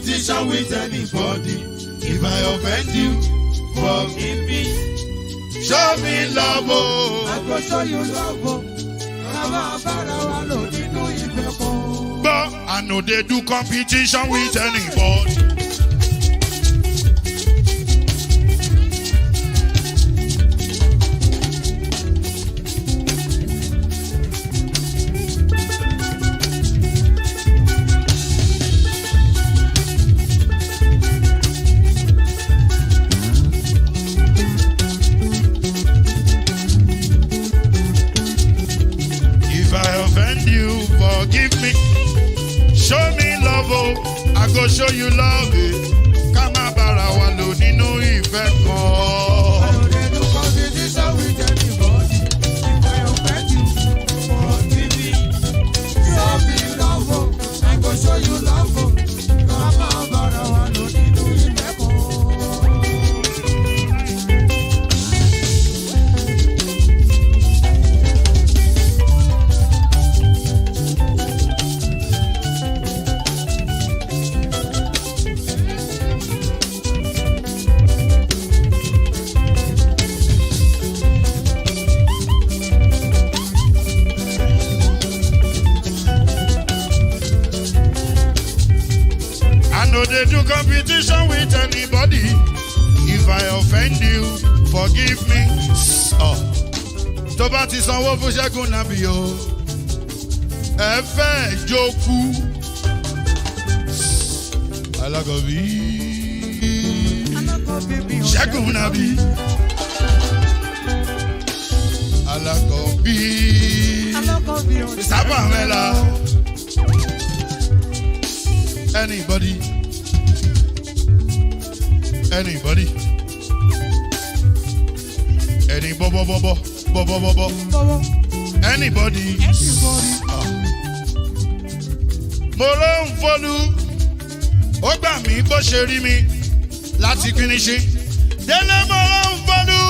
competition with anybody. If I offend you, forgive me. Show me love, oh. I go show you love, oh. But I know they do competition with anybody. Forgive me, show me love, oh, I go show you love, Kama bara wa lo nínú ìfẹ́ kan. I know they do competition with anybody. If I offend you, forgive me. Show me love, oh, I go show you love, oh, Kama bara wa lo nínú ìfẹ́ kan. They do competition with anybody. If I offend you, forgive me. Oh, tó bá ti sanwó fún Ṣẹ́gun nàbí o, ẹ fẹ́ jókòó. Alákọ̀bí Ṣẹ́gun nàbí. Alákọ̀bí sábà mẹ́la. Anybody. Anybody? Any bobo. Anybody? Mo ló ń folú, ó gbà mí bó ṣe rí mi láti finishi. Délé mo ló ń folú,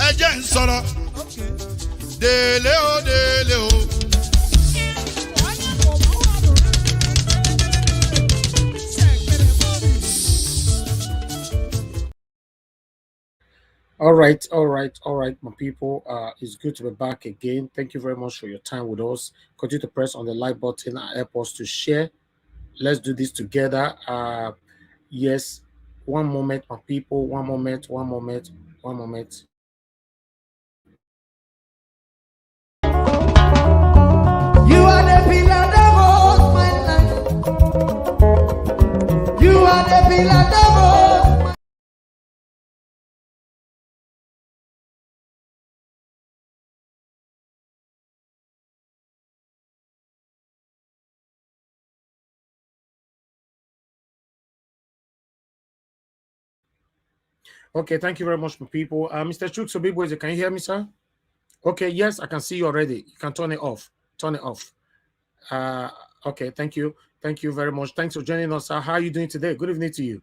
ẹ jẹ́ ń sọ̀rọ̀. Délé o. All right, my people. It's good to be back again. Thank you very much for your time with us. Continue to press on the like button and help us to share. Let's do this together. Yes, one moment, my people. One moment. You are the pillar that holds my life. You are the pillar that holds. Okay, thank you very much, my people. Mr. Chukso Bigboy, can you hear me, sir? Okay, yes, I can see you already. You can turn it off. Okay, thank you. Thank you very much. Thanks for joining us, sir. How are you doing today? Good evening to you.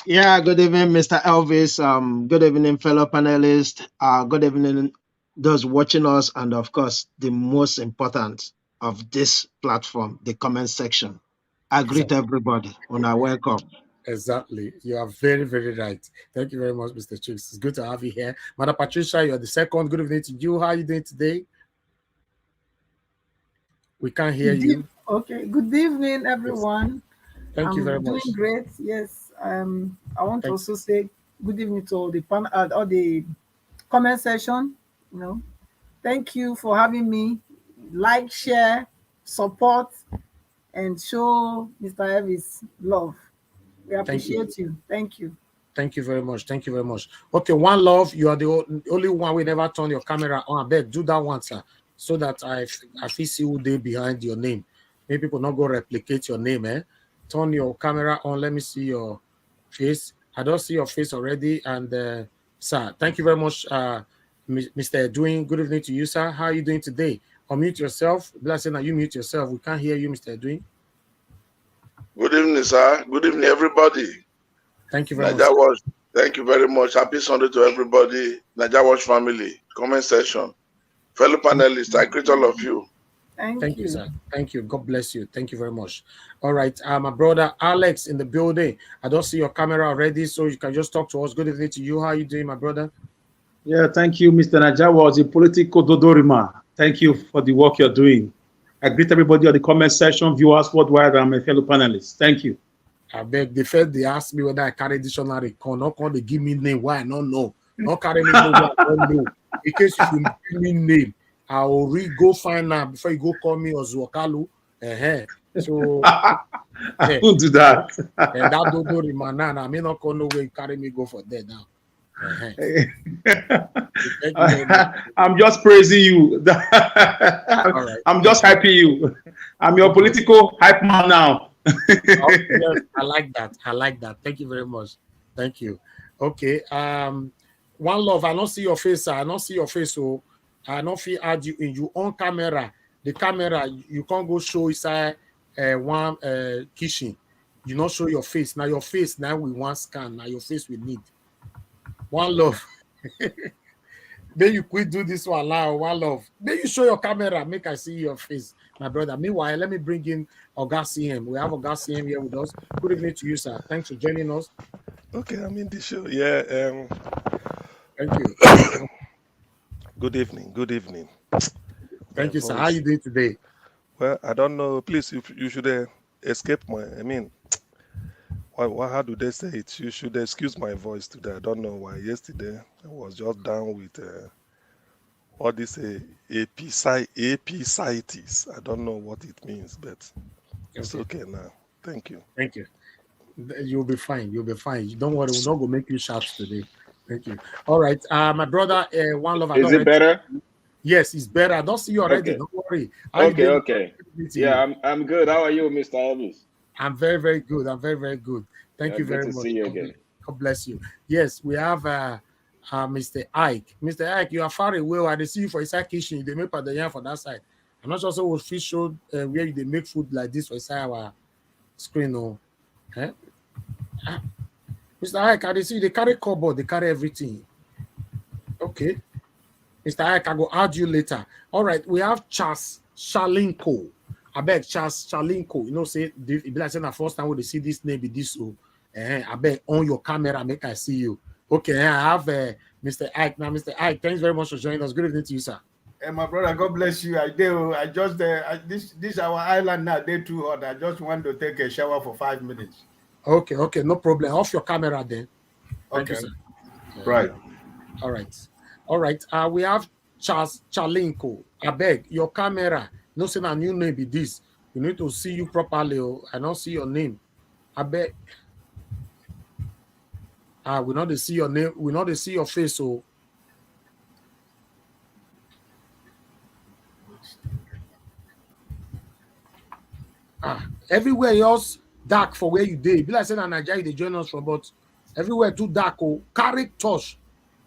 Yeah, good evening, Mr. Elvis. Good evening, fellow panelists. Good evening, those watching us, and of course, the most important of this platform, the comment section. I greet everybody on our welcome. Exactly. You are very, very right. Thank you very much, Mr. Chicks. It's good to have you here. Madam Patricia, you're the second. Good evening to you. How are you doing today? We can't hear you. Okay. Good evening, everyone. Yes. Thank you very much. Doing great. Yes. I want to also say good evening to all the all the comment section. Thank you for having me. Like, share, support, and show Mr. Elvis love. We appreciate you. Thank you. Thank you very much. Thank you very much. Okay, one love. You are the only one we never turn your camera on. I beg, do that one, sir, so that I feel see who they behind your name. Maybe people not go replicate your name, eh? Turn your camera on. Let me see your face. I don't see your face already. And sir, thank you very much, Mr. Edwin. Good evening to you, sir. How are you doing today? Unmute yourself. Blessing, now you mute yourself. We can't hear you, Mr. Edwin. Good evening, sir. Good evening, everybody. Thank you very much. Thank you very much. Happy Sunday to everybody. Nigeria Watch family, comment section, fellow panelists. I greet all of you. Thank you, you. sir. Thank you. God bless you. Thank you very much. All right. My brother Alex in the building. I don't see your camera already, so you can just talk to us. Good evening to you. How are you doing, my brother? Yeah, thank you, Mr. Najawa, the political Dodorima. Thank you for the work you're doing. I greet everybody on the comment section, viewers worldwide, and my fellow panelists. Thank you. I beg the first they ask me whether I carry dictionary. Not they give me name. Why I don't know. Not carry me go where I don't know. In case if you give me name, I will go find out before you go call me Orji Kalu. So I yeah, won't do that. and that don't do man. I may not call no way you carry me go for there now. Thank you very much. I'm just praising you. All right. I'm just hyping you. I'm your God bless you. political hype man now. Oh, yes, I like that. I like that. Thank you very much. Thank you. Okay. One love. I don't see your face, sir. I don't see your face, so I don't feel add you in. You on camera. The camera you can't go show inside one kitchen. You not show your face. Now your face now we want scan. Now your face we need. One love. Then you quit do this one now. One love. Then you show your camera. Make I see your face, my brother. Meanwhile, let me bring in Oga CM. We have Oga CM here with us. Good evening to you, sir. Thanks for joining us. Okay, I'm in the show. Yeah. Thank you. Good evening. Good evening. Thank you, sir. How are you doing today? Well, I don't know. Please, you should escape my. I mean, how do they say it? You should excuse my voice today. I don't know why. Yesterday, I was just down with all this apicitis. I don't know what it means, but it's okay now. Thank you. Thank you. You'll be fine. You'll be fine. Don't worry. We're not going to make you shout today. Thank you. All right. My brother, one love. Is it better? Yes, it's better. I don't see you already. Okay. Don't worry. Okay. Yeah, I'm good. How are you, Mr. Elvis? I'm very, very good. I'm very, very good. Thank you very good to much. see you again. God bless you. Yes, we have Mr. Ike. Mr. Ike, you are far away. I see you for inside kitchen. They make part the yarn for that side. I'm not sure so we'll fish show where they make food like this for inside our screen. Oh, Mr. Ike, I see they carry cupboard, they carry everything. Okay. Mr. Ike, I go add you later. All right, we have Charles Shalinko. I beg Charles Shalinko. You know, say it be like saying the first time when they see this name be this so. I beg on your camera, make I see you. Okay, I have Mr. Ike. Now, Mr. Ike, thanks very much for joining us. Good evening to you, sir. Hey, my brother, God bless you. I just this our island now. They too hot. I just want to take a shower for 5 minutes. Okay, no problem. Off your camera then. Thank you, sir. Right. All right. We have Charles Chalinko. I beg your camera. No say a new name be this. We need to see you properly. I don't see your name. I beg. We not to see your name. We not to see your face. So everywhere else dark for where you did. Be like saying Nigeria they join us from, but everywhere too dark. Oh, carry touch.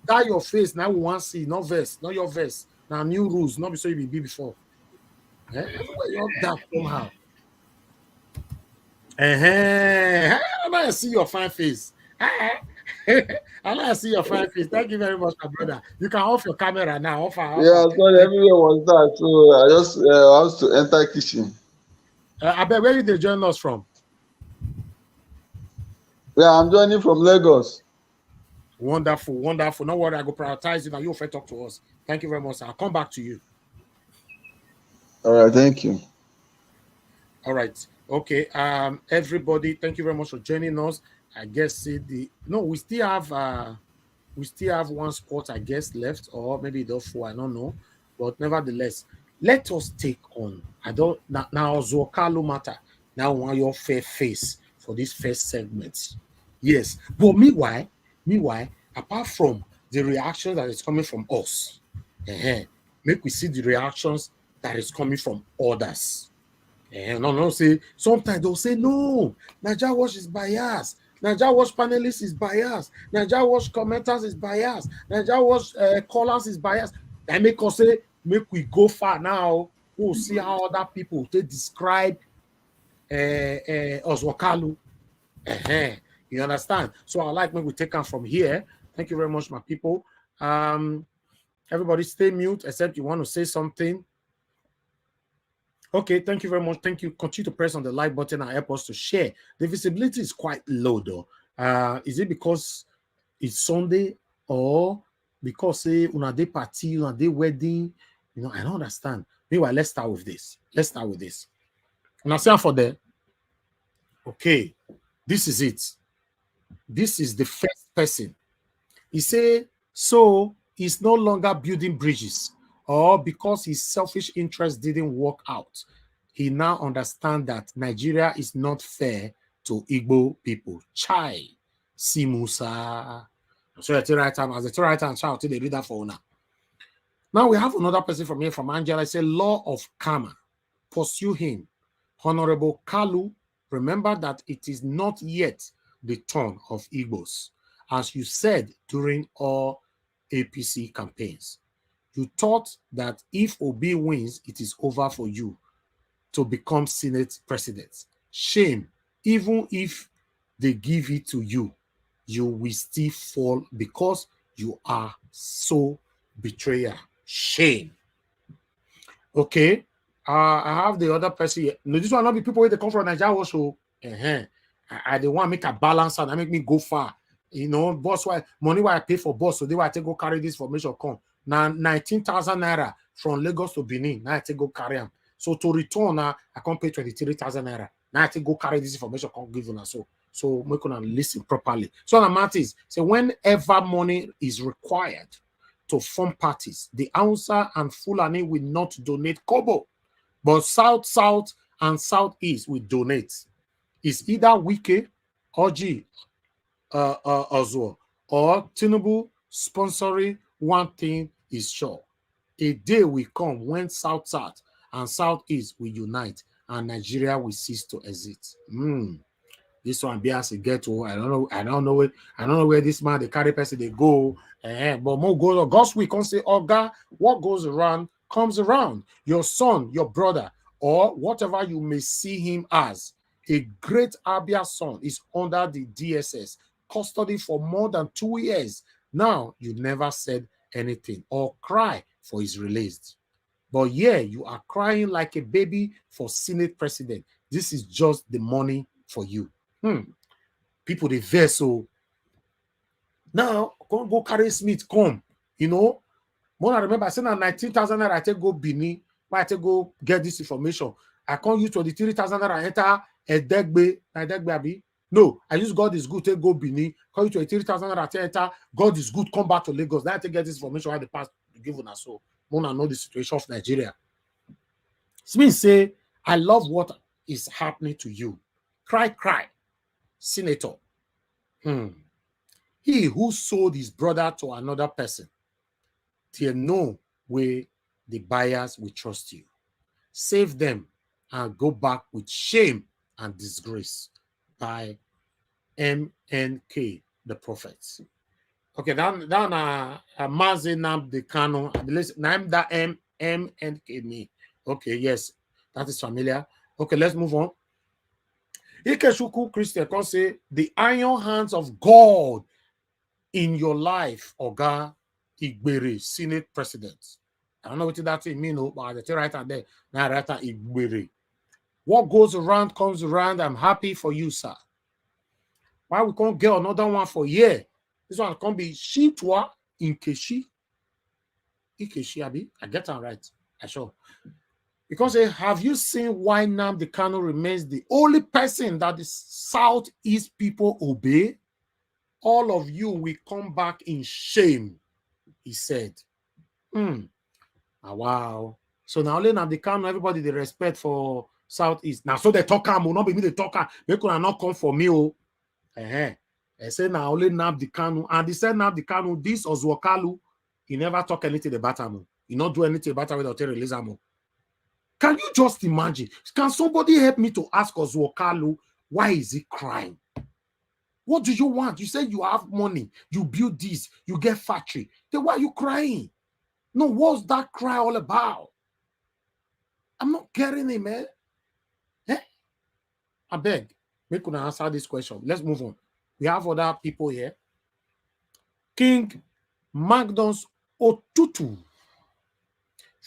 That your face now we want to see, not vest, not your vest. Now new rules, not so you be before. Everywhere you're dark somehow. I want to see your fine face. I want to see your fine face. Thank you very much, my brother. You can off your camera now. Off. Yeah, sorry, everywhere was dark, so I just was to enter kitchen. I bet where did they join us from? Yeah, I'm joining from Lagos. Wonderful. No worry, I go prioritize you. Now you first talk to us. Thank you very much, sir. I'll come back to you. All right, thank you. All right. Okay. Everybody, thank you very much for joining us. I guess we still have one spot, I guess, left, or maybe the 4, I don't know. But nevertheless, let us take on. Now Orji Kalu matter. Now I want your fair face for this first segment. Yes. But meanwhile, apart from the reaction that is coming from us, make we see the reactions that is coming from others. No, say sometimes they'll say no, Naija Watch is biased, Naija Watch panelists is biased, Naija Watch commenters is biased, Naija Watch callers is biased. That make us say, make we go far now. We'll see how other people they describe Orji Kalu. You understand? So I like when we take them from here. Thank you very much, my people. Everybody stay mute, except you want to say something. Okay, thank you very much. Thank you. Continue to press on the like button and help us to share. The visibility is quite low though. Is it because it's Sunday or because say una day party, una day wedding? You know, I don't understand. Meanwhile, let's start with this. Now, see for there. Okay, this is it. This is the first person. He say, so he's no longer building bridges, or because his selfish interest didn't work out, he now understands that Nigeria is not fair to Igbo people. Chai, Simusa. So at the right time, as the right time, shout to the reader for now. Now we have another person from here, from Angela. I say, law of karma. Pursue him. Honorable Kalu, remember that it is not yet the turn of Igbos. As you said during all APC campaigns, you thought that if Obi wins, it is over for you to become Senate president. Shame. Even if they give it to you, you will still fall because you are so betrayer. Shame. Okay. I have the other person here. No, this one not be people where they come from Nigeria also. I they want to make a balance and I make me go far. You know, boss, why money why I pay for boss, so they why I take go carry this information come. Now 19,000 naira from Lagos to Benin. Now I take go carry them. So to return now, I can't pay 23,000 naira. Now I take go carry this information, can't give you so we can listen properly. So the matter is, so whenever money is required to form parties, the Hausa and Fulani will not donate kobo, but South and Southeast will donate. It's either Wike, Orji Kalu, or Tinubu sponsoring. One thing is sure: a day will come when South and Southeast will unite, and Nigeria will cease to exist. This one be as a ghetto. I don't know where this man, the carry person, they go. But more goes. God's we can say, oh God, what goes around comes around. Your son, your brother, or whatever you may see him as, a great Abia son is under the DSS custody for more than 2 years. Now you never said anything or cry for his release. But yeah, you are crying like a baby for Senate president. This is just the money for you. People they vex so now go carry Smith come. You know, more I remember I said 19,000 naira I take go Bini, why I take go get this information. I can't use 23,000 naira enter a Degbe abi. No, I use God is good, take go Bini, call you 23,000 naira enter, God is good, come back to Lagos. Then I take get this information why the past give us so. Mona know the situation of Nigeria. Smith say, I love what is happening to you. Cry, Senator. He who sold his brother to another person, till no way the buyers will trust you. Save them and go back with shame and disgrace. By MNK, the prophets. Okay, down Mazenam the Kano. Name that MNK me. Okay, yes, that is familiar. Okay, let's move on. Ikeshuku Christian can say the iron hands of God in your life, Oga Igbere, Senate President. I don't know what that means, but the right hand there, now right hand Igbere. What goes around comes around. I'm happy for you, sir. Why we can't get another one for a year? This one can be Shitwa in Keshi. Ikeshi, Abi, I get that right. I sure. Because have you seen why Nnamdi Kanu remains the only person that the Southeast people obey? All of you will come back in shame, he said. Wow. So now only Nnamdi Kanu, everybody they respect for Southeast. Now so they talk will not be me the talker. They could not come for me. I say now only Nnamdi Kanu, and they said Nnamdi Kanu, this Orji Kalu, he never talk anything about him. He not do anything about him without release him. Can you just imagine? Can somebody help me to ask Orji Kalu why is he crying? What do you want? You say you have money, you build this, you get factory. Then why are you crying? No, what's that cry all about? I'm not getting it, man. I beg. We could answer this question. Let's move on. We have other people here. King Magnus Otutu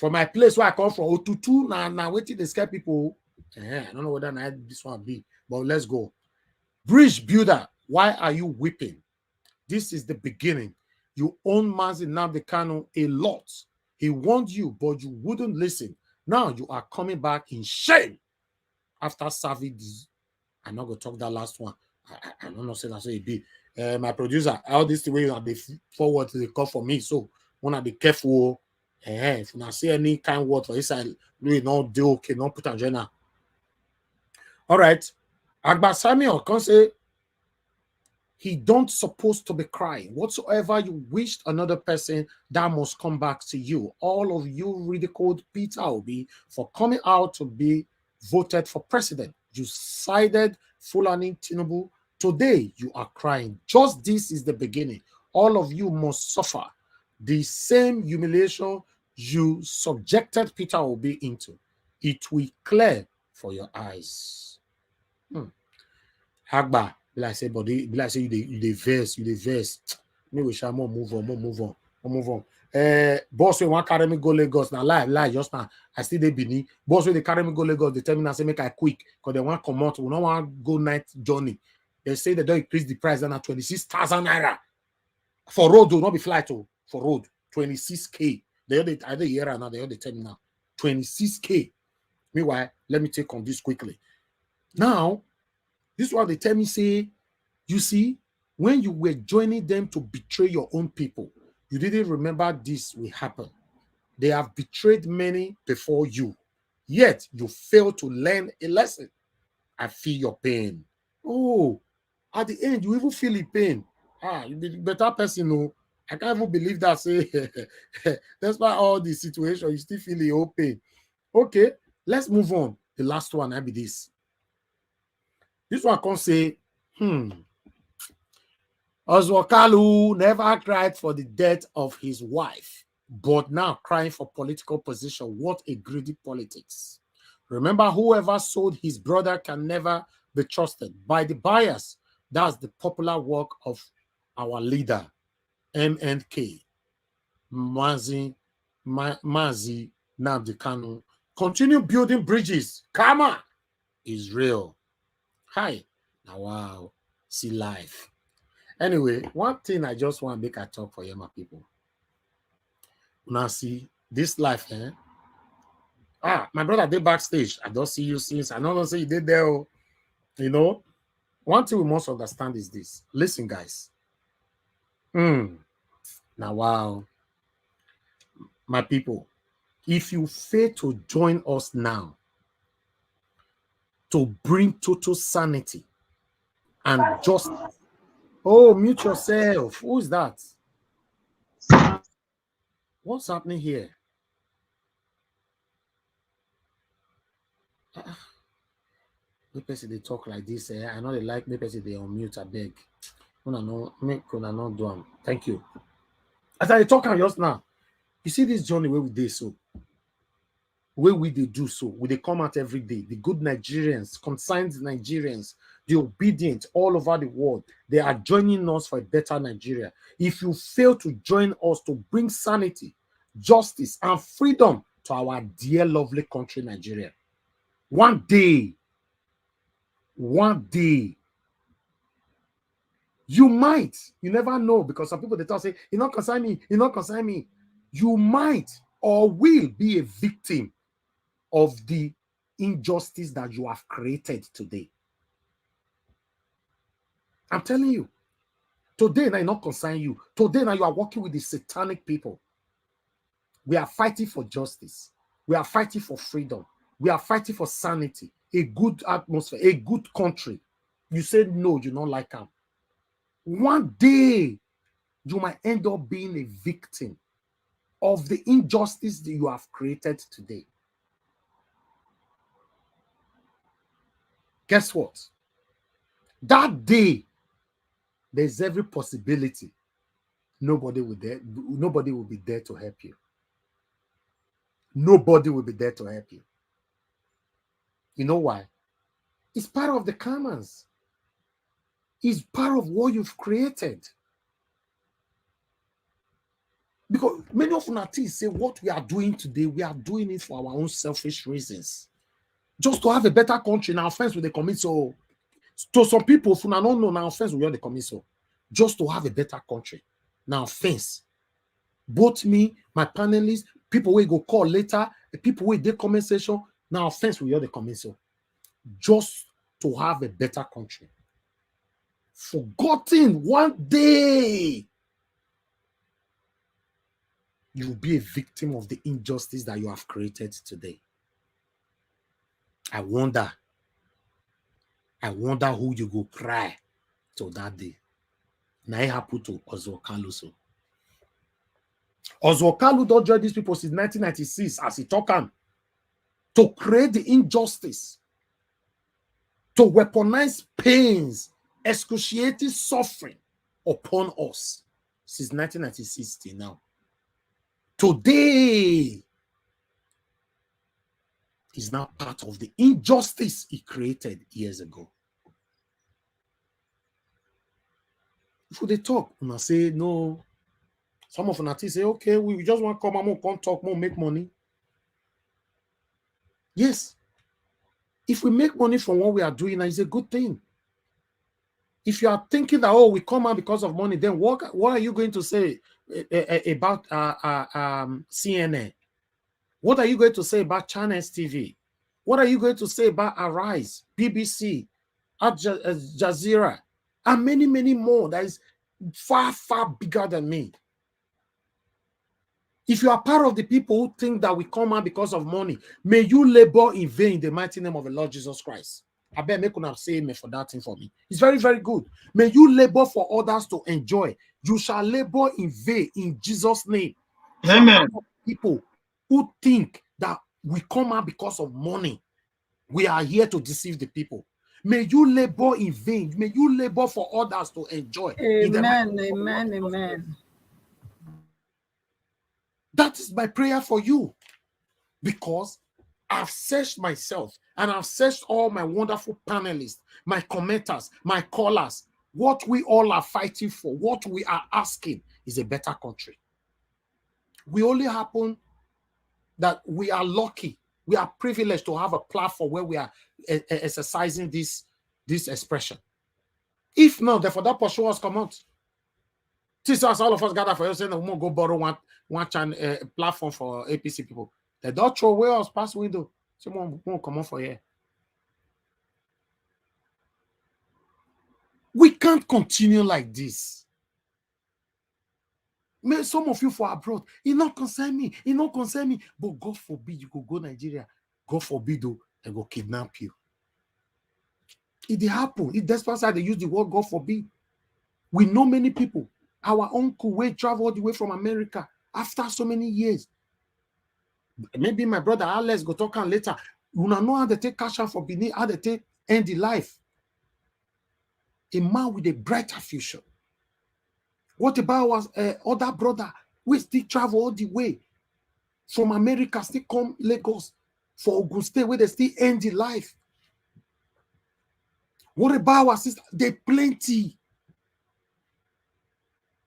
from my place where I come from, Otutu, now waiting to scare people. I don't know whether this one be, but let's go. Bridge builder, why are you weeping? This is the beginning. You own Mazi Nnamdi Kanu a lot. He warned you, but you wouldn't listen. Now you are coming back in shame after serving this. I'm not going to talk that last one. I don't know, say that's what it be. My producer, all this the way you have the forward to the call for me. So, want to be careful. If you see any kind word for this, we not do okay, not put on journal. All right. Agba Samuel can say, he don't supposed to be crying. Whatsoever you wished another person, that must come back to you. All of you ridiculed Peter Obi for coming out to be voted for president. You sided Fulani Tinubu. Today you are crying. Just this is the beginning. All of you must suffer the same humiliation you subjected Peter Obi into. It will clear for your eyes. Agba, like I say, but like I say, you verse. Maybe we shall move on. Boss, we want carry me go Lagos now. Lie, just now. I still they Benin. Boss, when they carry me go Lagos, they tell me now say make I quick because they want come out. We don't want go night journey. They say they don't increase the price than 26,000 naira for road. Do not be flight for road 26K. They either year now. They tell me now 26K. Meanwhile, let me take on this quickly. Now, this is what they tell me, say, you see, when you were joining them to betray your own people, you didn't remember this will happen. They have betrayed many before you, yet you failed to learn a lesson. I feel your pain. Oh, at the end, you even feel the pain. You be better person, no. I can't even believe that, say, despite all the situation, you still feel your pain. Okay, let's move on. The last one, I be this. This one can say, Orji Kalu never cried for the death of his wife, but now crying for political position. What a greedy politics. Remember, whoever sold his brother can never be trusted by the buyers. That's the popular work of our leader, MNK, Mazi Nnamdi Kanu. Continue building bridges. Karma is real. Hi. Now, wow. See life. Anyway, one thing I just want to make a talk for you, my people. Now, see, this life, my brother did backstage. I don't see you since. I don't say you did there. You know, one thing we must understand is this. Listen, guys. Now, wow. My people, if you fail to join us now to bring total sanity and justice. Oh, mute yourself. Who is that? What's happening here? Maybe they talk like this. I know they like maybe they unmute. I beg. Not do them. Thank you. As I talk just now, you see this journey where we did so. Where we do so, we they come out every day. The good Nigerians, concerned Nigerians, the obedient all over the world, they are joining us for a better Nigeria. If you fail to join us to bring sanity, justice, and freedom to our dear, lovely country, Nigeria, one day, you might, you never know, because some people they talk say, you not concern me, you might or will be a victim of the injustice that you have created today. I'm telling you, today now not concern you. Today now you are working with the satanic people. We are fighting for justice. We are fighting for freedom. We are fighting for sanity, a good atmosphere, a good country. You said no, you don't like them. One day, you might end up being a victim of the injustice that you have created today. Guess what? That day, there's every possibility nobody will be there to help you. Nobody will be there to help you. You know why? It's part of the commons. It's part of what you've created. Because many of us say what we are doing today, we are doing it for our own selfish reasons. Just to have a better country. Now, offense with the commit. So, to some people, if you don't know, now offense with the commit. So, just to have a better country. Now, offense. Both me, my panelists, people will go call later, the people will do comment section. Now, offense with the commit. So, just to have a better country. Forgotten one day you will be a victim of the injustice that you have created today. I wonder who you go cry to that day. Now it happened to Orji Kalu. So Orji Kalu don't join these people since 1996 as he talking to create the injustice, to weaponize pains, excruciating suffering upon us since 1996 till now. Today is now part of the injustice he created years ago. If they talk, and I say no, some of them say, okay, we just want to come and come talk, more make money. Yes. If we make money from what we are doing, it's a good thing. If you are thinking that, oh, we come out because of money, then what are you going to say about CNN? What are you going to say about Channels TV? What are you going to say about Arise, BBC, Al Jazeera, and many, many more that is far, far bigger than me? If you are part of the people who think that we come out because of money, may you labor in vain in the mighty name of the Lord Jesus Christ. I bet make una say amen for that thing for me. It's very, very good. May you labor for others to enjoy. You shall labor in vain in Jesus' name. Amen. People who think that we come out because of money, we are here to deceive the people. May you labor in vain. May you labor for others to enjoy. Amen, amen, amen. That is my prayer for you, because I've searched myself and I've searched all my wonderful panelists, my commenters, my callers. What we all are fighting for, what we are asking is a better country. We only happen that we are lucky, we are privileged to have a platform where we are exercising this expression. If not, therefore that pursue us come out. This us all of us gather for you saying that we won't go borrow one channel platform for APC people. They don't throw away us past window. Someone won't come on for here. We can't continue like this. May some of you for abroad, it not concern me. It not concern me. But God forbid you could go Nigeria. God forbid though, they go kidnap you. It happen. It despite they use the word God forbid. We know many people. Our uncle will travel all the way from America after so many years. Maybe my brother Alex go talk on later. You know how they take cash out for Benin, how they take end the life. A man with a brighter future. What about our other brother? We still travel all the way from America, still come Lagos for Ogun State, where they still end the life. What about our sister? They plenty.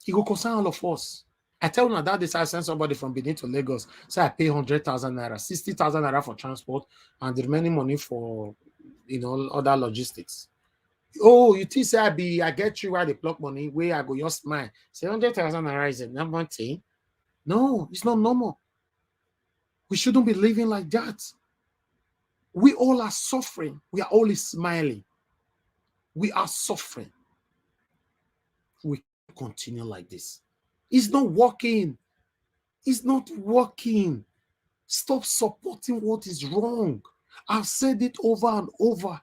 It will concern all of us. I tell you that this I send somebody from Benin to Lagos. So I pay 100,000 naira, 60,000 naira for transport, and the remaining money for other logistics. Oh, you think say I get you where they block money, where I go your smile. Say 100,000 naira is a number thing. No, it's not normal. We shouldn't be living like that. We all are suffering. We are only smiling. We are suffering. We continue like this. It's not working. It's not working. Stop supporting what is wrong. I've said it over and over.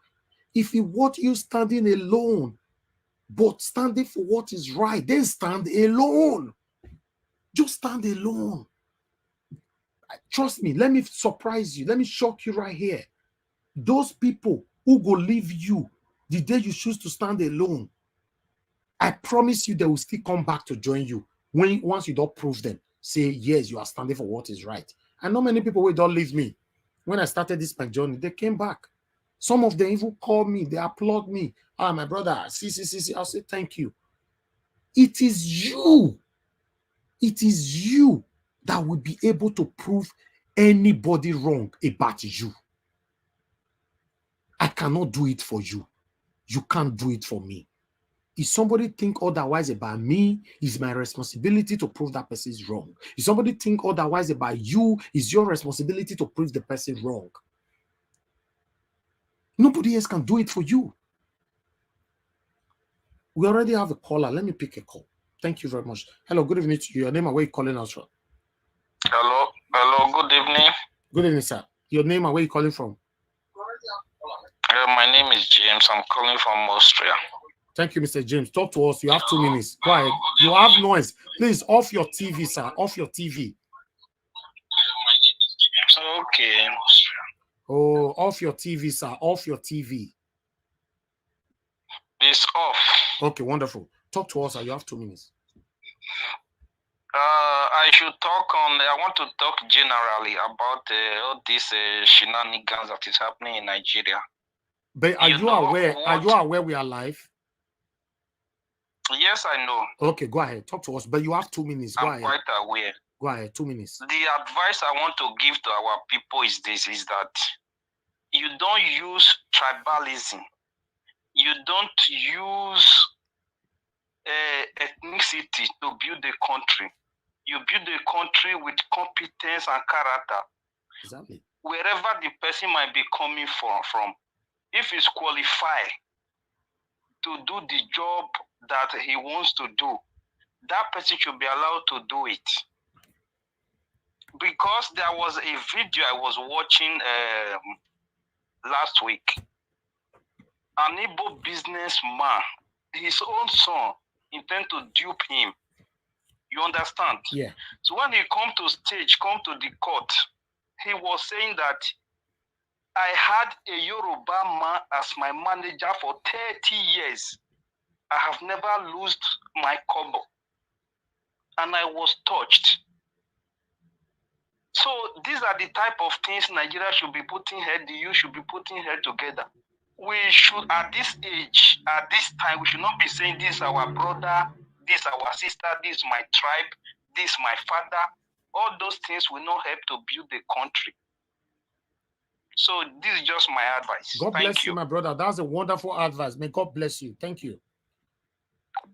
If you want you standing alone, but standing for what is right, then stand alone. Just stand alone. Trust me, let me surprise you. Let me shock you right here. Those people who go leave you the day you choose to stand alone, I promise you they will still come back to join you once you don't prove them. Say, yes, you are standing for what is right. I know many people who don't leave me. When I started this my journey, they came back. Some of them even called me. They applaud me. Ah, my brother, see. I'll say thank you. It is you It is you that will be able to prove anybody wrong about you. I cannot do it for you. You can't do it for me. If somebody think otherwise about me, it's my responsibility to prove that person is wrong. If somebody think otherwise about you, it's your responsibility to prove the person wrong. Nobody else can do it for you. We already have a caller. Let me pick a call. Thank you very much. Hello, good evening to you. Your name and where you calling us from? Hello, good evening. Good evening, sir. Your name and where you calling from? My name is James. I'm calling from Austria. Thank you, Mr. James. Talk to us. You have 2 minutes. Go ahead. You have noise. Please off your TV, sir. Off your TV. Okay. Oh, off your TV, sir. Off your TV. It's off. Okay, wonderful. Talk to us. You have 2 minutes. I should talk on. I want to talk generally about all these shenanigans that is happening in Nigeria. But are you aware? Are you aware we are live? Yes, I know. Okay, go ahead. Talk to us. But you have 2 minutes. Go ahead. I'm quite aware. Go ahead. 2 minutes. The advice I want to give to our people is this: is that you don't use tribalism. You don't use ethnicity to build a country. You build a country with competence and character. Exactly. Wherever the person might be coming from, if he's qualified to do the job that he wants to do, that person should be allowed to do it. Because there was a video I was watching last week. An Igbo businessman, his own son, intend to dupe him. You understand? Yeah. So when he come to the court, he was saying that I had a Yoruba man as my manager for 30 years. I have never lost my kobo. And I was touched. So these are the type of things Nigeria should be putting head, the youth should be putting head together. We should, at this age, at this time, we should not be saying this is our brother, this is our sister, this is my tribe, this is my father. All those things will not help to build the country. So this is just my advice. God bless you, my brother. That's a wonderful advice. May God bless you. Thank you.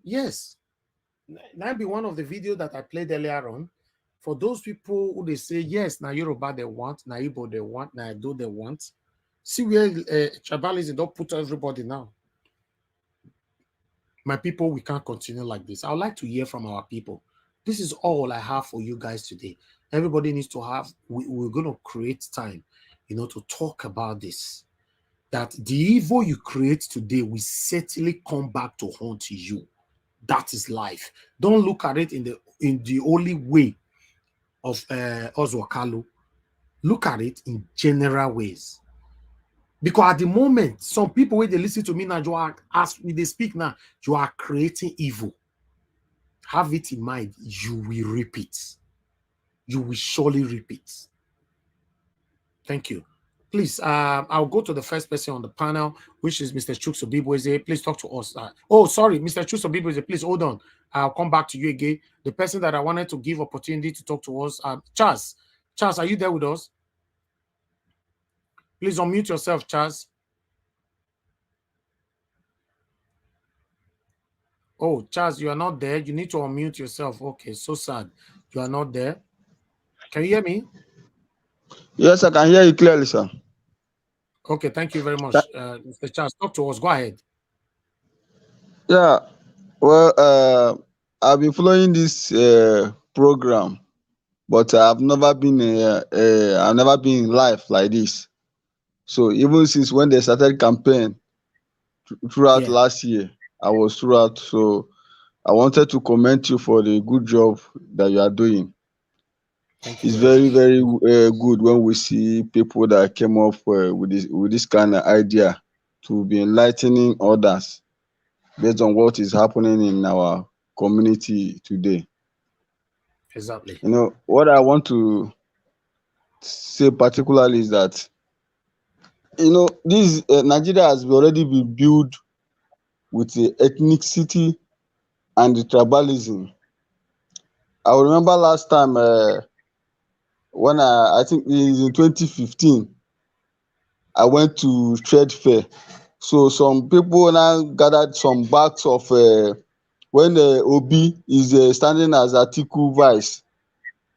Yes. That be one of the videos that I played earlier on. For those people who they say, yes, now Yoruba they want, now Igbo they want, now Edo they want. See where tribalism don't put everybody now. My people, we can't continue like this. I would like to hear from our people. This is all I have for you guys today. Everybody needs to have, we're going to create time, to talk about this. That the evil you create today will certainly come back to haunt you. That is life. Don't look at it in the only way of Orji Kalu. Look at it in general ways. Because at the moment, some people, when they listen to me now, as they speak now, you are creating evil. Have it in mind, you will reap it. You will surely reap it. Thank you. Please, I'll go to the first person on the panel, which is Mr. Chuks. Please talk to us. Sorry, Mr. Chuks, please hold on. I'll come back to you again. The person that I wanted to give opportunity to talk to us, Charles. Charles, are you there with us? Please unmute yourself, Charles. Oh, Charles, you are not there. You need to unmute yourself. Okay, so sad. You are not there. Can you hear me? Yes, I can hear you clearly, sir. Okay, thank you very much, Mr. Charles. Talk to us. Go ahead. Yeah, well, I've been following this program, but I've never been live like this. So even since when they started campaign throughout last year, I was throughout. So I wanted to commend you for the good job that you are doing. It's very, very good when we see people that came up with this kind of idea to be enlightening others based on what is happening in our community today. Exactly. What I want to say particularly is that, this Nigeria has already been built with the ethnicity and the tribalism. I remember last time when I think in 2015, I went to trade fair. So some people now gathered some bags of when Obi is standing as Atiku vice.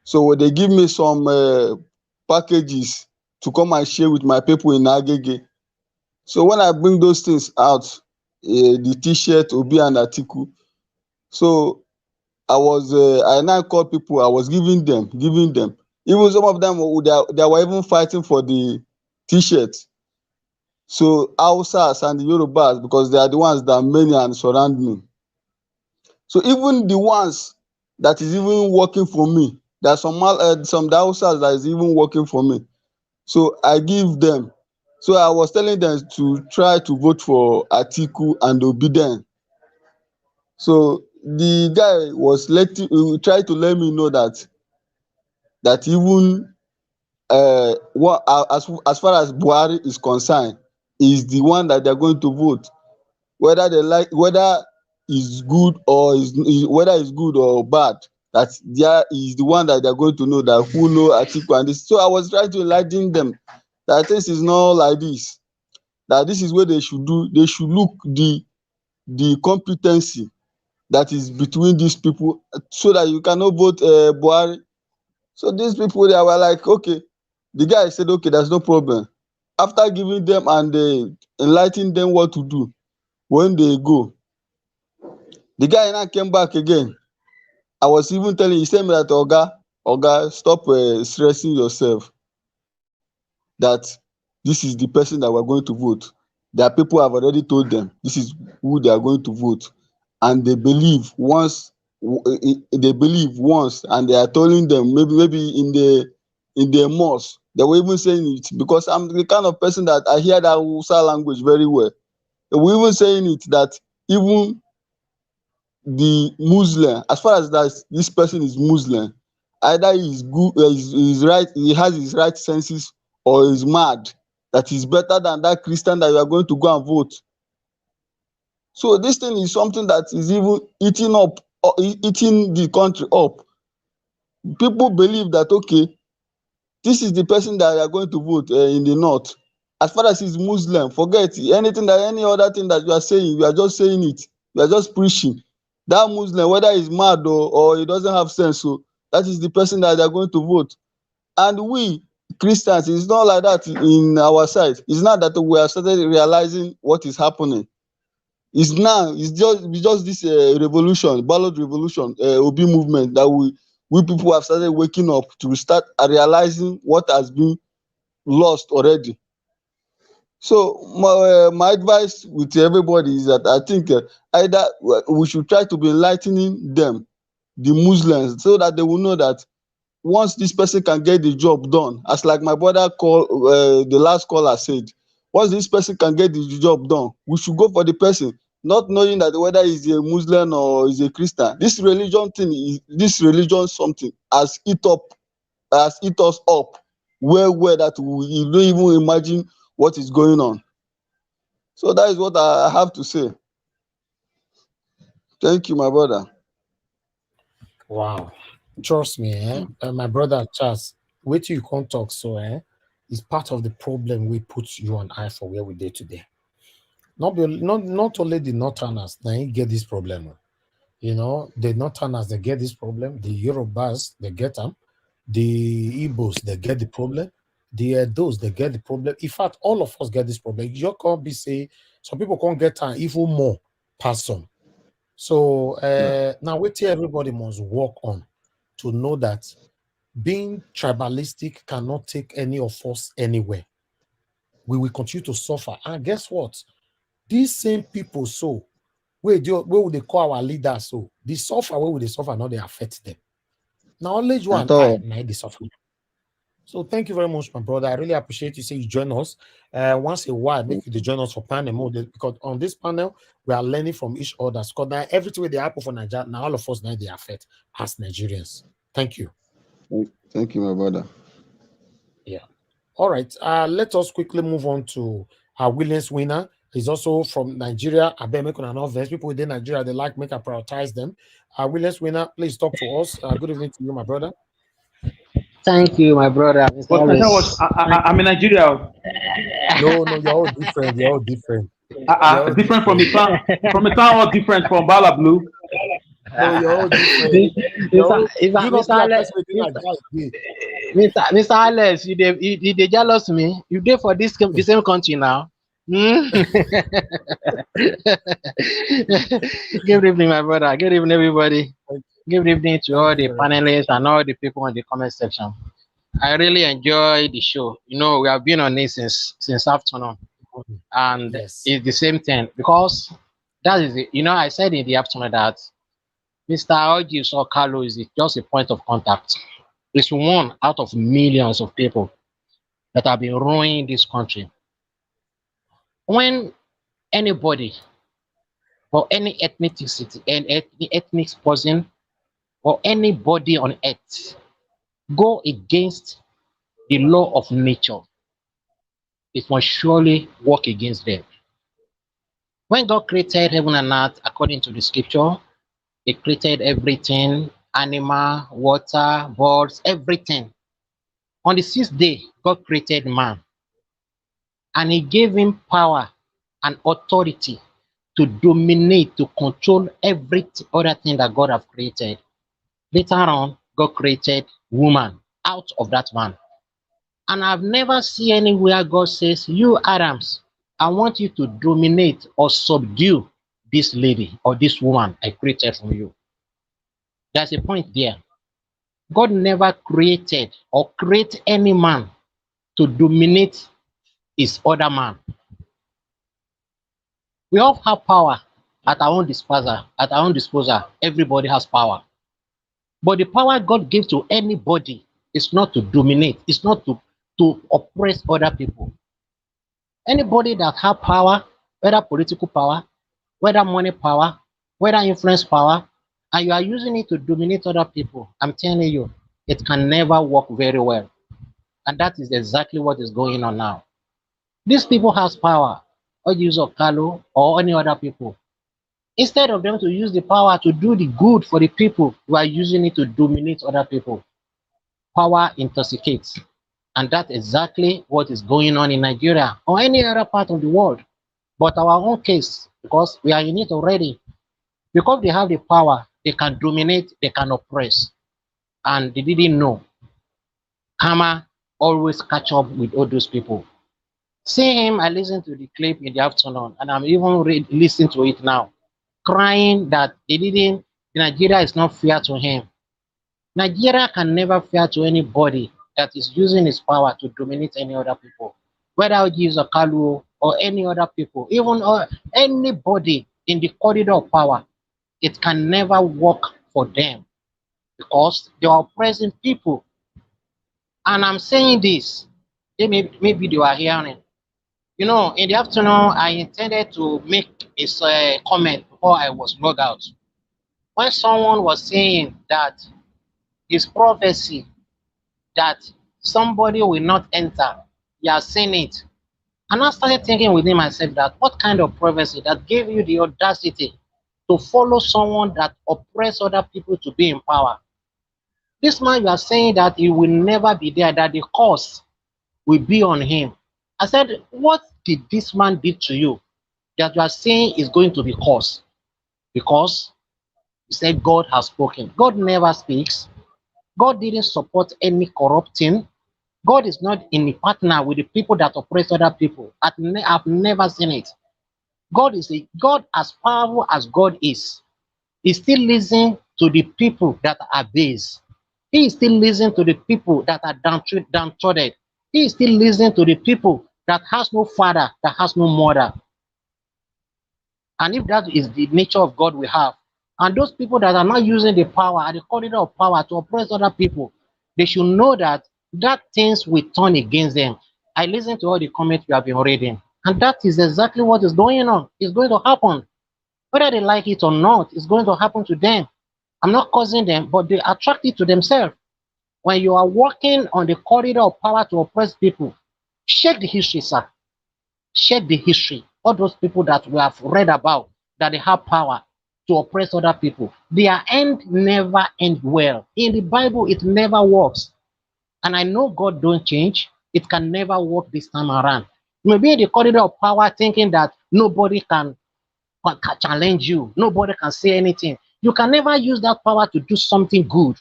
So they give me some packages to come and share with my people in Agege. So when I bring those things out, the T-shirt, Obi and Atiku, so I now call people, I was giving them. Even some of them, they were even fighting for the T-shirt. So Hausas and the Yorubas, because they are the ones that many and surround me. So even the ones that is even working for me, there are some Hausas that is even working for me. So I give them. So I was telling them to try to vote for Atiku and Obi then. So the guy was try to let me know that even as far as Buhari is concerned, is the one that they are going to vote, whether they like, whether is good or whether is good or bad, that there is the one that they are going to know, that who know Atiku and this. So I was trying to enlighten them that things is not like this, that this is what they should do. They should look the competency that is between these people, so that you cannot vote Buhari. So these people, they were like, okay. The guy said, okay, there's no problem. After giving them and enlightening them what to do, when they go, the guy now came back again. I was even telling, he said me that, Oga, stop stressing yourself, that this is the person that we're going to vote. Their people have already told them this is who they are going to vote, and they believe once, and they are telling them, maybe in the mosque, they were even saying it, because I'm the kind of person that I hear that Hausa language very well. They were even saying it, that even the Muslim, as far as that this person is Muslim, either he's good, he's right, he has his right senses, or he's mad, that he's better than that Christian that you are going to go and vote. So this thing is something that is even eating the country up. People believe that, okay, this is the person that you are going to vote in the north. As far as he's Muslim, forget anything, that any other thing that you are saying, you are just saying it, you are just preaching. That Muslim, whether he's mad or he doesn't have sense, so that is the person that they are going to vote. And we Christians, it's not like that in our side. It's not that we have started realizing what is happening. It's just this revolution, ballot revolution, Obi movement, that we people have started waking up to start realizing what has been lost already. So my advice with everybody is that I think either we should try to be enlightening them, the Muslims, so that they will know that once this person can get the job done, as like my brother the last caller said, once this person can get the job done, we should go for the person, not knowing that whether he's a Muslim or he's a Christian. This religion something has eat us up well that we don't even imagine what is going on. So that is what I have to say. Thank you, my brother. Wow. Trust me, my brother Charles, wait till you can't talk, so is part of the problem we put you and I for where we did today. Not only the Northerners, now you get this problem. You know, the Northerners, they get this problem. The Yorubas, they get them. The Igbos, they get the problem. The those, they get the problem. In fact, all of us get this problem. You can't be say some people can't get even more person. So now wait till everybody must work on to know that being tribalistic cannot take any of us anywhere. We will continue to suffer. And guess what? These same people, so where would they call our leaders? So the suffer, where would they suffer? Now they affect them. Now only you and I might be suffering. So thank you very much, my brother. I really appreciate you say you join us. Once a while, make you join us for panel mode, because on this panel we are learning from each other. Because now everything they happen for Nigeria, now all of us now they affect as Nigerians. Thank you. Thank you, my brother. Yeah. All right. Let us quickly move on to our Williams winner. He's also from Nigeria. I bet make an obvious people within Nigeria, they like make I prioritize them. Williams Winner, please talk to us. Good evening to you, my brother. Thank you, my brother, Mr. But Ellis. I'm in Nigeria. No, you're all different. You're all different. You're all Different from a town, or different from Bala Blue. No, you're all different. Mr. Alex, you they jealous me. You there for the same country now. Good evening, my brother. Good evening, everybody. Good evening to all the panelists and all the people in the comment section. I really enjoy the show. You know, we have been on it since afternoon, and it's the same thing because that is it. You know, I said in the afternoon that Mr. Orji Kalu is just a point of contact. It's one out of millions of people that have been ruining this country. When anybody or any ethnicity and ethnic person or anybody on earth go against the law of nature, it must surely work against them. When God created heaven and earth according to the scripture, He created everything, animal, water, birds, everything. On the sixth day, God created man, and He gave him power and authority to dominate, to control every other thing that God have created. Later on, God created woman out of that man. And I've never seen anywhere God says, you Adams, I want you to dominate or subdue this lady or this woman I created from you. There's a point there. God never created or create any man to dominate his other man. We all have power at our own disposal. Everybody has power. But the power God gives to anybody is not to dominate, it's not to oppress other people. Anybody that have power, whether political power, whether money power, whether influence power, and you are using it to dominate other people, I'm telling you, it can never work very well. And that is exactly what is going on now. These people has power, Orji Kalu or any other people. Instead of them to use the power to do the good for the people, we are using it to dominate other people. Power intoxicates. And that's exactly what is going on in Nigeria or any other part of the world. But our own case, because we are in it already, because they have the power, they can dominate, they can oppress. And they didn't know. Karma always catch up with all those people. See him, I listened to the clip in the afternoon, and I'm even listening to it now, crying that Nigeria is not fair to him. Nigeria can never fair to anybody that is using his power to dominate any other people, whether Orji Kalu or any other people, even anybody in the corridor of power. It can never work for them because they are oppressing people. And I'm saying this, maybe they are hearing. You know, in the afternoon, I intended to make a comment before I was logged out. When someone was saying that his prophecy that somebody will not enter, you are saying it. And I started thinking within myself that what kind of prophecy that gave you the audacity to follow someone that oppress other people to be in power? This man, you are saying that he will never be there, that the curse will be on him. I said, what did this man do to you that you are saying is going to be cursed? Because you said God has spoken. God never speaks. God didn't support any corrupting. God is not in a partner with the people that oppress other people. I've never seen it. God as powerful as God is. He still listens to the people that are abased. He is still listening to the people that are downtrodden. He is still listening to the people that has no father, that has no mother. And if that is the nature of God we have, and those people that are not using the power at the corridor of power to oppress other people, they should know that things will turn against them. I listened to all the comments you have been reading, and that is exactly what is going on. It's going to happen. Whether they like it or not, it's going to happen to them. I'm not causing them, but they attract it to themselves. When you are walking on the corridor of power to oppress people, check the history, sir. Check the history. all those people that we have read about, that they have power to oppress other people, their end never end well. In the Bible, it never works. And I know God don't change. It can never work this time around. You may be in the corridor of power thinking that nobody can challenge you. Nobody can say anything. You can never use that power to do something good.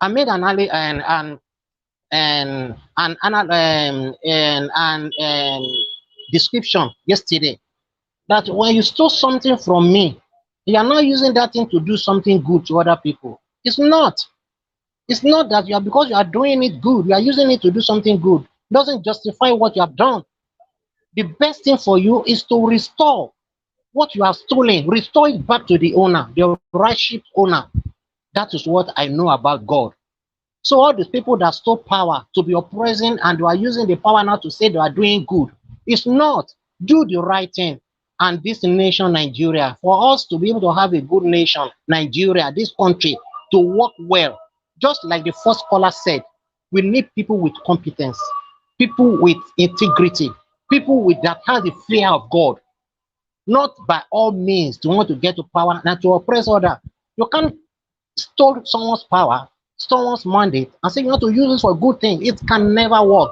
I made an description yesterday that when you stole something from me, you are not using that thing to do something good to other people. It's not. It's not that you are, because you are doing it good, you are using it to do something good. Doesn't justify what you have done. The best thing for you is to restore what you have stolen, restore it back to the owner, the rightship owner. That is what I know about God. So all these people that stole power to be oppressing and they are using the power now to say they are doing good, it's not. Do the right thing. And this nation, Nigeria, for us to be able to have a good nation, Nigeria, this country, to work well, just like the first caller said, we need people with competence, people with integrity, people with that has the fear of God, not by all means to want to get to power and to oppress others. You can't steal someone's power, someone's mandate, and say you want to use it for good things. It can never work.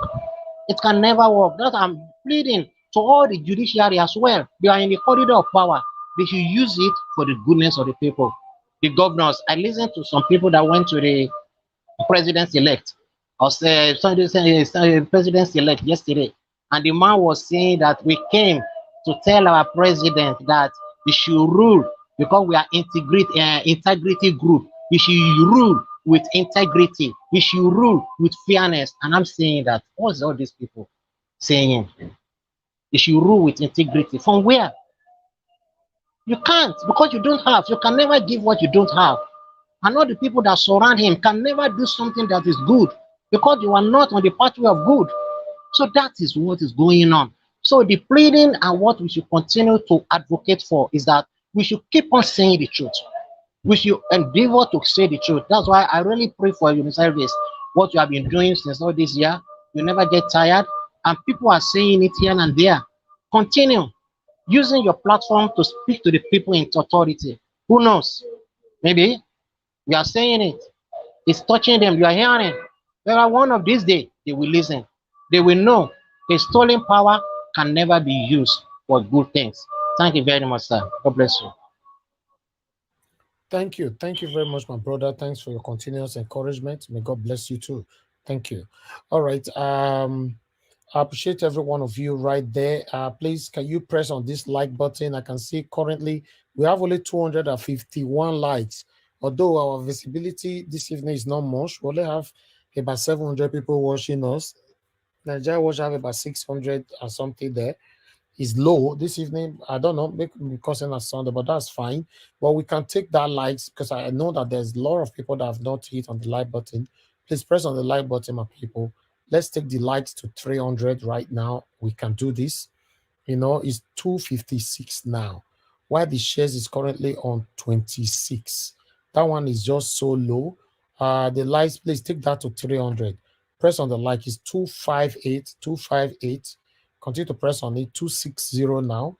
It can never work. That I'm pleading to all the judiciary as well. They are in the corridor of power. They should use it for the goodness of the people. The governors, I listened to some people that went to the president-elect, or say president-elect yesterday, and the man was saying that we came to tell our president that we should rule because we are integrity group. We should rule with integrity. We should rule with fairness. And I'm saying that what's all these people saying? You should rule with integrity. From where? You can't, because you don't have. You can never give what you don't have. And all the people that surround him can never do something that is good because you are not on the pathway of good. So that is what is going on. So the pleading and what we should continue to advocate for is that we should keep on saying the truth. We should endeavor to say the truth. That's why I really pray for you, Mr. Elvis. What you have been doing since all this year, you never get tired. And people are saying it here and there. Continue using your platform to speak to the people in authority. Who knows? Maybe you are saying it. It's touching them. You are hearing. There are one of these days, they will listen. They will know a stolen power can never be used for good things. Thank you very much, sir. God bless you. Thank you. Thank you very much, my brother. Thanks for your continuous encouragement. May God bless you too. Thank you. All right. I appreciate every one of you right there. Please, can you press on this like button? I can see currently we have only 251 likes. Although our visibility this evening is not much, we only have about 700 people watching us. Nigeria watch have about 600 or something there. Is low this evening. I don't know, because in a Sunday, but that's fine. But we can take that likes because I know that there's a lot of people that have not hit on the like button. Please press on the like button, my people. Let's take the likes to 300 right now. We can do this. You know, it's 256 now. While the shares is currently on 26. That one is just so low. The likes, please take that to 300. Press on the like is 258, 258. Continue to press on it. 260 now.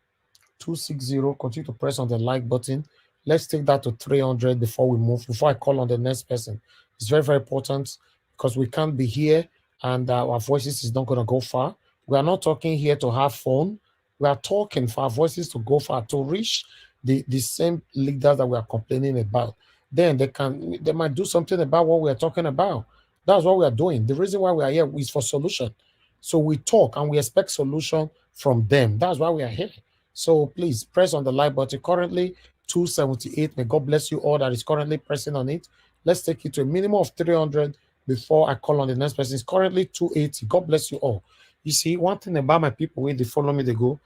260. Continue to press on the like button. Let's take that to 300 before we move. Before I call on the next person, it's very, very important because we can't be here and our voices is not going to go far. We are not talking here to have fun. We are talking for our voices to go far, to reach the same leaders that we are complaining about. Then they might do something about what we are talking about. That's what we are doing. The reason why we are here is for solution. So we talk and we expect solution from them. That's why we are here. So please press on the like button. Currently 278. May God bless you all that is currently pressing on it. Let's take it to a minimum of 300 before I call on the next person. It's currently 280. God bless you all. You see, one thing about my people, when they follow me, they go,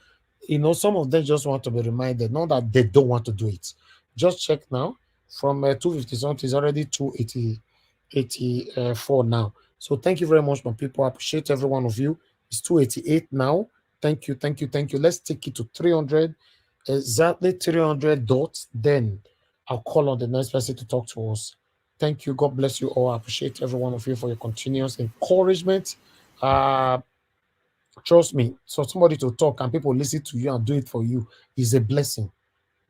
you know, some of them just want to be reminded, not that they don't want to do it. Just check now. From 250 something, it's already 280, 84 now. So thank you very much, my people. I appreciate every one of you. It's 288 now. Thank you, thank you, thank you. Let's take it to 300, exactly 300 dots. Then I'll call on the next person to talk to us. Thank you. God bless you all. I appreciate every one of you for your continuous encouragement. Trust me. So somebody to talk and people listen to you and do it for you is a blessing.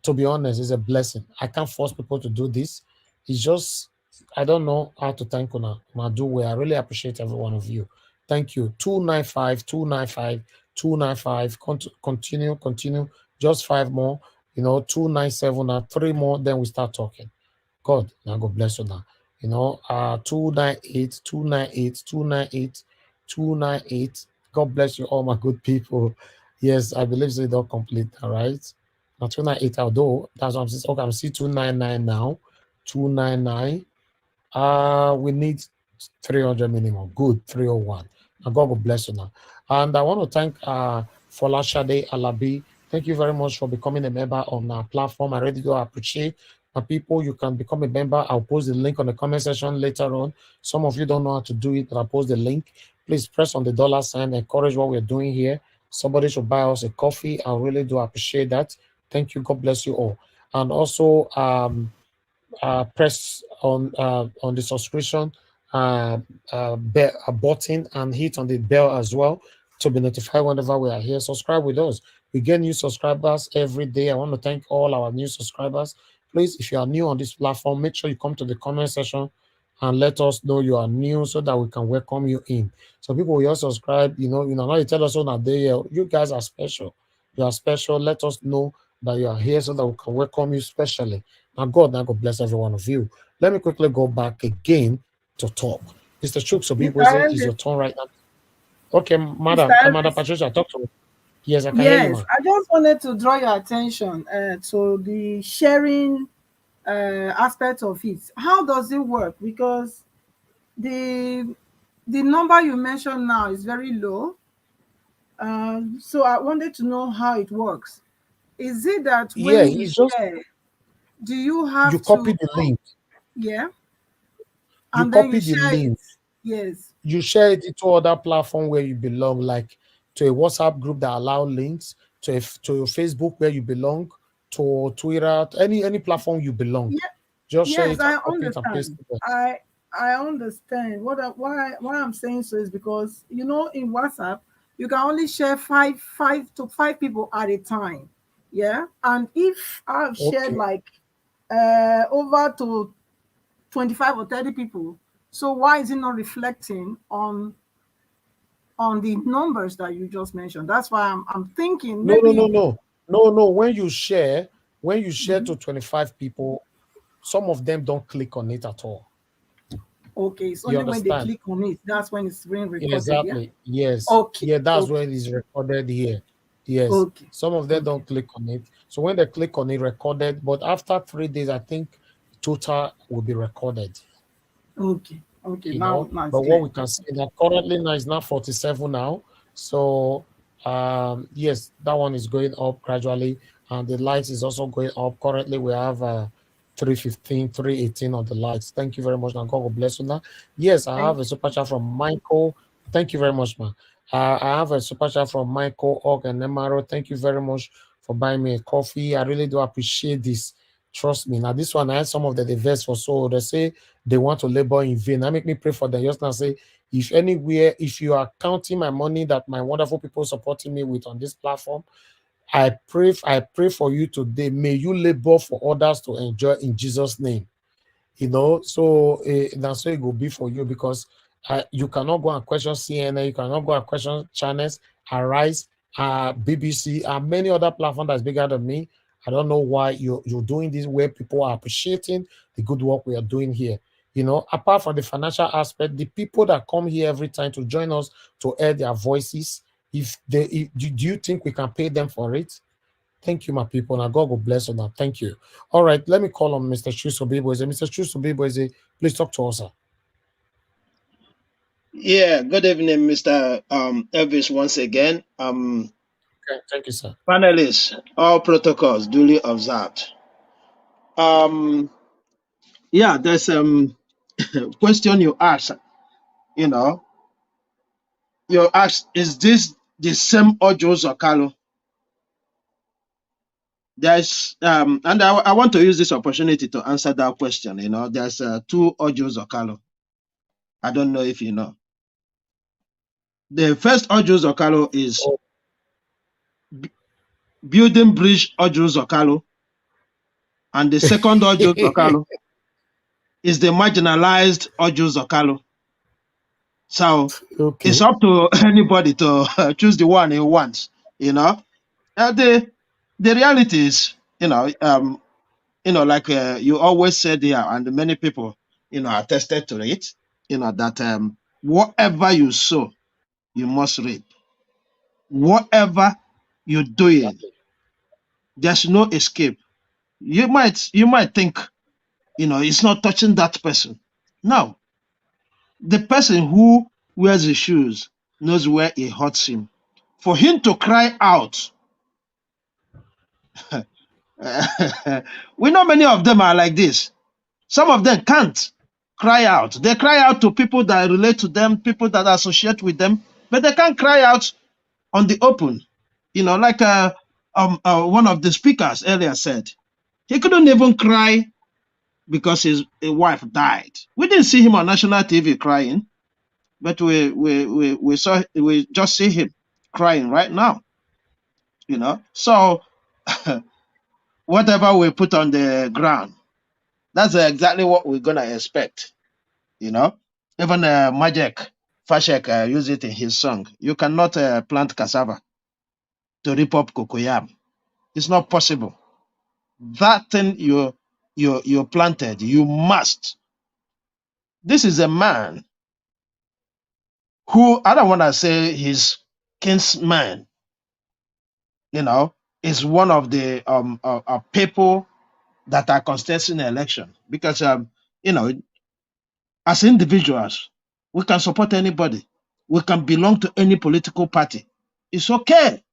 To be honest, it's a blessing. I can't force people to do this. It's just I don't know how to thank Una. Una do well. I really appreciate every one of you. Thank you. 295, 295, 295. Continue, continue. Just five more. 297 and three more. Then we start talking. God, now God bless you now. 298, 298, 298, 298. God bless you, all my good people. Yes, I believe they don't complete. All right. Now 298, although that's what I'm saying. Okay, I'm see 299 now. 299. We need 300 minimum. Good, 301. And God will bless you now. And I want to thank Folashade Alabi. Thank you very much for becoming a member on our platform. I really do appreciate my people. You can become a member. I'll post the link on the comment section later on. Some of you don't know how to do it, but I'll post the link. Please press on the dollar sign. Encourage what we're doing here. Somebody should buy us a coffee. I really do appreciate that. Thank you. God bless you all. And also, press on the subscription button and hit on the bell as well to be notified whenever we are here. Subscribe with us. We get new subscribers every day. I want to thank all our new subscribers. Please, if you are new on this platform, make sure you come to the comment section and let us know you are new so that we can welcome you in. So people will also subscribe. Now you tell us on that day, you guys are special. You are special. Let us know that you are here so that we can welcome you specially. Now God bless every one of you. Let me quickly go back again to talk. Mr. Chuksobi, is your turn right now. Okay, Madam Patricia, talk to me. Yes, I can hear you, Yes, man. I just wanted to draw your attention to the sharing aspect of it. How does it work? Because the number you mentioned now is very low. So I wanted to know how it works. Is it that Yeah, when you it's just share, do you you have copy to, the link. yeah, You and then you copy the share it? link. Yes. You share it to other platform where you belong, like to a WhatsApp group that allow links, to your Facebook where you belong, to Twitter, to any platform you belong. Yeah. Just share Yes, it I and copy it and paste understand. it there. I understand. Why I'm saying so is because in WhatsApp you can only share five people at a time. Yeah, and if I've shared Okay. like over to 25 or 30 people, so why is it not reflecting on the numbers that you just mentioned? That's why I'm thinking No, no, no, maybe. no. No, no. When you share Mhm. to 25 people, some of them don't click on it at all. Okay, it's You only when they understand? click on it that's when it's being recorded. Yeah. Exactly. Yes. Okay. Yeah, that's where Okay. it is recorded here. Yes. Okay. Some of them Okay. don't click on it. So when they click on it, recorded, but after 3 days, I think total will be recorded. Okay. Okay. Now it's But what clear. we can see that currently now is now 47 now. So yes, that one is going up gradually, and the lights is also going up. Currently we have 315, 318 on the lights. Thank you very much, and God will bless you now. Yes, I have Thank a you. super chat from Michael. Thank you very much, man. I have a super chat from Michael Og and Nemaro. Thank you very much for buying me a coffee. I really do appreciate this. Trust me. Now, this one, I had some of the verse for so they say they want to labor in vain. I make me pray for them. Just now say, if you are counting my money that my wonderful people supporting me with on this platform, I pray for you today. May you labor for others to enjoy in Jesus' name. So that's what it will be for you, because you cannot go and question CNN, you cannot go and question channels, Arise, BBC, and many other platforms that's bigger than me. I don't know why you're doing this where people are appreciating the good work we are doing here. Apart from the financial aspect, the people that come here every time to join us to air their voices, do you think we can pay them for it? Thank you, my people. Now, God will bless you. Now, thank you. All right, let me call on Mr. Chusobiboeze. Mr. Chusobiboeze, please talk to us, sir. Yeah, good evening, Mr. Elvis, once again. Okay, thank you, sir. Panelists, all protocols duly observed. Yeah, there's question you asked. You asked, is this the same Orji Kalu? There's and I want to use this opportunity to answer that question. There's two Orji Kalu. I don't know if you know. The first Orji Kalu is building bridge Orji Kalu, and the second Orji Kalu is the marginalized Orji Kalu. So it's up to anybody to choose the one he wants. You know, the reality is, like you always said here, and many people, attested to it. That whatever you sow, you must reap. Whatever you're doing, there's no escape. You might think, it's not touching that person. No, the person who wears the shoes knows where it hurts him. For him to cry out, we know many of them are like this. Some of them can't cry out. They cry out to people that relate to them, people that associate with them, but they can't cry out on the open. Like one of the speakers earlier said, he couldn't even cry because his wife died. We didn't see him on national TV crying, but we just see him crying right now. So whatever we put on the ground, that's exactly what we're gonna expect. Even Majek Fashek used it in his song. You cannot plant cassava to rip up cocoyam. It's not possible. That thing you planted, you must. This is a man who, I don't want to say he's kinsman, is one of the people that are contesting the election, because as individuals, we can support anybody, we can belong to any political party. It's okay.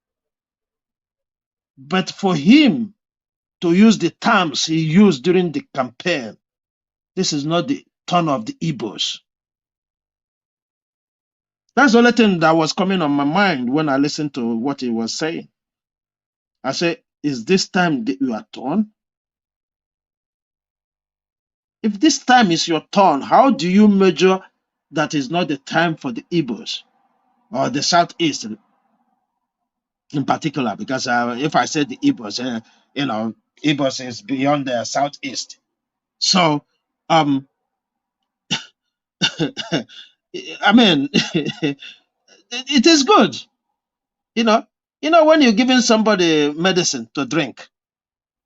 But for him to use the terms he used during the campaign, this is not the turn of the Igbos. That's the only thing that was coming on my mind when I listened to what he was saying. I said, is this time that you are torn? If this time is your turn, how do you measure that is not the time for the Igbos or the Southeast in particular? Because if I said the Igbos, Igbos is beyond the Southeast. So, I mean, it is good. When you're giving somebody medicine to drink,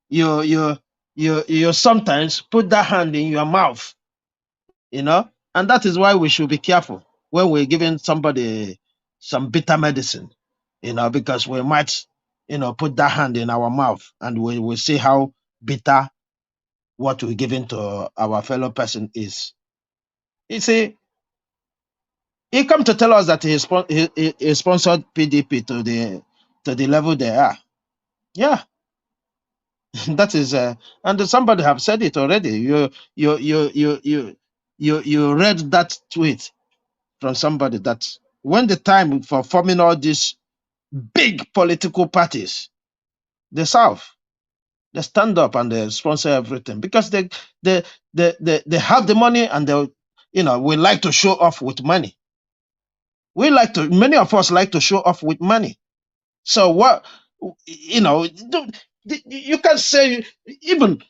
you sometimes put that hand in your mouth, and that is why we should be careful when we're giving somebody some bitter medicine, because we might, put that hand in our mouth and we will see how bitter what we're giving to our fellow person is. You see, he come to tell us that he sponsored PDP to the level they are. Yeah. That is, and somebody have said it already. You read that tweet from somebody that when the time for forming all these big political parties, the South, they stand up and they sponsor everything because they have the money, and they, we like to show off with money. Many of us like to show off with money. So what, you can say, even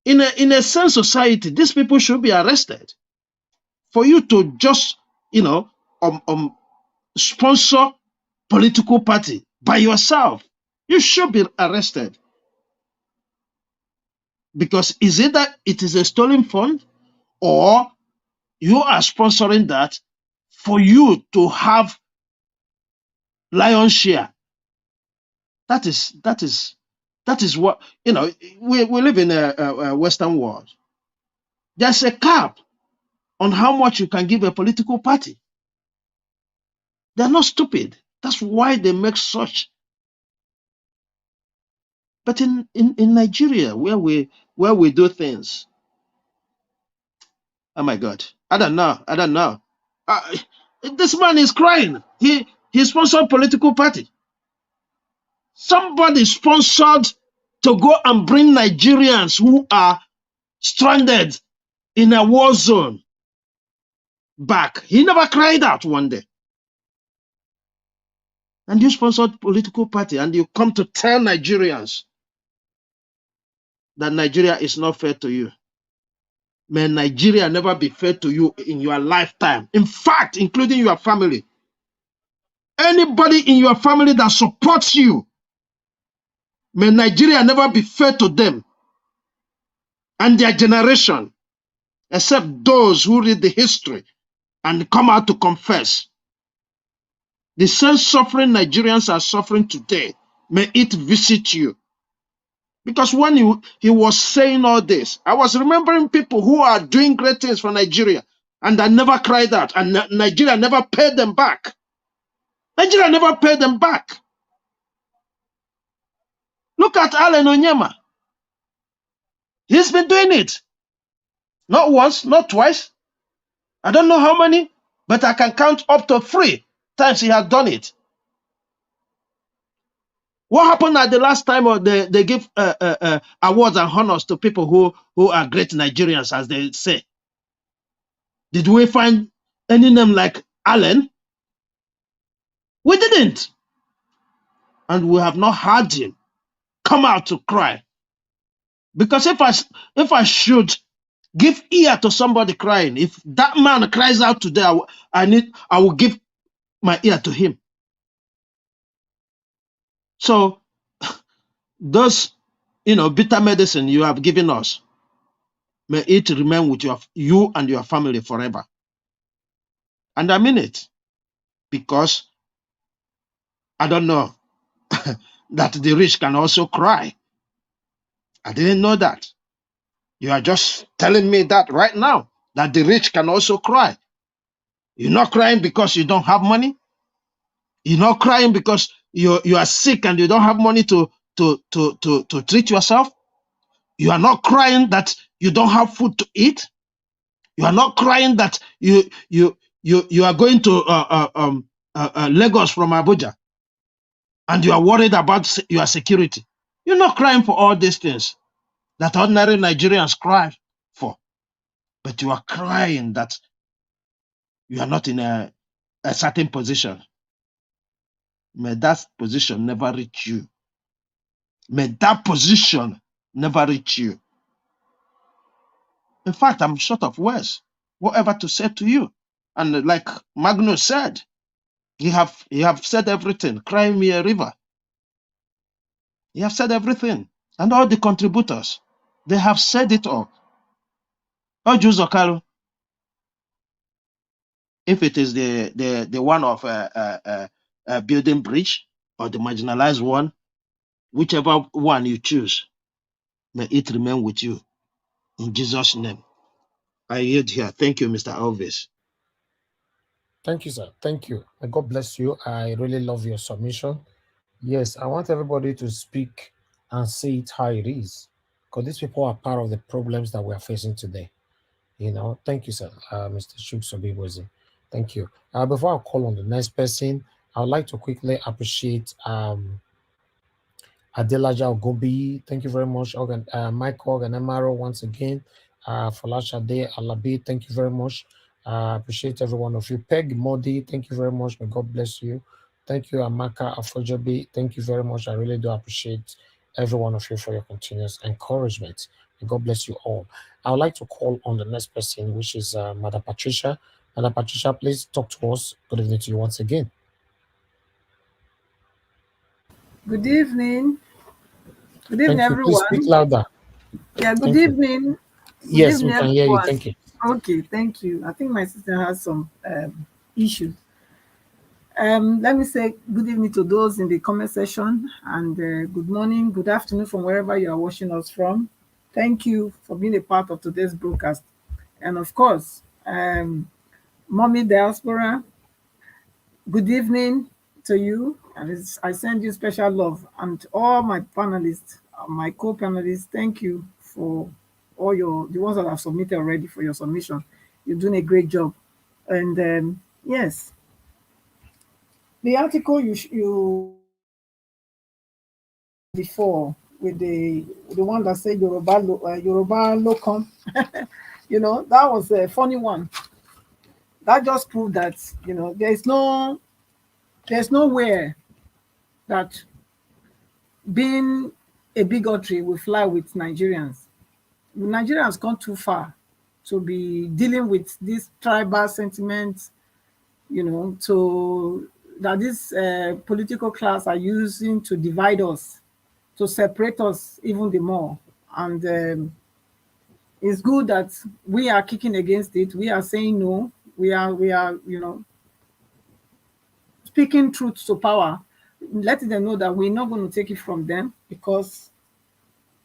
in a sane society, these people should be arrested. For you to just, sponsor political party by yourself, you should be arrested. Because is it that it is a stolen fund, or you are sponsoring that for you to have lion's share? That is what, we live in a Western world. There's a cap on how much you can give a political party. They're not stupid. That's why they make such. But in Nigeria, where we do things, oh my God, I don't know. This man is crying. He sponsored political party. Somebody sponsored to go and bring Nigerians who are stranded in a war zone back. He never cried out one day. and you sponsored political party, and you come to tell Nigerians that Nigeria is not fair to you. May Nigeria never be fair to you in your lifetime. In fact, including your family. Anybody in your family that supports you, may Nigeria never be fair to them and their generation, except those who read the history and come out to confess. The same suffering Nigerians are suffering today, may it visit you. Because when he was saying all this, I was remembering people who are doing great things for Nigeria and that never cried out, and Nigeria never paid them back. Nigeria never paid them back. Look at Alan Onyema. He's been doing it. Not once, not twice. I don't know how many, but I can count up to 3 times he has done it. What happened at the last time they give awards and honors to people who are great Nigerians, as they say? Did we find any name like Allen? We didn't. And we have not heard him come out to cry. Because if I should give ear to somebody crying, if that man cries out today, I will give my ear to him. So those bitter medicine you have given us, may it remain with you and your family forever. And I mean it, because I don't know that the rich can also cry. I didn't know that. You are just telling me that right now, that the rich can also cry. You're not crying because you don't have money. You're not crying because you are sick and you don't have money to treat yourself. You are not crying that you don't have food to eat. You are not crying that you are going to Lagos from Abuja and you are worried about your security. You're not crying for all these things that ordinary Nigerians cry for, but you are crying that you are not in a certain position. May that position never reach you. May that position never reach you. In fact, I'm short of words, whatever to say to you. And like Magnus said, you have said everything. Cry me a river. You have said everything. And all the contributors, they have said it all. Orji Kalu, if it is the one of building bridge or the marginalized one, whichever one you choose, may it remain with you. In Jesus' name. I yield here. Thank you, Mr. Elvis. Thank you, sir. Thank you. And God bless you. I really love your submission. Yes, I want everybody to speak and say it how it is, because these people are part of the problems that we are facing today. Thank you, sir, Mr. Shuk Sobibozi. Thank you. Before I call on the next person, I would like to quickly appreciate Adelaja Ogobi. Thank you very much. Michael Ganemaro once again. Falashade Alabi, thank you very much. Appreciate every one of you. Peg Modi, thank you very much. May God bless you. Thank you, Amaka Afojobi. Thank you very much. I really do appreciate every one of you for your continuous encouragement. May God bless you all. I would like to call on the next person, which is Madam Patricia. Madam Patricia, please talk to us. Good evening to you once again. Good evening. Good evening, Thank you. everyone. Please speak louder. Yeah, good Thank you. evening. Yes, Good we evening, can hear you. everyone. Thank you. Okay, thank you. I think my sister has some issues. Let me say good evening to those in the comment section, and good morning, good afternoon from wherever you are watching us from. Thank you for being a part of today's broadcast. And of course, Mommy Diaspora, good evening to you. And I send you special love. And all my panelists, my co-panelists, thank you for all the ones that have submitted already for your submission. You're doing a great job. And yes, the article you before with the one that said Yoruba Locum, that was a funny one. That just proved that there's nowhere that being a bigotry will fly with Nigerians. Nigerians gone too far to be dealing with this tribal sentiments, to that this political class are using to divide us, to separate us even the more. And it's good that we are kicking against it. We are saying no. We are, speaking truth to power, letting them know that we're not going to take it from them, because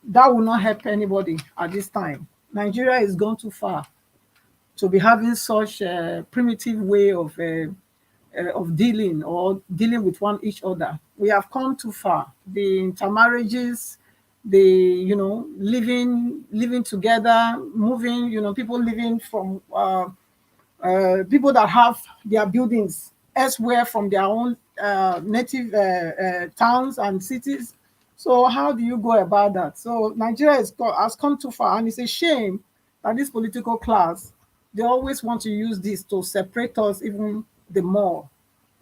that will not help anybody at this time. Nigeria is gone too far to be having such a primitive way of dealing with each other. We have come too far. The intermarriages, the living together, moving, people living from people that have their buildings elsewhere from their own native towns and cities. So how do you go about that? So Nigeria has come too far, and it's a shame that this political class, they always want to use this to separate us even the more.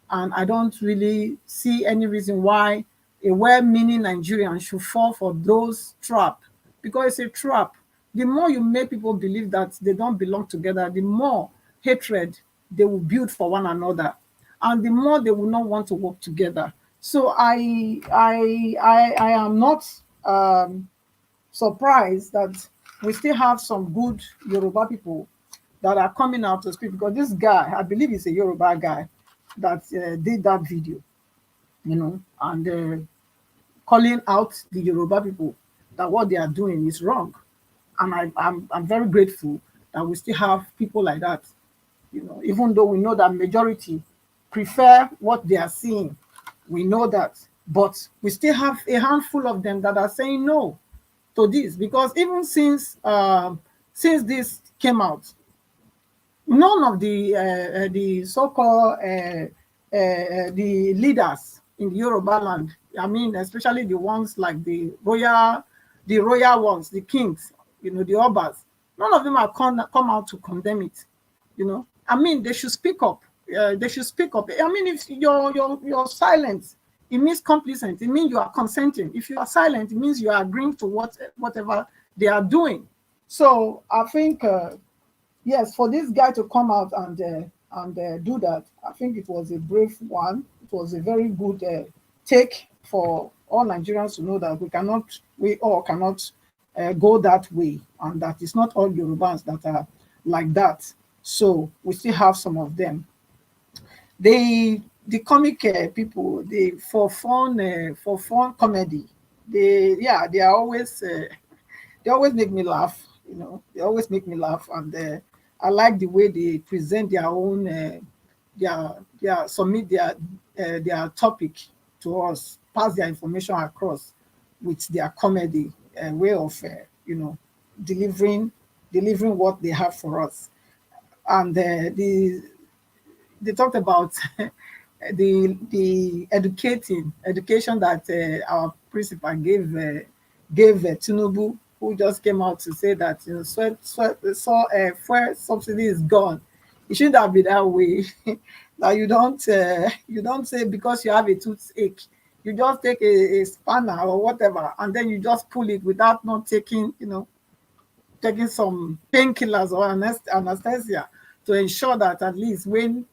And I don't really see any reason why a well-meaning Nigerian should fall for those traps, because it's a trap. The more you make people believe that they don't belong together, the more hatred they will build for one another, and the more they will not want to work together. So I am not surprised that we still have some good Yoruba people that are coming out to speak, because this guy, I believe he's a Yoruba guy, that did that video, and calling out the Yoruba people that what they are doing is wrong. And I'm very grateful that we still have people like that, even though we know that majority prefer what they are seeing. We know that, but we still have a handful of them that are saying no to this, because even since this came out, none of the so-called the leaders in the Yoruba land, I mean, especially the ones like the royal ones, the kings, the Obas, none of them have come out to condemn it. I mean, they should speak up. They should speak up. I mean, if you're silent, it means complacent. It means you are consenting. If you are silent, it means you are agreeing to whatever they are doing. So I think, yes, for this guy to come out and do that, I think it was a brave one. It was a very good take for all Nigerians to know that we all cannot go that way, and that it's not all Yorubas that are like that. So we still have some of them. The comic people, for fun comedy, they are always they always make me laugh. They always make me laugh, and I like the way they present their own submit their topic to us, pass their information across with their comedy way of delivering what they have for us. And they talked about the education that our principal gave Tinubu, who just came out to say that fuel subsidy is gone. It shouldn't have been that way. Now you don't say because you have a toothache, you just take a spanner or whatever, and then you just pull it without not taking some painkillers or anesthesia to ensure that at least when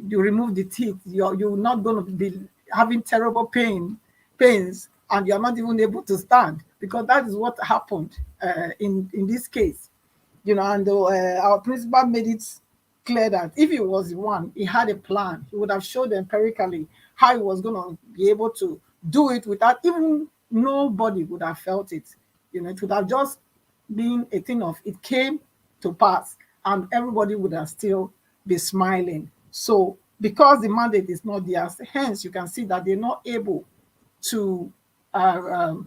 you remove the teeth, you're not going to be having terrible pains, and you're not even able to stand, because that is what happened in this case. And our principal made it clear that if he was the one, he had a plan. He would have showed empirically how he was going to be able to do it without even nobody would have felt it. It would have just been a thing of it came to pass, and everybody would have still be smiling. So because the mandate is not theirs, hence you can see that they're not able to know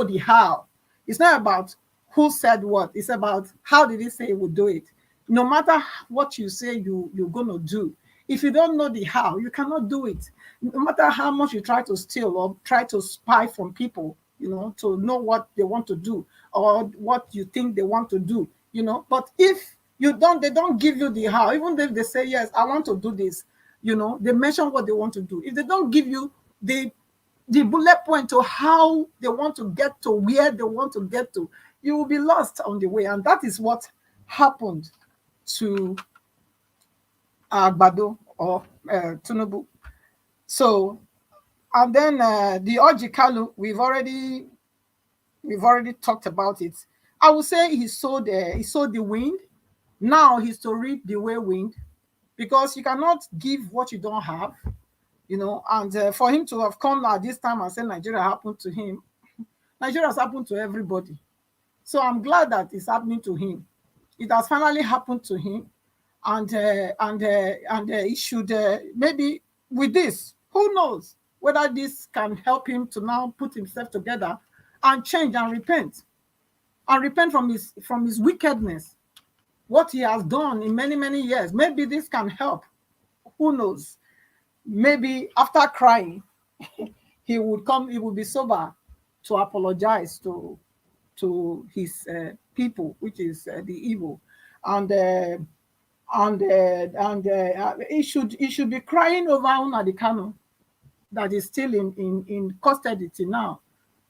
the how. It's not about who said what. It's about how did he say he would do it. No matter what you say you're going to do, if you don't know the how, you cannot do it. No matter how much you try to steal or try to spy from people, to know what they want to do or what you think they want to do, But if they don't give you the how. Even if they say, yes, I want to do this, they mention what they want to do. If they don't give you the the bullet point to how they want to get to where they want to get to, you will be lost on the way. And that is what happened to Agbado or Tinubu. So, and then the Orji Kalu, we've already talked about it. I would say he sowed the wind. Now he's to reap the wind, because you cannot give what you don't have, you know. And for him to have come at this time and say Nigeria happened to him, Nigeria has happened to everybody. So I'm glad that it's happening to him. It has finally happened to him, and he should maybe with this, who knows whether this can help him to now put himself together and change and repent from his wickedness, what he has done in many years. Maybe this can help. Who knows? Maybe after crying, he would be sober to apologize to his people, which is the evil, and he should be crying over Nnamdi Kanu that is still in custody till now,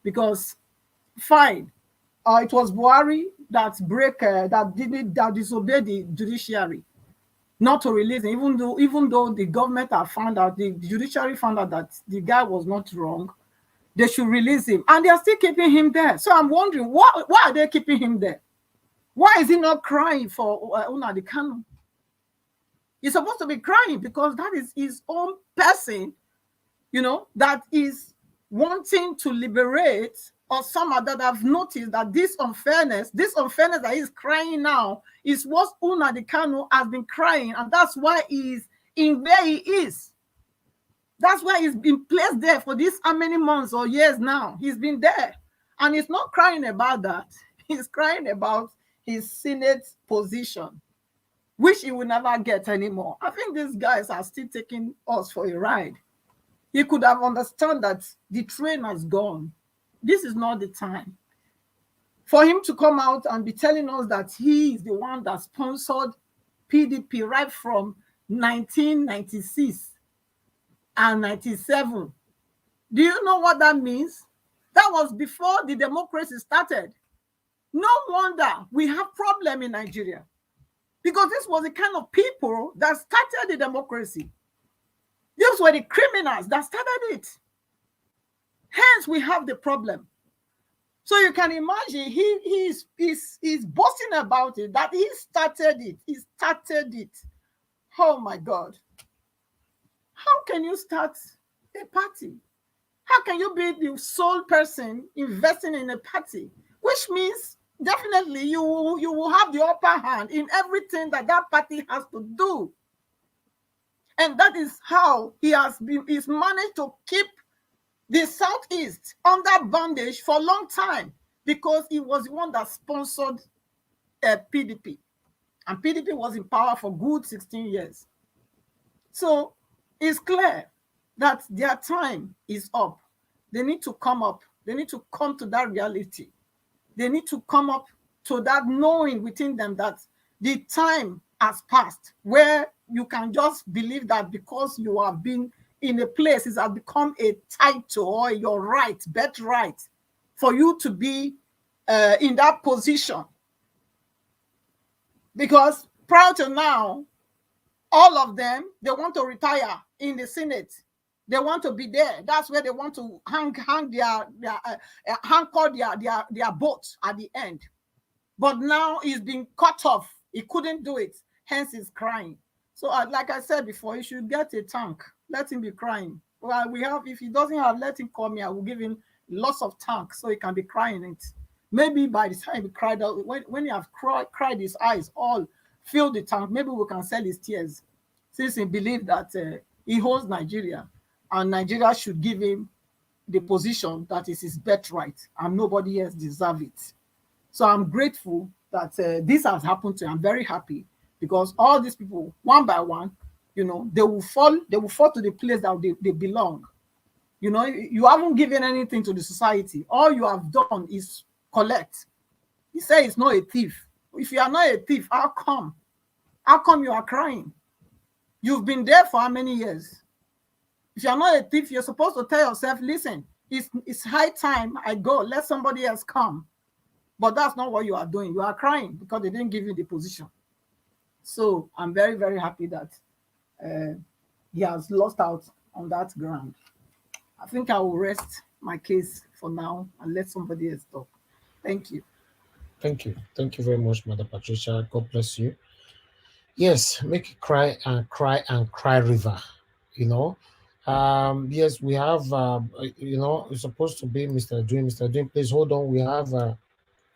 because fine, it was Buhari that disobeyed the judiciary not to release him, even though the government have found out, the judiciary found out that the guy was not wrong. They should release him, and they are still keeping him there. So I'm wondering, why are they keeping him there? Why is he not crying for Nnamdi Kanu? He's supposed to be crying because that is his own person, you know, that is wanting to liberate, or some other that have noticed that this unfairness that he's crying now is what Nnamdi Kanu has been crying, and that's why he's in where he is. That's why he's been placed there for this how many months or years now. He's been there, and he's not crying about that. He's crying about his Senate position, which he will never get anymore. I think these guys are still taking us for a ride. He could have understood that the train has gone. This is not the time for him to come out and be telling us that he is the one that sponsored PDP right from 1996 and 97. Do you know what that means? That was before the democracy started. No wonder we have problem in Nigeria, because this was the kind of people that started the democracy. These were the criminals that started it. Hence, we have the problem. So you can imagine he's boasting about it, that he started it. He started it. Oh my God. How can you start a party? How can you be the sole person investing in a party? Which means definitely you will have the upper hand in everything that party has to do. And that is how he's managed to keep the Southeast under bondage for a long time, because he was the one that sponsored PDP. And PDP was in power for good 16 years. So it's clear that their time is up. They need to come up. They need to come to that reality. They need to come up to that knowing within them that the time has passed, where you can just believe that because you have been in a place, it has become a title or your right, birthright, for you to be in that position. Because prior to now, all of them, they want to retire in the Senate. They want to be there. That's where they want to anchor their boat at the end. But now he's been cut off. He couldn't do it. Hence, he's crying. So, like I said before, he should get a tank. Let him be crying. Well, if he doesn't have, let him call me. I will give him lots of tanks so he can be crying it. Maybe by the time he cried out, when he have cried his eyes all fill the tank, maybe we can sell his tears, since he believes that he holds Nigeria, and Nigeria should give him the position that is his birthright, and nobody else deserves it. So I'm grateful that this has happened to him. I'm very happy, because all these people, one by one, you know, they will fall to the place that they belong. You know, you haven't given anything to the society. All you have done is collect. He said he's not a thief. If you are not a thief, how come? How come you are crying? You've been there for how many years? If you're not a thief, you're supposed to tell yourself, listen, It's high time I go. Let somebody else come. But that's not what you are doing. You are crying because they didn't give you the position. So I'm very, very happy that he has lost out on that ground. I think I will rest my case for now and let somebody else talk. Thank you. Thank you. Thank you very much, Mother Patricia. God bless you. Yes, make it cry and cry and cry river. You know. Yes, we have it's supposed to be Mr. Dream. Mr. Dream, please hold on. We have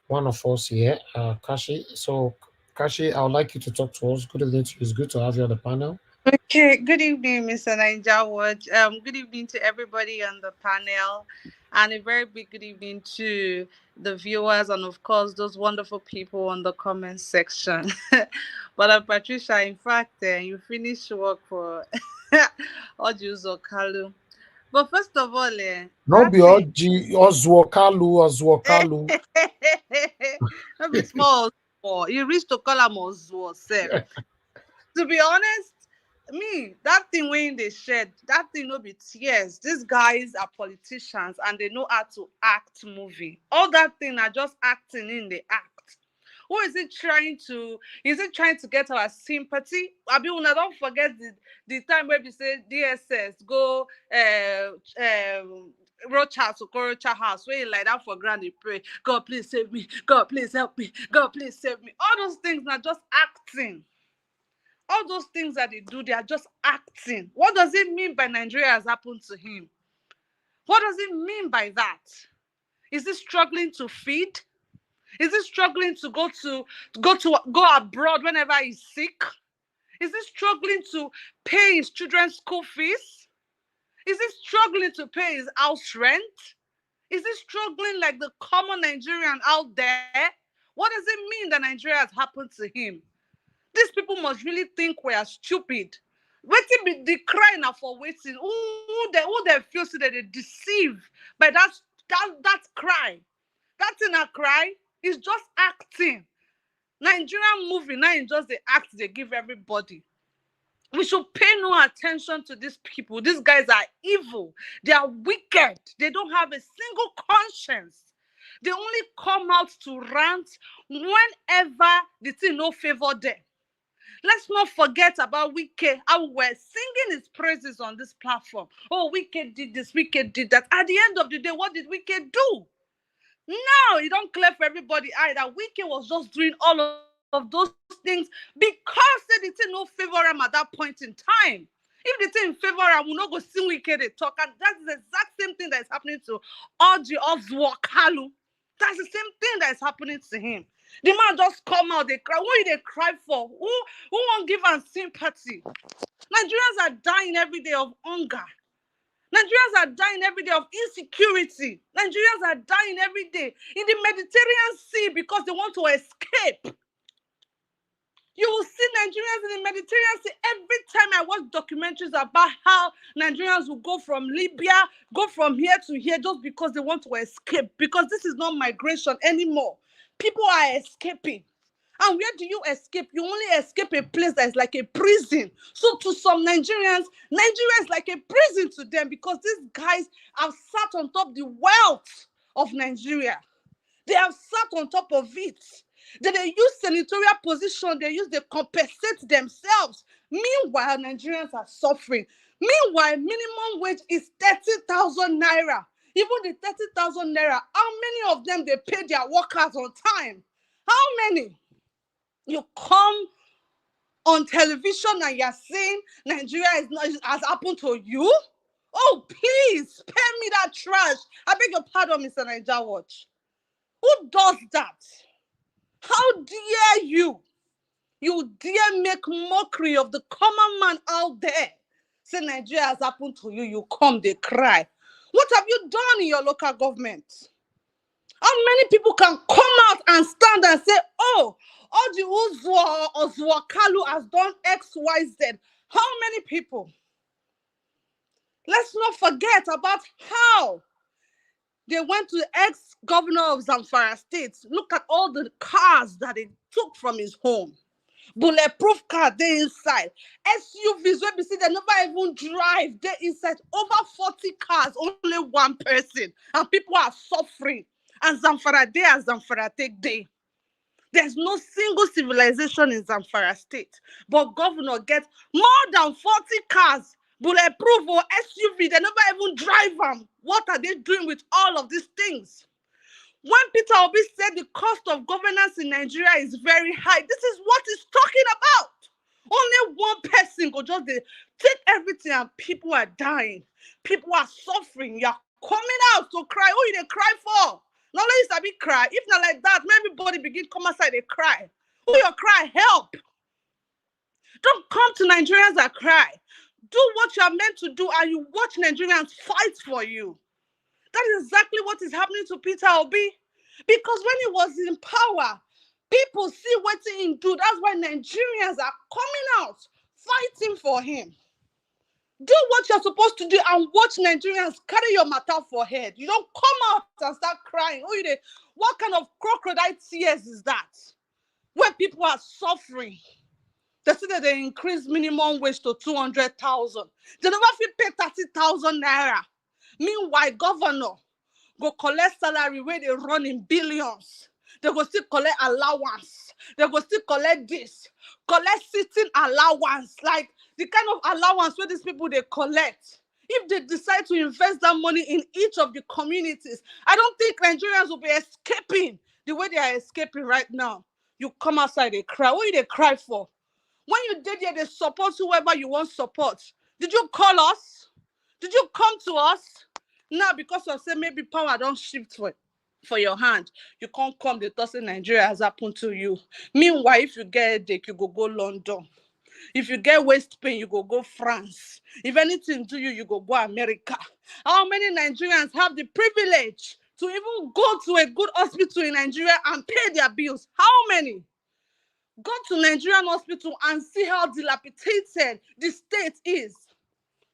one of us here, Kashi. So Kashi, I would like you to talk to us. Good evening to you. It's good to have you on the panel. Okay, good evening, Mr. Ninja Watch. Good evening to everybody on the panel, and a very big good evening to the viewers and, of course, those wonderful people on the comment section. But Patricia, in fact, you finished work for Orji Kalu. But first of all, No that be thing, Oswokalu. no be small. You reach to call him Oswo, sef. To be honest, me, that thing when they shed, that thing no be tears. These guys are politicians and they know how to act movie. All that thing are just acting in the act. Who is it trying to? Is it trying to get our sympathy? Abi, una don't forget the time where we say DSS go Roach house or Korocha house where you lie down for ground and pray, God please save me, God please help me, God please save me. All those things are just acting. All those things that they do, they are just acting. What does it mean by Nigeria has happened to him? What does it mean by that? Is he struggling to feed? Is he struggling to go abroad whenever he's sick? Is he struggling to pay his children's school fees? Is he struggling to pay his house rent? Is he struggling like the common Nigerian out there? What does it mean that Nigeria has happened to him? These people must really think we are stupid. Waiting be the cry now for waiting. Who they feel so that they deceive by that cry. That thing a cry is just acting. Nigerian movie now is just the act they give everybody. We should pay no attention to these people. These guys are evil. They are wicked. They don't have a single conscience. They only come out to rant whenever the thing no favor them. Let's not forget about Wike, how we're singing his praises on this platform. Oh, Wike did this, Wike did that. At the end of the day, what did Wike do? Now, it don't clear for everybody either. Wike was just doing all of those things because they didn't no favor him at that point in time. If they didn't favor him, we'll not go see Wike they talk. And that's the exact same thing that is happening to Orji Kalu. That's the same thing that is happening to him. The man just come out, they cry. What they cry for? Who won't give them sympathy? Nigerians are dying every day of hunger. Nigerians are dying every day of insecurity. Nigerians are dying every day in the Mediterranean Sea because they want to escape. You will see Nigerians in the Mediterranean Sea every time I watch documentaries about how Nigerians will go from Libya, go from here to here just because they want to escape. Because this is not migration anymore. People are escaping. And where do you escape? You only escape a place that is like a prison. So to some Nigerians, Nigeria is like a prison to them because these guys have sat on top of the wealth of Nigeria. They have sat on top of it. They use senatorial position. They compensate themselves. Meanwhile, Nigerians are suffering. Meanwhile, minimum wage is 30,000 naira. Even the 30,000 naira, how many of them they pay their workers on time? How many? You come on television and you're saying Nigeria has happened to you? Oh, please, spare me that trash. I beg your pardon, Mr. Niger Watch. Who does that? How dare you? You dare make mockery of the common man out there. Say Nigeria has happened to you, you come, they cry. What have you done in your local government? How many people can come out and stand and say, oh, Orji Kalu has done X, Y, Z? How many people? Let's not forget about how they went to the ex-governor of Zamfara State. Look at all the cars that they took from his home. Bulletproof car dey inside. SUVs wey be say dem never even drive dey inside. Over 40 cars, only one person, and people are suffering. And Zamfara dey as Zamfara take dey. There's no single civilization in Zamfara state, but governor get more than 40 cars, bulletproof or SUV. They never even drive them. What are they doing with all of these things? When Peter Obi said the cost of governance in Nigeria is very high, this is what he's talking about. Only one person could just take everything and people are dying. People are suffering. You're coming out to cry. Who you they cry for? Not let you sabi cry. If not like that, everybody begin come outside, they cry. Who you cry? Help. Don't come to Nigerians and cry. Do what you are meant to do and you watch Nigerians fight for you. That is exactly what is happening to Peter Obi. Because when he was in power, people see what he do. That's why Nigerians are coming out, fighting for him. Do what you're supposed to do and watch Nigerians carry your matter for head. You don't come out and start crying. What kind of crocodile tears is that? When people are suffering. They say that they increase minimum wage to 200,000. They never feel pay 30,000 naira. Meanwhile, governor go collect salary where they run in billions. They go still collect allowance. They go still collect this. Collect sitting allowance. Like the kind of allowance where these people they collect. If they decide to invest that money in each of the communities, I don't think Nigerians will be escaping the way they are escaping right now. You come outside, they cry. What do they cry for? When you did here, they support whoever you want support. Did you call us? Did you come to us? Now, because you say maybe power don't shift for your hand, you can't come. The thought Nigeria has happened to you. Meanwhile, if you get a headache, you go London. If you get waist pain, you go France. If anything to you, you go America. How many Nigerians have the privilege to even go to a good hospital in Nigeria and pay their bills? How many? Go to Nigerian hospital and see how dilapidated the state is.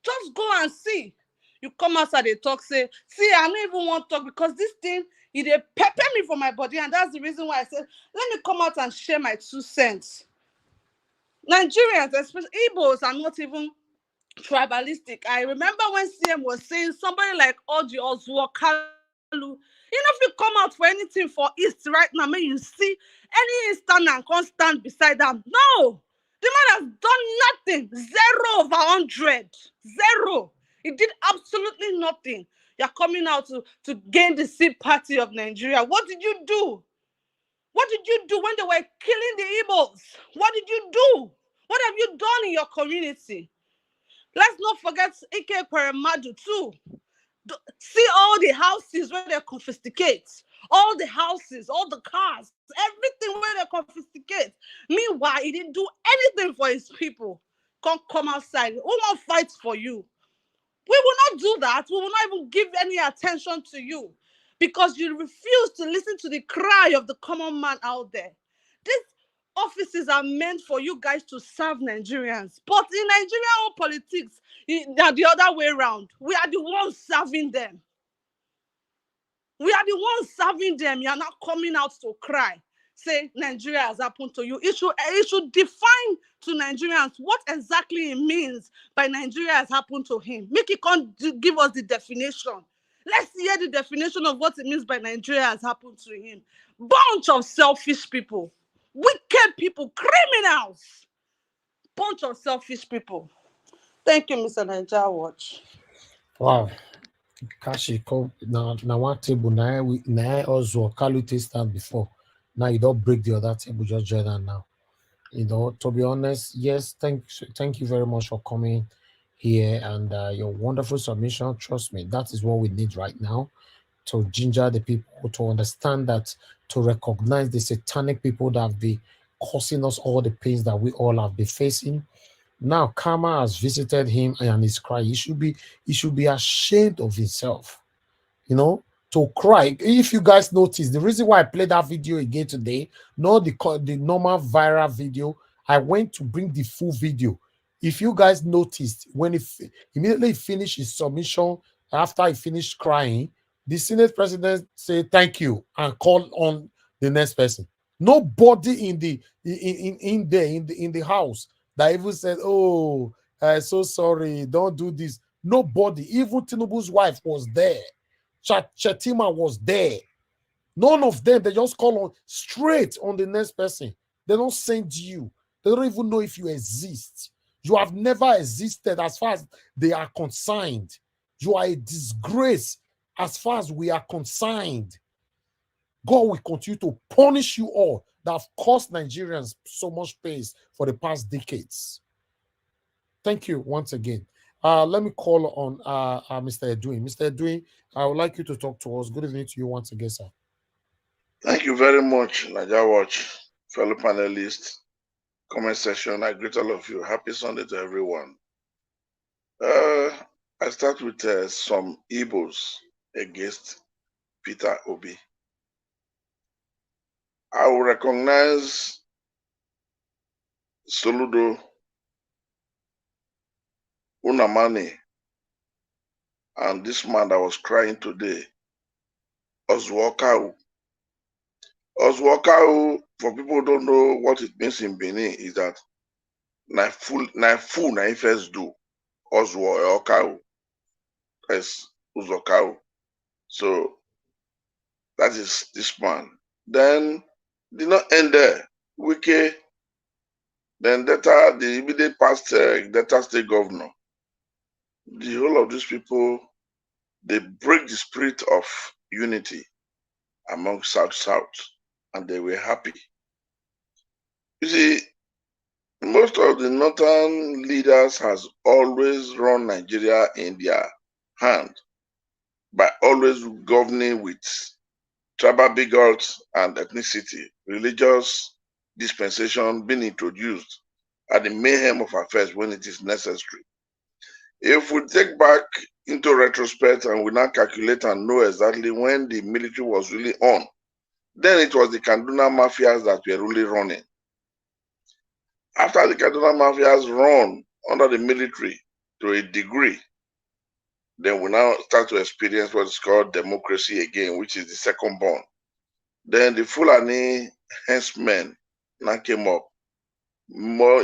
Just go and see. You come outside, they talk, say, see, I don't even want to talk because this thing, it pepper me for my body. And that's the reason why I said, let me come out and share my 2 cents. Nigerians, especially Igbos, are not even tribalistic. I remember when CM was saying somebody like Orji Kalu, if you come out for anything for East right now, may you see any stand and constant beside them. No, the man has done nothing. 0 over 100. 0. He did absolutely nothing. You're coming out to gain the sympathy of Nigeria. What did you do? What did you do when they were killing the Igbos? What did you do? What have you done in your community? Let's not forget Ike Kweremadu too. See all the houses where they confiscate. All the houses, all the cars, everything where they confiscate. Meanwhile, he didn't do anything for his people. Can't come outside. Who won't fight for you? We will not do that. We will not even give any attention to you because you refuse to listen to the cry of the common man out there. These offices are meant for you guys to serve Nigerians. But in Nigerian politics, they're the other way around. We are the ones serving them. We are the ones serving them. You're not coming out to cry. Say Nigeria has happened to you. It should define to Nigerians what exactly it means by Nigeria has happened to him. Make it can't give us the definition. Let's hear the definition of what it means by Nigeria has happened to him. Bunch of selfish people, wicked people, criminals. Bunch of selfish people. Thank you, Mr. Nigeria Watch. Wow. Kashi now one table now also Kalu stand before. Now you don't break the other table, just join that now. To be honest, yes, thank you very much for coming here and your wonderful submission. Trust me, that is what we need right now to ginger the people to understand that, to recognize the satanic people that have been causing us all the pains that we all have been facing. Now karma has visited him and he's crying. He should be ashamed of himself, to cry. If you guys notice, the reason why I played that video again today, not the normal viral video, I went to bring the full video. If you guys noticed, when he immediately finished his submission, after he finished crying, the Senate president said thank you and called on the next person. Nobody in the house that even said, "Oh, so sorry, don't do this." Nobody. Even Tinubu's wife was there. Chetima was there. None of them. They just call on straight on the next person. They don't send you. They don't even know if you exist. You have never existed as far as they are concerned. You are a disgrace as far as we are concerned. God will continue to punish you all that have caused Nigerians so much pain for the past decades. Thank you once again. Let me call on Mr. Edwin. Mr. Edwin, I would like you to talk to us. Good evening to you once again, sir. Thank you very much, Niger Watch, fellow panelists, comment section. I greet all of you. Happy Sunday to everyone. I start with some Igbos against Peter Obi. I will recognize Soludo, Unamani, and this man that was crying today, Orji Kalu. Orji Kalu, for people who don't know what it means in Benin, is that na full na first do Orji Kalu. Yes, Orji Kalu. So that is this man. Then did not end there. Wike, then Delta, the immediate past Delta State governor. The whole of these people, they break the spirit of unity among South, and they were happy. You see, most of the northern leaders has always run Nigeria in their hand by always governing with tribal bigots and ethnicity, religious dispensation being introduced at the mayhem of affairs when it is necessary. If we take back into retrospect and we now calculate and know exactly when the military was really on, then it was the Kaduna mafias that were really running. After the Kaduna mafias run under the military to a degree, then we now start to experience what is called democracy again, which is the second born. Then the Fulani henchmen now came up. More,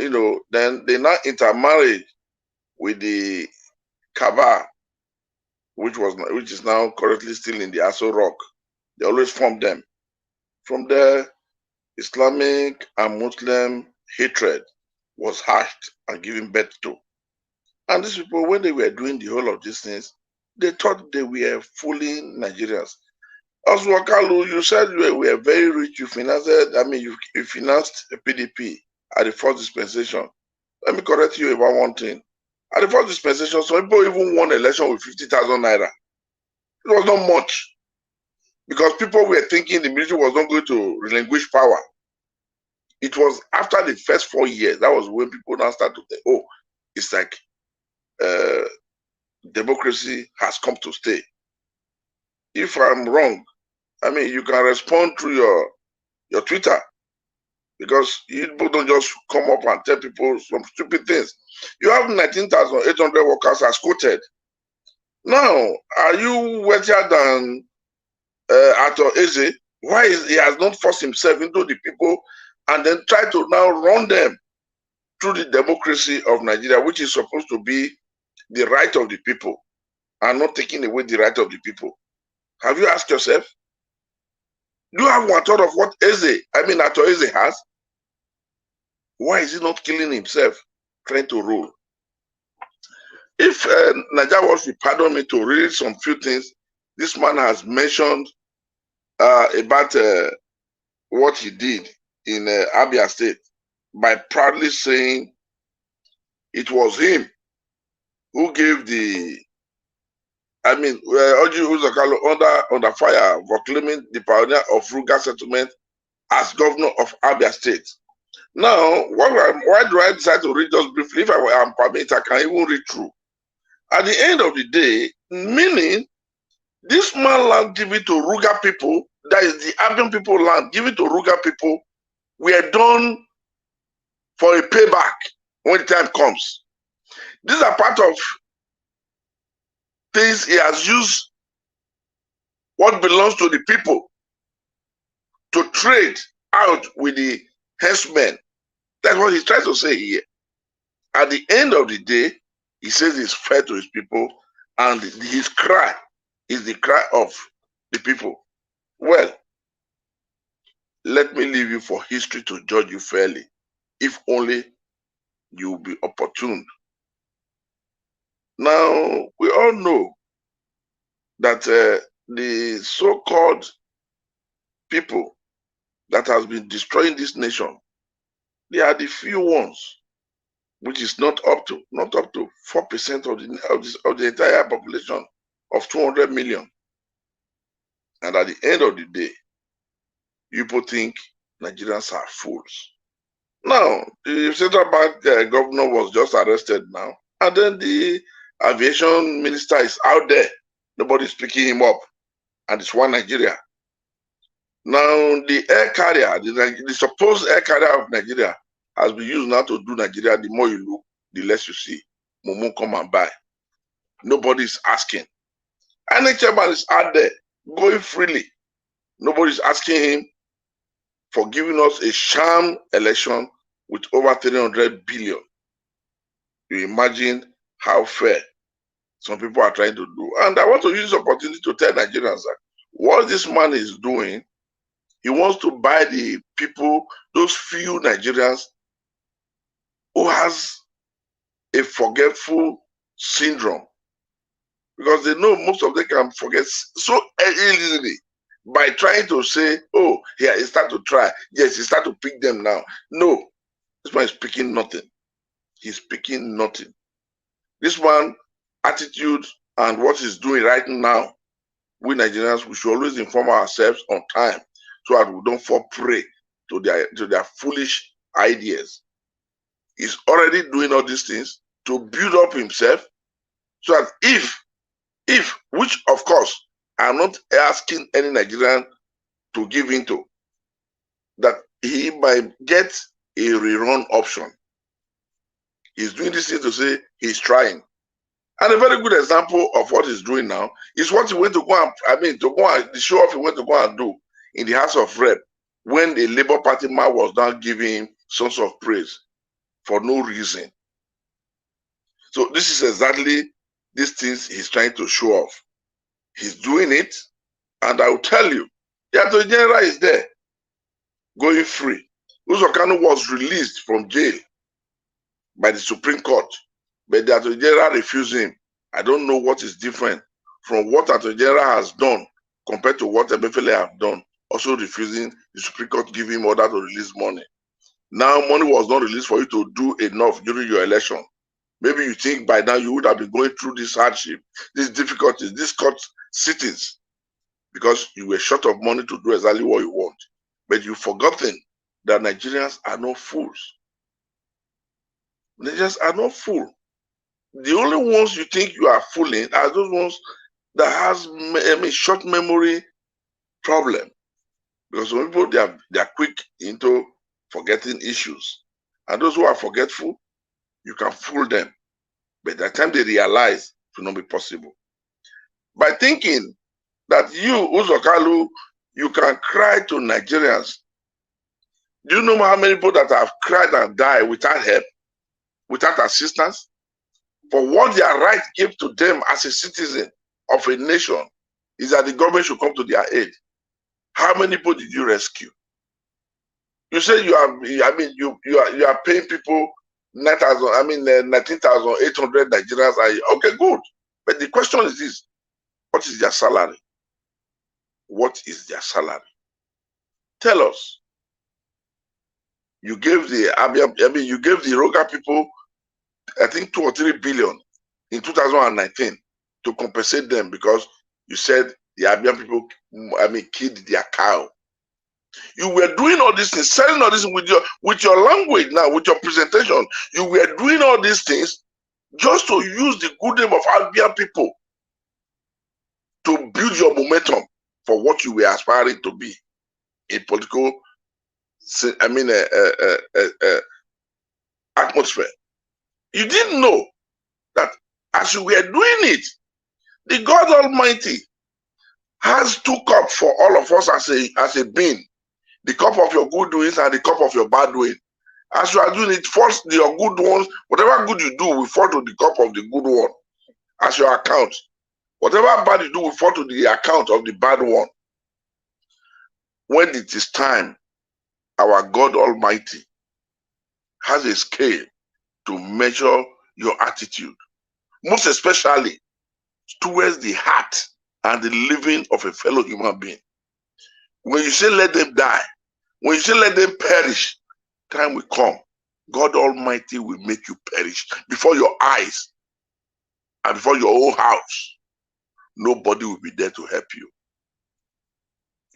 then they now intermarried with the Kaba, which is now currently still in the Aso Rock. They always formed them. From there, Islamic and Muslim hatred was hatched and given birth to. And these people, when they were doing the whole of these things, they thought they were fooling Nigerians. Orji Kalu, you said you were very rich. You financed, you financed PDP at the first dispensation. Let me correct you about one thing. At the first dispensation, some people even won election with 50,000 naira. It was not much because people were thinking the military was not going to relinquish power. It was after the first 4 years, that was when people now started to think, oh, it's like democracy has come to stay. If I'm wrong, you can respond through your Twitter, because people don't just come up and tell people some stupid things. You have 19,800 workers as quoted. Now, are you wealthier than Ato Eze? Why he has not forced himself into the people and then try to now run them through the democracy of Nigeria, which is supposed to be the right of the people and not taking away the right of the people? Have you asked yourself? Do you have one thought of what Ato Eze has? Why is he not killing himself trying to rule? If Niger will pardon me to read some few things this man has mentioned about what he did in Abia State by proudly saying it was him who gave the Orji Kalu under fire for claiming the pioneer of Ruga settlement as governor of Abia State. Now, why do I decide to read just briefly? If I am permitted, I can even read through. At the end of the day, meaning this man land given to Ruga people, that is the Abian people land given to Ruga people, were done for a payback when the time comes. These are part of things he has used what belongs to the people to trade out with the herdsmen. That's what he's trying to say here. At the end of the day, he says he's fair to his people, and his cry is the cry of the people. Well, let me leave you for history to judge you fairly, if only you will be opportune. Now, we all know that the so-called people that has been destroying this nation, they are the few ones, which is not up to 4% of the entire population of 200 million. And at the end of the day, people think Nigerians are fools. Now, the central bank governor was just arrested now, and then the aviation minister is out there. Nobody's picking him up, and it's one Nigeria. Now, the air carrier, the supposed air carrier of Nigeria, has been used now to do Nigeria. The more you look, the less you see. Momo come and buy. Nobody's asking. And the chairman is out there going freely. Nobody's asking him for giving us a sham election with over 300 billion. You imagine how fair some people are trying to do. And I want to use this opportunity to tell Nigerians that what this man is doing, he wants to buy the people, those few Nigerians who has a forgetful syndrome. Because they know most of them can forget so easily by trying to say, oh, yeah, he start to try. Yes, he start to pick them now. No, this man is picking nothing. He's picking nothing. This one, attitude and what he's doing right now, we Nigerians, we should always inform ourselves on time so that we don't fall prey to their foolish ideas. He's already doing all these things to build up himself so that if, which of course, I'm not asking any Nigerian to give into, that he might get a rerun option. He's doing this thing to say he's trying. And a very good example of what he's doing now is what he went to go and, the show off he went to go and do in the House of Rep when the Labour Party man was now giving him songs of praise for no reason. So this is exactly these things he's trying to show off. He's doing it, and I will tell you, the Attorney General is there, going free. Orji Kalu was released from jail by the Supreme Court, but the Attorney General refused him. I don't know what is different from what Attorney General has done compared to what Emefiele have done, also refusing the Supreme Court to give him order to release money. Now money was not released for you to do enough during your election. Maybe you think by now you would have been going through this hardship, these difficulties, these court sittings, because you were short of money to do exactly what you want. But you've forgotten that Nigerians are not fools. Nigerians are not fools. The only ones you think you are fooling are those ones that has short memory problem. Because some people, they are quick into forgetting issues. And those who are forgetful, you can fool them. But by the time they realize, it will not be possible. By thinking that you, Orji Kalu, you can cry to Nigerians. Do you know how many people that have cried and died without help, without assistance? For what their right gave to them as a citizen of a nation is that the government should come to their aid. How many people did you rescue? You say you are paying people 19,800 Nigerians. Okay, good. But the question is this: what is their salary? What is their salary? Tell us. You gave the Roga people, I think 2 or 3 billion in 2019 to compensate them because you said the Abian people, killed their cow. You were doing all these things, selling all this with your language now, with your presentation. You were doing all these things just to use the good name of Abian people to build your momentum for what you were aspiring to be, a political, atmosphere. You didn't know that as you were doing it, the God Almighty has took up for all of us as a being the cup of your good doings and the cup of your bad doing. As you are doing it, first your good ones, whatever good you do will fall to the cup of the good one as your account. Whatever bad you do will fall to the account of the bad one. When it is time, our God Almighty has a scale to measure your attitude, most especially towards the heart and the living of a fellow human being. When you say let them die, when you say let them perish, time will come. God Almighty will make you perish before your eyes and before your own house. Nobody will be there to help you.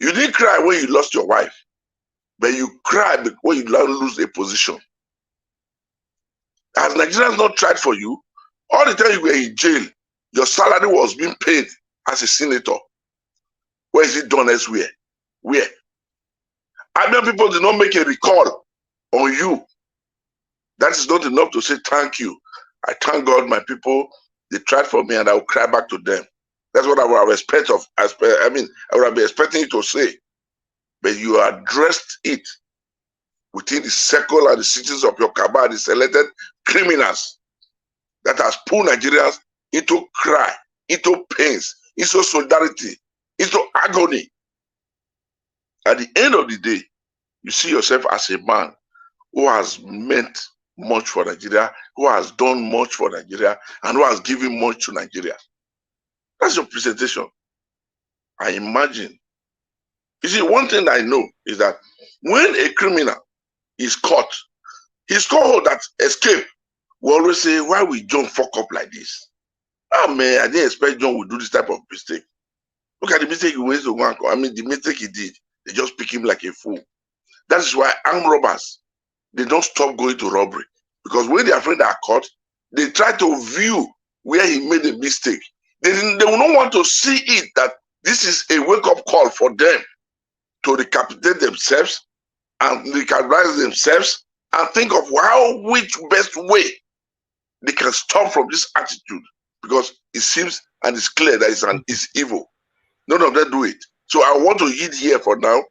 You didn't cry when you lost your wife, but you cried when you lose a position. Has Nigerians not tried for you? All the time you were in jail, your salary was being paid as a senator. Where is it done elsewhere? Where? Other people did not make a recall on you. That is not enough to say thank you. I thank God my people, they tried for me and I will cry back to them. That's what I would have expected I would have been expecting you to say. But you addressed it within the circle and the cities of your cabal, the selected criminals that has pulled Nigerians into cry, into pains, into solidarity, into agony. At the end of the day, you see yourself as a man who has meant much for Nigeria, who has done much for Nigeria, and who has given much to Nigeria. That's your presentation. I imagine. You see, one thing I know is that when a criminal is caught, his cohort that escape will always say, why will John fuck up like this? Oh man, I didn't expect John would do this type of mistake. Look at the mistake he went to one. The mistake he did, they just pick him like a fool. That is why armed robbers, they don't stop going to robbery. Because when they are afraid they are caught, they try to view where he made a mistake. They will not want to see it that this is a wake-up call for them to recapitate themselves and recognize themselves and think of which best way they can stop from this attitude, because it seems and it's clear that it's evil. None of them do it. So I want to yield here for now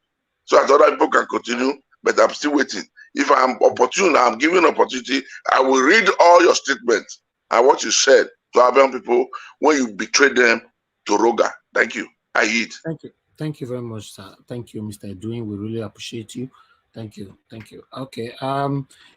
so that other people can continue, but I'm still waiting. If I'm opportune, I'm given opportunity, I will read all your statements and what you said to Abian people when you betrayed them to Roga. Thank you. I yield. Thank you. Thank you very much, sir. Thank you, Mr. Edwin. We really appreciate you. Thank you. Thank you. Okay.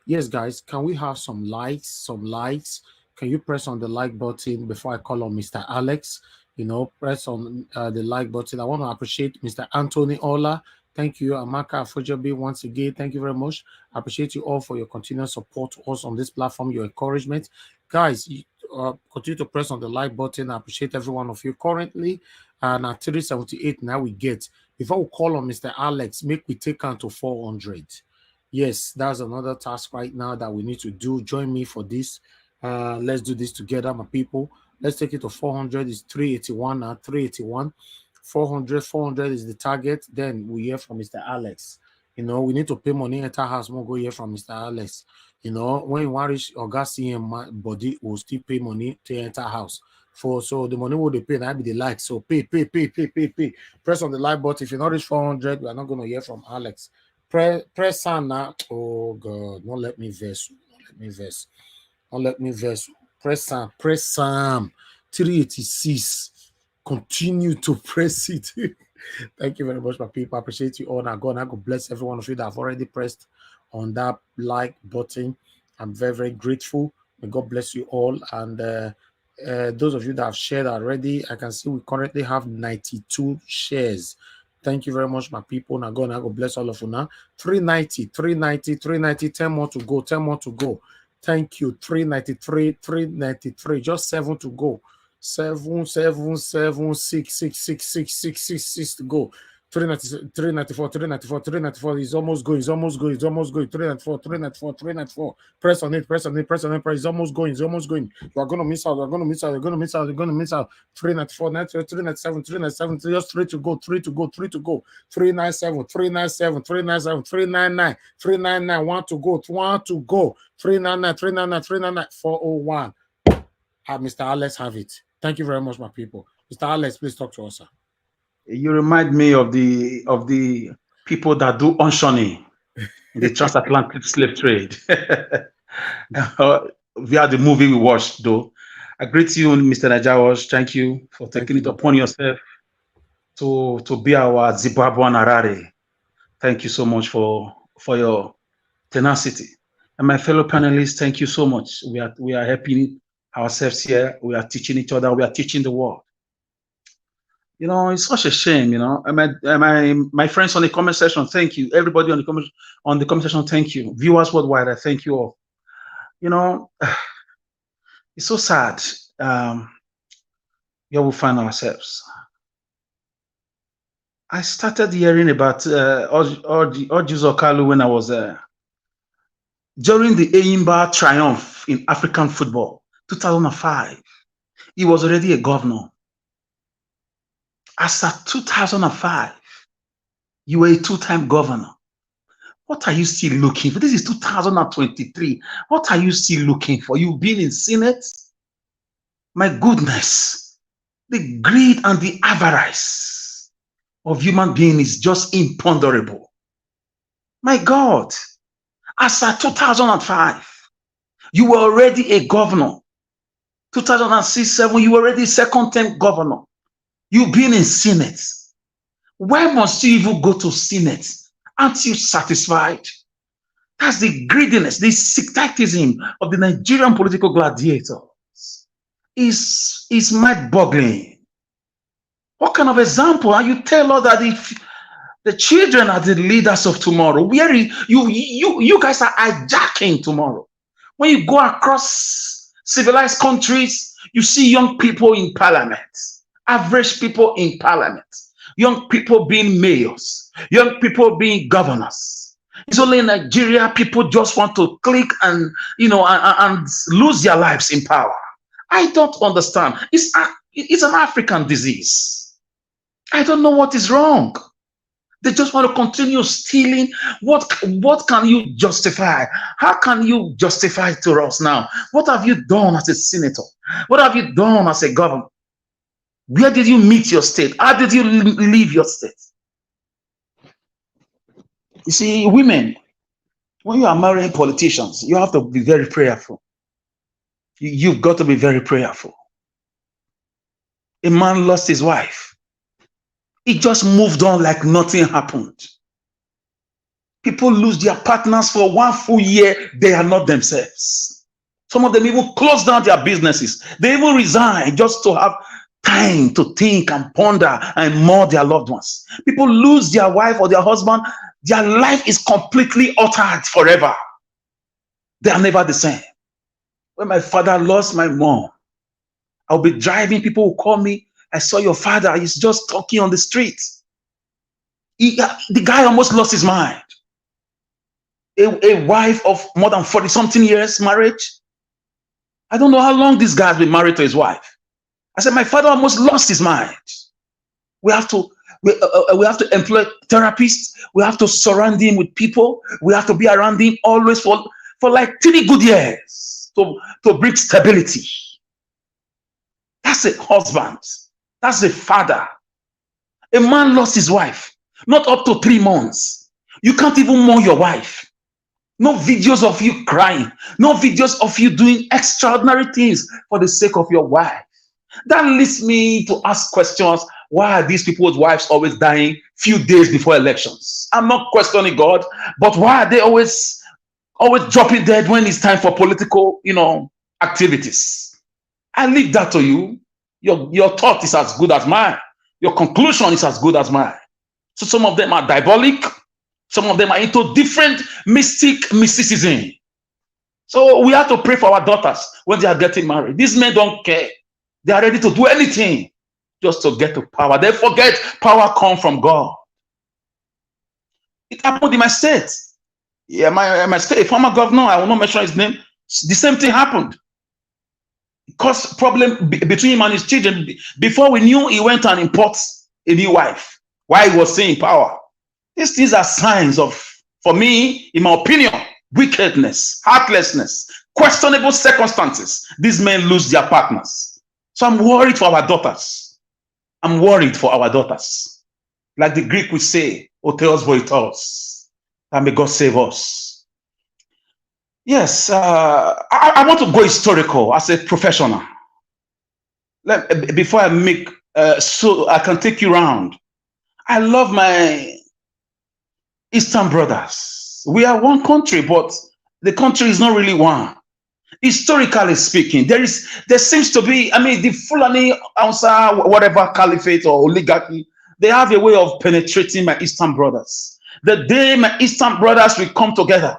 Yes, guys, can we have some likes? Some likes. Can you press on the like button before I call on Mr. Alex? You know, press on the like button. I want to appreciate Mr. Anthony Ola. Thank you, Amaka Afojabi, once again. Thank you very much. I appreciate you all for your continued support to us on this platform, your encouragement. Guys, continue to press on the like button. I appreciate every one of you currently. And at 378 now we get. Before we call on Mr. Alex, make we take on to 400. Yes, that's another task right now that we need to do. Join me for this. Let's do this together, my people. Let's take it to 400. It's 381 now. 381. 400 is the target. Then we hear from Mr. Alex. You know, we need to pay money enter house. We'll go hear from Mr. Alex. You know, when you want reach August CM body will still pay money to enter house. So the money will be paid, that be the like. So pay. Press on the like button. If you not reach 400, we are not going to hear from Alex. Press on now. Oh God, don't let me verse. Don't let me verse. Press on. 386. Continue to press it. Thank you very much, my people. I appreciate you all. Now, God bless every one of you that have already pressed on that like button. I'm very, very grateful. May God bless you all. And those of you that have shared already, I can see we currently have 92 shares. Thank you very much, my people. Now, God bless all of you now. 390, 10 more to go. Thank you. 393, just 7 to go. 7 6 to go. 394 is almost going. 394. Press on it. It's almost going. You're gonna miss out. 394, 397, just 3 to go. 397, 399, 1 to go. 399, 401. Mr. Alex have it. Thank you very much, my people. Mr. Alex, please talk to us, sir. You remind me of the people that do auctioning in the transatlantic slave trade. Via the movie we watched, though. I greet you, Mr. Najawas. Thank you for taking it upon yourself to be our Zimbabwean Harare. Thank you so much for your tenacity. And my fellow panelists, thank you so much. We are helping ourselves here. We are teaching each other. We are teaching the world. You know, it's such a shame, you know. My friends on the comment section, thank you. Everybody on the comment section, thank you. Viewers worldwide, I thank you all. You know, it's so sad. Here we find ourselves. I started hearing about Orji Kalu when I was during the Eyimba triumph in African football, 2005. He was already a governor. As at 2005, you were a two-time governor. What are you still looking for? This is 2023. What are you still looking for? You've been in Senate? My goodness, the greed and the avarice of human being is just imponderable. My God, as at 2005, you were already a governor. 2006-07, you were already second-term governor. You've been in Senate. Why must you even go to Senate? Aren't you satisfied? That's the greediness, the sectarism of the Nigerian political gladiators. Is mind-boggling. What kind of example are you tell us that if the children are the leaders of tomorrow, where you guys are hijacking tomorrow? When you go across civilized countries, you see young people in parliament, average people in parliament, young people being mayors, young people being governors. It's only in Nigeria people just want to click and and lose their lives in power. I don't understand. It's an African disease. I don't know what is wrong. They just want to continue stealing. What can you justify? How can you justify to us now? What have you done as a senator? What have you done as a governor? Where did you meet your state? How did you leave your state? You see, women, when you are marrying politicians, you have to be very prayerful. You've got to be very prayerful. A man lost his wife. He just moved on like nothing happened. People lose their partners for 1 full year. They are not themselves. Some of them even close down their businesses. They even resign just to have time to think and ponder and mourn their loved ones. People lose their wife or their husband. Their life is completely altered forever. They are never the same. When my father lost my mom, I'll be driving, people will call me, I saw your father, he's just talking on the street. The guy almost lost his mind. A wife of more than 40-something years marriage. I don't know how long this guy has been married to his wife. I said, my father almost lost his mind. We have to employ therapists. We have to surround him with people. We have to be around him always for like 3 good years to bring stability. That's a husband. That's a father. A man lost his wife, not up to 3 months. You can't even mourn your wife. No videos of you crying. No videos of you doing extraordinary things for the sake of your wife. That leads me to ask questions. Why are these people's wives always dying few days before elections? I'm not questioning God, but why are they always dropping dead when it's time for political, activities? I leave that to you. Your thought is as good as mine. Your conclusion is as good as mine. So some of them are diabolic. Some of them are into different mysticism. So we have to pray for our daughters when they are getting married. These men don't care. They are ready to do anything just to get to power. They forget power comes from God. It happened in my state. Yeah, my state, a former governor, I will not mention his name. The same thing happened. It caused problem between him and his children. Before we knew, he went and imported a new wife while he was staying in power. These are signs of, for me, in my opinion, wickedness, heartlessness, questionable circumstances. These men lose their partners. So I'm worried for our daughters. I'm worried for our daughters. Like the Greek would say, Oteos boitos. And may God save us. Yes, I want to go historical as a professional. Before I make, so I can take you around. I love my Eastern brothers. We are one country, but the country is not really one. Historically speaking, there seems to be, I mean, the Fulani, Hausa, whatever caliphate or oligarchy, they have a way of penetrating my Eastern brothers. The day my Eastern brothers will come together,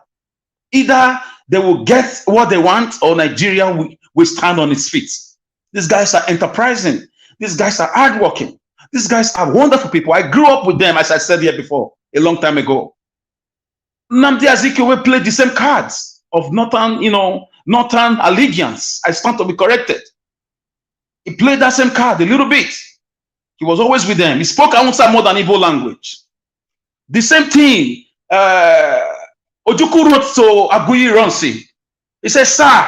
either they will get what they want or Nigeria will stand on its feet. These guys are enterprising. These guys are hardworking. These guys are wonderful people. I grew up with them, as I said here before, a long time ago. Nnamdi Azikiwe played the same cards of Northern allegiance. I stand to be corrected. He played that same card a little bit. He was always with them. He spoke Hausa more than Igbo language. The same thing, Ojukwu wrote to Aguiyi Ironsi. He said, sir,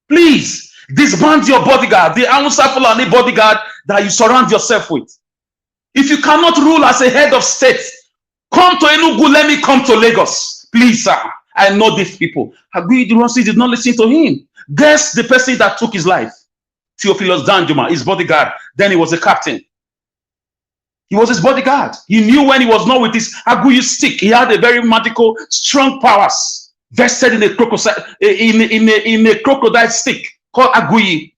please disband your bodyguard, the Hausa Fulani bodyguard that you surround yourself with. If you cannot rule as a head of state, come to Enugu, let me come to Lagos. Please, sir. I know these people. Aguiyi Ironsi did not listen to him. Guess the person that took his life? Theophilus Danjuma, his bodyguard. Then he was a captain. He was his bodyguard. He knew when he was not with his Aguiyi stick. He had a very magical, strong powers vested in a crocodile stick called Aguiyi.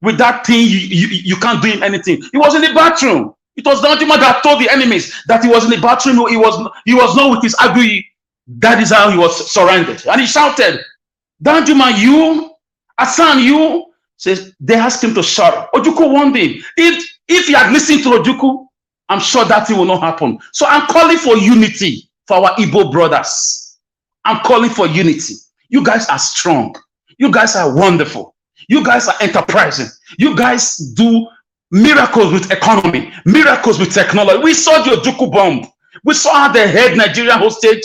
With that thing, you can't do him anything. He was in the bathroom. It was Danjuma that told the enemies that he was in the bathroom. He was not with his Aguiyi. That is how he was surrounded. And he shouted, Danjuma, you, Hassan, you. Says, they asked him to shut up. Ojukwu warned him. If he had listened to Ojukwu, I'm sure that thing will not happen. So I'm calling for unity for our Igbo brothers. I'm calling for unity. You guys are strong. You guys are wonderful. You guys are enterprising. You guys do miracles with economy, miracles with technology. We saw the Ojukwu bomb. We saw how they held Nigerian hostage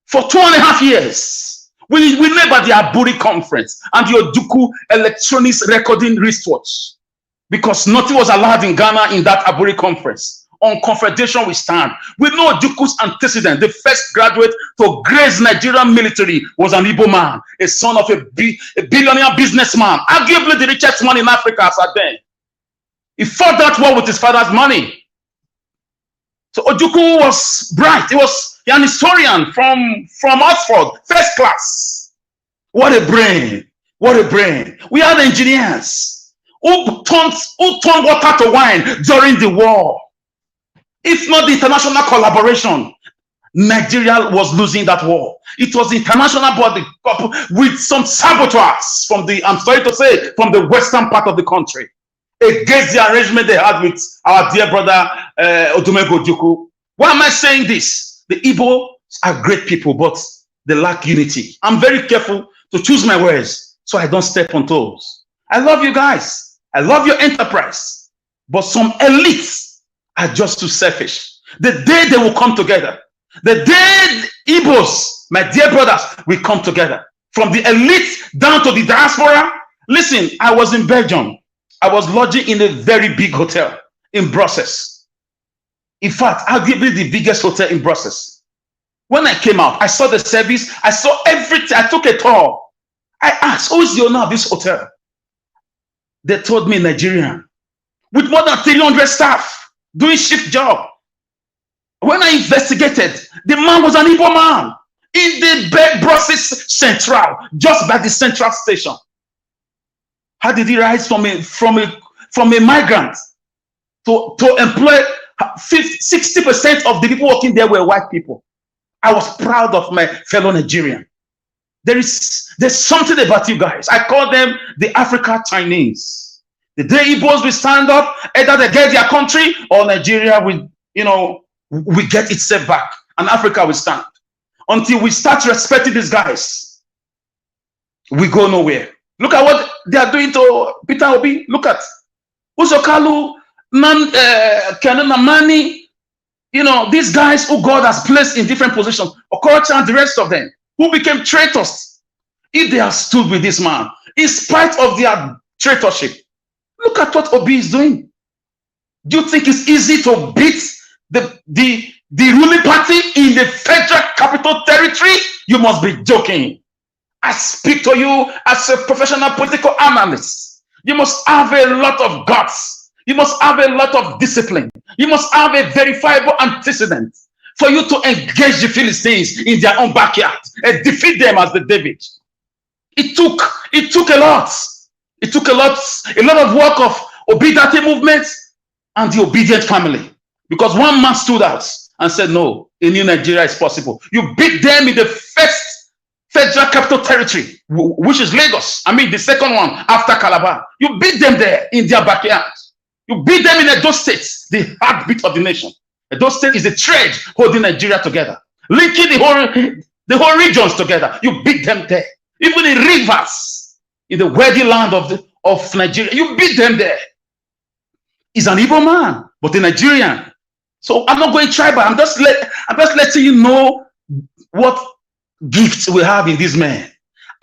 for 2.5 years. We labor the Aburi conference and the Ojukwu electronics recording wristwatch because nothing was allowed in Ghana in that Aburi conference. On confederation we stand. We know Ojukwu's antecedent. The first graduate to grace Nigerian military was an Igbo man, a son of a billionaire businessman, arguably the richest man in Africa as at then. He fought that war with his father's money. So Ojukwu was bright. He was an historian from Oxford, first class. What a brain! What a brain! We had engineers who turned water to wine during the war. If not the international collaboration, Nigeria was losing that war. It was the international body with some saboteurs from the, I'm sorry to say, from the western part of the country against the arrangement they had with our dear brother Odumegwu Ojukwu. Why am I saying this? The Igbo are great people, but they lack unity. I'm very careful to choose my words so I don't step on toes. I love you guys. I love your enterprise. But some elites are just too selfish. The day they will come together, the day Igbos, my dear brothers, will come together, from the elite down to the diaspora. Listen, I was in Belgium. I was lodging in a very big hotel in Brussels. In fact, arguably the biggest hotel in Brussels. When I came out, I saw the service. I saw everything. I took a tour. I asked, who is the owner of this hotel? They told me Nigerian, with more than 300 staff doing shift job. When I investigated, the man was an Igbo man in the Brussels Central, just by the central station. How did he rise from a migrant to employ 60% of the people working there were white people? I was proud of my fellow Nigerian. There's something about you guys. I call them the Africa Chinese. The day Igbos will stand up, either they get their country or Nigeria will, we get itself back, and Africa will stand. Until we start respecting these guys, we go nowhere. Look at what they are doing to Peter Obi. Look at Orji Kalu, Kenana, these guys who God has placed in different positions, Okocha and the rest of them, who became traitors. If they have stood with this man, in spite of their traitorship, look at what Obi is doing. Do you think it's easy to beat the the ruling party in the Federal Capital Territory, you must be joking. I speak to you as a professional political analyst. You must have a lot of guts. You must have a lot of discipline. You must have a verifiable antecedent for you to engage the Philistines in their own backyard and defeat them as the David. It took a lot. It took a lot of work of obedient movement and the obedient family. Because one man stood out and said, no, a new Nigeria is possible. You beat them in the first Federal Capital Territory, which is Lagos. I mean, the second one after Calabar. You beat them there in their backyard. You beat them in Edo State, the heartbeat of the nation. Edo State is the thread holding Nigeria together, linking the whole regions together. You beat them there. Even in Rivers, in the wealthy land of Nigeria, you beat them there. He's an Igbo man, but a Nigerian. So I'm not going tribal. I'm just letting you know what gifts we have in these men.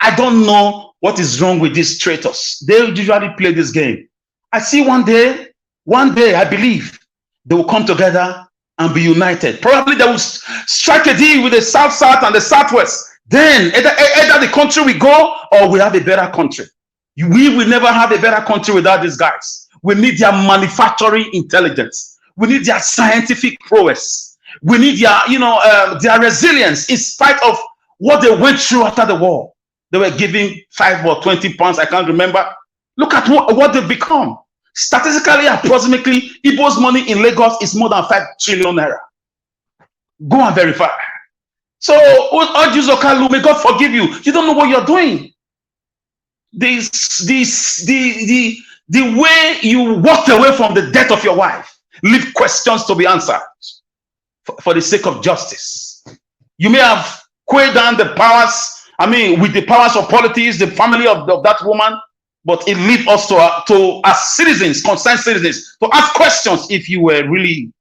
I don't know what is wrong with these traitors. They usually play this game. I see one day, I believe they will come together and be united. Probably they will strike a deal with the South and the Southwest. Then either the country will go or we have a better country. We will never have a better country without these guys. We need their manufacturing intelligence. We need their scientific prowess. We need their resilience in spite of what they went through after the war. They were giving 5 or 20 pounds, I can't remember. Look at what they've become. Statistically, approximately, Igbo's money in Lagos is more than 5 trillion naira. Go and verify. So, Orji Kalu, may God forgive you. You don't know what you're doing. The way you walked away from the death of your wife, leave questions to be answered for the sake of justice. You may have quailed down the powers, with the powers of politics, the family of that woman, but it leads us to as citizens, concerned citizens, to ask questions if you were really,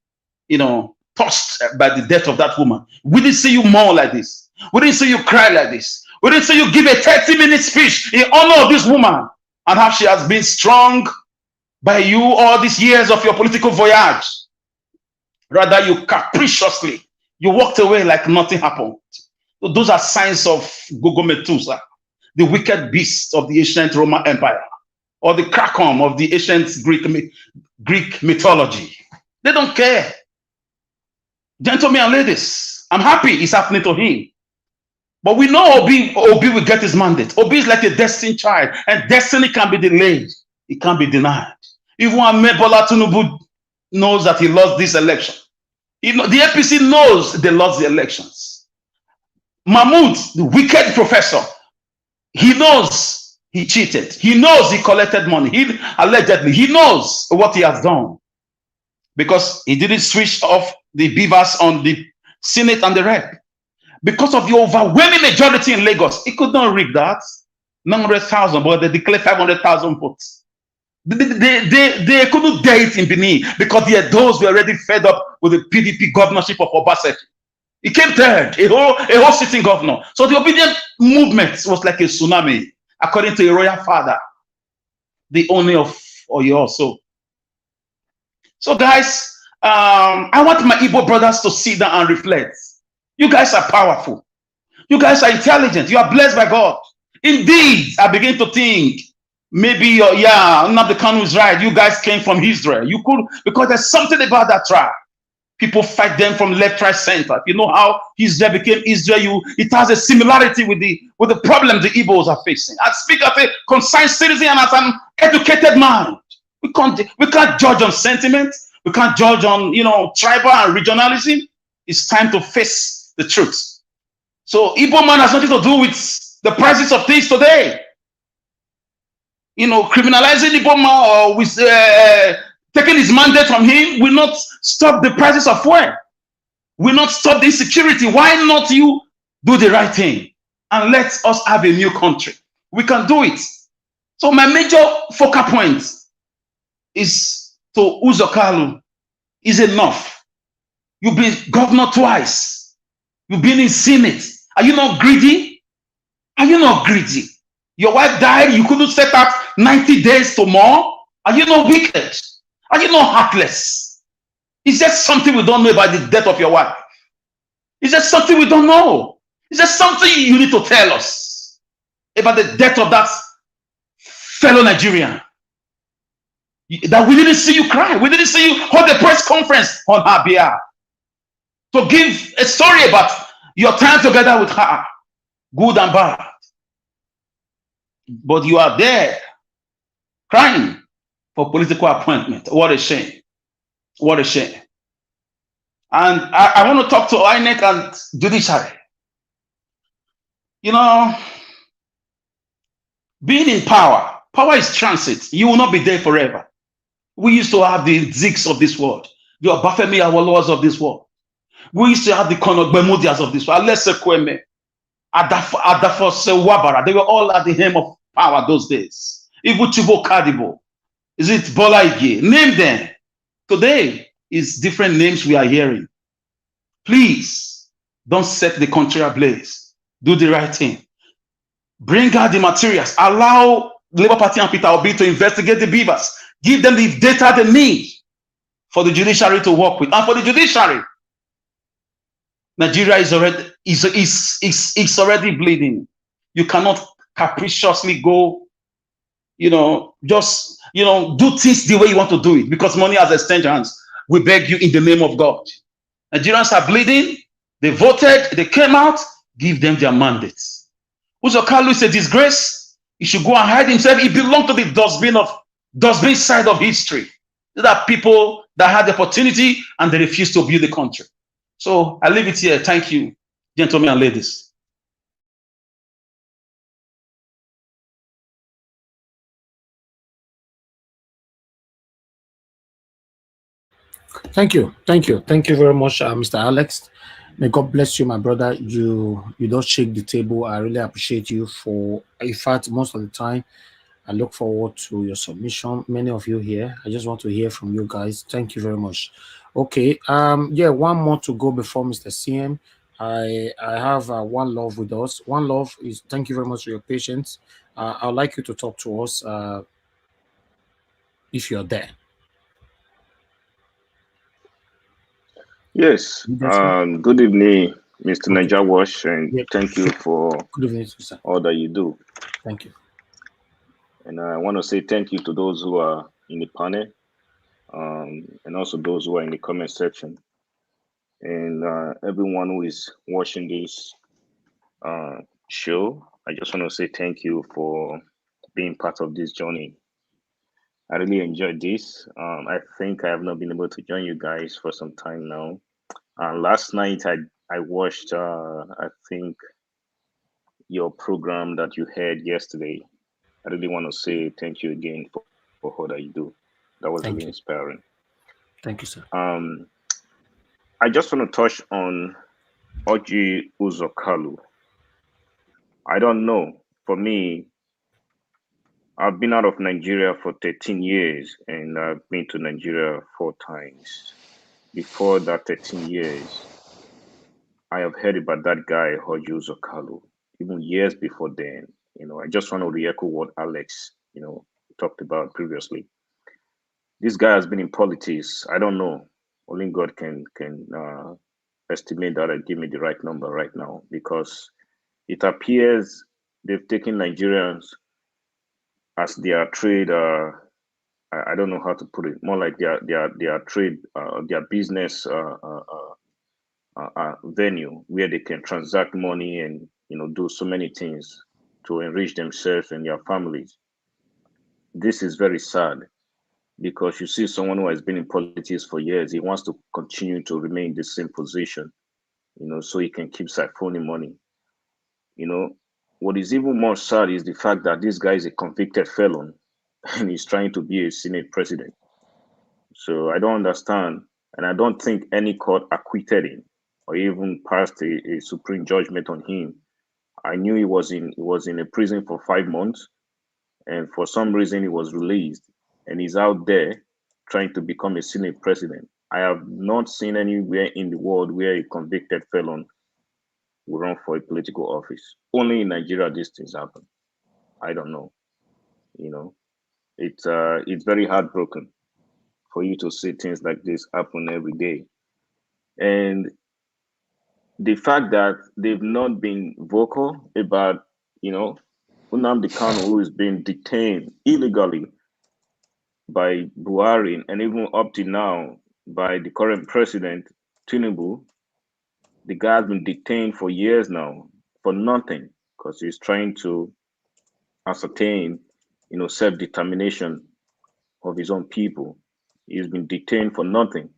touched by the death of that woman. We didn't see you mourn like this. We didn't see you cry like this. We didn't see you give a 30-minute speech in honor of this woman and how she has been strong by you all these years of your political voyage. Rather, you capriciously, you walked away like nothing happened. So those are signs of Gogometusa, the wicked beast of the ancient Roman Empire, or the Krakom of the ancient Greek mythology. They don't care. Gentlemen and ladies, I'm happy it's happening to him. But we know Obi will get his mandate. Obi is like a destined child, and destiny can be delayed. It can't be denied. Even Bola Tinubu knows that he lost this election. The APC knows they lost the elections. Mahmoud, the wicked professor, he knows he cheated. He knows he collected money. Allegedly, he knows what he has done. Because he didn't switch off the beavers on the Senate and the rep. Because of the overwhelming majority in Lagos, he could not rig that. 900,000, but they declared 500,000 votes. They couldn't dare it in Benin because those were already fed up with the PDP governorship of Obaseki. He came third, a whole sitting governor. So the obedient movement was like a tsunami, according to a royal father, the owner of Oyo also. So guys, I want my Igbo brothers to sit down and reflect. You guys are powerful. You guys are intelligent. You are blessed by God. Indeed, I begin to think, maybe, Nnamdi Kanu is right. You guys came from Israel. You could, because there's something about that tribe. People fight them from left, right, center. You know how Israel became Israel. It has a similarity with the problem the Igbos are facing. I speak as a concerned citizen and as an educated man. We can't judge on sentiment. We can't judge on tribal and regionalism. It's time to face the truth. So Igbo man has nothing to do with the prices of things today. Criminalizing Igbo man or with taking his mandate from him will not stop the prices of fuel. Will not stop the insecurity. Why not you do the right thing and let us have a new country? We can do it. So my major focal point is to Orji Kalu is enough. You've been governor twice. You've been in Senate. Are you not greedy? Are you not greedy? Your wife died. You couldn't set up 90 days to more. Are you not wicked? Are you not heartless? Is there something we don't know about the death of your wife? Is there something we don't know? Is there something you need to tell us about the death of that fellow Nigerian? That we didn't see you cry. We didn't see you hold a press conference on her behalf to give a story about your time together with her, good and bad. But you are there crying for political appointment. What a shame. What a shame. And I want to talk to INEC and judiciary. You know, being in power is transit. You will not be there forever. We used to have the Zigs of this world, the Obafemi Awolowo's of this world. We used to have the Konogbemudias of this world, Alese Kweme, Adafose Wabara. They were all at the helm of power those days. Even Chibo Kadibo. Is it Bola Ige? Name them. Today is different names we are hearing. Please don't set the country ablaze. Do the right thing. Bring out the materials. Allow Labour Party and Peter Obi to investigate the beavers. Give them the data they need for the judiciary to work with. And for the judiciary, Nigeria is already bleeding. You cannot capriciously go, just do things the way you want to do it because money has exchanged hands. We beg you in the name of God. Nigerians are bleeding. They voted. They came out. Give them their mandates. Orji Kalu is a disgrace. He should go and hide himself. He belonged to the dustbin side of history. These are people that had the opportunity and they refused to build the country. So I leave it here. Thank you, gentlemen and ladies. Thank you very much, Mr. Alex. May God bless you, my brother. You don't shake the table. I really appreciate you for. In fact, most of the time, I look forward to your submission. Many of you here, I just want to hear from you guys. Thank you very much. Okay, yeah, one more to go before Mr. CM. I have One Love with us. One Love is. Thank you very much for your patience. I'd like you to talk to us if you're there. Yes. Good evening, Mr. Niger Wash, and thank you for good evening, sir. All that you do. Thank you. And I want to say thank you to those who are in the panel, and also those who are in the comment section, and everyone who is watching this show. I just want to say thank you for being part of this journey. I really enjoyed this. I think I have not been able to join you guys for some time now. Last night I watched I think your program that you had yesterday. I really want to say thank you again for all that you do. That was really inspiring. Thank you, sir. I just want to touch on Orji Kalu. I don't know. For me, I've been out of Nigeria for 13 years and I've been to Nigeria 4 times. Before that 13 years, I have heard about that guy, Orji Kalu, even years before then. I just want to re-echo what Alex, talked about previously. This guy has been in politics. I don't know. Only God can estimate that and give me the right number right now, because it appears they've taken Nigerians as their trade. I don't know how to put it. More like their trade, their business venue where they can transact money and do so many things to enrich themselves and their families. This is very sad, because you see someone who has been in politics for years, he wants to continue to remain in the same position, so he can keep siphoning money. What is even more sad is the fact that this guy is a convicted felon and he's trying to be a Senate president. So I don't understand, and I don't think any court acquitted him or even passed a supreme judgment on him. I knew he was in a prison for 5 months, and for some reason he was released, and he's out there trying to become a Senate president. I have not seen anywhere in the world where a convicted felon will run for a political office. Only in Nigeria these things happen. I don't know. It's very heartbroken for you to see things like this happen every day. And the fact that they've not been vocal about, Nnamdi Kanu, who is being detained illegally by Buhari and even up to now by the current president, Tinubu. The guy has been detained for years now for nothing because he's trying to ascertain, self-determination of his own people. He's been detained for nothing.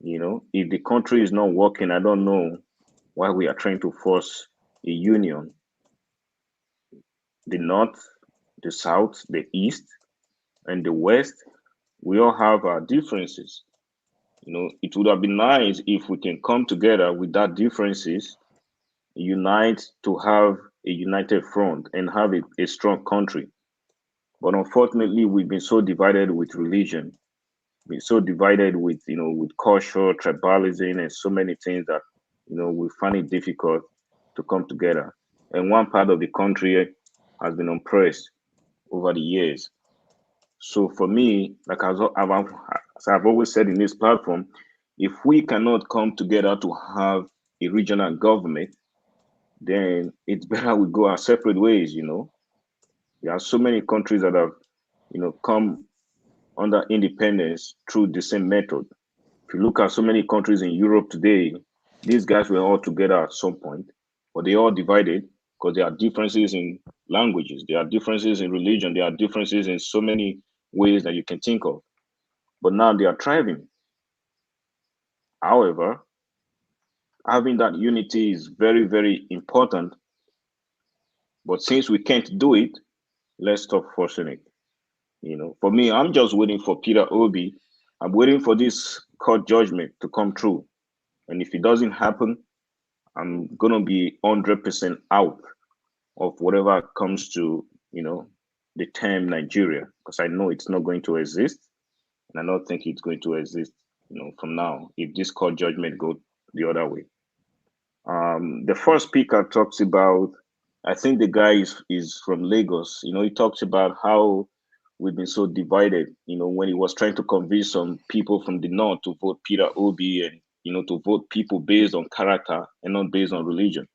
If the country is not working, I don't know why we are trying to force a union. The North, the South, the East, and the West, we all have our differences. It would have been nice if we can come together with that differences, unite to have a united front and have a strong country. But unfortunately, we've been so divided with religion, been so divided with culture, tribalism, and so many things that, we find it difficult to come together. And one part of the country has been oppressed over the years. So for me, like I've always said in this platform, if we cannot come together to have a regional government, then it's better we go our separate ways. There are so many countries that have, come under independence through the same method. If you look at so many countries in Europe today, these guys were all together at some point, but they all divided because there are differences in languages, there are differences in religion, there are differences in so many ways that you can think of. But now they are thriving. However, having that unity is very, very important. But since we can't do it, let's stop forcing it. For me, I'm just waiting for Peter Obi. I'm waiting for this court judgment to come true. And if it doesn't happen, I'm going to be 100% out of whatever comes to, the term Nigeria, because I know it's not going to exist. And I don't think it's going to exist, from now, if this court judgment goes the other way. The first speaker talks about, I think the guy is from Lagos. He talks about how we've been so divided, when he was trying to convince some people from the north to vote Peter Obi and, to vote people based on character and not based on religion.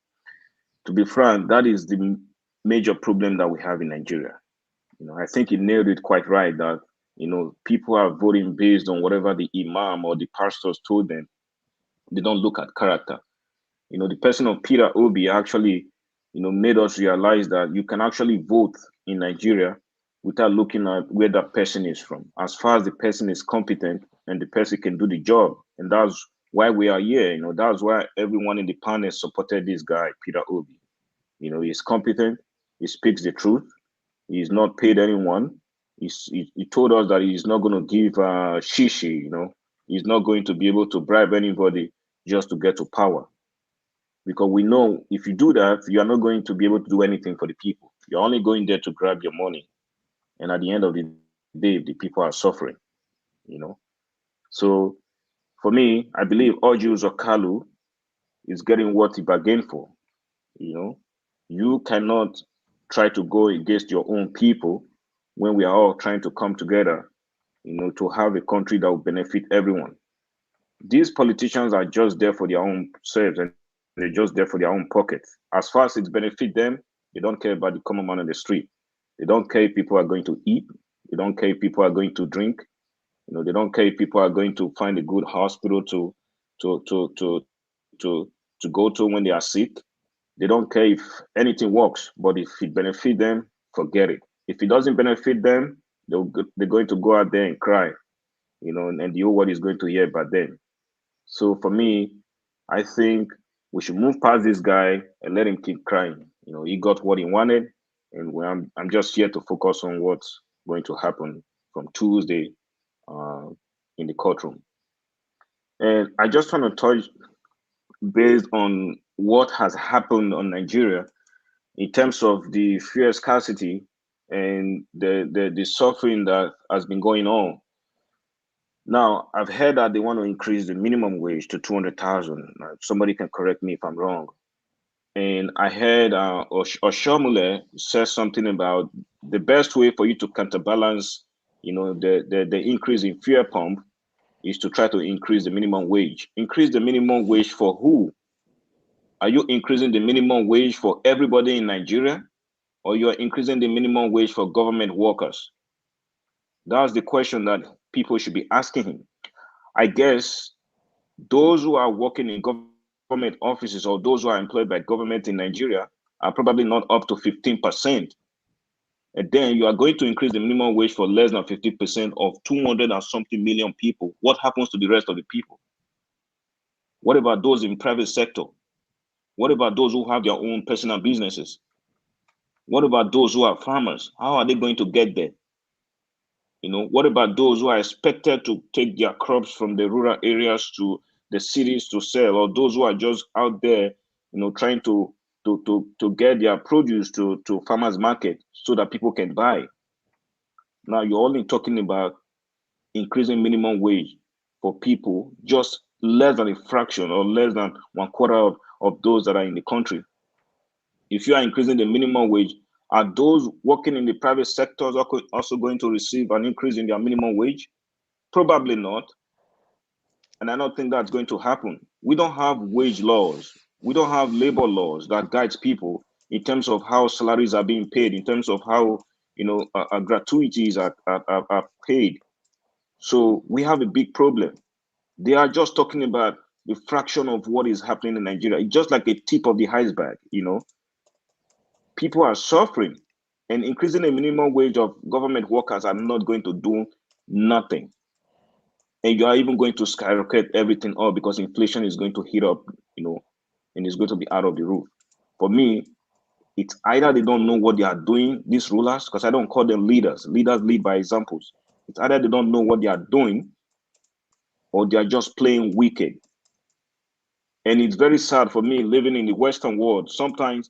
To be frank, that is the major problem that we have in Nigeria. I think he nailed it quite right that, people are voting based on whatever the imam or the pastors told them. They don't look at character. The person of Peter Obi actually, made us realize that you can actually vote in Nigeria without looking at where that person is from. As far as the person is competent and the person can do the job. And that's why we are here. That's why everyone in the panel supported this guy, Peter Obi. He's competent. He speaks the truth. He's not paid anyone. He told us that he's not going to give shishi, He's not going to be able to bribe anybody just to get to power. Because we know if you do that, you are not going to be able to do anything for the people. You're only going there to grab your money. And at the end of the day, the people are suffering, So for me, I believe Orji Kalu is getting what he bargained for. You cannot try to go against your own people when we are all trying to come together, to have a country that will benefit everyone. These politicians are just there for their own selves and they're just there for their own pockets. As far as it benefits them, they don't care about the common man on the street. They don't care if people are going to eat. They don't care if people are going to drink. They don't care if people are going to find a good hospital to go to when they are sick. They don't care if anything works, but if it benefits them, forget it. If it doesn't benefit them, they're going to go out there and cry, and the whole world is going to hear about them. So for me, I think we should move past this guy and let him keep crying. He got what he wanted, and I'm just here to focus on what's going to happen from Tuesday in the courtroom. And I just want to touch based on what has happened on Nigeria in terms of the fuel scarcity and the suffering that has been going on. Now, I've heard that they want to increase the minimum wage to 200,000. Somebody can correct me if I'm wrong. And I heard Oshomule said something about the best way for you to counterbalance, the increase in fuel pump is to try to increase the minimum wage. Increase the minimum wage for who? Are you increasing the minimum wage for everybody in Nigeria, or you are increasing the minimum wage for government workers? That's the question that people should be asking him. I guess those who are working in government offices or those who are employed by government in Nigeria are probably not up to 15%. And then you are going to increase the minimum wage for less than 50% of 200 and something million people. What happens to the rest of the people? What about those in private sector? What about those who have their own personal businesses? What about those who are farmers? How are they going to get there? What about those who are expected to take their crops from the rural areas to the cities to sell, or those who are just out there, trying to get their produce to farmers market so that people can buy? Now you're only talking about increasing minimum wage for people, just less than a fraction or less than 1/4 of those that are in the country. If you are increasing the minimum wage, are those working in the private sectors also going to receive an increase in their minimum wage? Probably not. And I don't think that's going to happen. We don't have wage laws. We don't have labor laws that guides people in terms of how salaries are being paid, in terms of how gratuities are paid. So we have a big problem. They are just talking about the fraction of what is happening in Nigeria. It's just like a tip of the iceberg, People are suffering, and increasing the minimum wage of government workers are not going to do nothing. And you are even going to skyrocket everything up because inflation is going to hit up, and it's going to be out of the roof. For me, it's either they don't know what they are doing, these rulers, because I don't call them leaders. Leaders lead by examples. It's either they don't know what they are doing, or they are just playing wicked. And it's very sad for me living in the Western world. Sometimes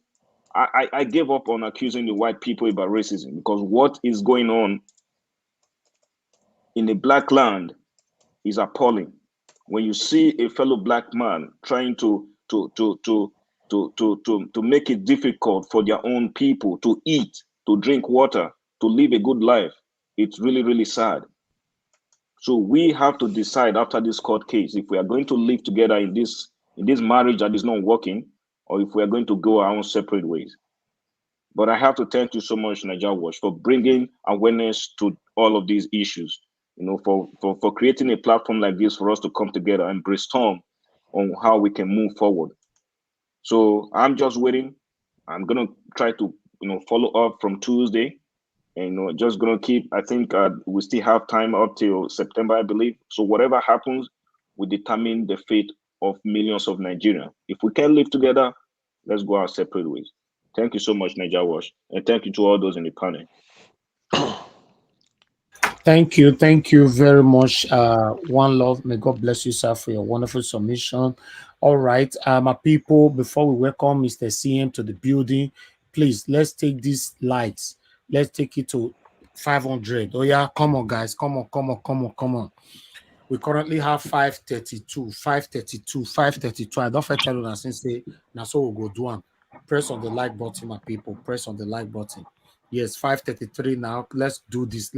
I gave up on accusing the white people about racism, because what is going on in the black land is appalling. When you see a fellow black man trying to make it difficult for their own people to eat, to drink water, to live a good life, it's really, really sad. So we have to decide after this court case if we are going to live together in this marriage that is not working, or if we are going to go our own separate ways. But I have to thank you so much, Niger Watch, for bringing awareness to all of these issues. For creating a platform like this for us to come together and brainstorm on how we can move forward. So I'm just waiting. I'm gonna try to follow up from Tuesday, and just gonna keep. I think we still have time up till September, I believe. So whatever happens will determine the fate of millions of Nigerians. If we can live together, let's go our separate ways. Thank you so much, Niger Wash, and thank you to all those in the panel. Thank you very much. One love. May God bless you, sir, for your wonderful submission. All right, my people, before we welcome Mr. CM to the building, please, let's take these lights. Let's take it to 500. Oh, yeah, come on, guys. Come on. We currently have 532. I don't tell you that since say, now so we'll go do one. Press on the like button, my people. Press on the like button. Yes, 533 now. Let's do this,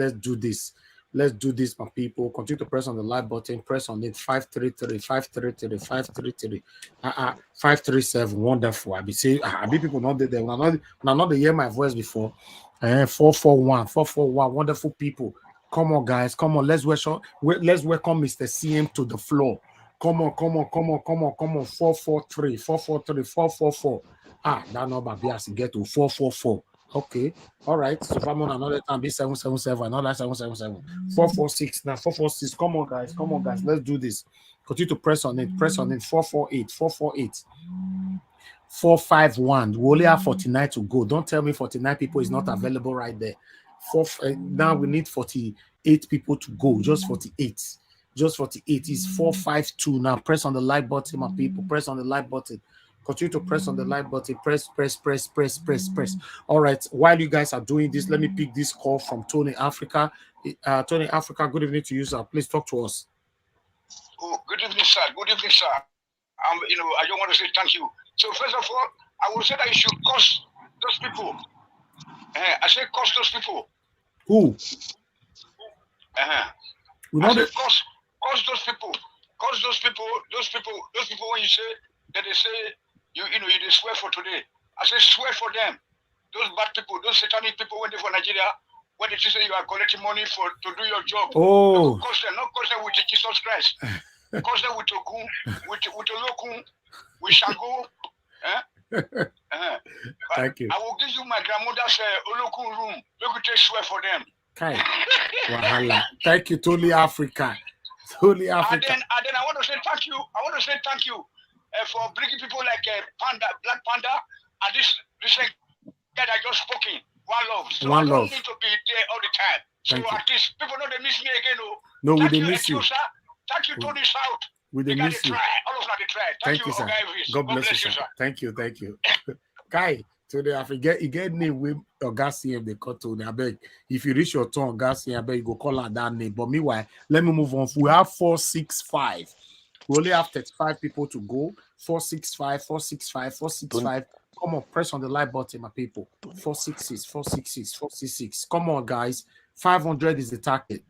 my people. Continue to press on the like button. Press on it. 533, 537. Wonderful. I be say, people not there. Not hear my voice before. 441. Wonderful people. Come on, guys. Come on. Let's welcome Mr. CM to the floor. Come on. 443. 444. That number be as get to 444. Okay. All right. So if I'm on another time, be 777, another 777. 446. Now 446. Come on, guys. Let's do this. Continue to press on it. 448. 451. We only have 49 to go. Don't tell me 49 people is not available right there. Now we need 48 people to go. Just 48 is 452. Now press on the like button, my people. Press on the like button. Continue to press on the like button. Press. All right. While you guys are doing this, let me pick this call from Tony Africa. Tony Africa, good evening to you, sir. Please talk to us. Oh, good evening, sir. I don't want to say thank you. So first of all, I will say that you should curse those people. I say curse those people. Who? I say, cause those people, when you say that they say you swear for today. I say swear for them. Those bad people, those satanic people when they for Nigeria, when they say you are collecting money to do your job. Oh. Not cause them with Jesus Christ. Cause them with Ogun, with Olokun, with Shango. Thank you. I will give you my grandmother's Olokun room. You could take swear for them. Okay. Wahala. Thank you, Totally Africa. Totally Africa. And then I want to say thank you. For bringing people like Panda, Black Panda, and this guy that just spoken. One Love. So One I don't Love. need to be there all the time. Thank so you. at least people know they miss me again. Oh. No, we Thank didn't you, miss you. Sir. Thank you, Tony South. We didn't miss you. Try. All of them try. Thank you, sir. God bless you, sir. Thank you. Guy, today I forget you get name with Oga they cut to I beg. If you reach your turn, Oga I beg you go call out that name. But meanwhile, let me move on. We have 465. We only have 35 people to go. 465, 465, 465. Come on, press on the like button, my people. 466, 466, 466. Come on, guys. 500 is the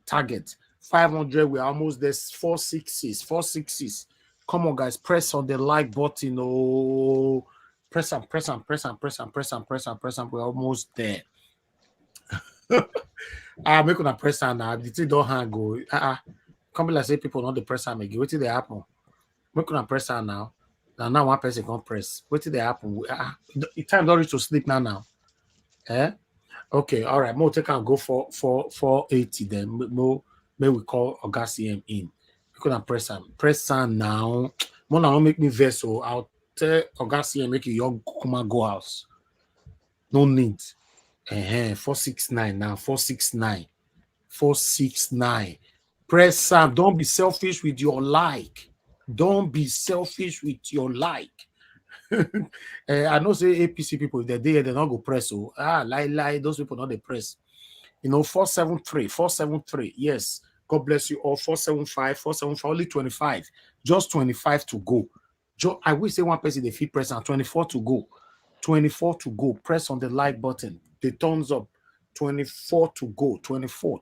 target. 500, we're almost there. 466, 466. Come on, guys. Press on the like button. Oh, press on. We're almost there. Make una press on now. The thing don't hang go. Come be like say people not the press on again. What did they happen? Make una press on now. Now one person can press. What did they happen? Time don't reach to sleep now. Okay, all right. More take and go for 480 then. May we call Oga CM in. We couldn't press on now. More now make me vessel. I'll tell Oga CM make you young kuma go house. No need. 469 now. 469. Press on. Don't be selfish with your like. Don't be selfish with your like. I know say APC people, if they're there, they're not go press. So lie, those people not the press. 473. Yes. God bless you all. 475, only 25. Just 25 to go. I will say one person, the feed press and 24 to go. 24 to go. Press on the like button. The thumbs up. 24 to go. 24.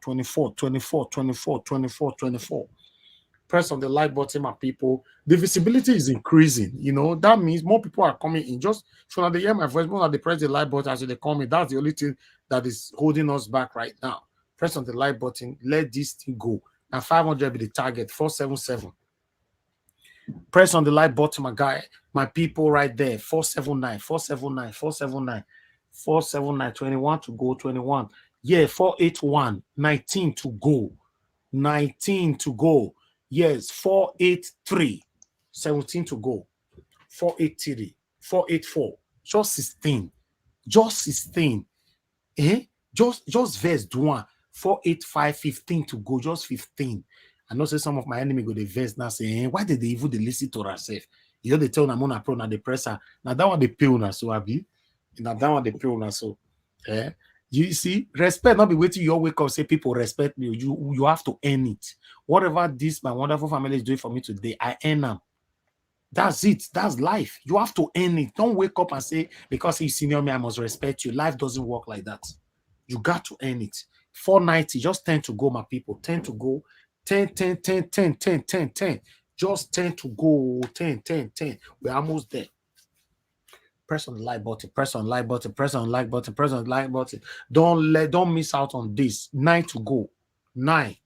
Press on the like button, my people. The visibility is increasing. That means more people are coming in. Just so they hear my voice, more they press the like button as they come in. That's the only thing that is holding us back right now. Press on the like button. Let this thing go. And 500 be the target. 477. Press on the like button, my guy. My people right there. 479. 21 to go. 21. Yeah, 481. 19 to go. 19 to go. Yes, 483. 17 to go. 483. 484. Just 16. Just verse 1. 485. 15 to go. Just 15. I know say some of my enemy go the verse now saying, why did they even listen to ourselves? They tell them on pro now the presser. Now that one they pay on so abi. Now that one they pay on so. You see, respect not be waiting. You wake up say people respect me. You have to earn it. Whatever this my wonderful family is doing for me today, I earn them. That's it. That's life. You have to earn it. Don't wake up and say because he's senior me, I must respect you. Life doesn't work like that. You got to earn it. 490, just 10 to go, my people. 10 to go. 10. Just 10 to go. 10. We're almost there. Press on the like button. Don't miss out on this. 9 to go. 9.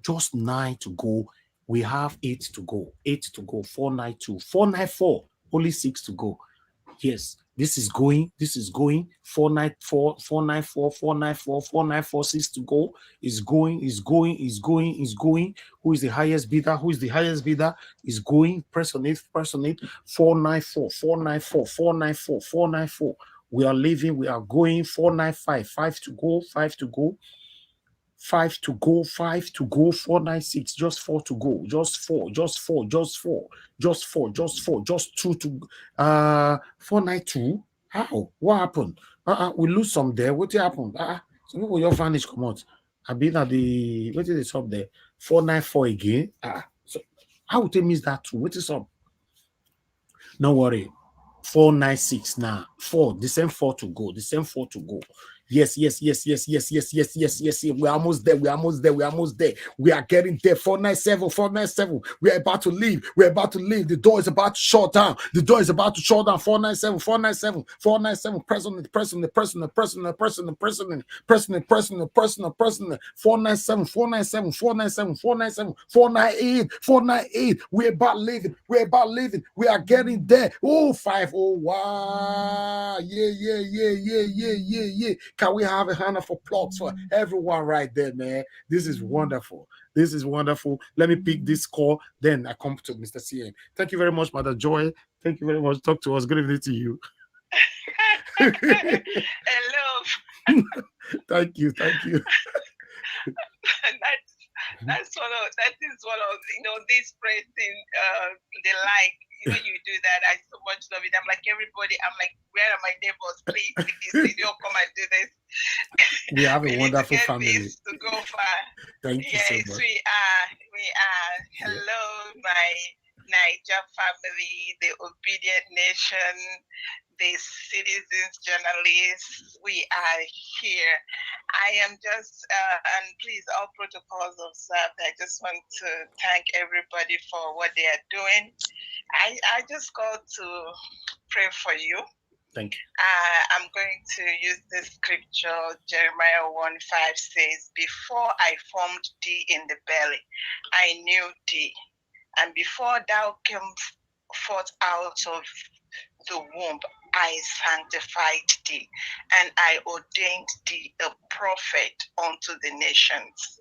Just 9 to go. We have 8 to go. 492. 494. Only 6 to go. Yes, this is going. 494, 494, 494, 494, 6 to go. Is going. Who is the highest bidder? Is going. Press on it. 494, 494. We are leaving. We are going. 495. 5 to go. 496, just 4 to go, just 4, just 2 to 492. How? What happened? We lose some there. What happened? Some people your vanish come out. I've been at the what is this up there? 494 again. So how would they miss that too? What is up? No worry. 496 now. 4, the same 4 to go. Yes. We're almost there. We are getting there. 497. We're about to leave. The door is about to shut down. 497. Press on it. 497. 498. We're about leaving. We are getting there. Oh, 501. Yeah. Can we have a hand of applause for everyone right there, man? This is wonderful. Let me pick this call. Then I come to Mr. CM. Thank you very much, Mother Joy. Thank you very much. Talk to us. Good evening to you. Hello. Thank you. That is one of this praise thing they like. When you do that, I so much love it. I'm like everybody. I'm like, where are my neighbors? Please, don't come and do this. We have a wonderful family. To go far. Thank you so much. We are. Hello, my Niger family, the obedient nation, the citizens, journalists. We are here. I am just, and please, all protocols observed. I just want to thank everybody for what they are doing. I just got to pray for you. Thank you. I'm going to use this scripture. Jeremiah 1:5 says, "Before I formed thee in the belly, I knew thee. And before thou camest forth out of the womb, I sanctified thee, and I ordained thee a prophet unto the nations."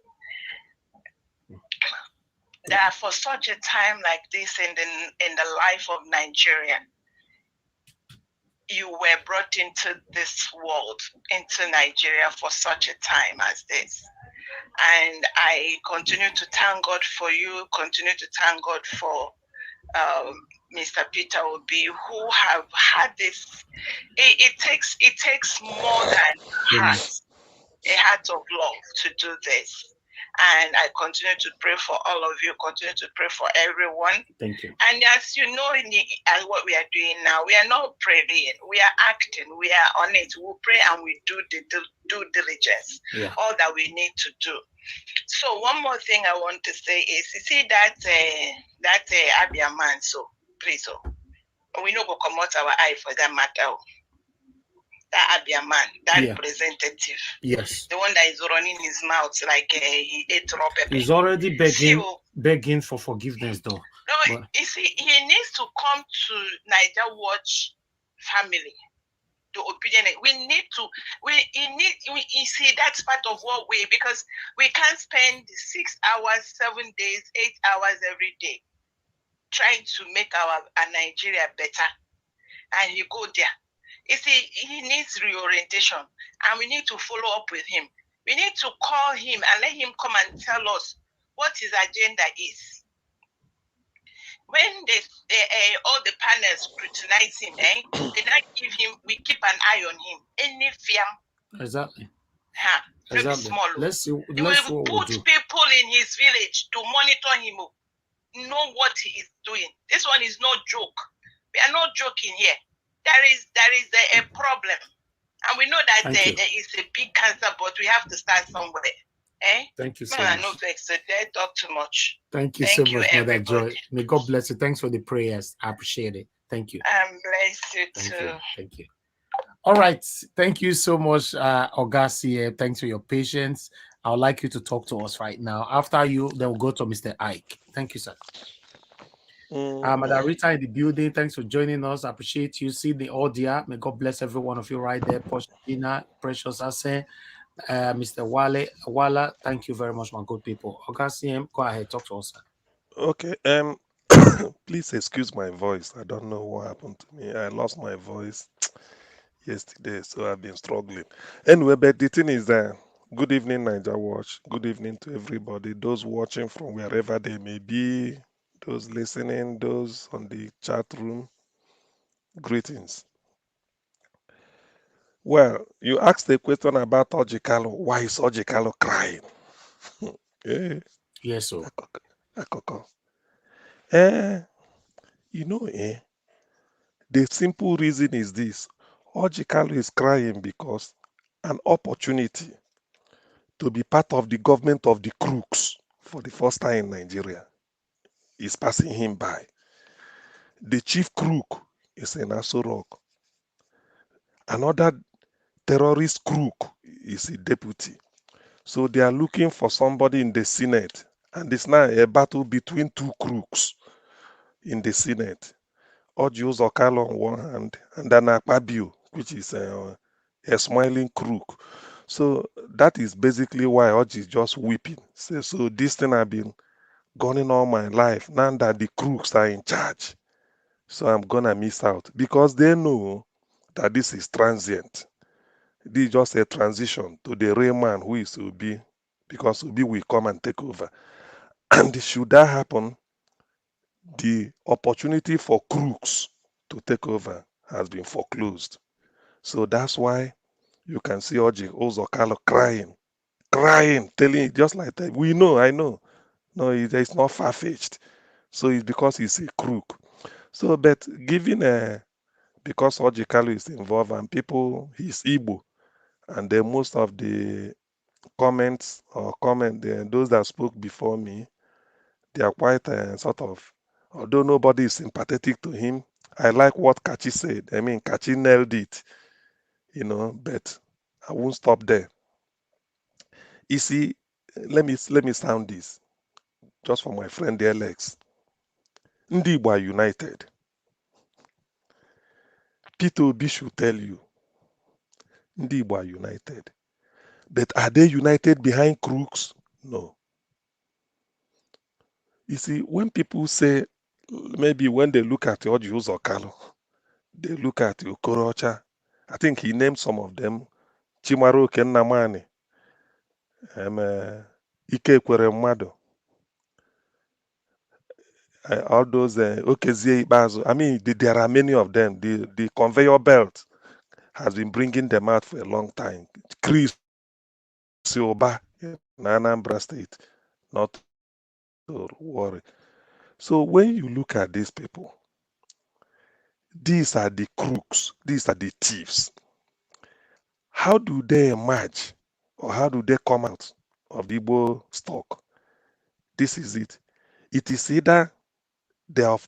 That for such a time like this in the life of Nigeria, you were brought into this world, into Nigeria for such a time as this. And I continue to thank God for you, continue to thank God for Mr. Peter Obi, who have had this. It takes more than a heart of love to do this. And I continue to pray for all of you, continue to pray for everyone. Thank you. And as you know, as what we are doing now, we are not praying, we are acting, we are on it. We pray and we do the due diligence, all that we need to do. So one more thing I want to say is, you see that Abia man, so please, we no go come out our eye for that matter. That Abia man, that representative, yes, the one that is running his mouth like he ate raw pepper. He's already begging for forgiveness, though. No, you see, he needs to come to Niger Watch family. The obedient. You see, that's part of what because we can't spend 6 hours, 7 days, 8 hours every day trying to make our Nigeria better. And you go there. You see, he needs reorientation, and we need to follow up with him. We need to call him and let him come and tell us what his agenda is. When all the panels scrutinize him, they not give him. We keep an eye on him. Any fear? Exactly. Exactly. Small. Let's see. We will put people in his village to monitor him. Know what he is doing. This one is no joke. We are not joking here. There is a problem, and we know that there is a big cancer, but we have to start somewhere. Thank you so much. Not to exaggerate, talk too much. Thank you so much, Mother Joy. May God bless you. Thanks for the prayers. I appreciate it. Thank you. And bless you too. Thank you. All right. Thank you so much, Ogasi. Thanks for your patience. I would like you to talk to us right now. After you, then we'll go to Mr. Ike. Thank you, sir. Madam Rita in the building, thanks for joining us. I appreciate you. See the audio. May God bless every one of you right there. Poshina, Precious Ase, Mr. Wala, thank you very much, my good people. Ogasi, go ahead, talk to us, sir. Okay. Please excuse my voice. I don't know what happened to me. I lost my voice yesterday, so I've been struggling. Anyway, but the thing is that good evening, Niger Watch. Good evening to everybody. Those watching from wherever they may be. Those listening, those on the chat room, greetings. Well, you asked a question about Orji Kalu. Why is Orji Kalu crying? Yes, sir. The simple reason is this. Orji Kalu is crying because an opportunity to be part of the government of the crooks for the first time in Nigeria is passing him by. The chief crook is in Aso Rock. Another terrorist crook is a deputy. So they are looking for somebody in the Senate. And it's now a battle between two crooks in the Senate. Orji Kalu on one hand, and then Akpabio, which is a smiling crook. So that is basically why Orji is just weeping. So this thing I've been going all my life. Now that the crooks are in charge, so I'm gonna miss out because they know that this is transient. This is just a transition to the real man who is Obi, because Obi will come and take over. And should that happen, the opportunity for crooks to take over has been foreclosed. So that's why you can see Orji Kalu crying, telling it just like that. We know, I know. No, it's not far-fetched. So it's because he's a crook. So, but given because Orji Kalu is involved and people, he's Igbo, and then most of the those that spoke before me, they are quite sort of, although nobody is sympathetic to him. I like what Kachi said. I mean, Kachi nailed it, but I won't stop there. You see, let me sound this just for my friend the Alex. Ndị Igbo are united. Peter Obi should tell you, Ndị Igbo are united. But are they united behind crooks? No. You see, when people say, maybe when they look at Orji Kalu, they look at Okorocha. I think he named some of them. Chimaroke Nnamani, Ikekwere Mmadu, all those Okezie Ikpeazu. I mean, there are many of them. The conveyor belt has been bringing them out for a long time. Chris Oba in Anambra State, not to worry. So when you look at these people, these are the crooks, these are the thieves. How do they emerge, or how do they come out of the Igbo stock? This is it. It is either they have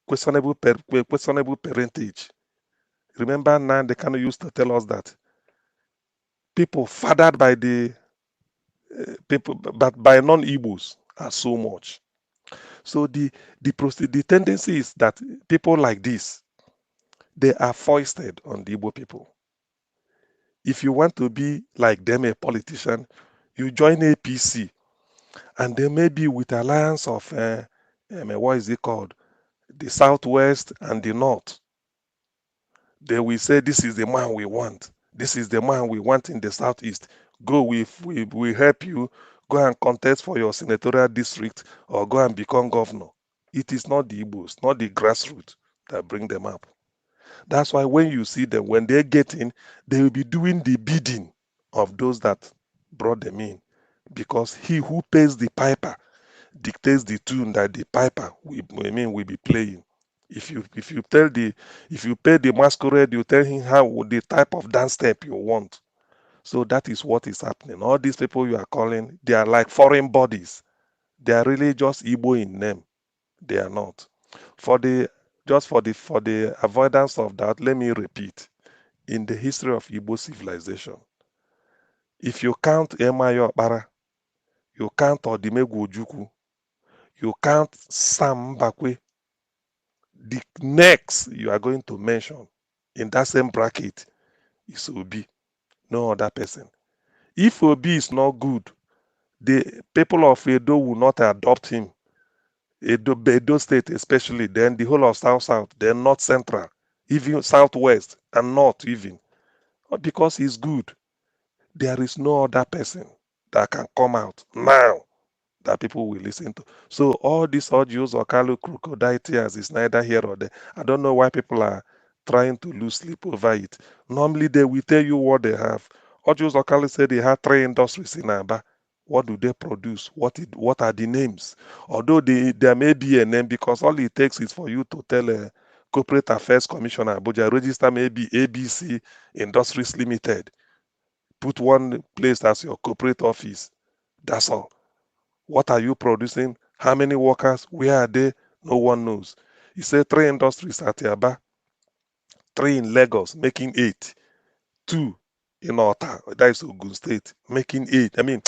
questionable parentage. Remember now they kind of used to tell us that people fathered by the people, but by non-Igbos are so much. So the tendency is that people like this, they are foisted on the Igbo people. If you want to be like them, a politician, you join APC, and then maybe with alliance of what is it called, the Southwest and the North. They will say, this is the man we want. This is the man we want in the Southeast. Go, we help you. Go and contest for your senatorial district or go and become governor. It is not the Igbos, not the grassroots that bring them up. That's why when you see them, when they get in, they will be doing the bidding of those that brought them in. Because he who pays the piper dictates the tune that the piper will be playing. If you pay the masquerade, you tell him the type of dance step you want. So that is what is happening. All these people you are calling, they are like foreign bodies. They are really just Igbo in name. They are not. For the avoidance of that, let me repeat. In the history of Igbo civilization, if you count Emayo Okpara, you count Odimegwu Ojukwu, you count Sam Mbakwe, the next you are going to mention in that same bracket is Obi, no other person. If Obi is not good, the people of Edo will not adopt him. Edo State especially, then the whole of South, then North Central, even Southwest and North even. Because he's good. There is no other person that can come out now that people will listen to. So all these audios or Kalu crocodile tears is neither here or there. I don't know why people are trying to lose sleep over it. Normally they will tell you what they have. Audios or Kalu said they have 3 industries in Aba. What do they produce? What are the names? Although there may be a name, because all it takes is for you to tell a Corporate Affairs Commissioner Abuja register maybe ABC Industries Limited. put one place as your corporate office. That's all. What are you producing? How many workers? Where are they? No one knows. He said 3 industries at Yaba, 3 in Lagos, making 8, 2 in Ota, that is Ogun State, making 8. I mean,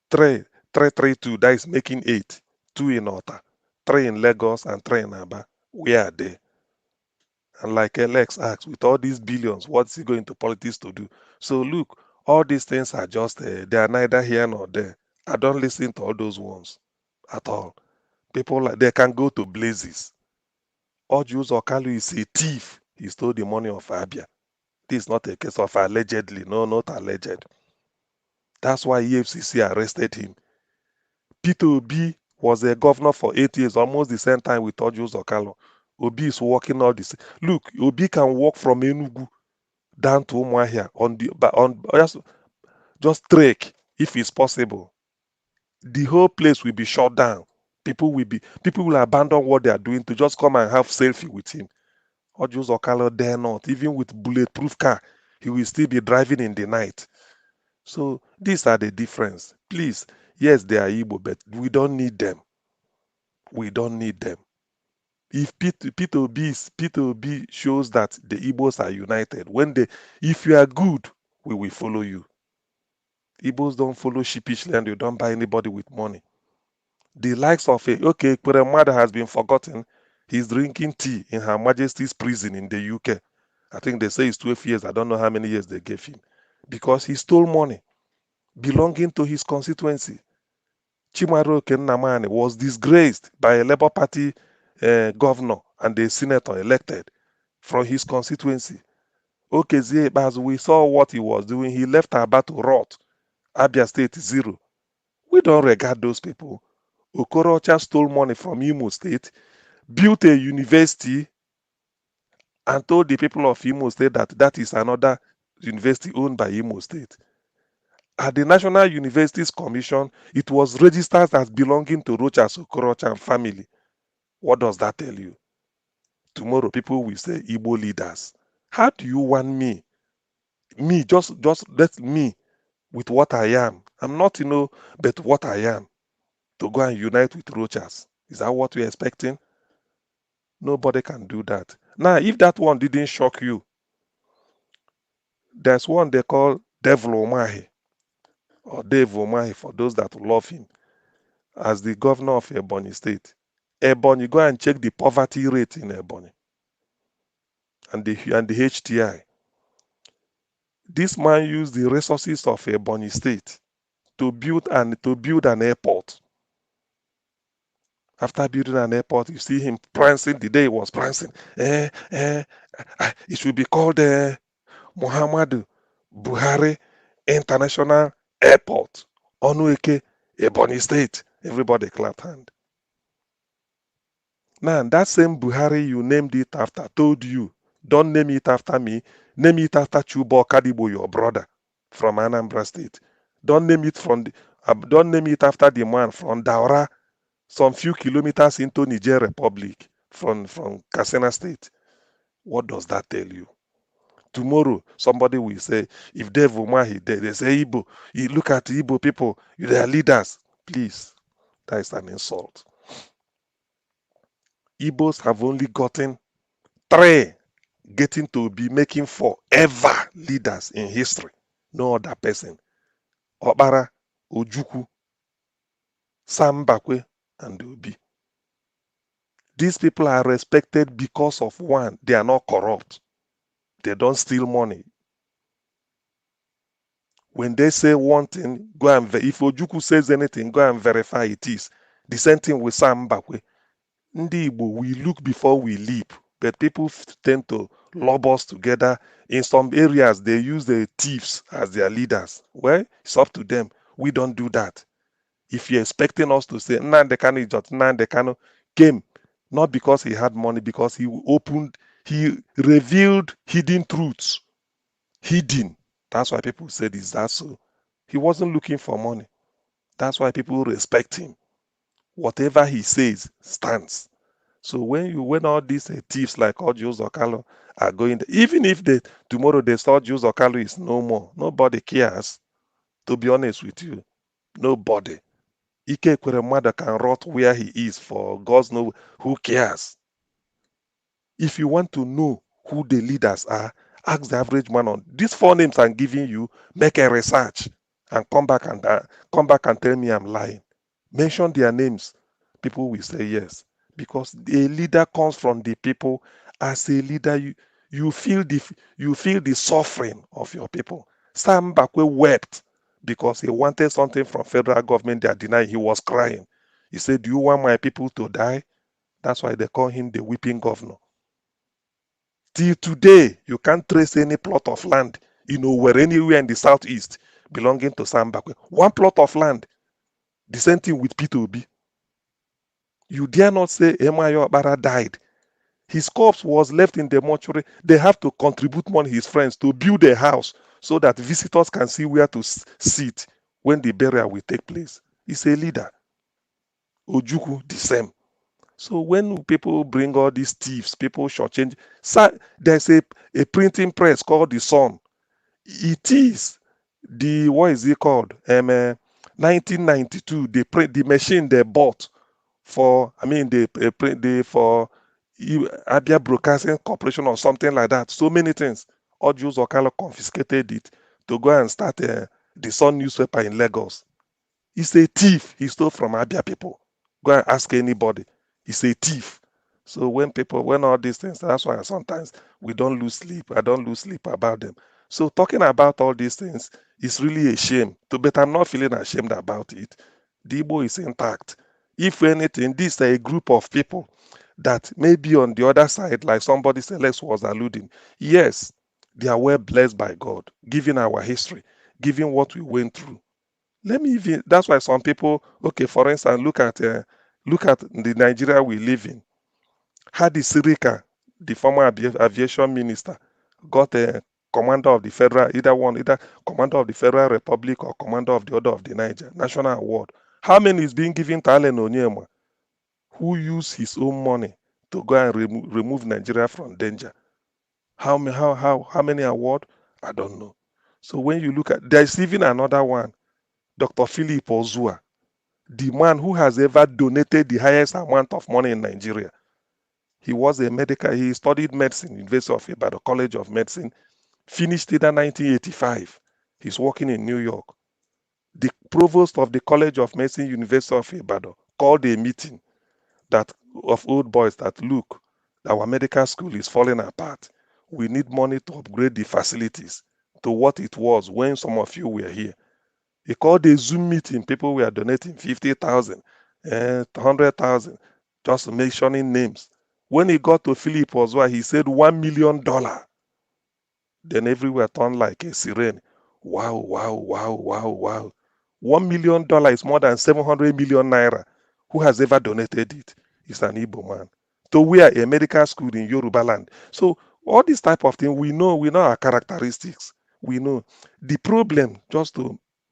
3, 3, 3, 2, that is making 8, 2 in Ota, 3 in Lagos, and 3 in Aba. Where are they? And like Alex asked, with all these billions, what's he going to politics to do? So look, all these things are just, they are neither here nor there. I don't listen to all those ones at all. People, like, they can go to blazes. Orji Kalu is a thief. He stole the money of Abia. This is not a case of allegedly. No, not alleged. That's why EFCC arrested him. Peter Obi was a governor for 8 years, almost the same time with Orji Kalu. Obi is working all this. Look, Obi can walk from Enugu down to Umuahia just trek if it's possible. The whole place will be shut down. People will abandon what they are doing to just come and have selfie with him. Orji Kalu dare not. Even with bulletproof car, he will still be driving in the night. So these are the difference. Please, yes, they are Igbo, but we don't need them. We don't need them. If Peter Obi shows that the Igbos are united, if you are good, we will follow you. Igbos don't follow sheepishly and you don't buy anybody with money. The likes of Mother has been forgotten. He's drinking tea in Her Majesty's prison in the UK. I think they say it's 12 years. I don't know how many years they gave him. Because he stole money belonging to his constituency. Chimaroke Nnamani was disgraced by a Labour Party governor and a senator elected from his constituency. Okezie, as we saw what he was doing, he left Aba to rot. Abia State 0. We don't regard those people. Okorocha stole money from Imo State, built a university, and told the people of Imo State that that is another university owned by Imo State. At the National Universities Commission, it was registered as belonging to Rochas Okorocha and family. What does that tell you? Tomorrow, people will say Igbo leaders. How do you want me? Me, just let me with what I am. I'm not, but what I am to go and unite with Rochas. Is that what you're expecting? Nobody can do that. Now, if that one didn't shock you, there's one they call Devil Omahi, or Dave Omahi for those that love him, as the governor of Ebonyi State. Ebonyi, go and check the poverty rate in Ebonyi and the HTI. This man used the resources of Ebonyi State to build an airport. After building an airport, you see him prancing. The day he was prancing. It should be called Muhammadu Buhari International Airport. Onueke, Ebonyi State. Everybody clapped hand. Now, that same Buhari you named it after told you, don't name it after me. Name it after Chubo Kadibo, your brother from Anambra State. Don't name it after the man from Daura, some few kilometers into Niger Republic from Katsina State. What does that tell you? Tomorrow, somebody will say, if Dave Umahi, they say Igbo, you look at Igbo people, they are leaders. Please, that is an insult. Igbos have only gotten 3, getting to be making 4 ever leaders in history. No other person. Okpara, Ojukwu, Sam Mbakwe, and Obi. These people are respected because of one, they are not corrupt. They don't steal money. When they say one thing, if Ojukwu says anything, go and verify it is. The same thing with Sam Mbakwe. Ndi Igbo, we look before we leap, but people tend to lob us together. In some areas, they use the thieves as their leaders. Well, it's up to them. We don't do that. If you're expecting us to say, Nnamdi Kanu came, not because he had money, because he revealed hidden truths. Hidden. That's why people said, is that so? He wasn't looking for money. That's why people respect him. Whatever he says stands. So when all these thieves like Orji Kalu are going, even if tomorrow they saw Orji Kalu is no more, nobody cares. To be honest with you, nobody. Ike Ekweremadu can rot where he is for God's know who cares. If you want to know who the leaders are, ask the average man on these 4 names I'm giving you. Make a research and come back and tell me I'm lying. Mention their names. People will say yes, because a leader comes from the people. As a leader, you feel the suffering of your people. Sam Bakwe wept because he wanted something from federal government. They are denying. He was crying. He said, "Do you want my people to die?" That's why they call him the weeping governor. Till today, you can't trace any plot of land, where anywhere in the southeast belonging to Sam Bakwe. One plot of land. The same thing with P2B. You dare not say Emayo Okpara died. His corpse was left in the mortuary. They have to contribute money, his friends, to build a house so that visitors can see where to sit when the burial will take place. He's a leader. Ojukwu, the same. So when people bring all these thieves, people shortchange. There's a printing press called The Sun. It is what is it called? 1992, the machine they bought for, for Abia Broadcasting Corporation or something like that. So many things. Orji Kalu confiscated it to go and start the Sun newspaper in Lagos. He's a thief. He stole from Abia people. Go and ask anybody. He's a thief. So when all these things, that's why sometimes we don't lose sleep. I don't lose sleep about them. So talking about all these things is really a shame. But I'm not feeling ashamed about it. The Igbo is intact. If anything, this is a group of people that maybe on the other side, like somebody Alex was alluding, yes, they are well blessed by God, given our history, given what we went through. That's why some people, okay, for instance, look at the Nigeria we live in. Hadi Sirika, the former aviation minister, got a commander of the federal, either commander of the Federal Republic or commander of the Order of the Niger, national award. How many is being given to Allen Onyema, who used his own money to go and remove Nigeria from danger? How many award? I don't know. So when you look at, there's even another one, Dr. Philip Ozua, the man who has ever donated the highest amount of money in Nigeria. He studied medicine, University of Ibadan, College of Medicine, finished it in 1985. He's working in New York. The provost of the College of Medicine, University of Ibadan, called a meeting of old boys that, look, our medical school is falling apart. We need money to upgrade the facilities to what it was when some of you were here. He called a Zoom meeting. People were donating 50,000 and 100,000, just mentioning names. When he got to Philip Ozua, he said $1 million. Then everywhere turned like a siren. Wow, wow, wow, wow, wow. $1 million is more than 700 million naira. Who has ever donated it? It's an Igbo man. So we are a medical school in Yoruba land. So all this type of thing, we know our characteristics. We know. The problem,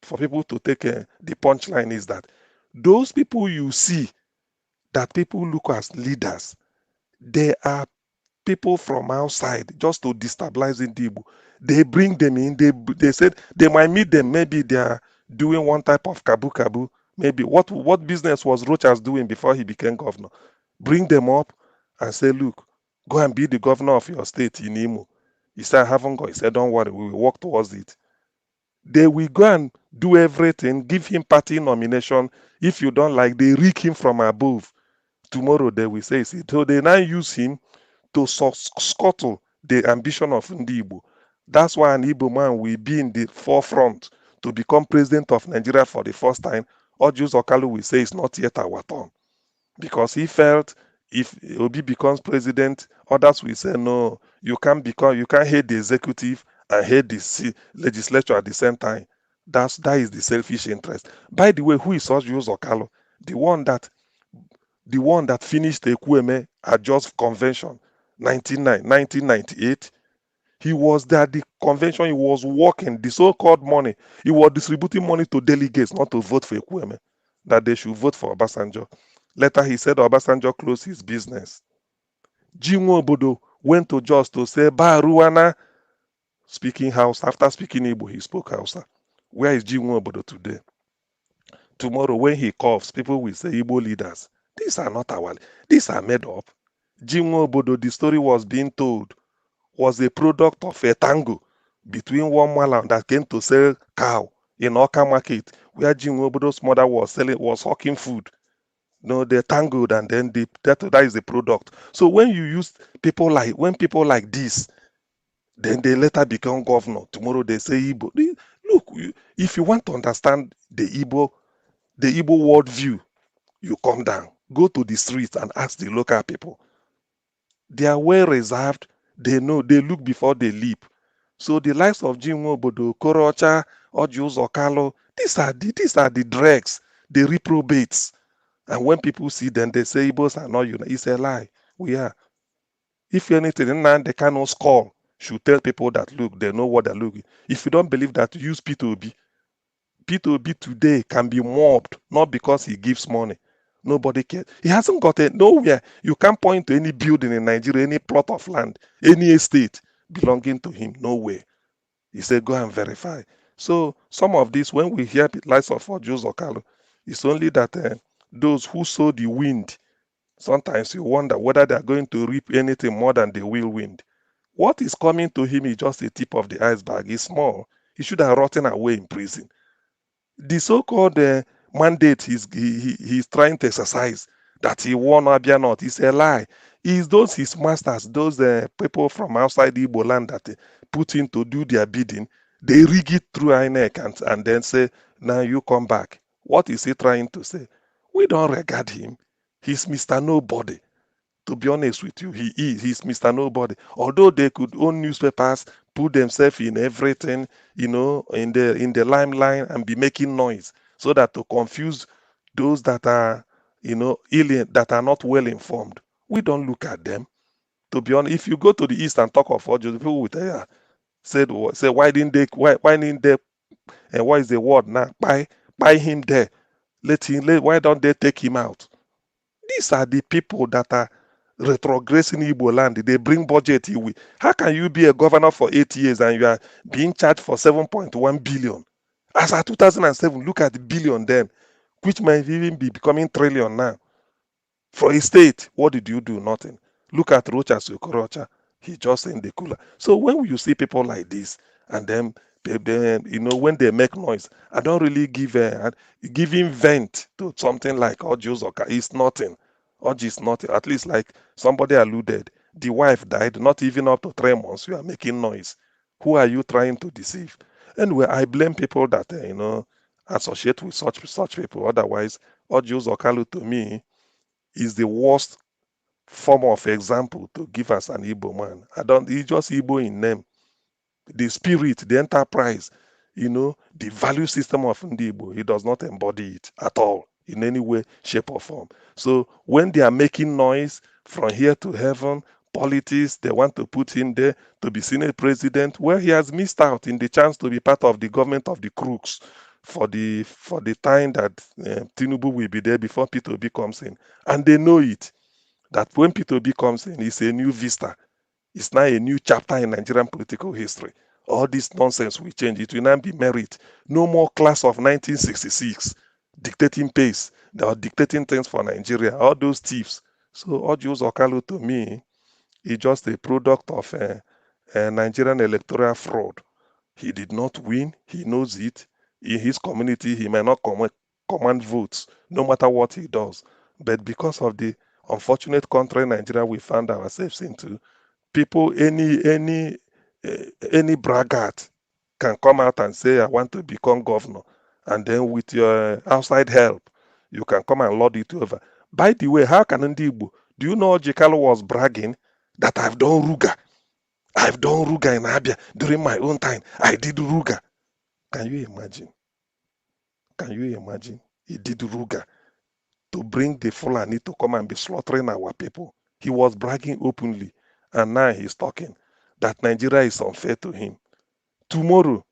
for people to take the punchline, is that those people you see that people look as leaders, they are people from outside just to destabilize Igbo. They bring them in. They said they might meet them. Maybe they are doing one type of kabu kabu. Maybe what business was Rochas doing before he became governor? Bring them up and say, look, go and be the governor of your state in Imo. He said, I haven't got. He said, don't worry, we will work towards it. They will go and do everything, give him party nomination. If you don't like, they rig him from above. Tomorrow they will say, so they now use him to scuttle the ambition of Ndi Igbo. That's why an Igbo man will be in the forefront to become president of Nigeria for the first time. Orji Kalu will say it's not yet our turn. Because he felt if Obi becomes president, others will say, no, you can't hate the executive and hate the legislature at the same time. That is the selfish interest. By the way, who is Orji Kalu? The one that finished the Ekwueme at Just Convention 1998. He was there at the convention. He was working the so-called money. He was distributing money to delegates not to vote for Ekwueme, that they should vote for Obasanjo. Later, he said Obasanjo closed his business. Jinwo Obodo went to Jos to say, Baruana, speaking Hausa. After speaking Igbo, he spoke Hausa. Where is Jinwo Obodo today? Tomorrow, when he coughs, people will say Igbo leaders. These are not our, these are made up. Jinwo Obodo, the story was being told, was a product of a tango between one Malam that came to sell cow in Oka market, where Jinwo Obodo's mother was hawking food. No, they tangled, and then that is the product. So when you use when people like this, then they later become governor. Tomorrow they say Igbo. Look, if you want to understand the Igbo worldview, you come down, go to the streets and ask the local people. They are well reserved. They know, they look before they leap. So the likes of Jinwo Obodo, Korocha, Orji Kalu, these are the dregs, the reprobates. And when people see them, they say Igbos are not united. It's a lie. We are. If anything, they cannot score. Should tell people that, look, they know what they're looking. If you don't believe that, use P2B. P2B today can be mobbed, not because he gives money. Nobody cares. He hasn't got it nowhere. You can't point to any building in Nigeria, any plot of land, any estate belonging to him. Nowhere. He said, go and verify. So some of this, when we hear the likes of Orji Kalu, it's only that those who sow the wind, sometimes you wonder whether they are going to reap anything more than the whirlwind. What is coming to him is just a tip of the iceberg. It's small. He should have rotten away in prison. The so-called mandate he's trying to exercise, that he won Abia North, is a lie. It's those his masters, those people from outside Igbo land that put in to do their bidding. They rig it through INEC and then say, now you come back. What is he trying to say? We don't regard him. He's Mr. Nobody. To be honest with you, he's Mr. Nobody. Although they could own newspapers, put themselves in everything, in the limelight and be making noise so that to confuse those that are, that are not well informed. We don't look at them. To be honest, if you go to the East and talk of Orji, people will tell you, say, why didn't they, and what is the word now? Buy him there. Why don't they take him out? These are the people that are retrogressing Igbo land. They bring budget. How can you be a governor for 8 years and you are being charged for 7.1 billion? As at 2007, look at the billion then, which might even be becoming trillion now. For a state, what did you do? Nothing. Look at Rocha Sokorocha. He just in the cooler. So when you see people like this, and then when they make noise, I don't really giving vent to something like Orji Kalu. It's nothing. Orji is nothing. At least like somebody alluded, the wife died, not even up to 3 months. You are making noise. Who are you trying to deceive? Anyway, I blame people that associate with such people. Otherwise, Orji Kalu to me is the worst form of example to give us an Igbo man. He's just Igbo in name. The spirit, the enterprise, the value system of Ndi Igbo, he does not embody it at all in any way, shape, or form. So when they are making noise from here to heaven, politics, they want to put him there to be Senate president, where he has missed out in the chance to be part of the government of the crooks for the time that Tinubu will be there before P2B comes in. And they know it, that when P2B comes in, it's a new vista. It's now a new chapter in Nigerian political history. All this nonsense will change. It will now be merit. No more class of 1966 dictating pace. They are dictating things for Nigeria. All those thieves. So Orji Kalu to me is just a product of a Nigerian electoral fraud. He did not win. He knows it. In his community, he may not command votes, no matter what he does. But because of the unfortunate country Nigeria we found ourselves into, people, any braggart can come out and say, I want to become governor. And then with your outside help, you can come and lord it over. By the way, how can Ndi Igbo? Do you know Orji Kalu was bragging that I've done Ruga? I've done Ruga in Abia during my own time. I did Ruga. Can you imagine? Can you imagine? He did Ruga to bring the Fulani to come and be slaughtering our people. He was bragging openly. And now he's talking that Nigeria is unfair to him. Tomorrow,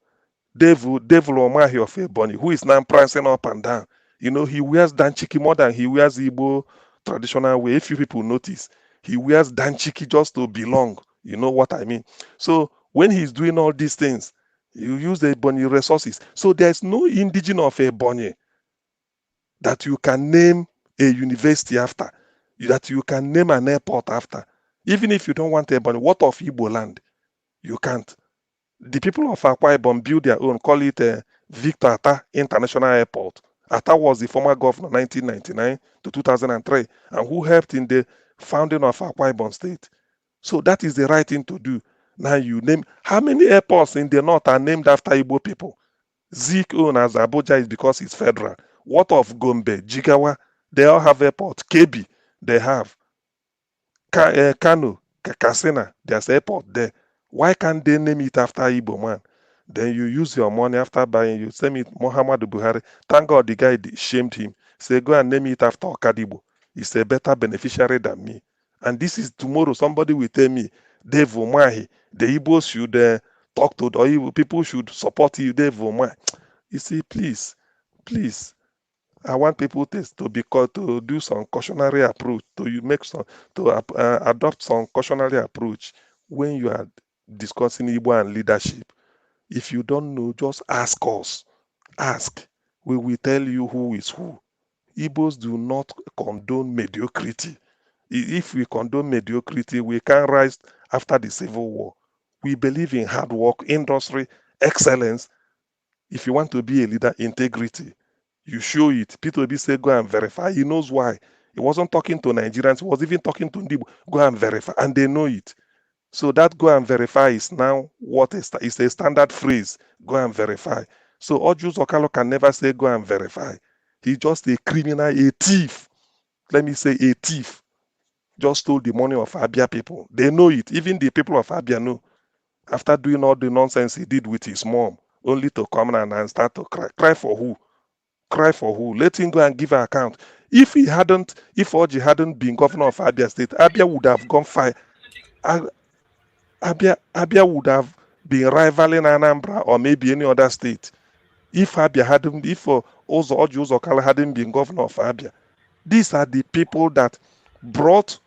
Devil Omahi of Ebonyi, who is now prancing up and down, You know, he wears danchiki more than he wears Igbo traditional way. If you people notice, he wears danchiki just to belong. You know what I mean? So when he's doing all these things, you use the Ebonyi resources. So there's no indigenous of Ebonyi that you can name a university after, that you can name an airport after. Even if you don't want Ebonyi, what of Igbo land? You can't. The people of Akwa Ibom build their own, call it Victor Atta International Airport. Atta was the former governor 1999 to 2003 and who helped in the founding of Akwa Ibom State. So that is the right thing to do. Now you name, how many airports in the north are named after Igbo people? Zik own as Abuja is because it's federal. What of Gombe, Jigawa? They all have airports. Kebi, they have. Kano, Katsina, there's airport there. Why can't they name it after Igbo man? Then you use your money after buying, you send it Muhammad Buhari. Thank God the guy shamed him. Say, go and name it after Okadibo. He's a better beneficiary than me. And this is tomorrow. Somebody will tell me, Dave Umahi, the Igbos should talk to the Igbo people should support you, Dave Umahi. You see, please, please. I want people to be called to do some cautionary approach, to you make some to adopt some cautionary approach when you are discussing Igbo and leadership. If you don't know, just ask us. Ask. We will tell you who is who. Igbos do not condone mediocrity. If we condone mediocrity, we can rise after the Civil War. We believe in hard work, industry, excellence. If you want to be a leader, integrity. You show it. Peter Obi said, go and verify. He knows why. He wasn't talking to Nigerians. He was even talking to Ndibo. Go and verify. And they know it. So that go and verify is now what is a standard phrase. Go and verify. So Orji Kalu can never say go and verify. He's just a criminal, a thief. Let me say a thief. Just stole the money of Abia people. They know it. Even the people of Abia know. After doing all the nonsense he did with his mom, only to come and start to cry. Cry for who? Cry for who? Let him go and give an account. If Orji hadn't been governor of Abia State, Abia would have gone fire. Abia would have been rivaling Anambra or maybe any other state. If Orji Uzokala hadn't been governor of Abia. These are the people that brought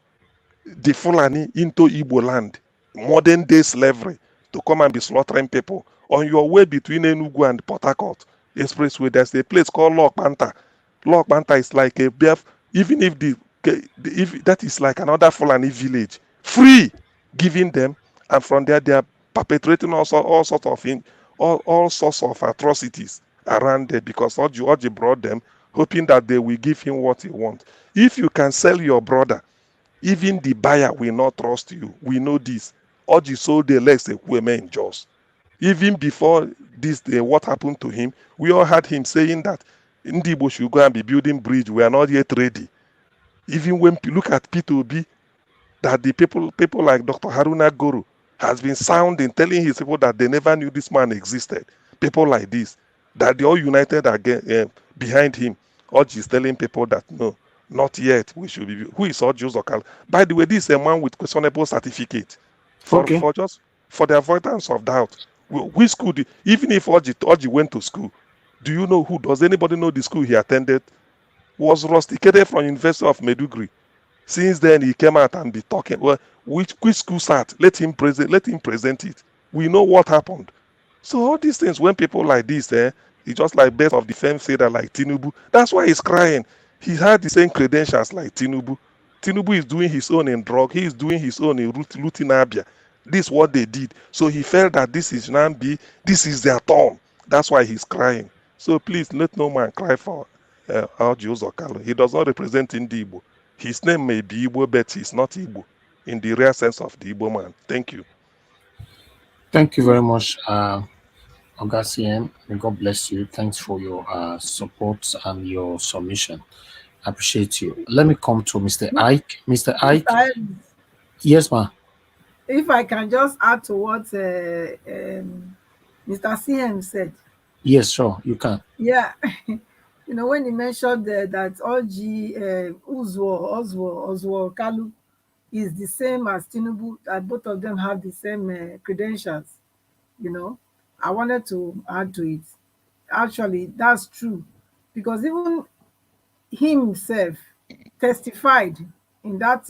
the Fulani into Igbo land, modern day slavery, to come and be slaughtering people. On your way between Enugu and Port Harcourt Expressway, there's a place called Lok Banta. Lok Banta is like a bear, even if if that is like another Fulani village, free, giving them, and from there they are perpetrating all sorts of atrocities around there because Orji brought them, hoping that they will give him what he wants. If you can sell your brother, even the buyer will not trust you. We know this. Orji sold the legs to women in Jos. Even before this day, what happened to him, we all heard him saying that Ndibo should go and be building bridge. We are not yet ready. Even when you look at P2B, that the people like Dr. Haruna Guru has been sounding, telling his people that they never knew this man existed. People like this, that they all united again behind him. Orji is telling people that no, not yet. We should be. Who is Orji Uzokala? By the way, this is a man with questionable certificate. For the avoidance of doubt, which school? Even if Orji went to school, do you know who? Does anybody know the school he attended? Was rusticated from University of Maiduguri. Since then, he came out and be talking. Well, which school start? Let him present it. We know what happened. So all these things, when people like this, it's just like best of the fame say that like Tinubu. That's why he's crying. He had the same credentials like Tinubu. Tinubu is doing his own in drug. He is doing his own in looting Abia. This is what they did. So he felt that this is their turn. That's why he's crying. So please let no man cry for Orji Uzokala. He does not represent Igbo. His name may be Igbo, but he's not Igbo in the real sense of the Igbo man. Thank you. Thank you very much, Oga CM. May God bless you. Thanks for your support and your submission. I appreciate you. Let me come to Mr. Ike. Mr. Ike. Yes, ma'am. If I can just add to what Mr. CM said. Yes, sure, you can. Yeah. When he mentioned that Orji Oswo Kalu is the same as Tinubu, that both of them have the same credentials, I wanted to add to it. Actually, that's true. Because even himself testified in that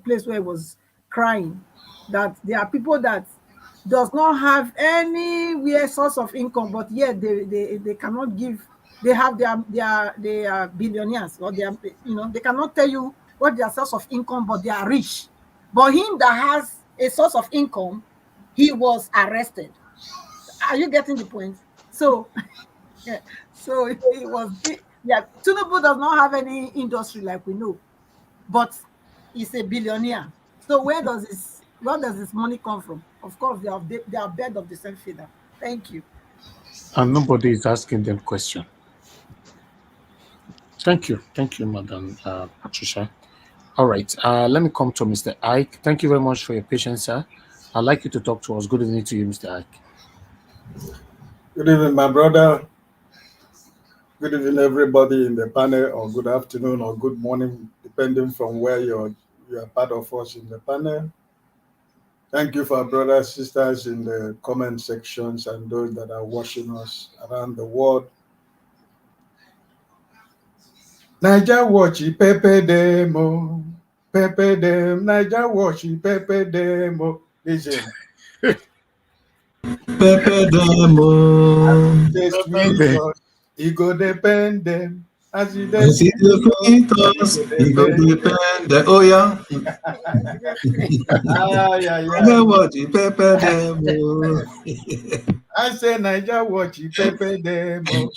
place where he was crying that there are people that does not have anywhere source of income, but yet they cannot give. They have they are billionaires, or they are, they cannot tell you what their source of income, but they are rich. But him that has a source of income, he was arrested. Are you getting the point? So yeah, so yeah. Tinubu does not have any industry like we know, but he's a billionaire. So where does this money come from? Of course, they are bed of the same feather. Thank you. And nobody is asking them question. Thank you, Madam Patricia. All right, let me come to Mr. Ike. Thank you very much for your patience, sir. I'd like you to talk to us. Good evening to you, Mr. Ike. Good evening, my brother. Good evening, everybody in the panel, or good afternoon, or good morning, depending from where you are part of us in the panel. Thank you for our brothers, sisters in the comment sections, and those that are watching us around the world. Niger watch Pepe Demo, Pepe Dem, Niger watch Pepe Demo. Listen. Pepe Demo. He go depend them. As he As he defeat us, he go depend them. Oh yeah. Niger watch Pepe Demo. I say Niger watch Pepe Demo.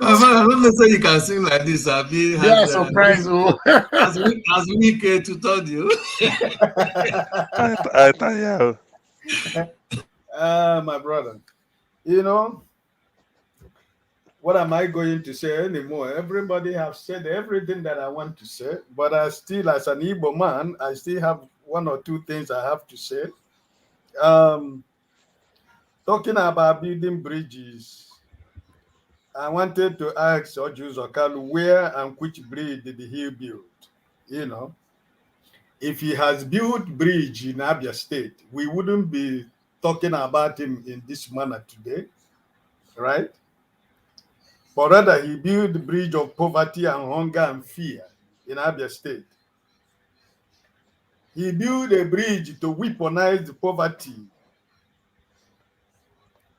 I don't know say you can sing like this. Abi has surprise. as weak to told you. I tell my brother. What am I going to say anymore? Everybody have said everything that I want to say, but I still, as an Igbo man, I still have one or two things I have to say. Talking about building bridges, I wanted to ask Orji Kalu where and which bridge did he build? If he has built bridge in Abia State, we wouldn't be talking about him in this manner today, right? But rather, he built the bridge of poverty and hunger and fear in Abia State. He built a bridge to weaponize the poverty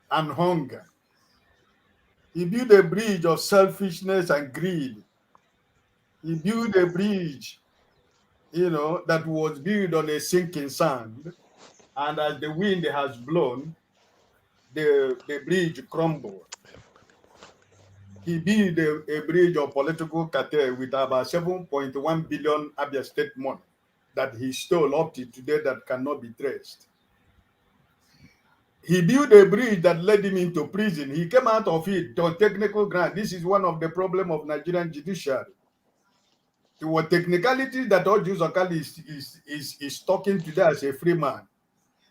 and hunger. He built a bridge of selfishness and greed. He built a bridge, that was built on a sinking sand. And as the wind has blown, the bridge crumbled. He built a bridge of political cartel with about 7.1 billion Abia State money that he stole up to today that cannot be traced. He built a bridge that led him into prison. He came out of it on technical ground. This is one of the problems of Nigerian judiciary. There were technicalities that Orji Kalu is talking today as a free man.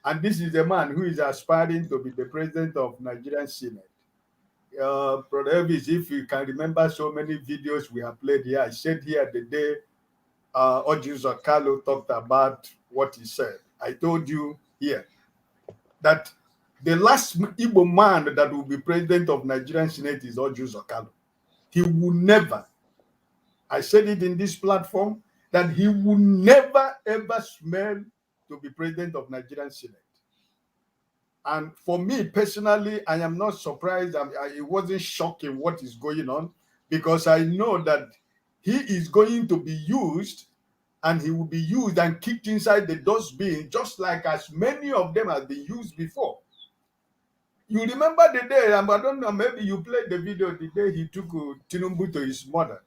And this is a man who is aspiring to be the president of Nigerian Senate. Brother Elvis, if you can remember so many videos we have played here, I said here the day Orji Kalu talked about what he said. I told you here that the last Igbo man that will be president of Nigerian Senate is Orji Kalu. He will never, I said it in this platform, that he will never ever smell to be president of Nigerian Senate. And for me personally, I am not surprised. It wasn't shocking what is going on, because I know that he is going to be used, and he will be used and kicked inside the dustbin, just like as many of them have been used before. You remember the day, I don't know, maybe you played the video the day he took Tinubu to his mother.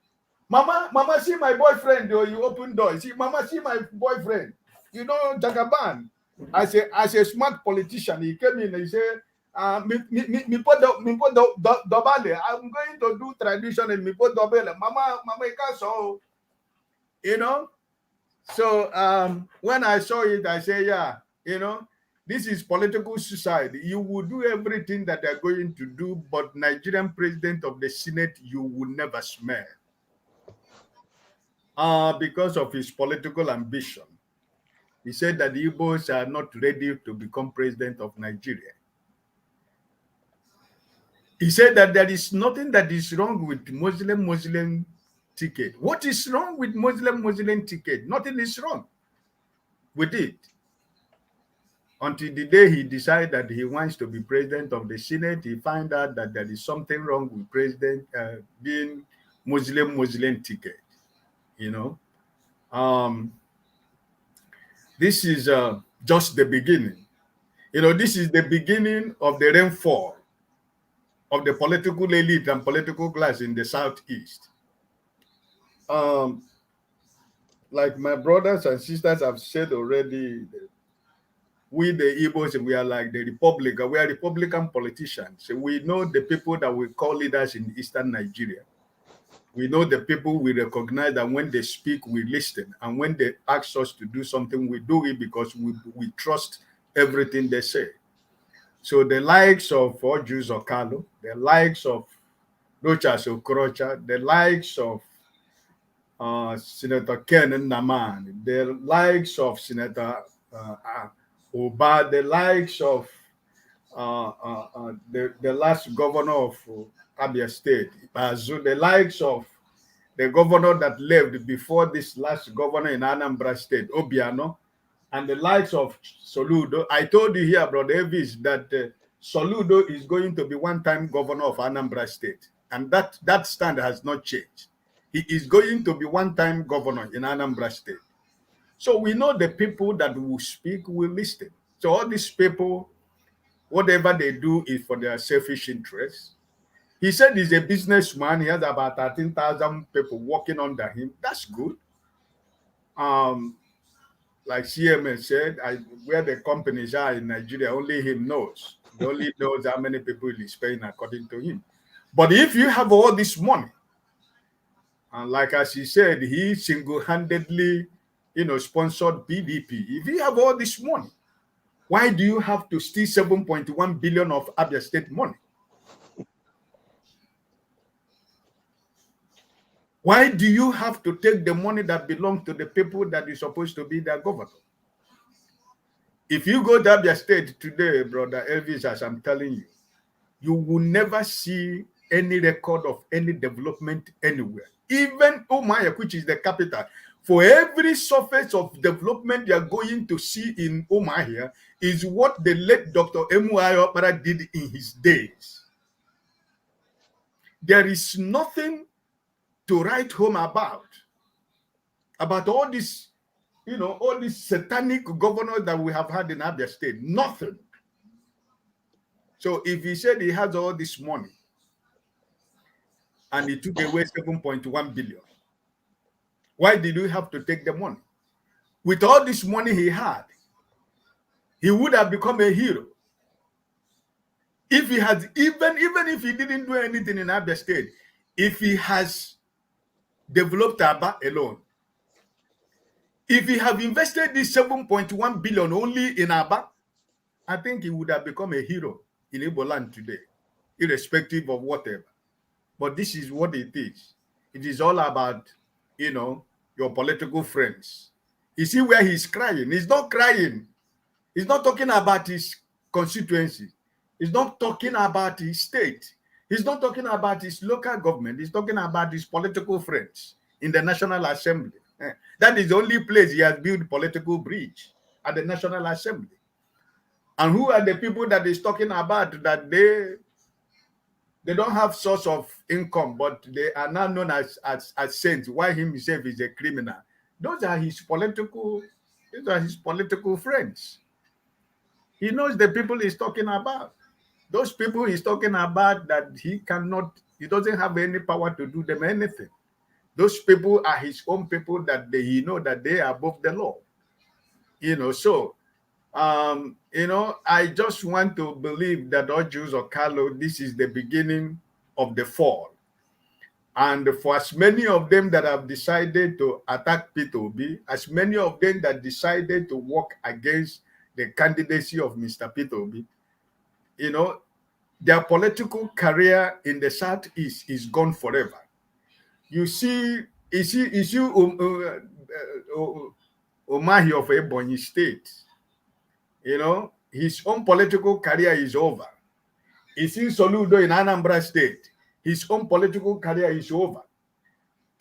Mama, see my boyfriend, or you open door. See, Mama, see my boyfriend. Jagaban. As a smart politician, he came in and he said, I'm going to do tradition in Mipo Dobele. Mama, you can't so. So when I saw it, I say, yeah, this is political suicide. You will do everything that they're going to do, but Nigerian president of the Senate, you will never smell. Because of his political ambition. He said that the Igbos are not ready to become president of Nigeria. He said that there is nothing that is wrong with Muslim ticket. What is wrong with Muslim ticket? Nothing is wrong with it. Until the day he decided that he wants to be president of the Senate, he found out that there is something wrong with president being Muslim ticket. You know, this is just the beginning. You know, this is the beginning of the rainfall of the political elite and political class in the Southeast. Like my brothers and sisters have said already, we the Igbos, we are like the Republican. We are Republican politicians. So we know the people that we call leaders in Eastern Nigeria. We know the people we recognize that when they speak, we listen. And when they ask us to do something, we do it because we trust everything they say. So the likes of Orji Kalu, the likes of Rochas Okorocha, the likes of Senator Ken Naman, the likes of Senator Oba, the likes of the last governor of Abia State, Bazu, the likes of the governor that lived before this last governor in Anambra State, Obiano, and the likes of Soludo. I told you here, Brother Evis, that Soludo is going to be one-time governor of Anambra State, and that stand has not changed. He is going to be one-time governor in Anambra State. So we know the people that will speak will listen. So all these people, whatever they do is for their selfish interests. He said he's a businessman. He has about 13,000 people working under him. That's good. Like CMS said, where the companies are in Nigeria, only him knows. He only knows how many people he's paying according to him. But if you have all this money, and like as he said, he single-handedly, sponsored PDP. If you have all this money, why do you have to steal 7.1 billion of Abia State money? Why do you have to take the money that belongs to the people that is supposed to be their governor? If you go to Abia State today, Brother Elvis, as I'm telling you, you will never see any record of any development anywhere. Even Umuahia, which is the capital, for every surface of development you are going to see in Umuahia is what the late Dr. Emuayo Okpara did in his days. There is nothing to write home about all this, all these satanic governors that we have had in Abia State. Nothing. So if he said he has all this money and he took away 7.1 billion, why did we have to take the money? With all this money he had, he would have become a hero. If he has, even if he didn't do anything in Abia State, if he has developed Aba alone, if he have invested this 7.1 billion only in Aba, I think he would have become a hero in Igbo land today, irrespective of whatever. But this is what it is. It is all about, your political friends. You see where he's crying? He's not crying. He's not talking about his constituency. He's not talking about his state. He's not talking about his local government. He's talking about his political friends in the National Assembly. That is the only place he has built political bridge, at the National Assembly. And who are the people that he's talking about that they don't have source of income, but they are now known as saints, while himself is a criminal? Those are his political friends. He knows the people he's talking about. Those people he's talking about that he doesn't have any power to do them anything. Those people are his own people that he know that they are above the law. So I just want to believe that Orji Kalu, this is the beginning of the fall. And for as many of them that have decided to attack Peter Obi, as many of them that decided to work against the candidacy of Mr. Peter Obi, their political career in the Southeast is gone forever. You see, Umahi of Ebonyi State, his own political career is over. You see Soludo in Anambra State, his own political career is over.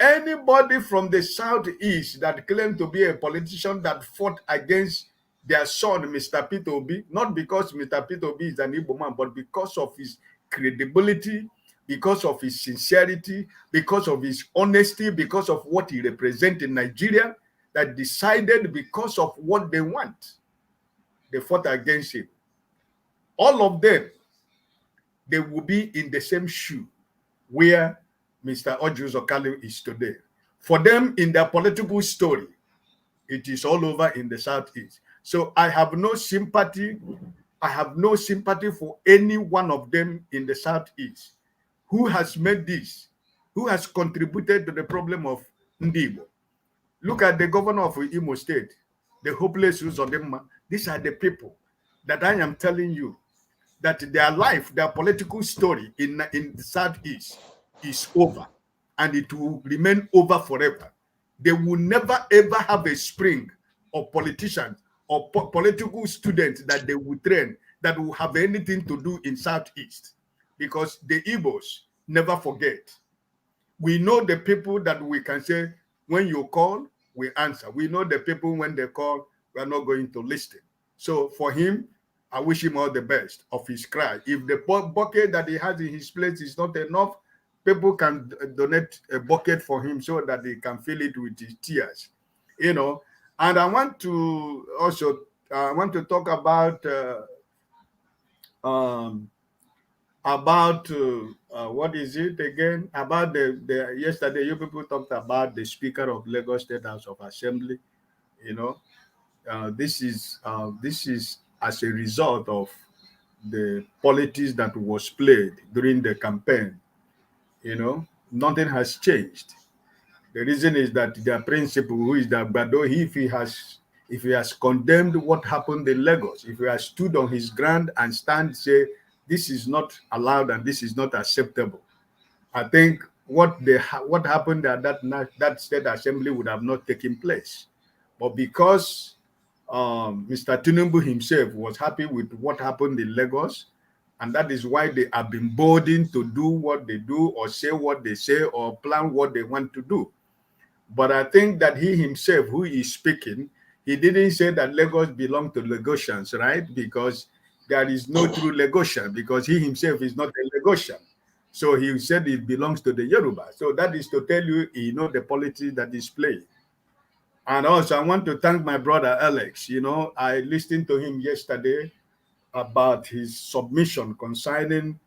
Anybody from the southeast that claimed to be a politician that fought against their son, Mr. Peter Obi, not because Mr. Peter Obi is an Igbo man, but because of his credibility, because of his sincerity, because of his honesty, because of what he represents in Nigeria, that decided because of what they want, they fought against him. All of them, they will be in the same shoe where Mr. Orji Kalu is today. For them, in their political story, it is all over in the Southeast. So I have no sympathy. I have no sympathy for any one of them in the Southeast who has made this, who has contributed to the problem of Ndibo. Look at the governor of Imo State, the hopeless Uzodema. These are the people that I am telling you that their life, their political story in the Southeast is over, and it will remain over forever. They will never ever have a spring of politicians or political students that they will train that will have anything to do in Southeast, because the Igbos never forget. We know the people that we can say, when you call, we answer. We know the people when they call, we are not going to listen. So for him, I wish him all the best of his cry. If the bucket that he has in his place is not enough, people can donate a bucket for him so that he can fill it with his tears, you know. And I want to also talk about what is it again? About the yesterday, you people talked about the Speaker of Lagos State House of Assembly. You know, this is as a result of the politics that was played during the campaign. You know, nothing has changed. The reason is that their principal, who is that Bado, if he has condemned what happened in Lagos, if he has stood on his ground and say this is not allowed and this is not acceptable, I think what happened at that state assembly would have not taken place. But because Mr. Tinubu himself was happy with what happened in Lagos, and that is why they have been bolding to do what they do or say what they say or plan what they want to do. But I think that he himself, who is speaking, he didn't say that Lagos belonged to Lagosians, right? Because there is no true Lagosian, because he himself is not a Lagosian. So he said it belongs to the Yoruba. So that is to tell you, the politics that is playing. And also, I want to thank my brother Alex. You know, I listened to him yesterday about his submission concerning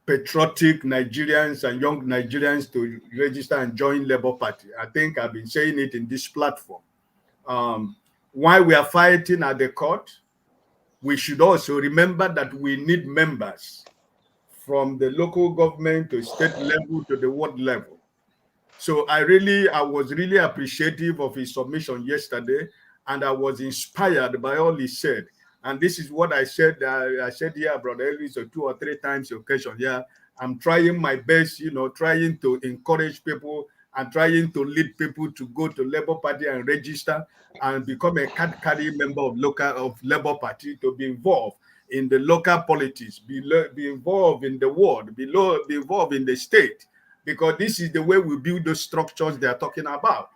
patriotic Nigerians and young Nigerians to register and join Labour Party. I think I've been saying it in this platform. While we are fighting at the court, we should also remember that we need members from the local government to state level to the world level. So I was really appreciative of his submission yesterday, and I was inspired by all he said. And this is what I said. I said, yeah, Brother Elvis, 2 or 3 times occasion. Yeah, I'm trying my best, trying to encourage people and trying to lead people to go to Labour Party and register and become a card-carrying member of Labour Party, to be involved in the local politics, be involved in the world, be involved in the state, because this is the way we build those structures they are talking about.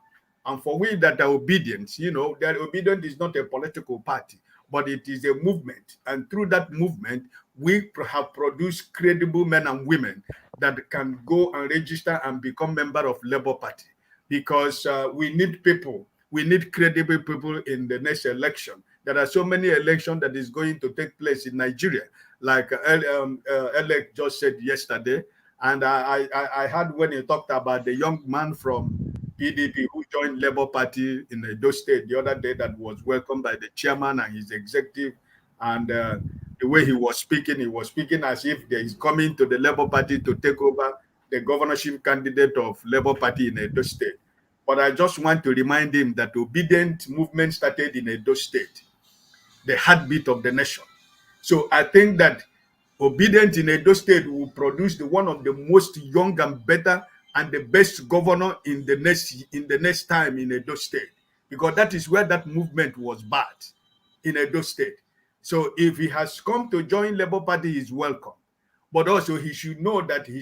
And for we that are obedient, that obedient is not a political party, but it is a movement. And through that movement, we have produced credible men and women that can go and register and become member of Labour Party. Because we need people, we need credible people in the next election. There are so many elections that is going to take place in Nigeria, like Elec just said yesterday. And I heard when he talked about the young man from PDP who joined Labour Party in Edo State the other day, that was welcomed by the chairman and his executive. And the way he was speaking as if he is coming to the Labour Party to take over the governorship candidate of Labour Party in Edo State. But I just want to remind him that the obedient movement started in Edo State, the heartbeat of the nation. So I think that obedient in Edo State will produce one of the most young and better and the best governor in the next time in Edo State, because that is where that movement was birthed, in Edo State. So if he has come to join Labour Party, he's welcome. But also he should know that he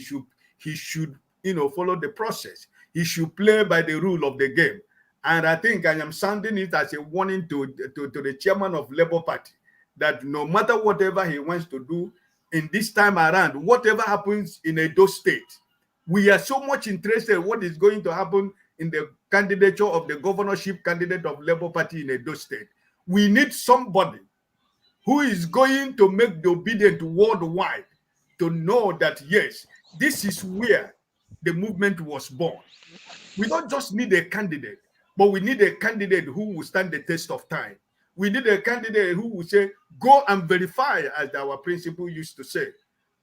should follow the process. He should play by the rule of the game. And I think I am sounding it as a warning to the chairman of Labour Party that no matter whatever he wants to do in this time around, whatever happens in Edo State, we are so much interested in what is going to happen in the candidature of the governorship candidate of Labour Party in Edo State. We need somebody who is going to make the obedient worldwide to know that, yes, this is where the movement was born. We don't just need a candidate, but we need a candidate who will stand the test of time. We need a candidate who will say, go and verify, as our principal used to say.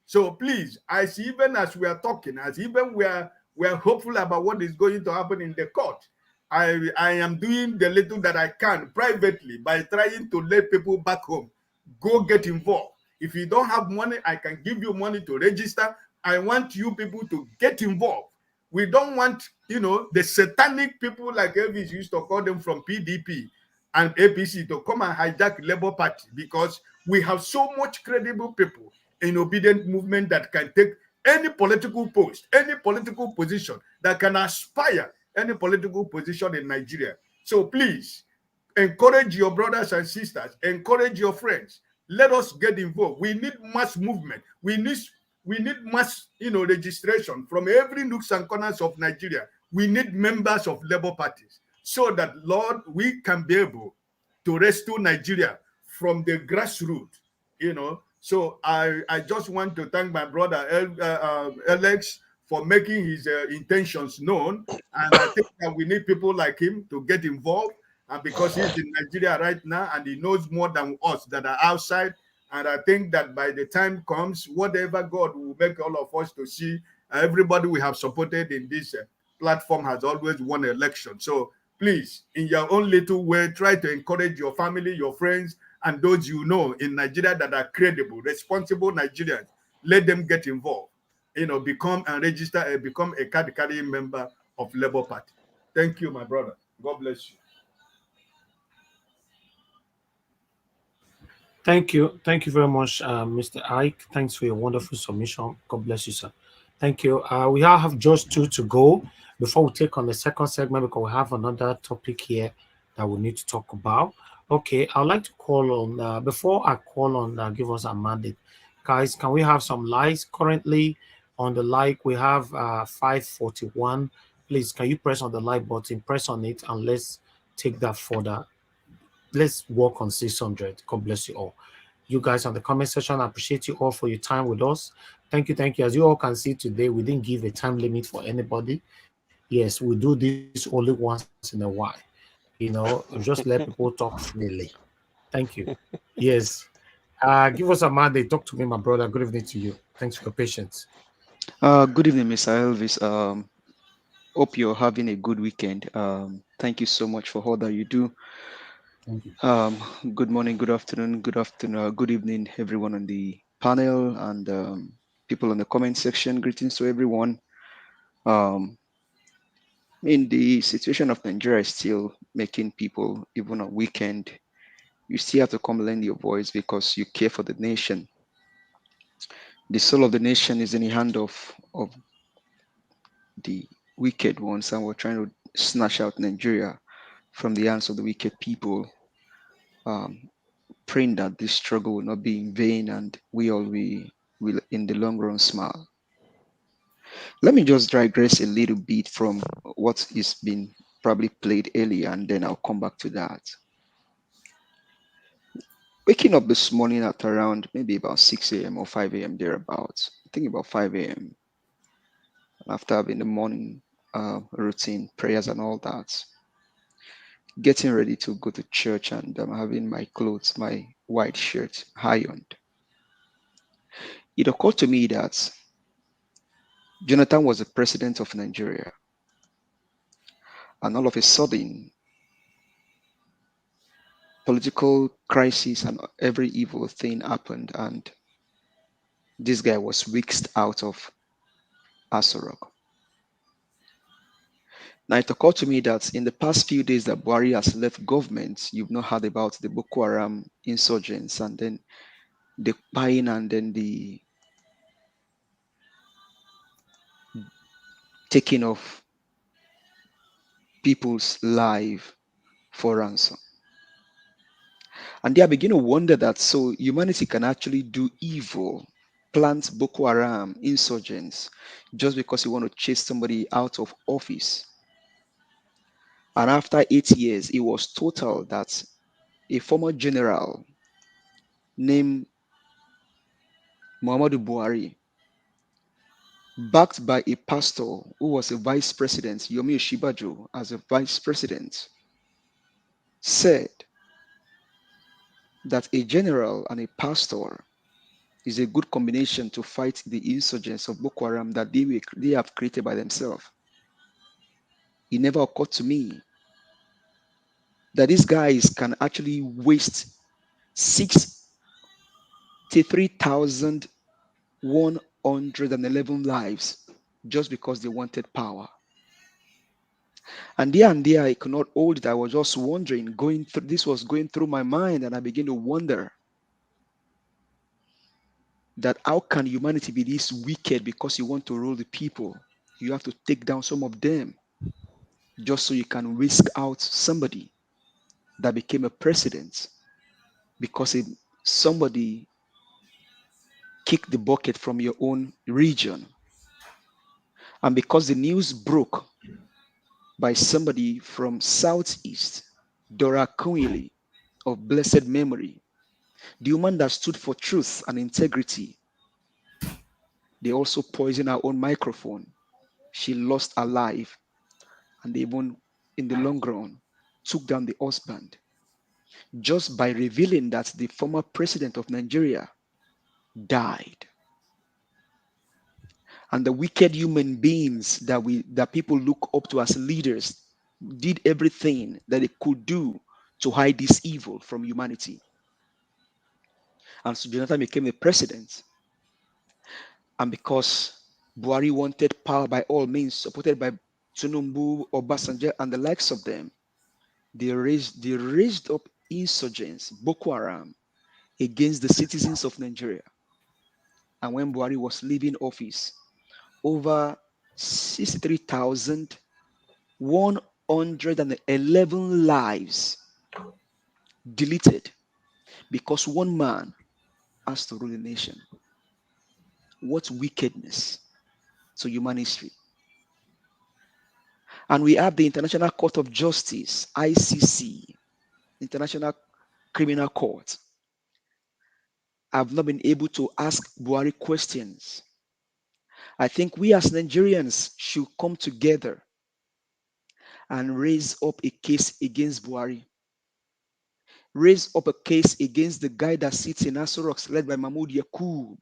So please, even as we are talking, as even we are hopeful about what is going to happen in the court, I am doing the little that I can privately by trying to let people back home go get involved. If you don't have money, I can give you money to register. I want you people to get involved. We don't want, the satanic people, like Elvis used to call them, from PDP and APC to come and hijack Labour Party, because we have so much credible people in obedient movement that can take any political post, any political position, that can aspire any political position in Nigeria. So please, encourage your brothers and sisters, encourage your friends. Let us get involved. We need mass movement. We need mass, registration from every nooks and corners of Nigeria. We need members of Labour parties so that, Lord, we can be able to rescue Nigeria from the grassroots. So I just want to thank my brother Alex for making his intentions known, and I think that we need people like him to get involved. And because he's in Nigeria right now and he knows more than us that are outside, and I think that by the time comes, whatever God will make all of us to see, everybody we have supported in this platform has always won election. So please, in your own little way, try to encourage your family, your friends, and those you know in Nigeria that are credible, responsible Nigerians. Let them get involved. Become and register, become a card-carrying member of Labour Party. Thank you, my brother. God bless you. Thank you. Thank you very much, Mr. Ike. Thanks for your wonderful submission. God bless you, sir. Thank you. We now have just two to go before we take on the second segment, because we have another topic here that we need to talk about. Okay, I'd like to call on, before I call on, give us a mandate. Guys, can we have some likes currently on the like? We have 541. Please, can you press on the like button, press on it, and let's take that further. Let's work on 600. God bless you all. You guys on the comment section, I appreciate you all for your time with us. Thank you, thank you. As you all can see today, we didn't give a time limit for anybody. Yes, we do this only once in a while. Just let people talk freely. Thank you. Yes. Give us a mandate. Talk to me, my brother. Good evening to you. Thanks for your patience. Good evening, Mr. Elvis. Hope you're having a good weekend. Thank you so much for all that you do. Thank you. Good morning, good afternoon, good evening, everyone on the panel and people in the comment section. Greetings to everyone. The situation of Nigeria is still making people, even on weekend, you still have to come lend your voice because you care for the nation. The soul of the nation is in the hand of the wicked ones, and we're trying to snatch out Nigeria from the hands of the wicked people. Praying that this struggle will not be in vain and we all will in the long run smile. Let me just digress a little bit from what is been probably played earlier, and then I'll come back to that. Waking up this morning at around maybe about 6 a.m. or 5 a.m. thereabouts, I think about 5 a.m. After having the morning routine, prayers and all that, getting ready to go to church, and having my clothes, my white shirt ironed. It occurred to me that Jonathan was the president of Nigeria, and all of a sudden, political crisis and every evil thing happened, and this guy was whisked out of Asorok. Now, it occurred to me that in the past few days that Buhari has left government, you've not heard about the Boko Haram insurgents, and then the buying, and then the taking of people's life for ransom. And they begin to wonder that so humanity can actually do evil, plant Boko Haram insurgents, just because you want to chase somebody out of office. And after 8 years, it was total that a former general named Muhammadu Buhari, backed by a pastor who was a vice president, Yomi Oshibajo, as a vice president, said that a general and a pastor is a good combination to fight the insurgents of Boko Haram that they have created by themselves. It never occurred to me that these guys can actually waste 63,111 lives just because they wanted power. And there, I could not hold it. I was just wondering, this was going through my mind, and I began to wonder that how can humanity be this wicked because you want to rule the people? You have to take down some of them just so you can whisk out somebody that became a president because somebody kicked the bucket from your own region. And because the news broke by somebody from Southeast, Dora Kunili of blessed memory, the woman that stood for truth and integrity, they also poisoned her own microphone. She lost her life, and they even, in the long run, took down the husband just by revealing that the former president of Nigeria died. And the wicked human beings that people look up to as leaders did everything that they could do to hide this evil from humanity. And so Jonathan became a president. And because Buhari wanted power by all means, supported by Tinubu, Obasanjo, and the likes of them, they raised up insurgents, Boko Haram, against the citizens of Nigeria. And when Buhari was leaving office, over 63,111 lives deleted because one man has to rule the nation. What wickedness to human history. And we have the International Court of Justice, ICC, International Criminal Court. I've not been able to ask Buhari questions. I think we as Nigerians should come together and raise up a case against Buhari. Raise up a case against the guy that sits in Asorok, led by Mahmoud Yakub,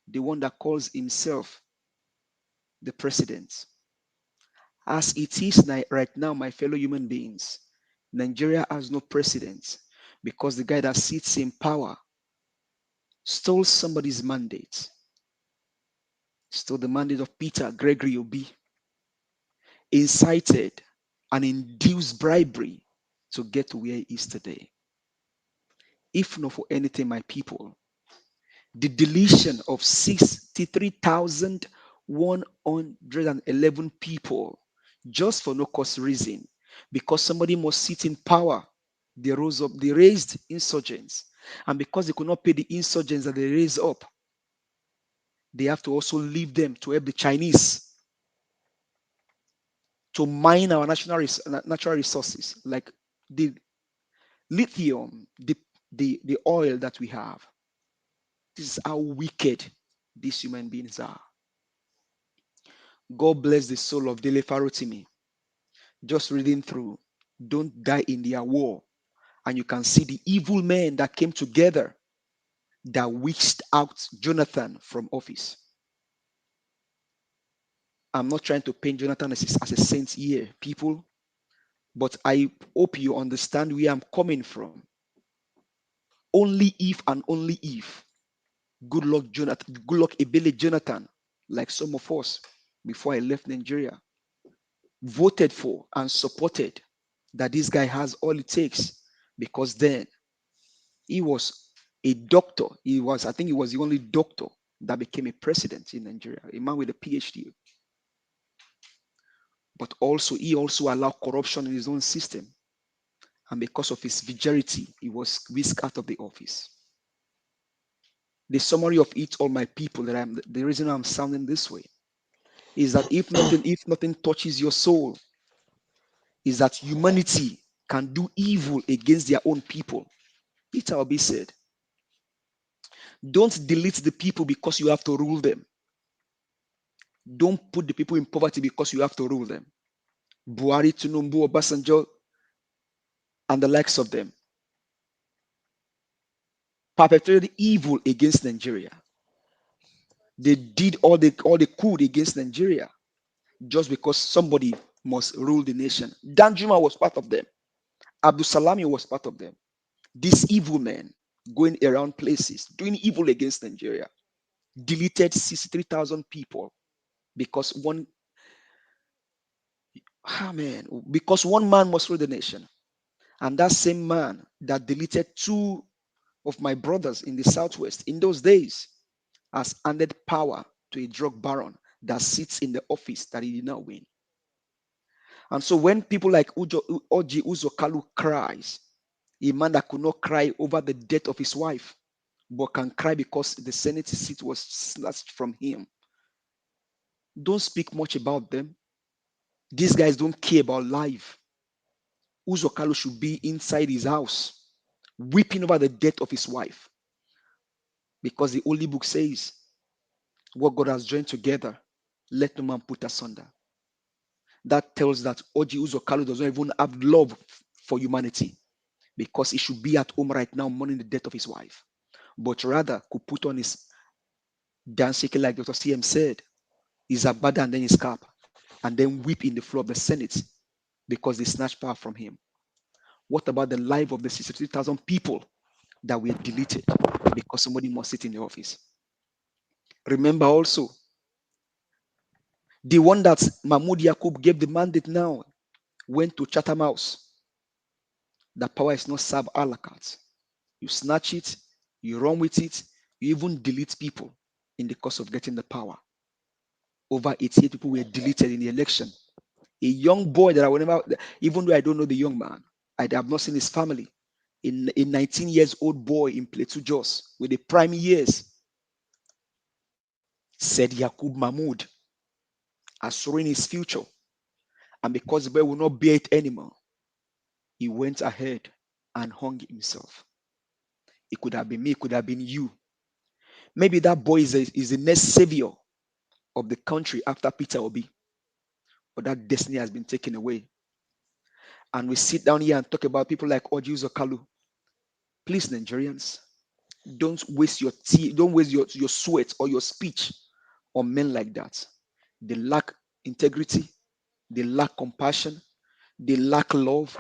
the one that calls himself the president. As it is right now, my fellow human beings, Nigeria has no president because the guy that sits in power stole somebody's mandate, stole the mandate of Peter Gregory Obi, incited and induced bribery to get to where he is today. If not for anything, my people, the deletion of 63,111 people just for no cause reason, because somebody must sit in power. They rose up, they raised insurgents, and because they could not pay the insurgents that they raised up, they have to also leave them to help the Chinese to mine our natural resources like the lithium, the oil that we have. This is how wicked these human beings are. God bless the soul of Dele Farotimi. Just reading through, don't die in their war. And you can see the evil men that came together that whisked out Jonathan from office. I'm not trying to paint Jonathan as a saint here, people, but I hope you understand where I'm coming from. Only if and only if good luck Ebele Jonathan, like some of us before I left Nigeria, voted for and supported that this guy has all it takes, because then he was a doctor. I think he was the only doctor that became a president in Nigeria, a man with a PhD. but also he also allowed corruption in his own system. And because of his vigility, he was whisked out of the office. The summary of it, all my people, the reason I'm sounding this way is that if nothing touches your soul, is that humanity can do evil against their own people. Peter Obi said, don't delete the people because you have to rule them. Don't put the people in poverty because you have to rule them. Buhari, Tinubu, Obasanjo, and the likes of them perpetrated evil against Nigeria. They did all they could against Nigeria just because somebody must rule the nation. Danjuma was part of them. Abdul Salami was part of them. These evil men going around places doing evil against Nigeria deleted 63,000 people because one man must rule the nation. And that same man that deleted two of my brothers in the southwest in those days has handed power to a drug baron that sits in the office that he did not win. And so when people like Orji Kalu cries, a man that could not cry over the death of his wife, but can cry because the Senate seat was snatched from him, don't speak much about them. These guys don't care about life. Uzo Kalu should be inside his house, weeping over the death of his wife. Because the Holy Book says, what God has joined together, let no man put asunder. That tells that Orji Uzo Kalu does not even have love for humanity, because he should be at home right now mourning the death of his wife, but rather could put on his dancing like Dr. CM said, his agbada and then his cap, and then weep in the floor of the Senate because they snatched power from him. What about the life of the 63,000 people that were deleted because somebody must sit in the office? Remember also, the one that Mahmoud Yakub gave the mandate now went to Chatham House. The power is not served a la carte. You snatch it, you run with it, you even delete people in the course of getting the power. Over 88 people were deleted in the election. A young boy that I will never, even though I don't know the young man, I have not seen his family. A 19 years old boy in Plateau Jos with the prime years said Yakub Mahmoud has ruined his future. And because the boy will not bear it anymore, he went ahead and hung himself. It could have been me, it could have been you. Maybe that boy is the next savior of the country after Peter Obi. But that destiny has been taken away. And we sit down here and talk about people like Orji Kalu. Please, Nigerians, don't waste your tea, don't waste your sweat or your speech on men like that. They lack integrity, they lack compassion, they lack love.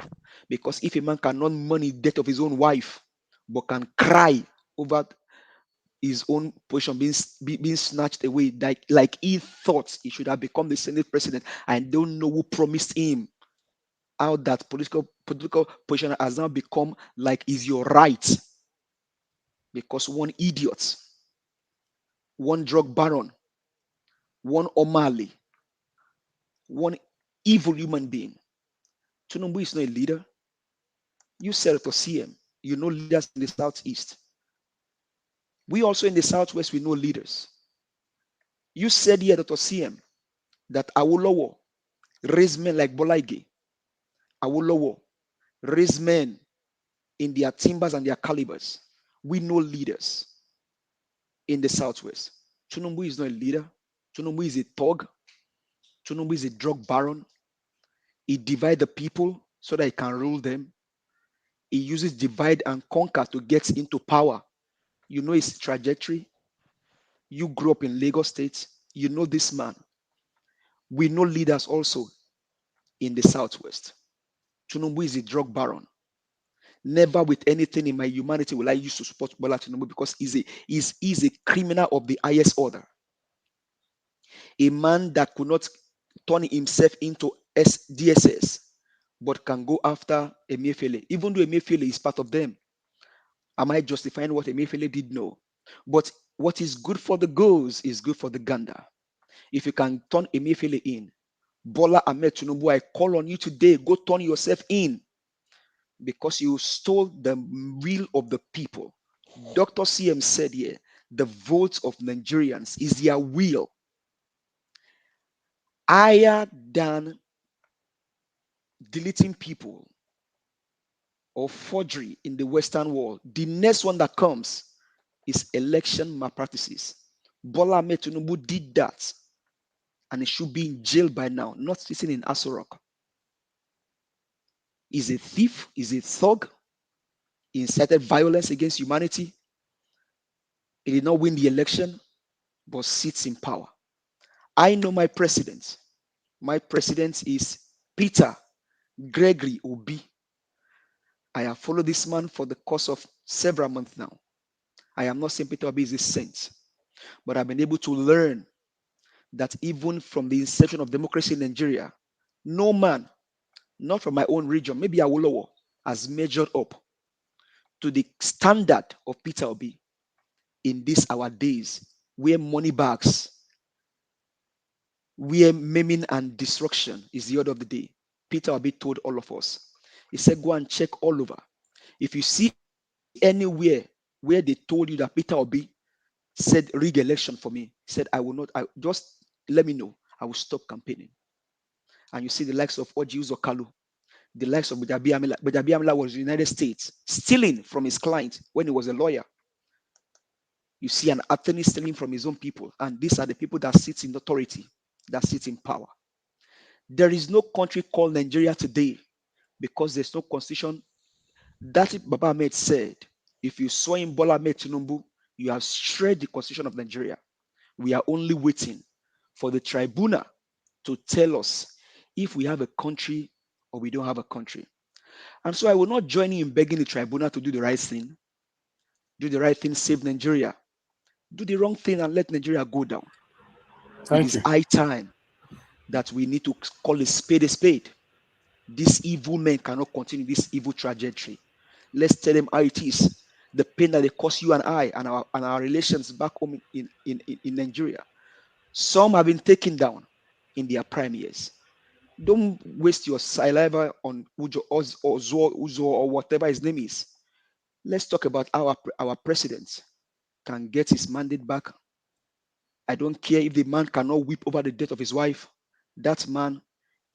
Because if a man cannot mourn the death of his own wife, but can cry over his own position being snatched away, like he thought he should have become the Senate president, and don't know who promised him, how that political position has now become like is your right. Because one idiot, one drug baron, one O'Malley, one evil human being. Tinubu is not a leader. You said to CM, you know leaders in the southeast. We also in the southwest, we know leaders. You said here, Dr. CM, that Awolowo raised men like Bolaige. Awolowo raised men in their timbers and their calibers. We know leaders in the southwest. Tinubu is not a leader. Tinubu is a thug. Tinubu is a drug baron. He divides the people so that he can rule them. He uses divide and conquer to get into power. You know his trajectory. You grew up in Lagos State. You know this man. We know leaders also in the southwest. Tinubu is a drug baron. Never with anything in my humanity will I use to support Bola Tinubu, because he's a criminal of the highest order. A man that could not turn himself into DSS, but can go after Emefiele, even though Emefiele is part of them. Am I justifying what Emefiele did? No. But what is good for the goose is good for the gander. If you can turn Emefiele in, Bola Ahmed Tinubu, I call on you today. Go turn yourself in because you stole the will of the people. Dr. CM said here, the votes of Nigerians is their will higher than deleting people or forgery in the Western world. The next one that comes is election malpractices. Bola Ahmed Tinubu did that, and he should be in jail by now, not sitting in Aso Rock. He's a thief, he's a thug, he incited violence against humanity. He did not win the election, but sits in power. I know my president. My president is Peter Gregory Obi. I have followed this man for the course of several months now. I am not saying Peter Obi is a saint, but I've been able to learn that even from the inception of democracy in Nigeria, no man, not from my own region, maybe Awolowo, has measured up to the standard of Peter Obi in these our days, where money bags, where maiming and destruction is the order of the day. Peter Obi told all of us, he said, go and check all over. If you see anywhere where they told you that Peter Obi said rig election for me, he said, I will not, just let me know, I will stop campaigning. And you see the likes of Orji Kalu, the likes of Bajabi Amila. Bajabi Amila was in the United States, stealing from his client when he was a lawyer. You see an attorney stealing from his own people, and these are the people that sit in authority, that sit in power. There is no country called Nigeria today because there's no constitution. That Baba Ahmed said, if you saw in Bola Ahmed Tinubu, you have strayed the constitution of Nigeria. We are only waiting for the tribunal to tell us if we have a country or we don't have a country. And so I will not join you in begging the tribunal to do the right thing. Do the right thing, save Nigeria. Do the wrong thing and let Nigeria go down. It is high time that we need to call a spade a spade. These evil men cannot continue this evil trajectory. Let's tell them how it is. The pain that they cause you and I and our relations back home in Nigeria. Some have been taken down in their prime years. Don't waste your saliva on Uzo or whatever his name is. Let's talk about our president can get his mandate back. I don't care if the man cannot weep over the death of his wife. That man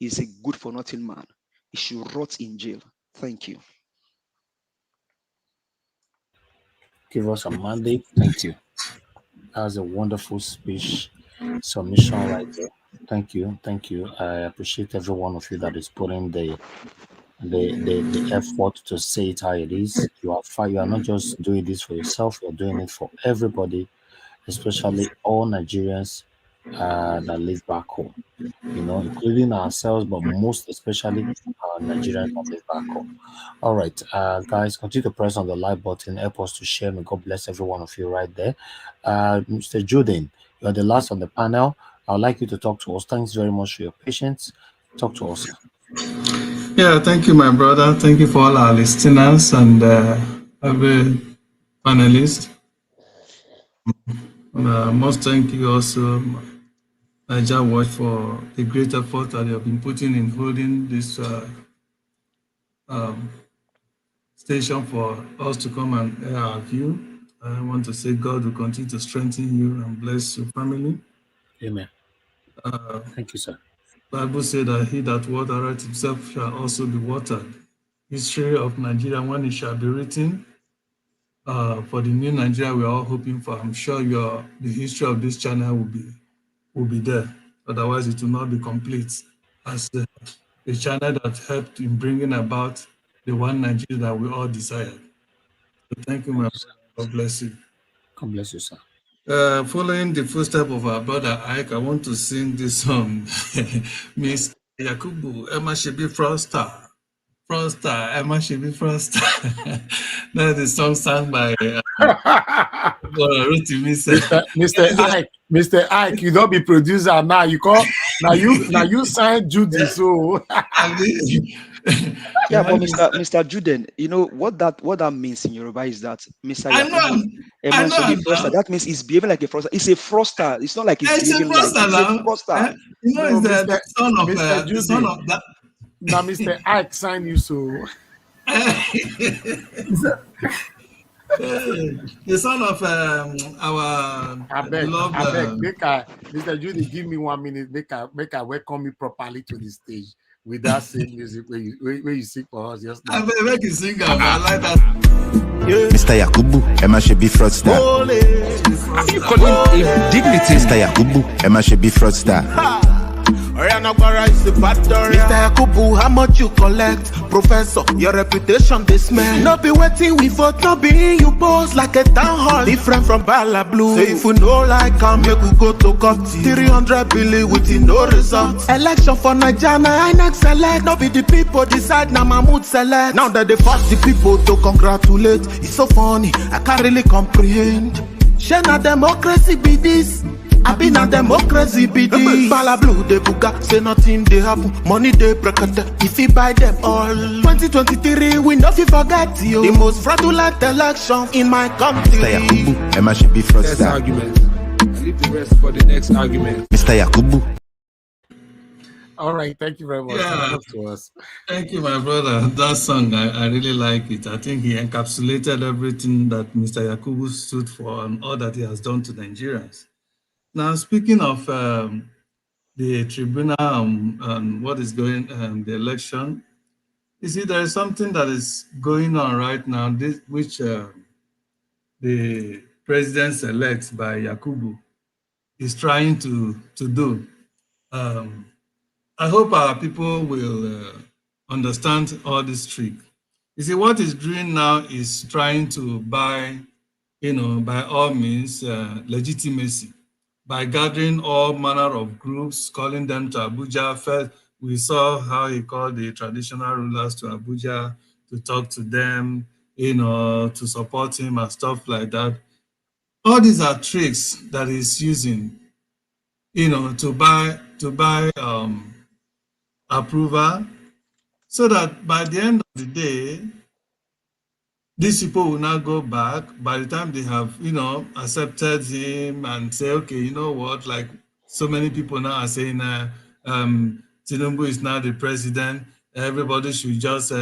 is a good for nothing man. He should rot in jail. Thank you. Give us a mandate. Thank you. That was a wonderful speech submission right there. Thank you. Thank you. I appreciate every one of you that is putting the effort to say it how it is. You are not just doing this for yourself, you're doing it for everybody, especially all Nigerians that live back home, including ourselves, but most especially Nigerians that live back home. All right, guys, continue to press on the like button, help us to share. May God bless every one of you right there. Mr. Jordan, you're the last on the panel. I'd like you to talk to us. Thanks very much for your patience. Talk to us. Yeah, thank you, my brother. Thank you for all our listeners and every panelist. Most thank you also, Niger Watch, for the great effort that you have been putting in holding this station for us to come and air our view. I want to say God will continue to strengthen you and bless your family. Amen. Thank you, sir. Bible said that he that watereth himself shall also be watered. History of Nigeria, when it shall be written, for the new Nigeria we are all hoping for. I'm sure the history of this channel will be there. Otherwise, it will not be complete as the channel that helped in bringing about the one Nigeria that we all desire. So thank you, my brother. God bless you. God bless you, sir. Following the footsteps of our brother Ike, I want to sing this song, Miss Yakubu, Emma Shebi Froster. Froster, Emma Shebi Froster. That's the song sung by Mr. Ike, you don't be producer now. You call now you sign Judy. So Yeah, but Mr. Juden, you know what that means in Yoruba is that Mr. I know, Yakubu, a man so be fraudster. now. That means he's behaving like a fraudster. It's a fraudster. It's not like he's It's a behaving like fraudster it's a now. fraudster. You know, No, it's Mr. the son of Mr. the son Judy. of that. Now, Mr. Ike signed you, so The son of our I beg, beloved. Mr. Judy, give me 1 minute. Make I welcome you properly to the stage with that same music where you sing for us just now. I beg, make you sing. I like that. Mr. Yakubu, Emma should be fraudster. Are you calling him dignity? Mr. Yakubu, Emma should be fraudster. Mr. Yakubu, how much you collect? Professor, your reputation they smell. No be waiting we vote, no be you pose like a town hall. Different from Bala Blue. Say if you know like come, make we go to court. 300 billion with no results. Election for Nigeria, I next select. No be the people decide, now Mahmoud select. Now that they force the people to congratulate. It's so funny, I can't really comprehend. Share na democracy be this. I been a democracy be this. Bala Blue they buga, say nothing they happen. Money they break if you buy them all. 2023 we no fi forget you. The most fraudulent election in my country. Mr. Yakubu, Emma should be fraudster. Next argument. Leave the rest for the next argument. Mr. Yakubu. All right, thank you very much. Yeah. To us. Thank you, my brother. That song, I really like it. I think he encapsulated everything that Mr. Yakubu stood for and all that he has done to Nigerians. Now, speaking of the tribunal and what is going the election, you see, there is something that is going on right now, which the president-elect by Yakubu is trying to do. I hope our people will understand all this trick. You see, what he's doing now is trying to buy, by all means, legitimacy by gathering all manner of groups, calling them to Abuja. First, we saw how he called the traditional rulers to Abuja to talk to them, to support him and stuff like that. All these are tricks that he's using, to buy approval, so that by the end of the day, these people will now go back by the time they have, accepted him and say, okay, you know what, like so many people now are saying, Tinubu is now the president. Everybody should just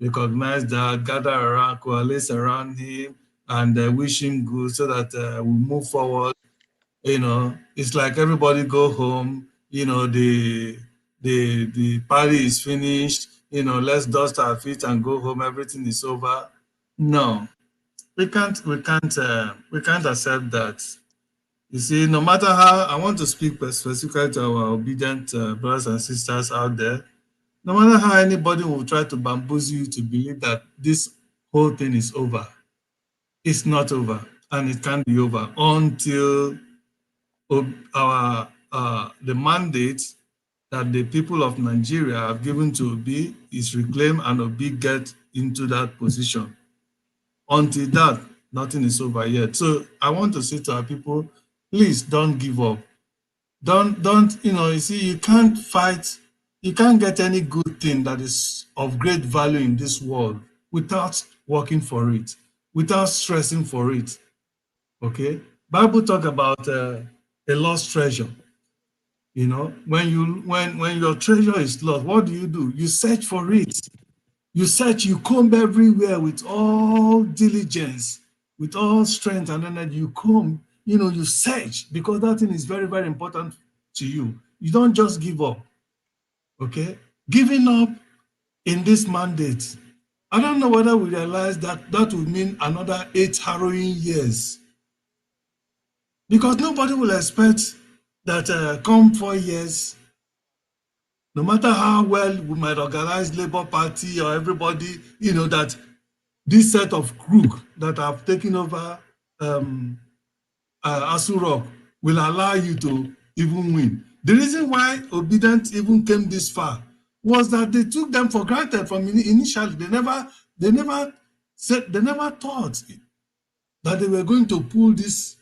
recognize that, gather around, coalesce around him and wish him good so that we move forward. It's like everybody go home, the party is finished, let's dust our feet and go home, everything is over. No, we can't accept that. You see, no matter how, I want to speak specifically to our obedient brothers and sisters out there, no matter how anybody will try to bamboozle you to believe that this whole thing is over, it's not over, and it can't be over until the mandate that the people of Nigeria have given to Obi is reclaimed and Obi get into that position. Until that, nothing is over yet. So I want to say to our people, please don't give up. Don't, you see, you can't fight, you can't get any good thing that is of great value in this world without working for it, without stressing for it. Okay? Bible talk about a lost treasure. When your treasure is lost, what do? You search for it. You search, you comb everywhere with all diligence, with all strength and energy. You comb, you search, because that thing is very, very important to you. You don't just give up, okay? Giving up in this mandate, I don't know whether we realize that that would mean another 8 harrowing years. Because nobody will expect that come 4 years, no matter how well we might organize Labour Party or everybody, that this set of crook that have taken over Asu Rock will allow you to even win. The reason why Obedient even came this far was that they took them for granted from initially. They never thought that they were going to pull this.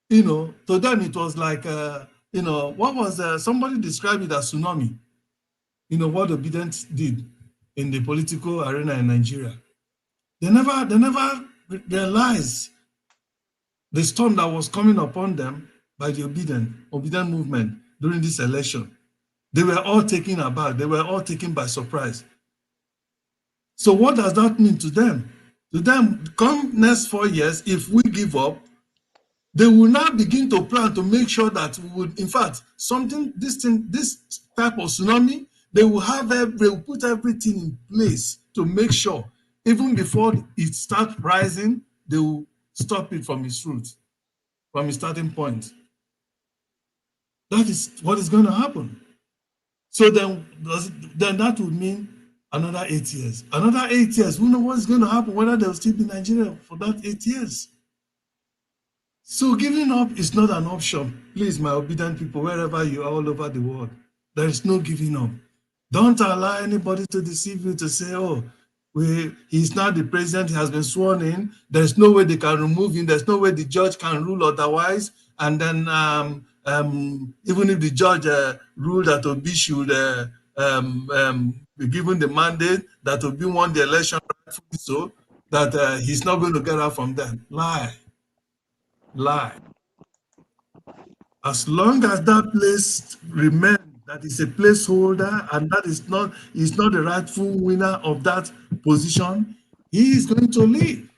To them it was like what was somebody described it as tsunami. What Obedient did. in the political arena in Nigeria. They never realized the storm that was coming upon them by the obedient movement during this election. They were all taken aback. They were all taken by surprise. So what does that mean to them? To them, come next 4 years, if we give up, they will now begin to plan to make sure that we would, in fact, this type of tsunami, they will put everything in place to make sure, even before it starts rising, they will stop it from its roots, from its starting point. That is what is going to happen. So then that would mean another 8 years. Another 8 years, who knows what's going to happen, whether they'll still be in Nigeria for that 8 years. So giving up is not an option. Please, my obedient people, wherever you are all over the world, there is no giving up. Don't allow anybody to deceive you to say, oh, he's not the president, he has been sworn in. There's no way they can remove him. There's no way the judge can rule otherwise. And then even if the judge ruled that Obi should be given the mandate, that Obi won the election rightfully so, that he's not going to get out from that. Lie. As long as that place remains, that is a placeholder, and that is not the rightful winner of that position, he is going to leave.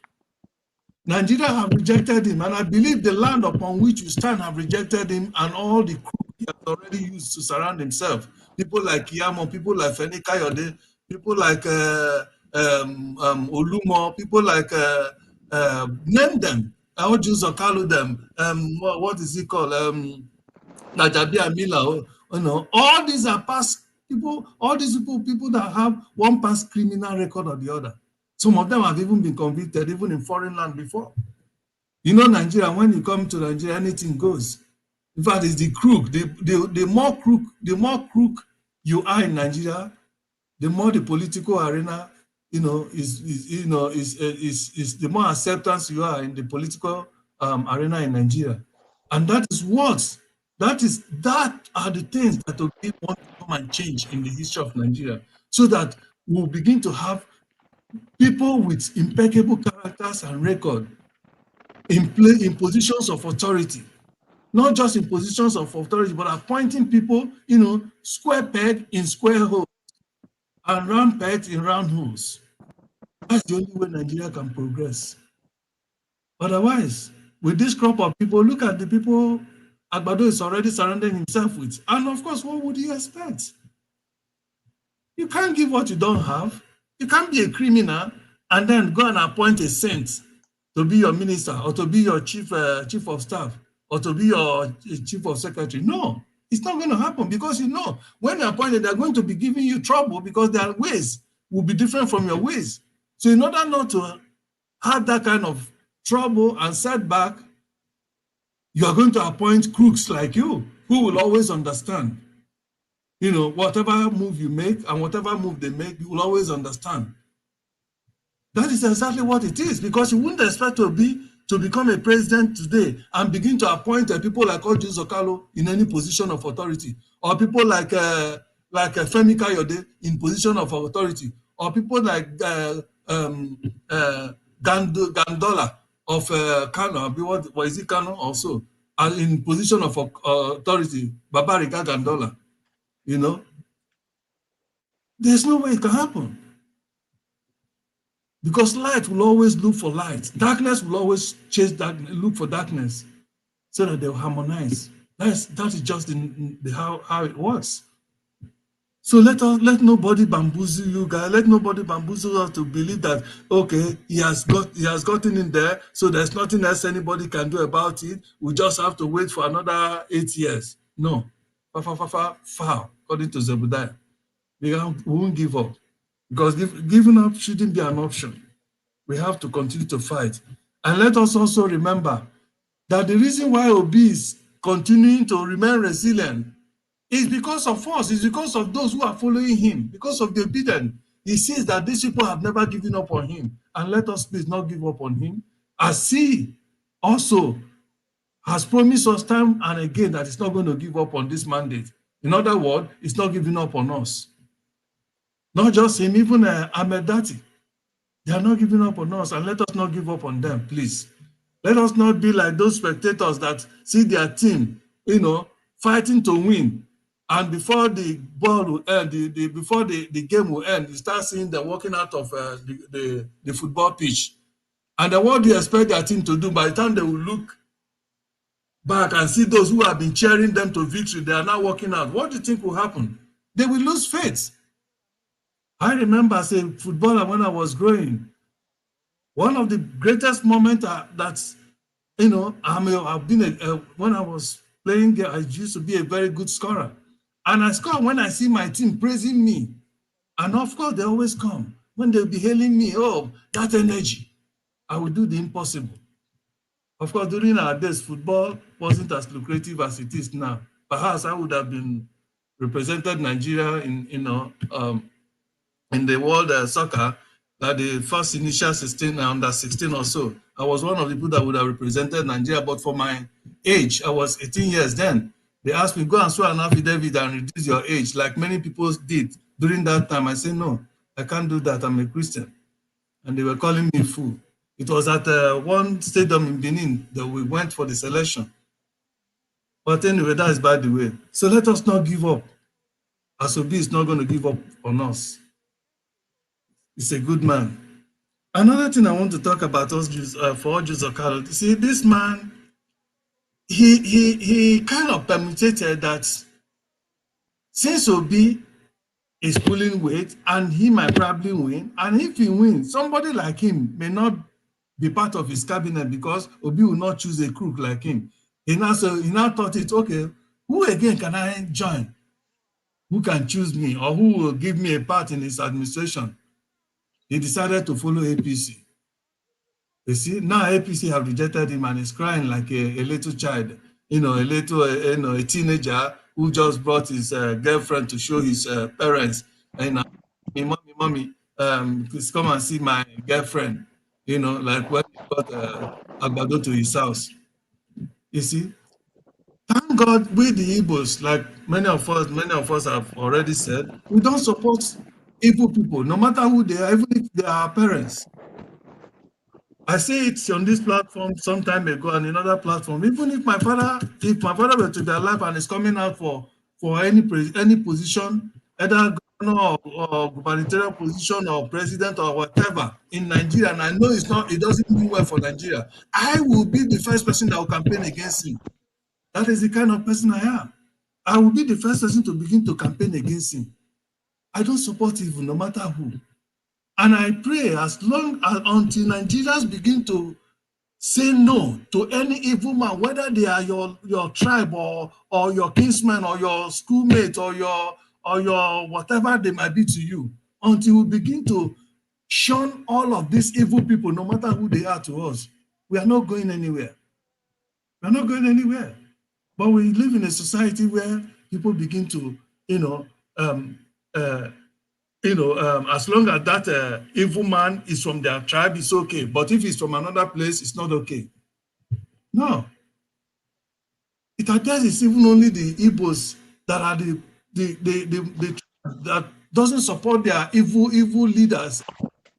Nigeria have rejected him, and I believe the land upon which you stand have rejected him, and all the crew he has already used to surround himself. People like Yamo, people like Femi Kayode, people like Olumo, people like name them. Orji Kalu them. What is he called? Najabi Amila. All these are past people. All these people that have one past criminal record or the other. Some of them have even been convicted, even in foreign land before. Nigeria. When you come to Nigeria, anything goes. In fact, it's the crook. The more crook you are in Nigeria, the more the political arena, is the more acceptance you are in the political arena in Nigeria. And that are the things that we want to come and change in the history of Nigeria, so that we'll begin to have people with impeccable characters and record in positions of authority. Not just in positions of authority, but appointing people, square peg in square hole and round pegs in round holes. That's the only way Nigeria can progress. Otherwise, with this crop of people, look at the people Agbado is already surrounding himself with. And of course, what would you expect? You can't give what you don't have. You can't be a criminal and then go and appoint a saint to be your minister, or to be your chief of staff, or to be your chief of secretary. No, it's not going to happen, because when you're appointed, they're going to be giving you trouble, because their ways will be different from your ways. So in order not to have that kind of trouble and setback, you are going to appoint crooks like you, who will always understand. Whatever move you make and whatever move they make, you will always understand. That is exactly what it is, because you wouldn't expect to become a president today and begin to appoint people like Orji Kalu in any position of authority, or people like Femi Kayode in position of authority, or people like Gandola of Kano, what is it, Kano also, in position of authority, Babariga Gandola. There's no way it can happen. Because light will always look for light. Darkness will always look for darkness, so that they'll harmonize. That is just how it works. So let nobody bamboozle you guys. Let nobody bamboozle us to believe that, okay, he has gotten in there, so there's nothing else anybody can do about it. We just have to wait for another 8 years. No. Foul, according to Zebediah. We won't give up, because giving up shouldn't be an option. We have to continue to fight. And let us also remember that the reason why Obi is continuing to remain resilient is because of us. It's because of those who are following him, because of the obedient. He sees that these people have never given up on him. And let us please not give up on him, as he also has promised us time and again that he's not going to give up on this mandate. In other words, he's not giving up on us. Not just him, even Ahmed Dati. They are not giving up on us, and let us not give up on them, please. Let us not be like those spectators that see their team, fighting to win. And before the ball will end, before the game will end, you start seeing them walking out of the football pitch. And then what do you expect their team to do? By the time they will look back and see those who have been cheering them to victory, they are now walking out. What do you think will happen? They will lose faith. I remember as a footballer when I was growing, one of the greatest moments I've been when I was playing, I used to be a very good scorer. And I score when I see my team praising me. And of course, they always come. When they'll be hailing me, oh, that energy, I will do the impossible. Of course, during our days, football wasn't as lucrative as it is now. Perhaps I would have been represented Nigeria in the world soccer, that the first initial 16, under 16 or so. I was one of the people that would have represented Nigeria, but for my age, I was 18 years then. They asked me, go and swear an affidavit and reduce your age, like many people did during that time. I said, no, I can't do that. I'm a Christian. And they were calling me fool. It was at one stadium in Benin that we went for the selection. But anyway, that is by the way. So let us not give up. Asobi is not going to give up on us. He's a good man. Another thing I want to talk about for Orji Kalu. See, this man, he kind of permutated that since Obi is pulling weight and he might probably win, and if he wins, somebody like him may not be part of his cabinet because Obi will not choose a crook like him. He now thought it, okay, who again can I join? Who can choose me or who will give me a part in his administration? He decided to follow APC. You see, now APC have rejected him and he's crying like a little child, a teenager who just brought his girlfriend to show his parents, mommy, please come and see my girlfriend, like when he got Agbado to his house. You see, thank God we the Igbos, like many of us have already said, we don't support evil people, no matter who they are, even if they are our parents. I say it on this platform some time ago and another platform. Even if my father were to be alive and is coming out for any position, either governor or gubernatorial position or president or whatever in Nigeria, and I know it doesn't do well for Nigeria, I will be the first person that will campaign against him. That is the kind of person I am. I will be the first person to begin to campaign against him. I don't support evil, no matter who. And I pray until Nigerians begin to say no to any evil man, whether they are your tribe or your kinsman or your schoolmate or your whatever they might be to you, until we begin to shun all of these evil people, no matter who they are to us, we are not going anywhere. We are not going anywhere. But we live in a society where people begin to, as long as that evil man is from their tribe, it's okay. But if he's from another place, it's not okay. No. It addresses even only the Igbos that are the that doesn't support their evil leaders,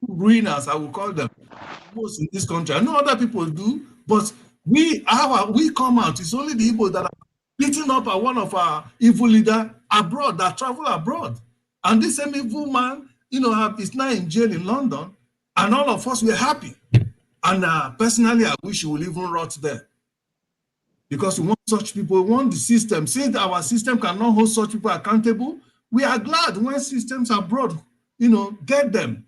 ruiners, I will call them, most in this country. I know other people do, but we come out. It's only the Igbos that are beating up at one of our evil leaders abroad, that travel abroad. And this same evil man, is now in jail in London, and all of us were happy. And personally, I wish he would even rot there. Because we want such people, we want the system. Since our system cannot hold such people accountable, we are glad when systems abroad, get them.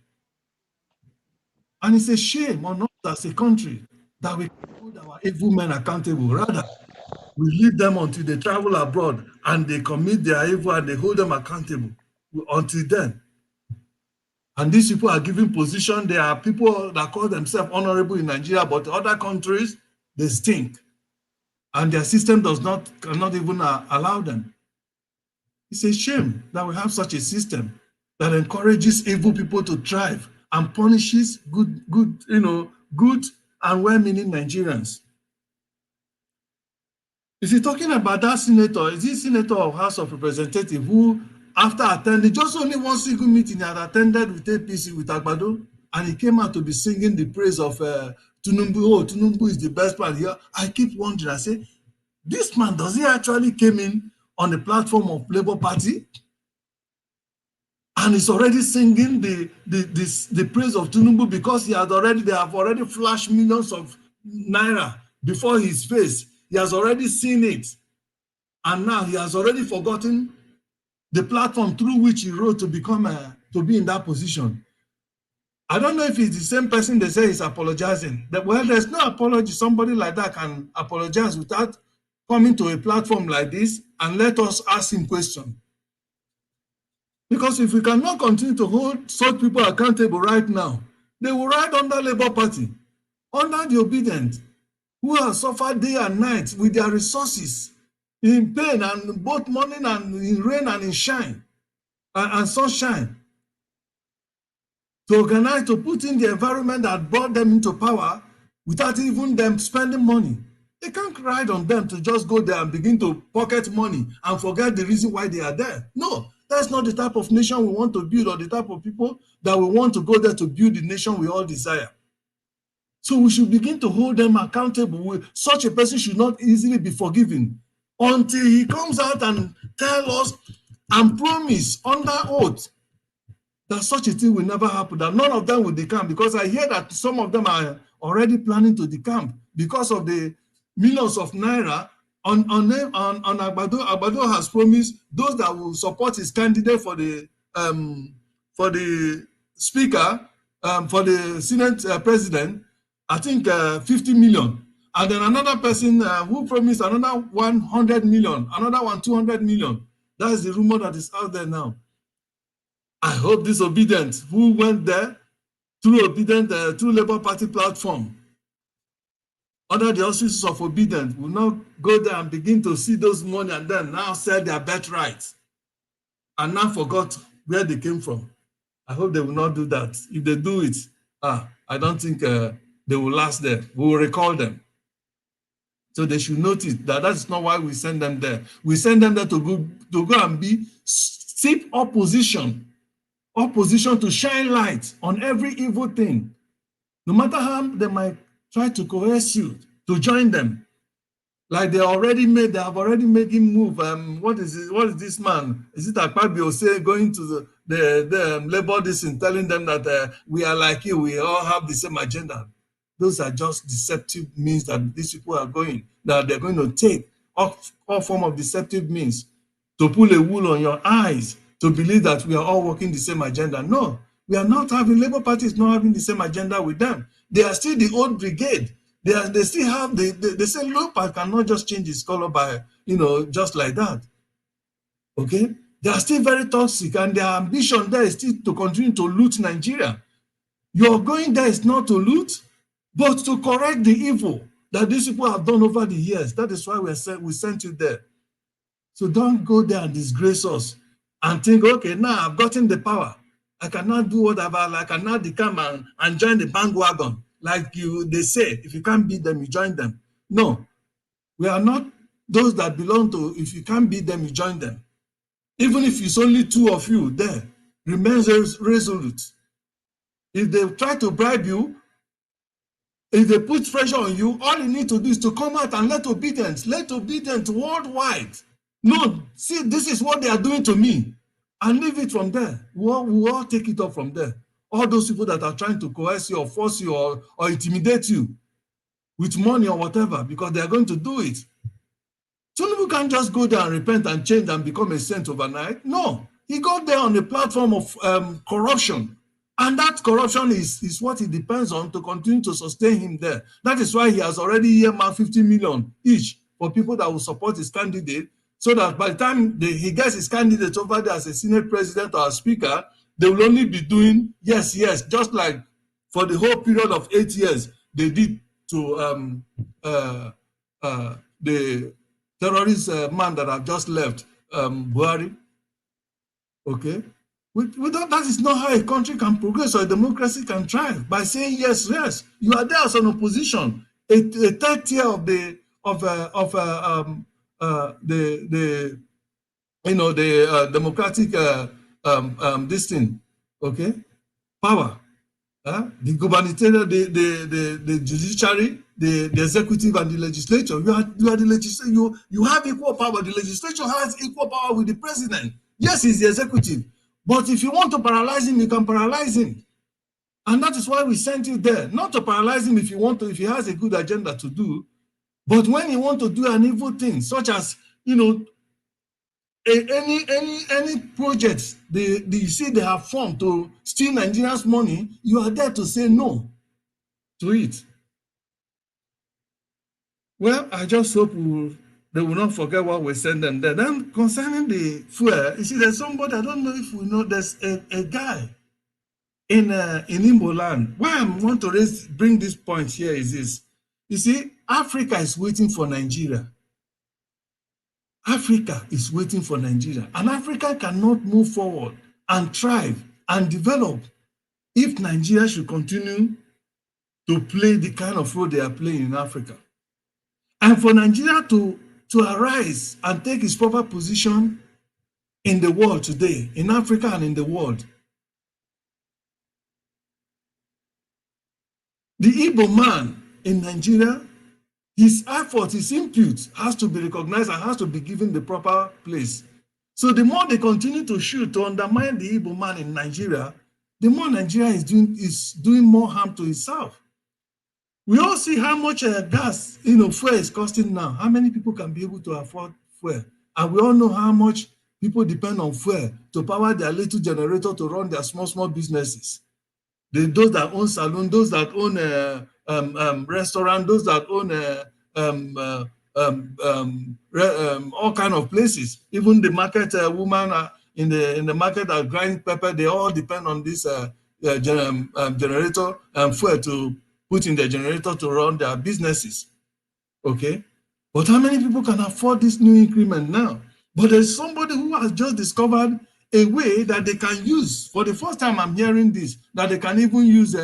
And it's a shame on us as a country that we hold our evil men accountable. Rather, we leave them until they travel abroad and they commit their evil and they hold them accountable. Until then. And these people are given position. There are people that call themselves honorable in Nigeria, but other countries, they stink. And their system cannot even allow them. It's a shame that we have such a system that encourages evil people to thrive and punishes good and well-meaning Nigerians. Is he talking about that senator? Is he senator of House of Representatives who after attending just only one single meeting he had attended with APC with Agbado, and he came out to be singing the praise of Tinubu. Oh, Tinubu is the best man here. I keep wondering, I say, this man, does he actually came in on the platform of Labour Party and is already singing the praise of Tinubu because they have already flashed millions of naira before his face. He has already seen it, and now he has already forgotten the platform through which he wrote to become to be in that position. I don't know if it's the same person they say is apologizing. Well, there's no apology. Somebody like that can apologize without coming to a platform like this and let us ask him questions. Because if we cannot continue to hold such people accountable right now, they will ride under Labour Party, under the obedient, who have suffered day and night with their resources, in pain and both morning and in rain and in shine and sunshine, to organize, to put in the environment that brought them into power without even them spending money. They can't ride on them to just go there and begin to pocket money and forget the reason why they are there. No, that's not the type of nation we want to build, or the type of people that we want to go there to build the nation we all desire. So we should begin to hold them accountable. Such a person should not easily be forgiven until he comes out and tell us and promise under oath that such a thing will never happen, that none of them will decamp, because I hear that some of them are already planning to decamp because of the millions of naira on Agbado. Agbado has promised those that will support his candidate for the speaker, for the Senate president, I think 50 million. And then another person who promised another 100 million, another one 200 million. That is the rumor that is out there now. I hope this obedient who went there through Labour Party platform, under the auspices of obedient, will not go there and begin to see those money and then now sell their birthright and now forgot where they came from. I hope they will not do that. If they do it, I don't think they will last there. We will recall them. So they should notice that that's not why we send them there. We send them there to go and be steep opposition to shine light on every evil thing. No matter how they might try to coerce you to join them. Like they have already made him move. What is this man? Is it Akpabio say going to the labor this and telling them that we are like you, we all have the same agenda? Those are just deceptive means that these people are going, that they're going to take all form of deceptive means to pull a wool on your eyes to believe that we are all working the same agenda. No, we are not having, Labour Party is not having the same agenda with them. They are still the old brigade. They still have, they say leopard cannot just change its color by, just like that. Okay? They are still very toxic, and their ambition there is still to continue to loot Nigeria. Your going there is not to loot, but to correct the evil that these people have done over the years. That is why we sent you there. So don't go there and disgrace us and think, okay, now I've gotten the power. I cannot do whatever, I cannot decamp and join the bandwagon. Like they say, if you can't beat them, you join them. No, we are not those that belong to, if you can't beat them, you join them. Even if it's only two of you there, remain resolute. If they try to bribe you, if they put pressure on you, all you need to do is to come out and let obedience worldwide. No, see, this is what they are doing to me. And leave it from there. We'll all take it up from there. All those people that are trying to coerce you or force you or intimidate you with money or whatever, because they are going to do it. Tinubu can't just go there and repent and change and become a saint overnight. No, he got there on a platform of corruption. And that corruption is what he depends on to continue to sustain him there. That is why he has already earmarked 50 million each for people that will support his candidate, so that by the time he gets his candidate over there as a Senate president or a speaker, they will only be doing yes, just like for the whole period of 8 years they did to the terrorist man that have just left, Buhari. Okay? That is not how a country can progress or a democracy can thrive, by saying yes. You are there as an opposition. A third tier of the the democratic this thing, okay, power. The gubernatorial, the judiciary, the executive, and the legislature. You are the legislature. You have equal power. The legislature has equal power with the president. Yes, he's the executive, but if you want to paralyze him, you can paralyze him, and that is why we sent you there, not to paralyze him if you want to, if he has a good agenda to do, but when you want to do an evil thing, such as any project you see they have formed to steal Nigerians' money, you are there to say no to it. Well, I just hope they will not forget what we sent them there. Then concerning the fuel, you see, there's somebody, I don't know if we know, there's a guy in Igbo land. Why I want to bring this point here is this. You see, Africa is waiting for Nigeria. Africa is waiting for Nigeria, and Africa cannot move forward and thrive and develop if Nigeria should continue to play the kind of role they are playing in Africa. And for Nigeria to arise and take its proper position in the world today, in Africa and in the world, the Igbo man in Nigeria, his effort, his input has to be recognized and has to be given the proper place. So the more they continue to shoot to undermine the Igbo man in Nigeria, the more Nigeria is doing more harm to itself. We all see how much gas, fuel is costing now. How many people can be able to afford fuel? And we all know how much people depend on fuel to power their little generator to run their small businesses. Those that own salon, those that own restaurant, those that own all kind of places. Even the market woman in the market that grind pepper, they all depend on this generator and fuel to put in the generator to run their businesses. Okay, but how many people can afford this new increment now? But there's somebody who has just discovered a way that they can use. For the first time I'm hearing this, that they can even use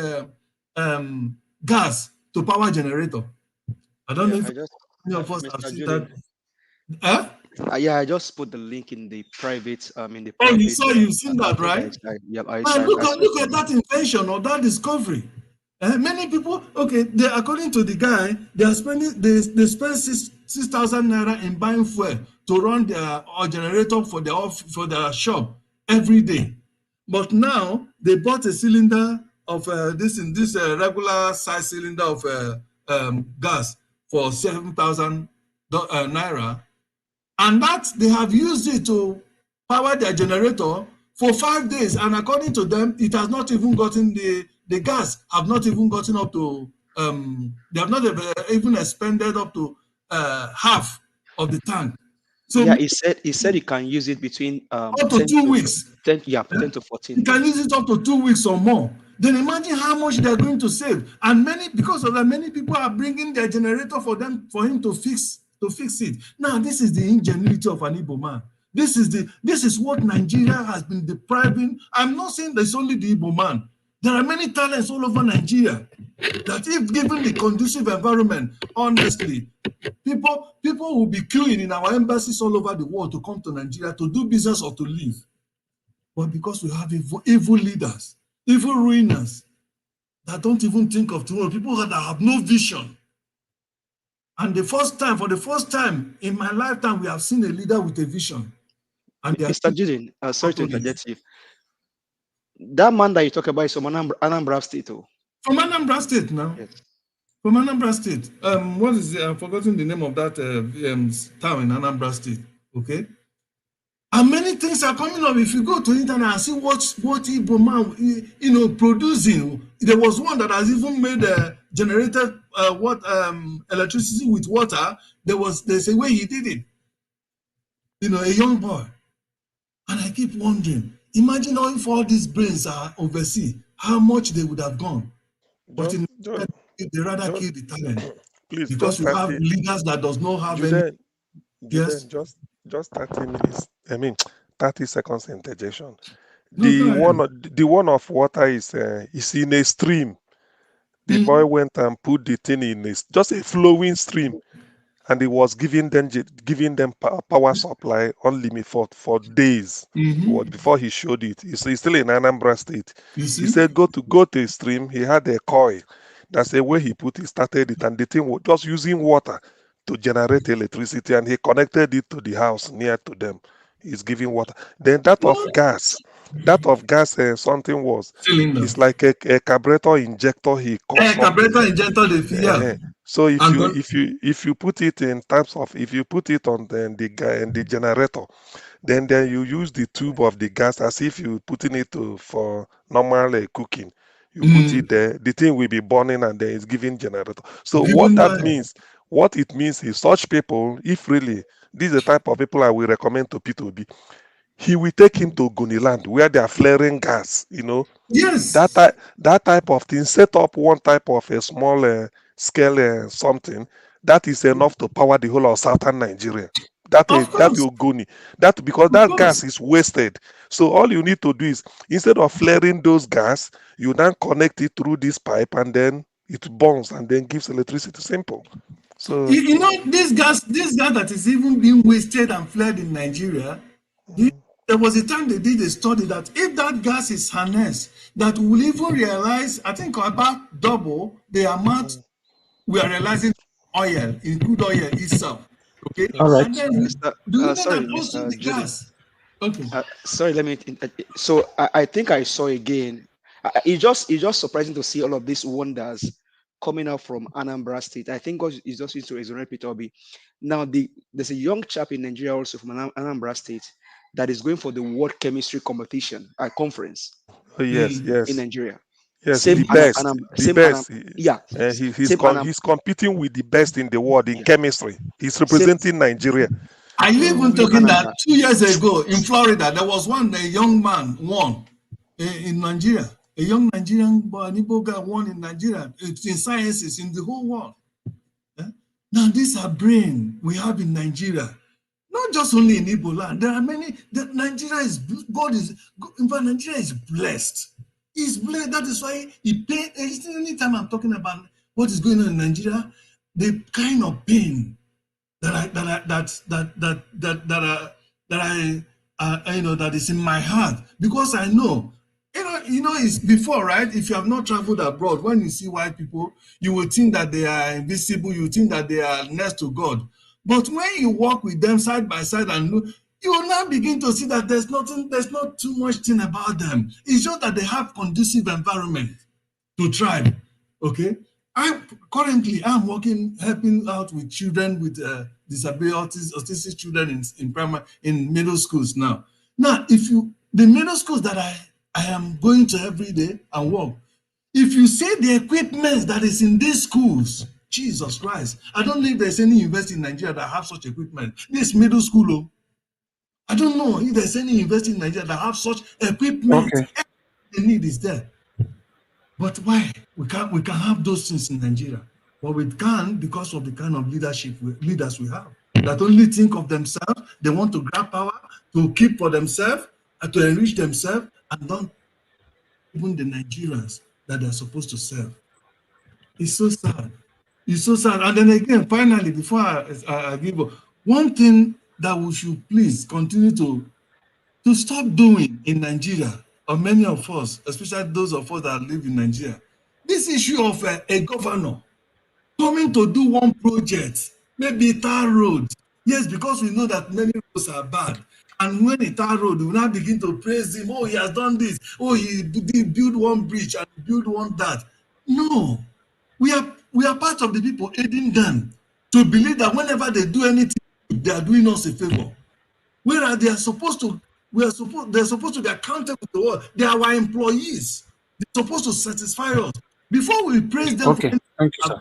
gas to power generator. I don't know if any of us have seen that. Huh? Yeah, I just put the link in the private. You've seen that, right? Yeah, look at that invention or that discovery. Many people, according to the guy, they spend 6,000 naira in buying fuel to run their generator for their shop every day. But now they bought a cylinder of this regular size cylinder of gas for 7,000 naira, and that they have used it to power their generator for 5 days. And according to them, it has not even gotten the gas have not even gotten up to they have not even expended up to half of the tank. So yeah, he said he can use it between up to 2 weeks. 10 to 14 You can use it up to 2 weeks or more. Then imagine how much they're going to save. And because of that, many people are bringing their generator for him to fix it. Now, this is the ingenuity of an Igbo man. This is what Nigeria has been depriving. I'm not saying there's only the Igbo man. There are many talents all over Nigeria that, if given the conducive environment, honestly, people will be queuing in our embassies all over the world to come to Nigeria to do business or to live. But because we have evil leaders, evil ruiners that don't even think of tomorrow, people that have no vision. And for the first time in my lifetime, we have seen a leader with a vision. And Mr. Judin, sorry to interject you. That man that you talk about is from Anambra State. From Anambra State now. Yes. From Anambra State. What is it? I've forgotten the name of that town in Anambra State. Okay. And many things are coming up. If you go to the internet and see what Igbo man, producing. There was one that has even made generated electricity with water. There's a way he did it. A young boy. And I keep wondering, imagine if all these brains are overseas, how much they would have gone. But they rather kill the talent. Please, because we have leaders that does not have any. Yes. Just 30 minutes. 30 seconds interjection. The one of water is in a stream. The boy went and put the thing in just a flowing stream, and he was giving them power supply unlimited for days. Before he showed it. He's still in Anambra State. You see? He said go to a stream. He had a coil. That's the way he started it, and the thing was just using water to generate electricity, and he connected it to the house near to them. He's giving water. Then that of gas, something was. Cylinder. It's like a carburetor injector. He caused something. Carburetor injector, yeah. So if you put it in terms of, if you put it on the generator, then you use the tube of the gas as if you putting it for normal cooking. You put it there, the thing will be burning, and then it's giving generator. So what it means is such people, if really this is the type of people I will recommend to P2B, he will take him to Goniland where they are flaring gas, Yes. That type of thing, set up one type of a small scale something that is enough to power the whole of southern Nigeria. That Ogoni, because that gas is wasted. So all you need to do is, instead of flaring those gas, you then connect it through this pipe, and then it burns and then gives electricity. Simple. So you know, this gas that is even being wasted and flared in Nigeria. There was a time they did a study that if that gas is harnessed, that we'll even realize, I think about double the amount we are realizing oil, in crude oil itself. Okay. All right. And then do you know sorry, that also Mr. the Judy. gas? Okay. Sorry, let me. So I think I saw again. It's just surprising to see all of these wonders coming out from Anambra State. I think God is just used to exonerate Peter Obi. Now there's a young chap in Nigeria also from Anambra State that is going for the World Chemistry Competition conference. Oh, yes. In Nigeria. Yes, Same the best. yeah. He's competing with the best in the world in chemistry. He's representing Nigeria. I even talking that 2 years ago in Florida, there was a young man won in Nigeria. A young Nigerian boy, an Igbo guy won in Nigeria in sciences in the whole world. Now, these are brain we have in Nigeria. Not just only in Igbo land. There are many that Nigeria is Nigeria is blessed. He's blessed. That is why he paid. Anytime I'm talking about what is going on in Nigeria, the kind of pain that is in my heart, because I know, it's before, right? If you have not traveled abroad, when you see white people, you will think that they are invisible. You think that they are next to God. But when you walk with them side by side and look, you will now begin to see that there's not too much thing about them. It's just that they have conducive environment to thrive. Okay. I'm helping out with children with disabilities, autistic children in middle schools now. Now, the middle schools that I am going to every day and work, if you see the equipment that is in these schools, Jesus Christ, I don't know if there's any university in Nigeria that have such equipment. This middle school, I don't know if there's any university in Nigeria that have such equipment. Okay. The need is there. But why? We can have those things in Nigeria. But we can't because of the kind of leaders we have that only think of themselves. They want to grab power, to keep for themselves, and to enrich themselves, and don't even the Nigerians that they're supposed to serve. It's so sad. It's so sad. And then again, finally, before I give up, one thing that we should please continue to stop doing in Nigeria, or many of us, especially those of us that live in Nigeria, this issue of a governor coming to do one project, maybe a tar road. Yes, because we know that many roads are bad. And when a tar road, we now begin to praise him. Oh, he has done this. Oh, he did build one bridge and build one that. No, we are part of the people aiding them to believe that whenever they do anything, they are doing us a favor. Whereas they're supposed to be accountable to the world. They are our employees. They're supposed to satisfy us. Before we praise them, okay. Thank you, sir.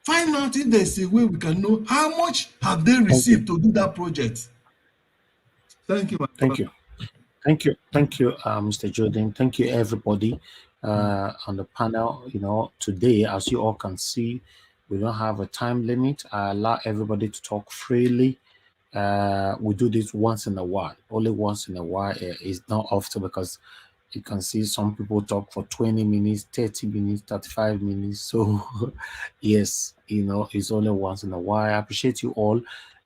Find out if there's a way we can know how much have they received to do that project. Thank you. Thank you. Thank you. Thank you, Mr. Jordan. Thank you, everybody on the panel. Today, as you all can see, we don't have a time limit. I allow everybody to talk freely. We do this once in a while. Only once in a while. It's not often because You can see some people talk for 20 minutes, 30 minutes, 35 minutes. So, yes, it's only once in a while. I appreciate you all.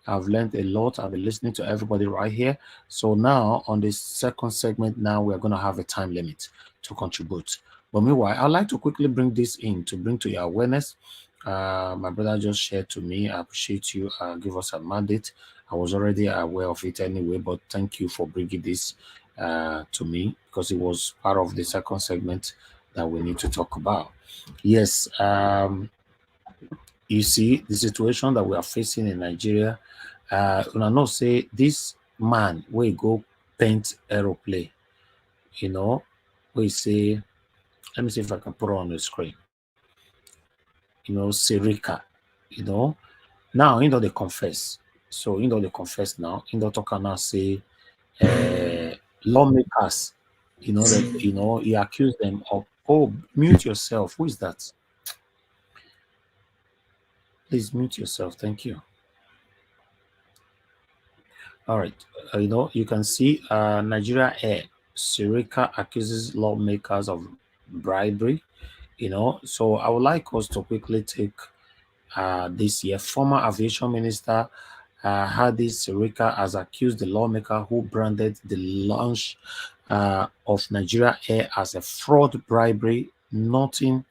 I've learned a lot. I've been listening to everybody right here. So now on this second segment, now we're going to have a time limit to contribute. But meanwhile, I'd like to quickly bring this in to bring to your awareness. My brother just shared to me. I appreciate you. Give us a mandate. I was already aware of it anyway, but thank you for bringing this to me, because it was part of the second segment that we need to talk about. Yes, you see the situation that we are facing in Nigeria. When I know say this man will go paint aeroplane, we say, let me see if I can put it on the screen. Sirika, now they confess. So they confess now. They talk now say lawmakers, that he accused them of, oh, mute yourself. Who is that? Please mute yourself. Thank you. All right. You can see Nigeria Air, Sirika accuses lawmakers of bribery. So I would like us to quickly take this year. Former aviation minister Hadi Sirika has accused the lawmaker who branded the launch of Nigeria Air as a fraud bribery, noting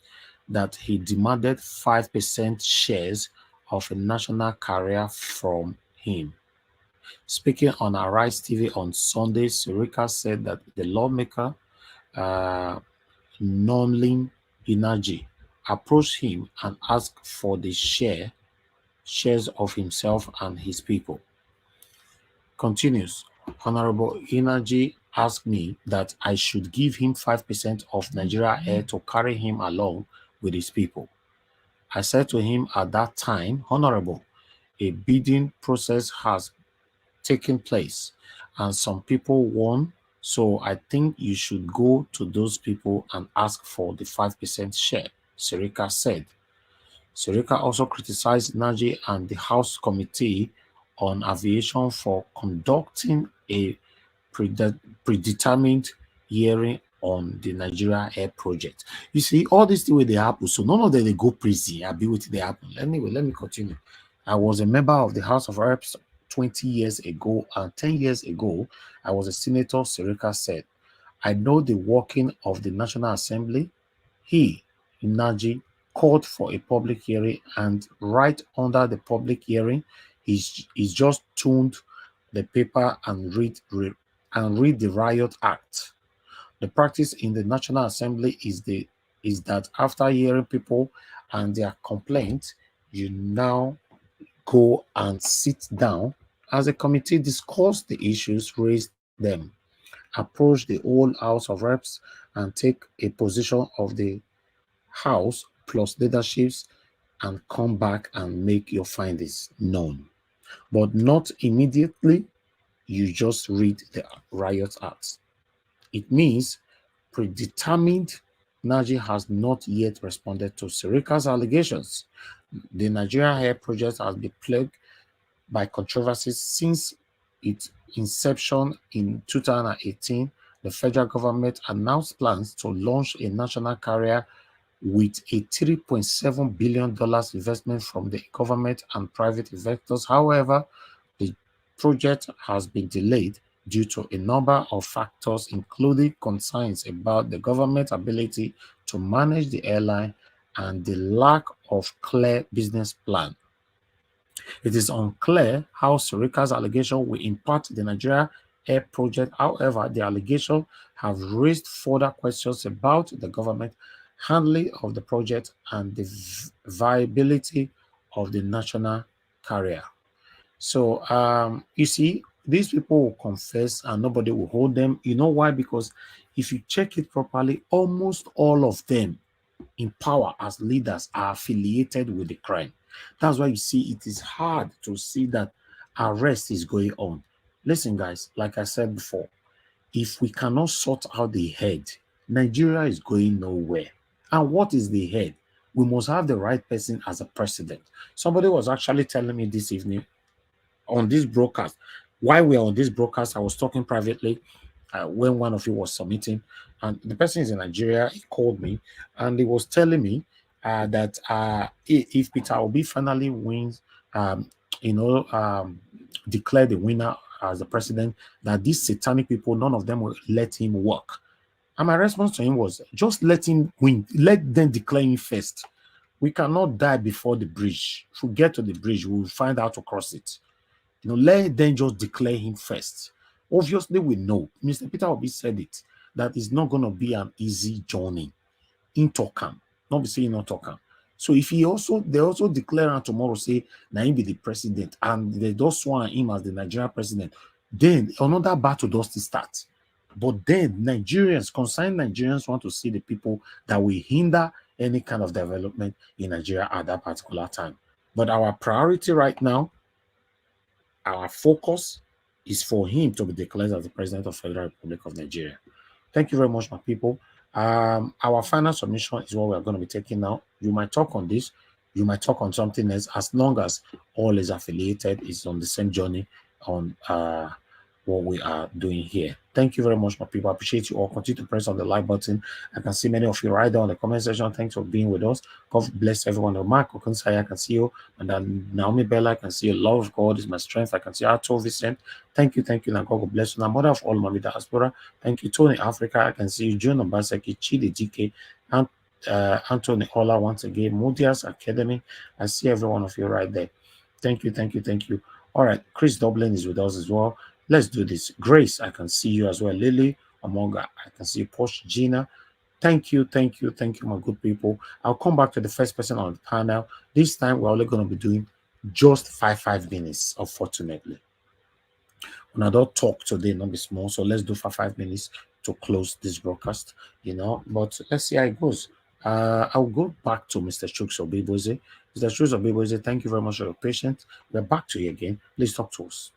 that he demanded 5% shares of a national carrier from him. Speaking on Arise TV on Sunday, Sirika said that the lawmaker, Nonlin Inaji, approached him and asked for the shares of himself and his people. Continues, Honorable Inaji asked me that I should give him 5% of Nigeria Air to carry him along with his people. I said to him at that time, Honorable, a bidding process has taken place and some people won, so I think you should go to those people and ask for the 5% share, Sirika said. Sirika also criticized Naji and the House Committee on Aviation for conducting a predetermined hearing on the Nigeria Air project. You see, all this the way they happen, so none of them they go prison. I'll be with they happen. Anyway, let me continue. I was a member of the House of Reps 20 years ago, and 10 years ago, I was a senator, Sirika said. I know the working of the National Assembly. He, Naji, called for a public hearing, and right under the public hearing, he's just tuned the paper and read the Riot Act. The practice in the National Assembly is that after hearing people and their complaints, you now go and sit down as a committee, discuss the issues, raise them, approach the whole House of Reps, and take a position of the House plus leaderships, and come back and make your findings known. But not immediately, you just read the Riot Act. It means predetermined. Naji has not yet responded to Sirika's allegations. The Nigeria Air project has been plagued by controversies since its inception in 2018. The federal government announced plans to launch a national carrier with a $3.7 billion investment from the government and private investors. However, the project has been delayed due to a number of factors, including concerns about the government's ability to manage the airline and the lack of clear business plan. It is unclear how Sirika's allegation will impact the Nigeria Air project. However, the allegations have raised further questions about the government handling of the project and the viability of the national carrier. So, you see, these people will confess and nobody will hold them. You know why? Because if you check it properly, almost all of them in power as leaders are affiliated with the crime. That's why you see it is hard to see that arrest is going on. Listen, guys, like I said before, if we cannot sort out the head, Nigeria is going nowhere. And what is the head? We must have the right person as a president. Somebody was actually telling me this evening on this broadcast. While we are on this broadcast, I was talking privately. when one of you was submitting, and the person is in Nigeria. He called me and he was telling me that if Peter Obi finally wins, you know, declare the winner as the president, that these satanic people, none of them will let him work. And my response to him was, just let him win. Let them declare him first. We cannot die before the bridge. If we get to the bridge, we will find how to cross it. You know, let them just declare him first. Obviously, we know. Mr. Peter Obi said it, that it's not going to be an easy journey. In Tokam, not be saying not Tokam. So if they also declare and tomorrow say Naim be the president and they just sworn him as the Nigerian president, then another battle does start. But then concerned Nigerians want to see the people that will hinder any kind of development in Nigeria at that particular time. But our priority right now, our focus is for him to be declared as the president of the Federal Republic of Nigeria. Thank you very much, my people. Our final submission is what we're going to be taking now. You might talk on this, you might talk on something else, as long as all is affiliated, is on the same journey on what we are doing here. Thank you very much, my people. I appreciate you all. Continue to press on the like button. I can see many of you right there on the comment section. Thanks for being with us. God bless everyone. Mark Okunsai, I can see you. And then Naomi Bella, I can see you. Love of God is my strength. I can see Arthur Vicent. Thank you. Now God bless you. Now, mother of all Mami diaspora. Thank you, Tony Africa. I can see you. John Obaseki, Chidi DK, and Anthony Ola once again. Modias Academy. I see every one of you right there. Thank you. All right, Chris Dublin is with us as well. Let's do this. Grace, I can see you as well. Lily Amonga, I can see you. Posh Gina. Thank you, my good people. I'll come back to the first person on the panel. This time, we're only going to be doing just 5 minutes, unfortunately. When I don't talk today, not be small, so let's do for 5 minutes to close this broadcast, you know. But let's see how it goes. I'll go back to Mr. Chuks Obiboze. Mr. Chuks Obiboze, thank you very much for your patience. We're back to you again. Please talk to us.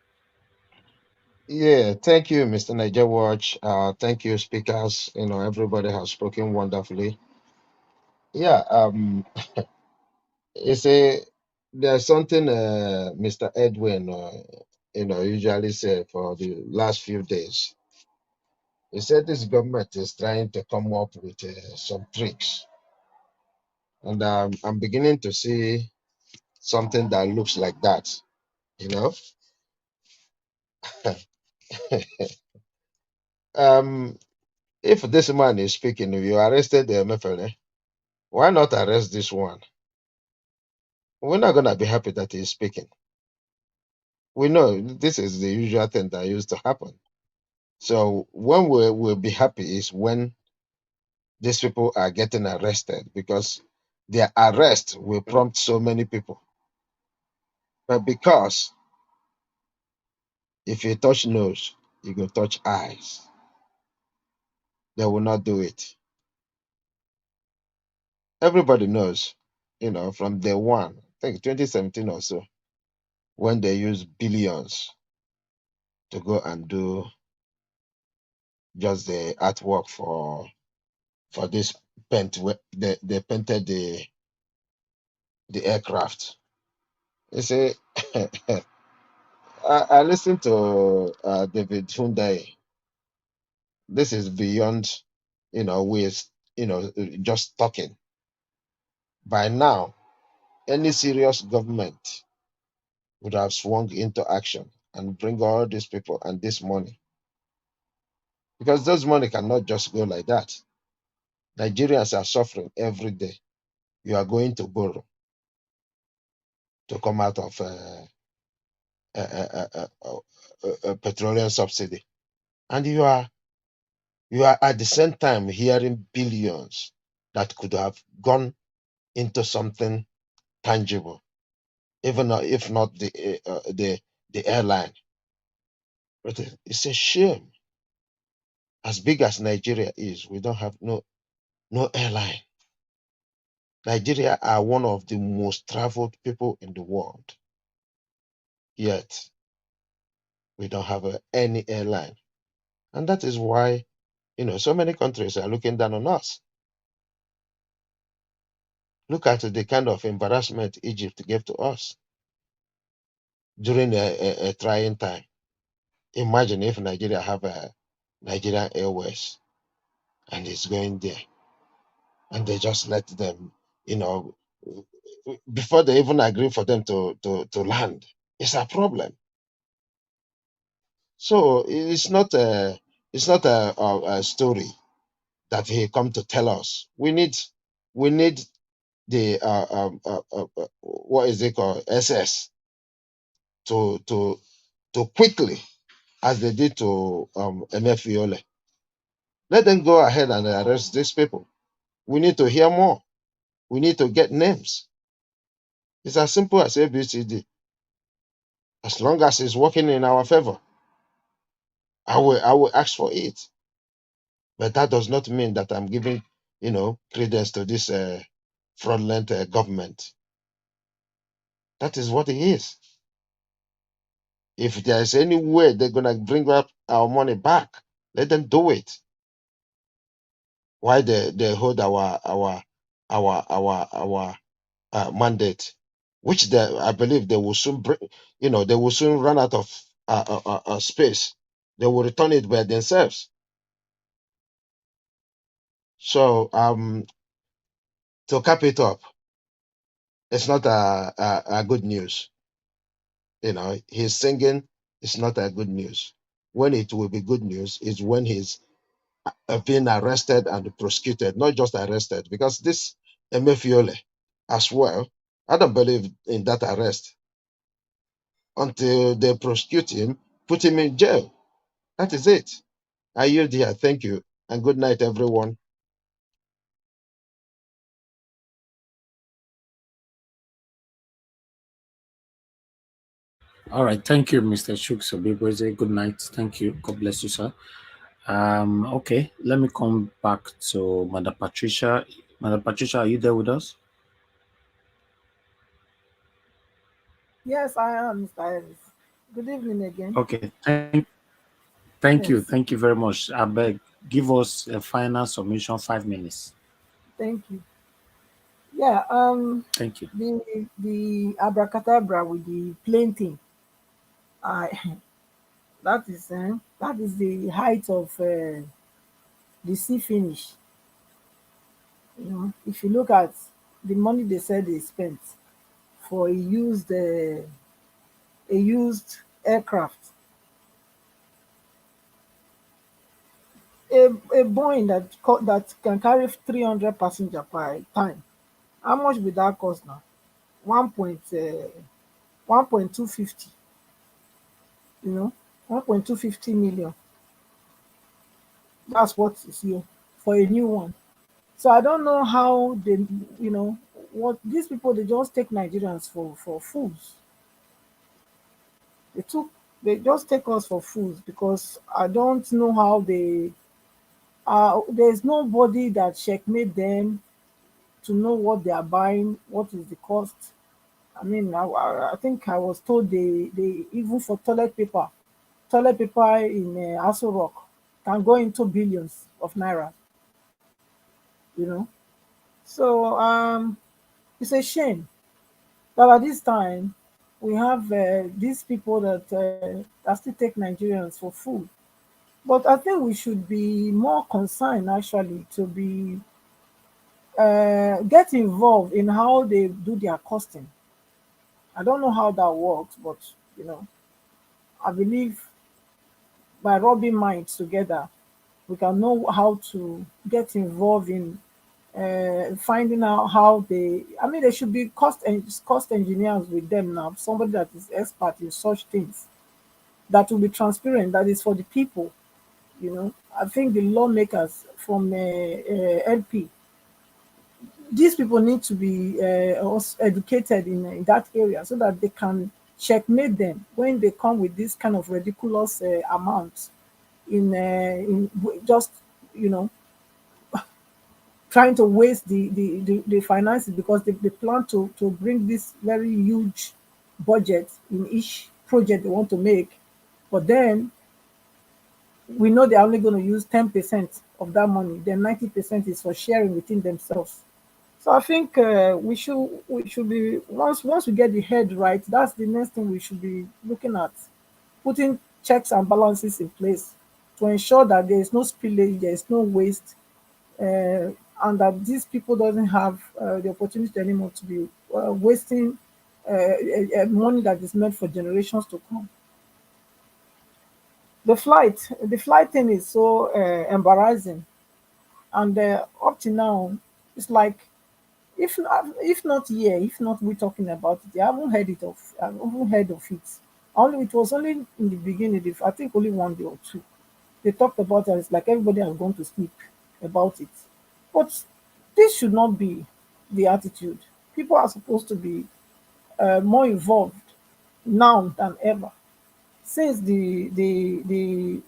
Yeah, thank you, Mr. Niger Watch. Thank you, speakers. You know, everybody has spoken wonderfully. Yeah, there's something Mr. Edwin, usually say for the last few days. He said this government is trying to come up with some tricks, and I'm beginning to see something that looks like that. You know, if this man is speaking, if you arrested the MFLA, why not arrest this one? We're not gonna be happy that he's speaking. We know this is the usual thing that used to happen. So when we'll be happy is when these people are getting arrested, because their arrest will prompt so many people. But because if you touch nose, you go touch eyes, they will not do it. Everybody knows, from day one, I think 2017 or so, when they used billions to go and do just the artwork for this they painted the aircraft. You see, I listened to David Hyundai. This is beyond, ways, just talking. By now, any serious government would have swung into action and bring all these people and this money. Because those money cannot just go like that. Nigerians are suffering every day. You are going to borrow to come out of petroleum subsidy. And you are at the same time hearing billions that could have gone into something tangible, even if not the airline. But it's a shame. As big as Nigeria is, we don't have no airline. Nigeria are one of the most traveled people in the world, yet we don't have any airline, and that is why so many countries are looking down on us. Look at the kind of embarrassment Egypt gave to us during a trying time. Imagine if Nigeria have Nigerian Airways, and it's going there. And they just let them, you know, before they even agree for them to land. It's a problem. So it's not a story that he come to tell us. We need the what is it called, SS, to quickly, as they did to Emefiole. Let them go ahead and arrest these people. We need to hear more. We need to get names. It's as simple as ABCD. As long as it's working in our favor, I will ask for it. But that does not mean that I'm giving, credence to this fraudulent government. That is what it is. If there is any way they're gonna bring up our money back, let them do it. Why they hold our mandate, which I believe they will soon bring, they will soon run out of space. They will return it by themselves. So to cap it up, it's not a good news. He's singing. It's not a good news. When it will be good news is when he's being arrested and prosecuted, not just arrested, because this Emefiole as well, I don't believe in that arrest until they prosecute him, put him in jail. That is it. I yield here. Thank you. And good night, everyone. All right. Thank you, Mr. Shuksobibweze. Good night. Thank you. God bless you, sir. Okay. Let me come back to Mother Patricia. Mother Patricia, are you there with us? Yes, I am, Mr. Ellis. Good evening again. Okay. Thank you. Yes. Thank you very much. I beg, give us a final submission, 5 minutes. Thank you. Yeah, Thank you. the abracadabra with the plain thing. I that is the height of the sea finish. If you look at the money they said they spent for a used aircraft, a Boeing that can carry 300 passenger per time. How much would that cost now? 1.250. 1.250 million. That's what is here for a new one. So I don't know how they, what these people, they just take Nigerians for fools. They just take us for fools, because I don't know how there's nobody that checkmate them to know what they are buying, what is the cost. I mean, I think I was told they even for toilet paper in Aso Rock can go into billions of naira. So it's a shame that at this time we have these people that still take Nigerians for food. But I think we should be more concerned actually to be get involved in how they do their costing. I don't know how that works, but I believe by rubbing minds together, we can know how to get involved in finding out how they should be cost engineers with them now, somebody that is expert in such things, that will be transparent, that is for the people. I think the lawmakers from LP, these people need to be also educated in that area, so that they can checkmate them when they come with this kind of ridiculous amounts in just you know trying to waste the finances, because they plan to bring this very huge budget in each project they want to make. But then we know they're only going to use 10% of that money. Then 90% is for sharing within themselves. So I think we should be, once we get the head right, that's the next thing we should be looking at, putting checks and balances in place to ensure that there is no spillage, there is no waste, and that these people doesn't have the opportunity anymore to be wasting money that is meant for generations to come. The flight thing is so embarrassing, and up to now, it's like if not here, if not we talking about it, I haven't heard it of. I haven't heard of it. Only it was only in the beginning. I think only one day or two they talked about it. And it's like everybody has gone to sleep about it. But this should not be the attitude. People are supposed to be more involved now than ever. Since the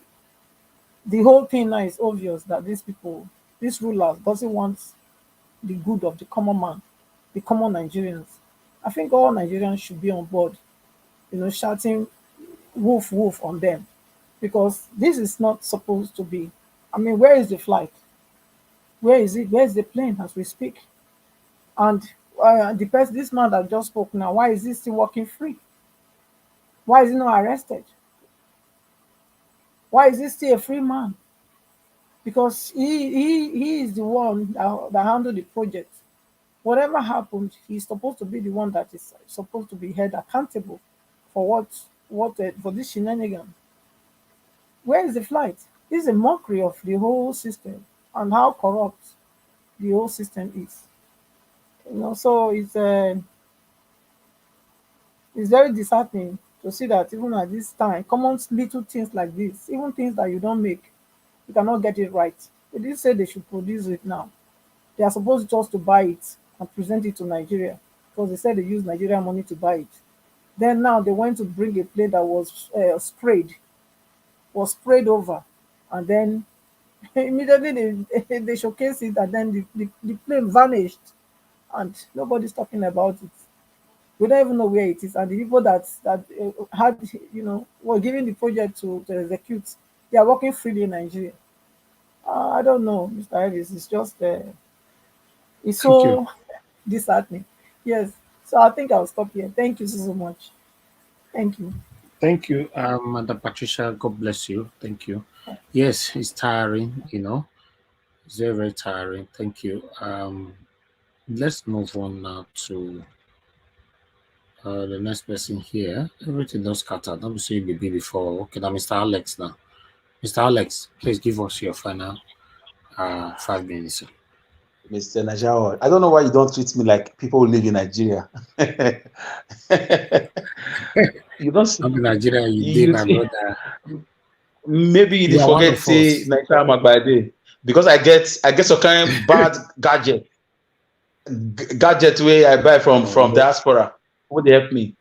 whole thing now is obvious that these people, these rulers, doesn't want the good of the common man, the common Nigerians. I think all Nigerians should be on board, shouting "woof woof" on them, because this is not supposed to be. I mean, where is the flight? Where is it? Where is the plane as we speak? And this man that just spoke now, why is he still walking free? Why is he not arrested? Why is he still a free man? Because he is the one that handled the project. Whatever happened, he's supposed to be the one that is supposed to be held accountable for for this shenanigan. Where is the flight? This is a mockery of the whole system and how corrupt the whole system is. So it's very disheartening to see that even at this time, common little things like this, even things that you don't make, you cannot get it right. They didn't say they should produce it now. They are supposed just to buy it and present it to Nigeria, because they said they use Nigerian money to buy it. Then now they went to bring a plane that was sprayed over, and then immediately they showcased it, and then the plane vanished, and nobody's talking about it. We don't even know where it is, and the people that had were given the project to execute, they are working freely in Nigeria. I don't know, Mr. Ellis. It's just it's so disheartening. Yes. So I think I'll stop here. Thank you so much. Thank you. Thank you, Madam Patricia. God bless you. Thank you. Yes, it's tiring, It's very, very tiring. Thank you. Let's move on now to the next person here. Everything does scattered. Let me see you before. Okay, now Mr. Alex now. Mr. Alex, please give us your final 5 minutes. Mr. Najao, I don't know why you don't treat me like people who live in Nigeria. You don't. I'm in Nigeria. You my brother. Maybe you forget say Nigeria by day, because I get some kind of bad gadget where I buy from diaspora. Would they help me?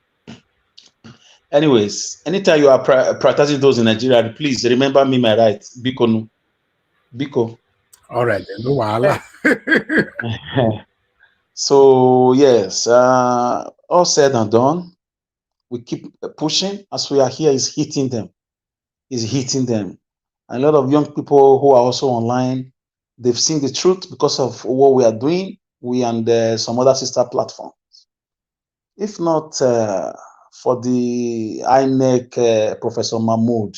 Anyways, anytime you are prioritizing those in Nigeria, please remember me my rights. Biko. All right, then, no wahala. So yes, all said and done, we keep pushing. As we are here, is hitting them. And a lot of young people who are also online, they've seen the truth because of what we are doing. We and some other sister platforms. If not for the INEC Professor Mahmoud,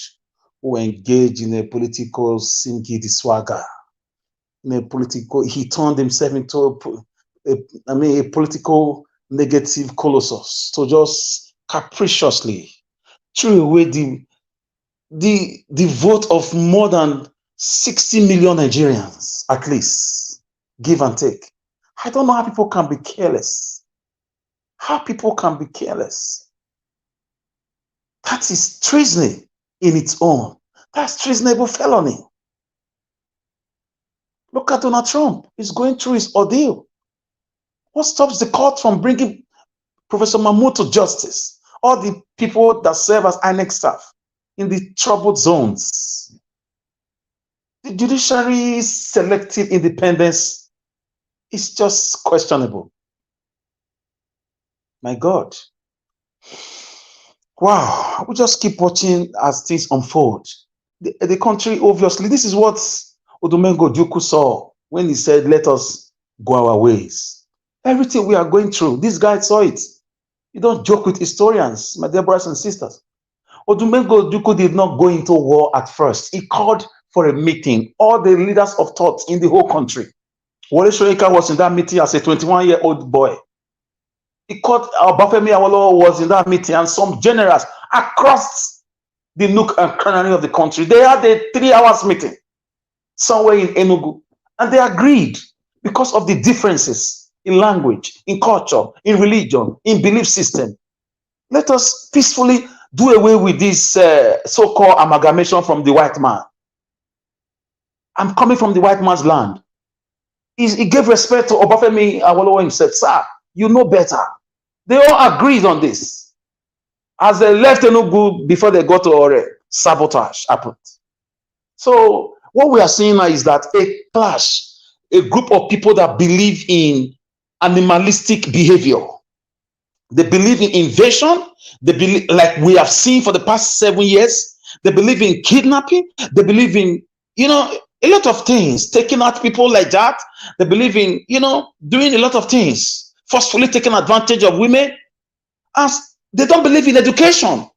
who engaged in a political singidi swagger, he turned himself into a political negative colossus to just capriciously threw away the vote of more than 60 million Nigerians, at least, give and take. I don't know how people can be careless. That is treason in its own. That's treasonable felony. Look at Donald Trump. He's going through his ordeal. What stops the court from bringing Professor Mahmoud to justice? All the people that serve as INEC staff in the troubled zones. The judiciary's selective independence is just questionable. My God. Wow. We just keep watching as things unfold. The country, obviously, this is what Odumengo Duku saw when he said, let us go our ways. Everything we are going through, this guy saw it. You don't joke with historians, my dear brothers and sisters. Odumengo Ojukwu did not go into war at first. He called for a meeting. All the leaders of thought in the whole country. Wole Soyinka was in that meeting as a 21-year-old boy. He called Obafemi Awolowo was in that meeting, and some generals across the nook and cranny of the country. They had a 3-hour meeting somewhere in Enugu, and they agreed because of the differences in language, in culture, in religion, in belief system. Let us peacefully do away with this so-called amalgamation from the white man. I'm coming from the white man's land. He gave respect to Obafemi Awolowo himself. Sir, you know better. They all agreed on this. As they left Enugu before they got to Ore, sabotage happened. So what we are seeing now is that a clash, a group of people that believe in animalistic behavior. They believe in invasion. They believe, like we have seen for the past 7 years. They believe in kidnapping. They believe in, a lot of things, taking out people like that. They believe in, doing a lot of things, forcefully taking advantage of women. And they don't believe in education.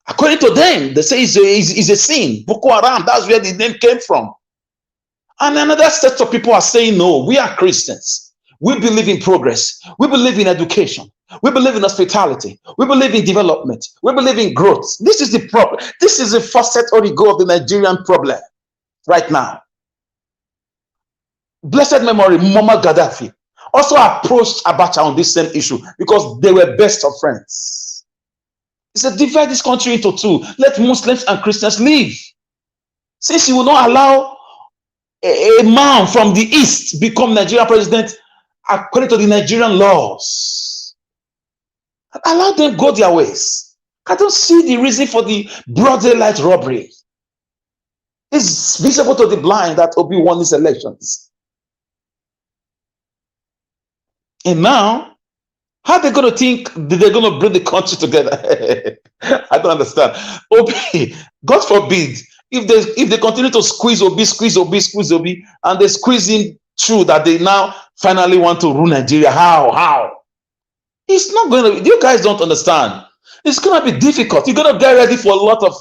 According to them, they say it's a sin. Boko Haram, that's where the name came from. And another set of people are saying, no, we are Christians. We believe in progress. We believe in education. We believe in hospitality. We believe in development. We believe in growth. This is the problem. This is the facet or the goal of the Nigerian problem right now. Blessed memory, Muammar Gaddafi also approached Abacha on this same issue because they were best of friends. He said, divide this country into two. Let Muslims and Christians live. Since you will not allow a man from the East become Nigerian president according to the Nigerian laws, allow them go their ways. I don't see the reason for the broad daylight robbery. It's visible to the blind that Obi won these elections. And now, how are they going to think that they're going to bring the country together? I don't understand. Obi, God forbid, if they continue to squeeze Obi, and they squeeze him through that they now finally want to rule Nigeria. How? It's not going to, you guys don't understand. It's going to be difficult. You're going to get ready for a lot of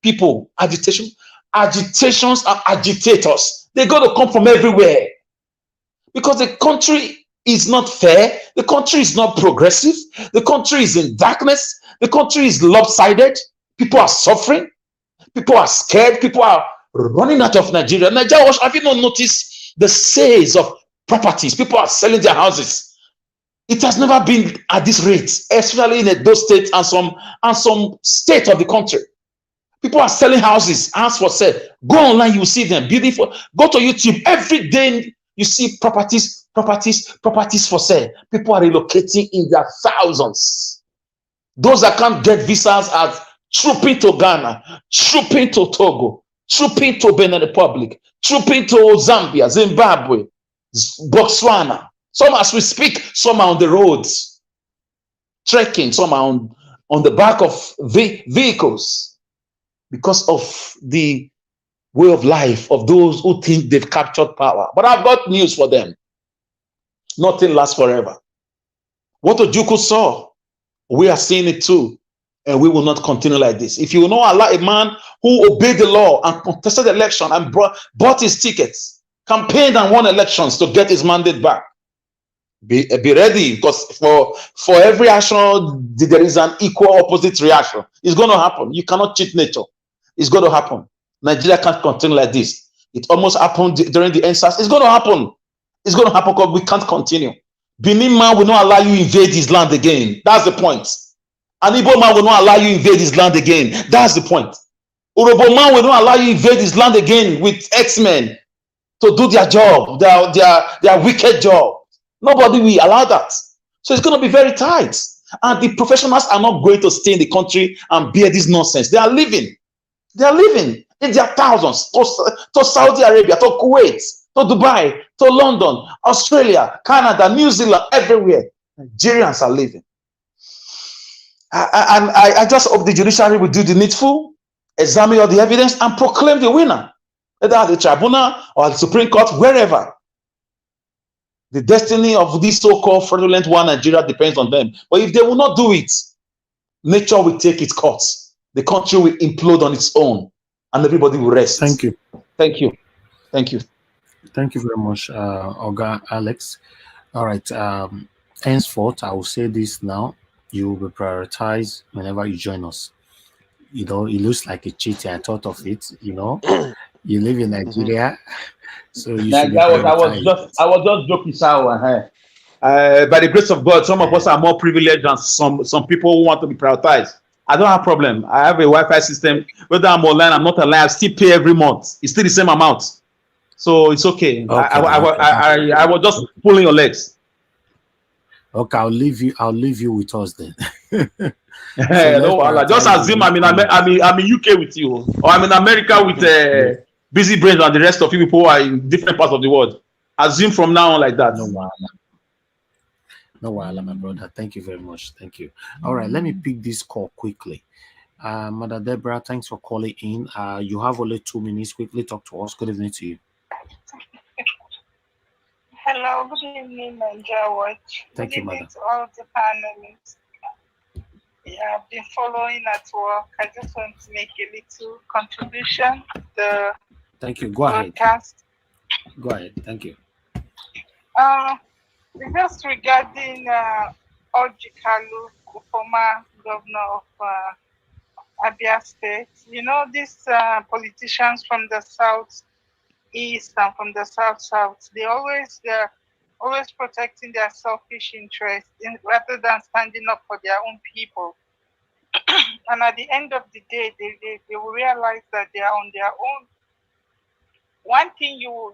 people. Agitations and agitators. They're going to come from everywhere. Because the country is not fair. The country is not progressive. The country is in darkness. The country is lopsided. People are suffering. People are scared. People are running out of Nigeria. Nigeria, have you not noticed the sales of properties? People are selling their houses. It has never been at this rate, especially in those states and some state of the country. People are selling houses, house for sale. Go online, you will see them. Beautiful. Go to YouTube. Every day you see properties for sale. People are relocating in their thousands. Those that can't get visas are trooping to Ghana, trooping to Togo, trooping to Benin Republic, trooping to Zambia, Zimbabwe, Botswana. Some, as we speak, some are on the roads, trekking, some are on the back of vehicles because of the way of life of those who think they've captured power. But I've got news for them. Nothing lasts forever. What Ojukwu saw, we are seeing it too, and we will not continue like this. If you will not allow a man who obeyed the law and contested the election and bought his tickets, campaigned and won elections to get his mandate back, be ready, because for every action there is an equal opposite reaction. It's going to happen. You cannot cheat nature. It's going to happen. Nigeria can't continue like this. It almost happened during the NSAS. It's going to happen. It's going to happen because we can't continue. Benin man will not allow you invade his land again. That's the point. An Igbo man will not allow you invade his land again. That's the point. Urobo man will not allow you invade his land again with X-Men to do their job, their wicked job. Nobody will allow that. So it's going to be very tight. And the professionals are not going to stay in the country and bear this nonsense. They are living. They are living in their thousands to Saudi Arabia, to Kuwait, to Dubai, to London, Australia, Canada, New Zealand, everywhere. Nigerians are living. I just hope the judiciary will do the needful, examine all the evidence, and proclaim the winner, whether at the tribunal or the Supreme Court, wherever. The destiny of this so-called fraudulent one Nigeria depends on them. But if they will not do it, nature will take its course. the country will implode on its own and everybody will rest. Thank you. Thank you. Thank you. Thank you very much, Oga Alex. All right. Henceforth, I will say this now. You will be prioritized whenever you join us. You know, it looks like a cheat. I thought of it. You know, you live in Nigeria, so you should be prioritized. I was just joking, sir. By the grace of God, some of us are more privileged than some people who want to be prioritized. I don't have a problem. I have a Wi-Fi system. Whether I'm online, I'm not online, I still pay every month. It's still the same amount. So it's okay. I was just pulling your legs. Okay, I'll leave you with us then. No, just assume I'm in UK with you, or I'm in America with busy brains and the rest of you people who are in different parts of the world. Assume from now on like that. No while, my brother. Thank you very much. Thank you. All right, let me pick this call quickly. Mother Deborah, thanks for calling in. You have only 2 minutes. Quickly talk to us. Good evening to you. Hello, good evening, Nigeria Watch. Thank good you, evening madam. to all the panelists. Yeah, I've been following at work. I just want to make a little contribution to the Thank you. Go broadcast. Ahead. Go ahead. Thank you. Just regarding Orji Kalu, the former governor of Abia State, you know, these politicians from the south east and from the south, they're always protecting their selfish interests rather than standing up for their own people. And at the end of the day, they will realize that they are on their own. One thing you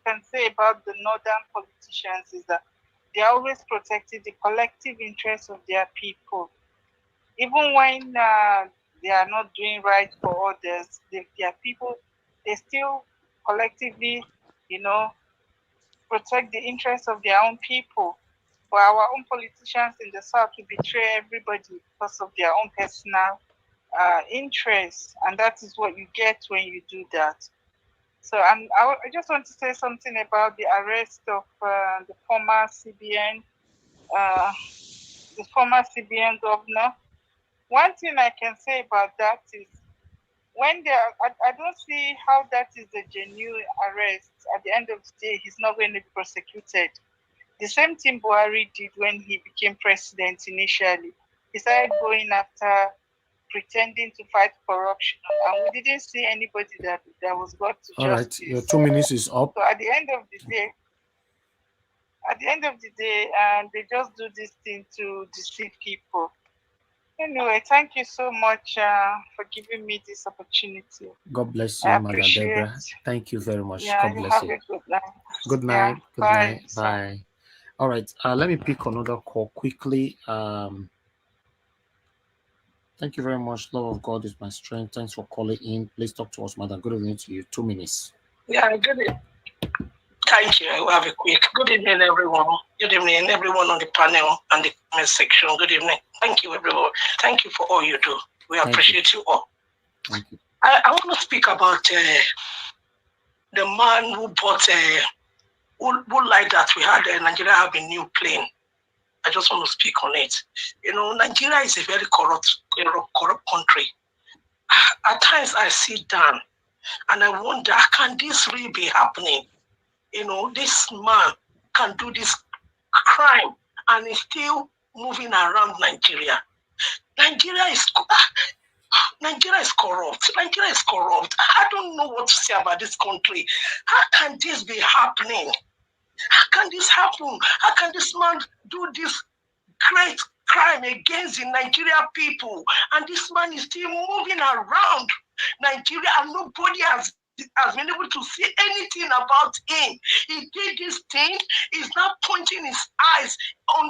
can say about the northern politicians is that they are always protecting the collective interests of their people. Even when they are not doing right for others, their people, they still collectively, you know, protect the interests of their own people. But our own politicians in the south will betray everybody because of their own personal interests, and that is what you get when you do that. So I just want to say something about the arrest of the former CBN governor. One thing I can say about that is when I don't see how that is a genuine arrest. At the end of the day, he's not going to be prosecuted. The same thing Buhari did when he became president initially. He started going after pretending to fight corruption, and we didn't see anybody that was brought to All justice. right, your 2 minutes is up. So at the end of the day, they just do this thing to deceive people. Anyway, thank you so much for giving me this opportunity. God bless you, Mother Deborah. Thank you very much. Yeah, God bless you. Have a good night. Good night. Yeah, good bye. night. Bye. All right. Let me pick another call quickly. Thank you very much. Love of God is my strength. Thanks for calling in. Please talk to us, Madam. Good evening to you. 2 minutes. Yeah, good evening. Thank you. I will have a quick. Good evening, everyone. Good evening, everyone on the panel and the comment section. Good evening. Thank you, everyone. Thank you for all you do. We appreciate you all. Thank you. I want to speak about the man who bought, who lied that we had Nigeria have a new plane. I just want to speak on it. You know, Nigeria is a very corrupt country. At times I sit down and I wonder, can this really be happening? You know, this man can do this crime and is still moving around Nigeria. Nigeria is corrupt. Nigeria is corrupt. I don't know what to say about this country. How can this be happening? How can this happen? How can this man do this great crime against the Nigerian people? And this man is still moving around Nigeria and nobody has been able to see anything about him. He did this thing. He's now pointing his eyes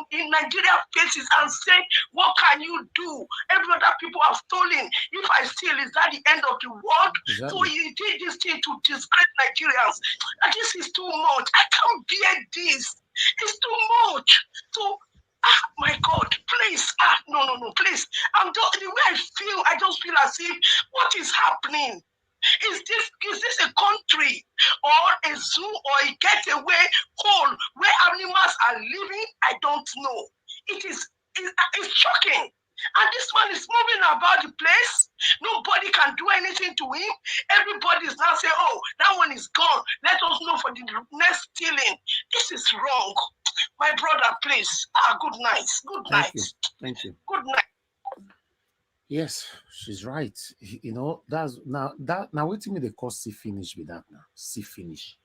in Nigerian faces and saying, what can you do? Every other people have stolen. If I steal, is that the end of the world? Exactly. So he did this thing to disgrace Nigerians. And this is too much. I can't bear this. It's too much. So my God, please, no, please. The way I feel, I just feel as if, what is happening? Is this a country or a zoo or a getaway hole where animals are living? I don't know. It's shocking. And this man is moving about the place. Nobody can do anything to him. Everybody is now saying, oh, that one is gone. Let us know for the next stealing. This is wrong. My brother, please. Good night. Good night. Thank you. Good night. Yes, she's right. You know, that's now wait me they call see finish with that now. See finish.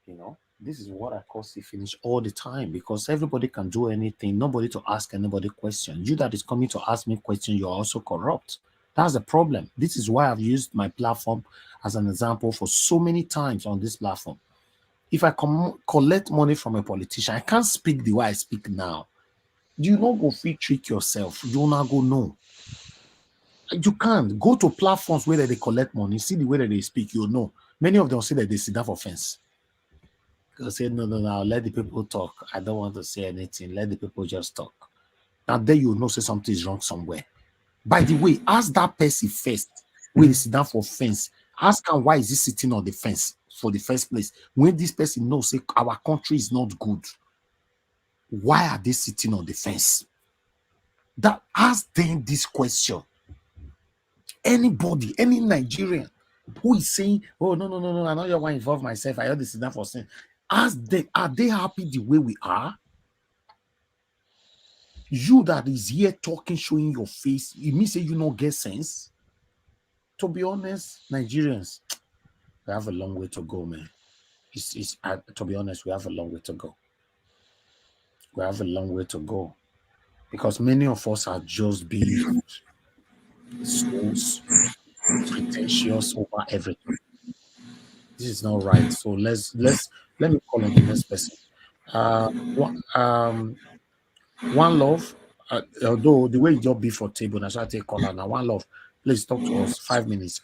You know, this is what I call see finish all the time because everybody can do anything, nobody to ask anybody question. You that is coming to ask me question, you're also corrupt. That's the problem. This is why I've used my platform as an example for so many times on this platform. If I collect money from a politician, I can't speak the way I speak now. You not go free trick yourself. You not go know. You can't go to platforms where they collect money, see the way that they speak, you know. Many of them say that they sit down for fence. They'll say, no, let the people talk. I don't want to say anything. Let the people just talk. Now there you know say something is wrong somewhere. By the way, ask that person first when they sit down for fence. Ask him why is he sitting on the fence for the first place. When this person knows say our country is not good, why are they sitting on the fence? That ask them this question. Anybody, any Nigerian who is saying, oh, no, I know you want to involve myself. I heard this is not for sin. Ask them, are they happy the way we are? You that is here talking, showing your face, it means say you don't get sense. To be honest, Nigerians, we have a long way to go, man. To be honest, we have a long way to go. We have a long way to go. Because many of us are just being souls pretentious over everything. This is not right. So let me call on the next person. One love. Although the way you just be for table, that's why I take caller now. One love. Please talk to us. 5 minutes.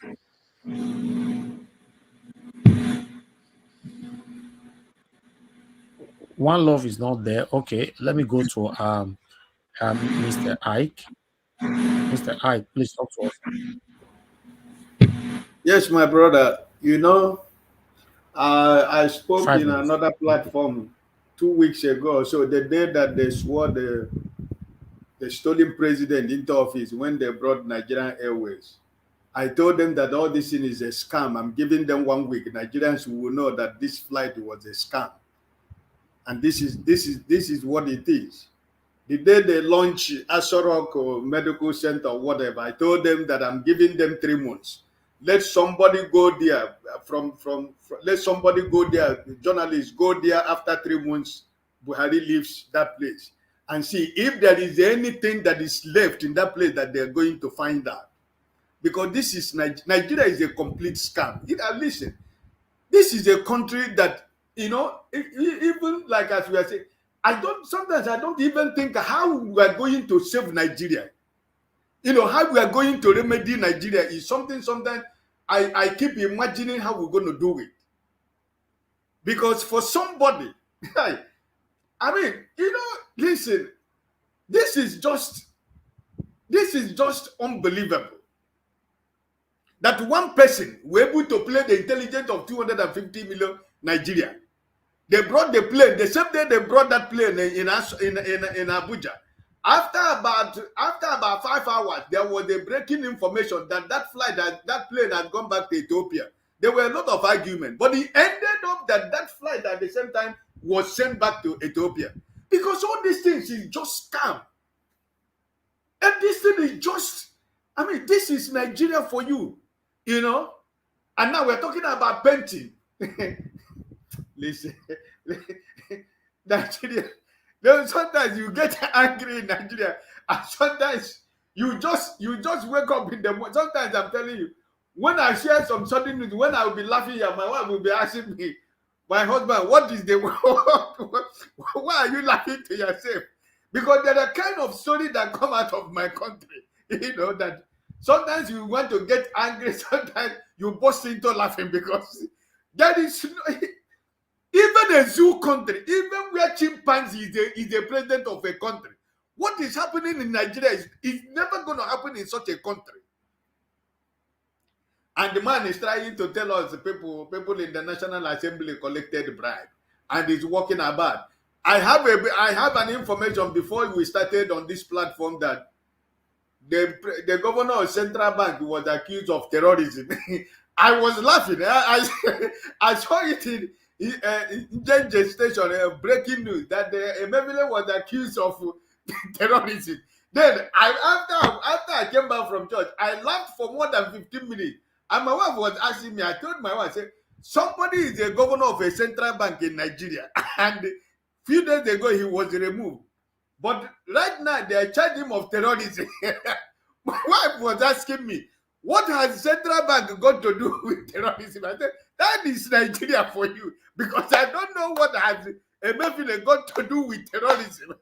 One love is not there. Okay, let me go to Mr. Ike. Mr. Ike, please talk to us. Yes, my brother. You know, I spoke 5 in minutes. another platform 2 weeks ago. So the day that they swore the stolen president into office when they brought Nigerian Airways, I told them that all this thing is a scam. I'm giving them 1 week. Nigerians will know that this flight was a scam, and this is what it is. The day they launch Asorok or Medical Center or whatever, I told them that I'm giving them 3 months. Let somebody go there let somebody go there, the journalists go there after 3 months, Buhari leaves that place, and see if there is anything that is left in that place that they're going to find out. Because this is Nigeria is a complete scam. Listen, this is a country that, you know, even like as we are saying, sometimes I don't even think how we are going to save Nigeria. You know, how we are going to remedy Nigeria is something sometimes I keep imagining how we're going to do it. Because for somebody, I mean, you know, listen, this is just unbelievable. That one person were able to play the intelligence of 250 million Nigeria. They brought the plane. The same day they brought that plane in Abuja. After about 5 hours, there was a breaking information that that plane had gone back to Ethiopia. There were a lot of argument, but it ended up that flight at the same time was sent back to Ethiopia, because all these things is just scam. And this thing is just, I mean, this is Nigeria for you, you know. And now we're talking about painting. Listen, Nigeria. Sometimes you get angry in Nigeria, and sometimes you just wake up in the morning. Sometimes I'm telling you, when I share some sudden news, when I will be laughing at my wife will be asking me, my husband, what is the why are you laughing to yourself? Because there are kind of stories that come out of my country, you know, that sometimes you want to get angry, sometimes you burst into laughing because there is even a zoo country, even where chimpanzee is the president of a country. What is happening in Nigeria is never going to happen in such a country. And the man is trying to tell us, people in the National Assembly collected bribe and is walking about. I have an information before we started on this platform that the governor of Central Bank was accused of terrorism. I was laughing. I saw it in Genje Station, breaking news that Emefile was accused of terrorism. Then after I came back from church, I laughed for more than 15 minutes. And my wife was asking me, I told my wife, I said, somebody is the governor of a central bank in Nigeria. And a few days ago, he was removed. But right now, they charge him of terrorism. My wife was asking me, what has central bank got to do with terrorism? I said, that is Nigeria for you. Because I don't know what has Emefile got to do with terrorism.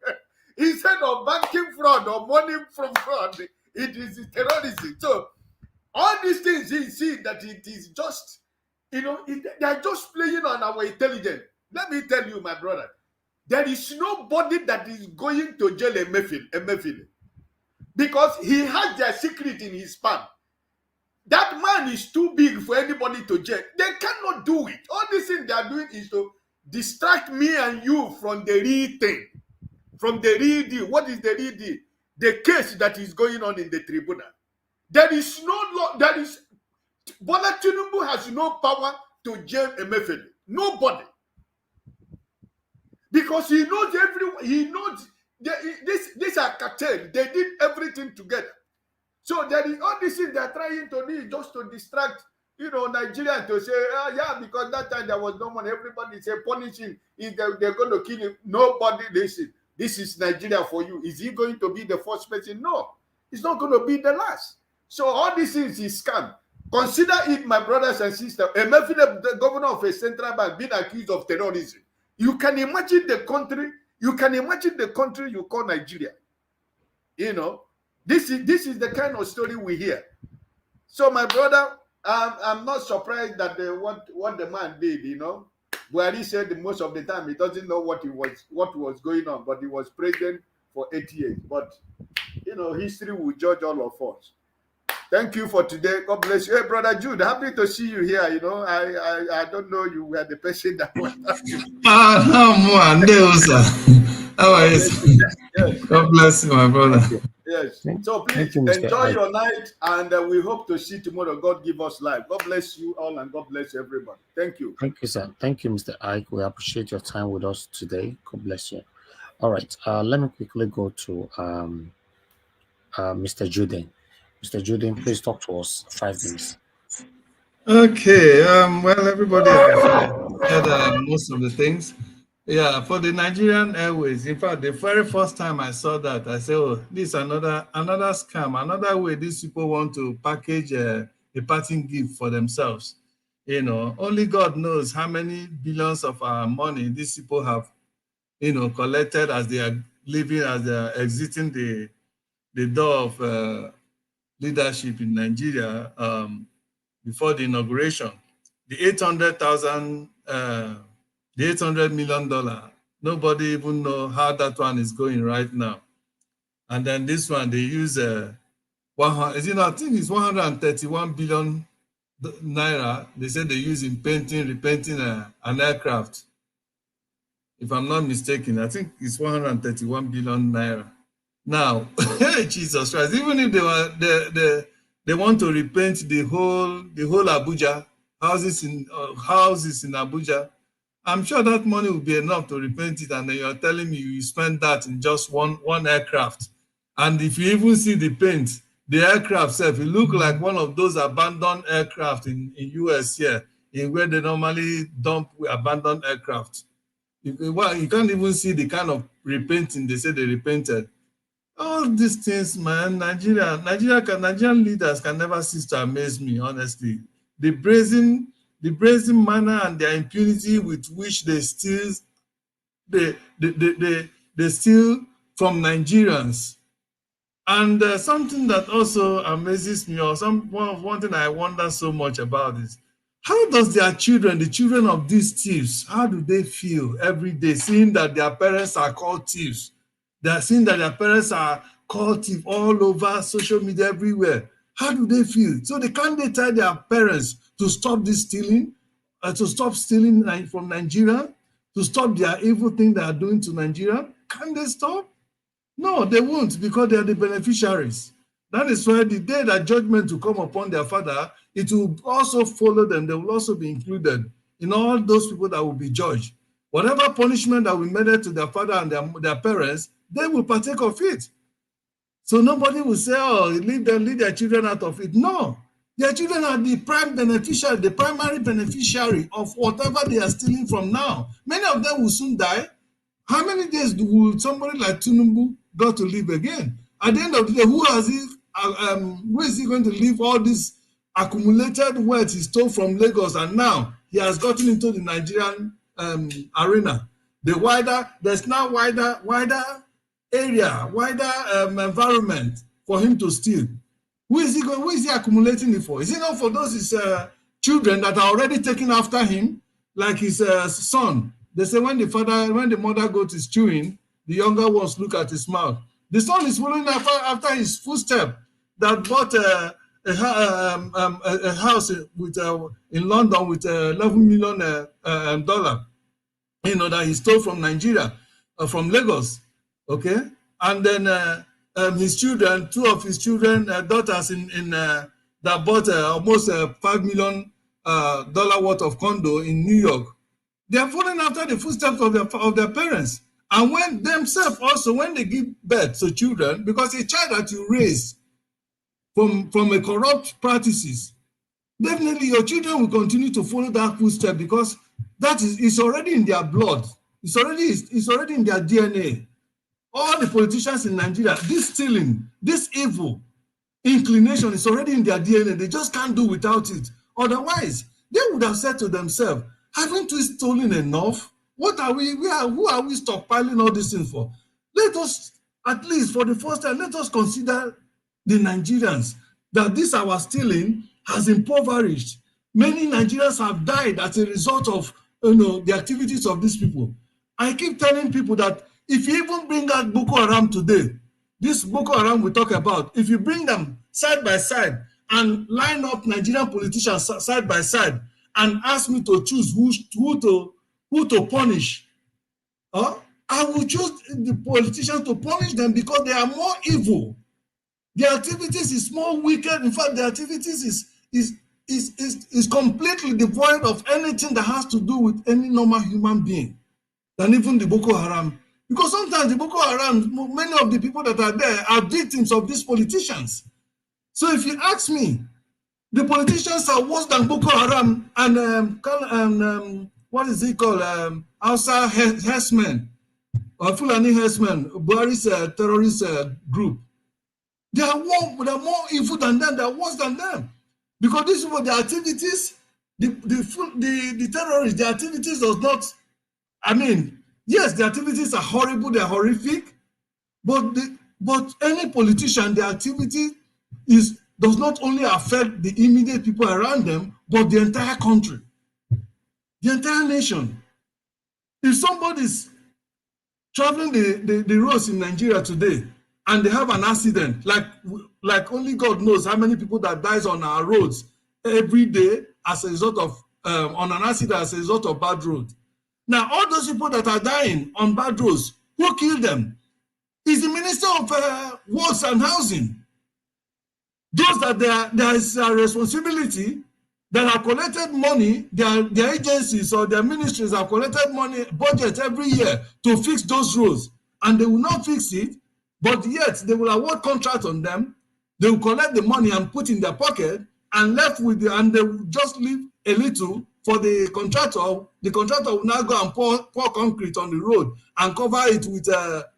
Instead of banking fraud or money from fraud, it is terrorism. So all these things you see that it is just, they are just playing on our intelligence. Let me tell you, my brother, there is nobody that is going to jail Emefile because he has their secret in his palm. That man is too big for anybody to jail. They cannot do it. All these things they are doing is to distract me and you from the real thing. From the real deal. What is the real deal? The case that is going on in the tribunal. There is no law. There is Bola Tinubu has no power to jail Emefile. Nobody. Because he knows everyone. He knows these are cartel. They did everything together. So there is all these things they are trying to do just to distract, Nigerians to say, yeah, because that time there was no money. Everybody say punishing. They're going to kill him. Nobody listen. This is Nigeria for you. Is he going to be the first person? No. It's not going to be the last. So all these things is scam. Consider it, my brothers and sisters. Emefile, the governor of a central bank, being accused of terrorism. You can imagine the country. You can imagine the country you call Nigeria. This is the kind of story we hear. So, my brother, I'm not surprised that what the man did. Buhari said most of the time he doesn't know what was going on, but he was president for 8 years. But history will judge all of us. Thank you for today. God bless you. Hey, brother Jude, happy to see you here. I don't know you were the person that was happy. How are you? Yes. God bless you, my brother. Yes. So please enjoy your night, and we hope to see tomorrow. God give us life. God bless you all, and God bless everybody. Thank you. Thank you, sir. Thank you, Mr. Ike. We appreciate your time with us today. God bless you. All right. Let me quickly go to Mr. Juden. Mr. Juden, please talk to us. 5 minutes. Okay. Well, everybody has said most of the things. Yeah, for the Nigerian Airways. In fact, the very first time I saw that, I said, "Oh, this is another scam, another way these people want to package a parting gift for themselves." Only God knows how many billions of our money these people have, collected as they are leaving, as they are exiting the door of leadership in Nigeria before the inauguration. The $800 million, nobody even know how that one is going right now. And then this one, they use I think it's 131 billion naira. They said they use in repainting an aircraft. If I'm not mistaken, I think it's 131 billion naira. Now, Jesus Christ, even if they want to repaint the whole Abuja, houses in Abuja, I'm sure that money will be enough to repaint it, and then you're telling me you spend that in just one aircraft. And if you even see the paint, the aircraft itself, it look like one of those abandoned aircraft in US here, in where they normally dump abandoned aircraft. You can't even see the kind of repainting they say they repainted. All these things, man, Nigerian leaders can never cease to amaze me, honestly. The brazen manner and their impunity with which they steal from Nigerians. And something that also amazes me, or one thing I wonder so much about is, how does the children of these thieves, how do they feel every day seeing that their parents are called thieves? They are seeing that their parents are called thieves all over social media, everywhere. How do they feel? So they tell their parents to stop this stealing, to stop stealing from Nigeria, to stop their evil thing they are doing to Nigeria? Can they stop? No, they won't, because they are the beneficiaries. That is why the day that judgment will come upon their father, it will also follow them. They will also be included in all those people that will be judged. Whatever punishment that we made to their father and their parents, they will partake of it. So nobody will say, oh, leave their children out of it. No, their children are the prime beneficiary, the primary beneficiary of whatever they are stealing from now. Many of them will soon die. How many days will somebody like Tinubu got to live again? At the end of the day, who is he going to leave all this accumulated wealth he stole from Lagos, and now he has gotten into the Nigerian arena? There's now wider area, wider environment for him to steal. Who is he accumulating it for? Is it not for those his children that are already taken after him, like his son? They say when the mother goat is chewing, the younger ones look at his mouth. The son is following after his footstep that bought a house in London with $11 million that he stole from Nigeria, from Lagos. Okay, and then his children, two of his children, daughters that bought almost $5 million worth of condo in New York. They are following after the footsteps of their parents. And when themselves also, when they give birth to children, because a child that you raise from a corrupt practices, definitely your children will continue to follow that footstep, because that is already in their blood. It's already in their DNA. All the politicians in Nigeria, this stealing, this evil inclination is already in their DNA. They just can't do without it. Otherwise, they would have said to themselves, haven't we stolen enough? What are we? Who are we stockpiling all these things for? Let us, at least for the first time, let us consider the Nigerians, that this our stealing has impoverished. Many Nigerians have died as a result of the activities of these people. I keep telling people that if you even bring out Boko Haram today, this Boko Haram we talk about, if you bring them side by side and line up Nigerian politicians side by side and ask me to choose who to punish, I will choose the politicians to punish them, because they are more evil. Their activities is more wicked. In fact, their activities is completely devoid of anything that has to do with any normal human being than even the Boko Haram. Because sometimes the Boko Haram, many of the people that are there are victims of these politicians. So if you ask me, the politicians are worse than Boko Haram and what is it called? Hausa herdsmen, or Fulani herdsmen, Buhari's terrorist group. They are more evil than them. They are worse than them, because this is what their activities. The terrorists, their activities does not. I mean, yes, the activities are horrible. They are horrific, but any politician, their activity does not only affect the immediate people around them, but the entire country, the entire nation. If somebody's traveling the roads in Nigeria today and they have an accident, like only God knows how many people that dies on our roads every day as a result of on an accident as a result of bad road. Now, all those people that are dying on bad roads, who killed them? Is the Minister of Works and Housing. Those that there is a responsibility, that have collected money, their agencies or their ministries have collected money, budget every year to fix those roads, and they will not fix it, but yet they will award contract on them. They will collect the money and put in their pocket, and and they will just leave a little for the contractor. The contractor will now go and pour concrete on the road and cover it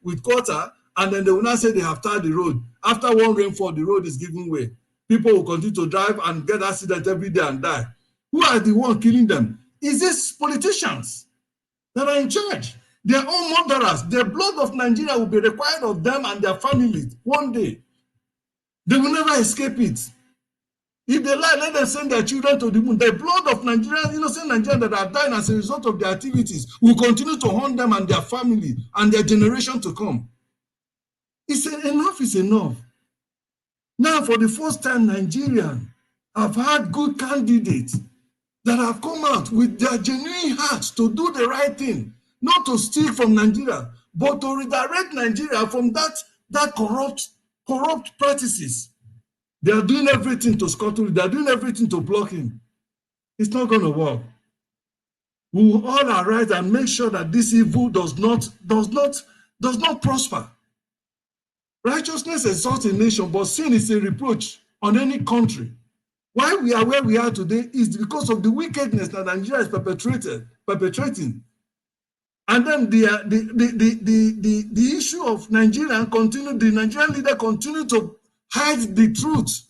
with quarter, and then they will now say they have tarred the road. After one rainfall, the road is giving way. People will continue to drive and get accidents every day and die. Who are the ones killing them? Is this politicians that are in charge? They are all murderers. The blood of Nigeria will be required of them and their families one day. They will never escape it. If they lie, let them send their children to the moon. The blood of Nigerians, innocent Nigerians that are dying as a result of their activities, will continue to haunt them and their family and their generation to come. Enough is enough. Now, for the first time, Nigerians have had good candidates that have come out with their genuine hearts to do the right thing, not to steal from Nigeria, but to redirect Nigeria from that corrupt practices. They are doing everything to scuttle. They are doing everything to block him. It's not going to work. We will all arise and make sure that this evil does not prosper. Righteousness exalts a nation, but sin is a reproach on any country. Why we are where we are today is because of the wickedness that Nigeria is perpetrating. And then the issue of the Nigerian leader continue to hide the truth,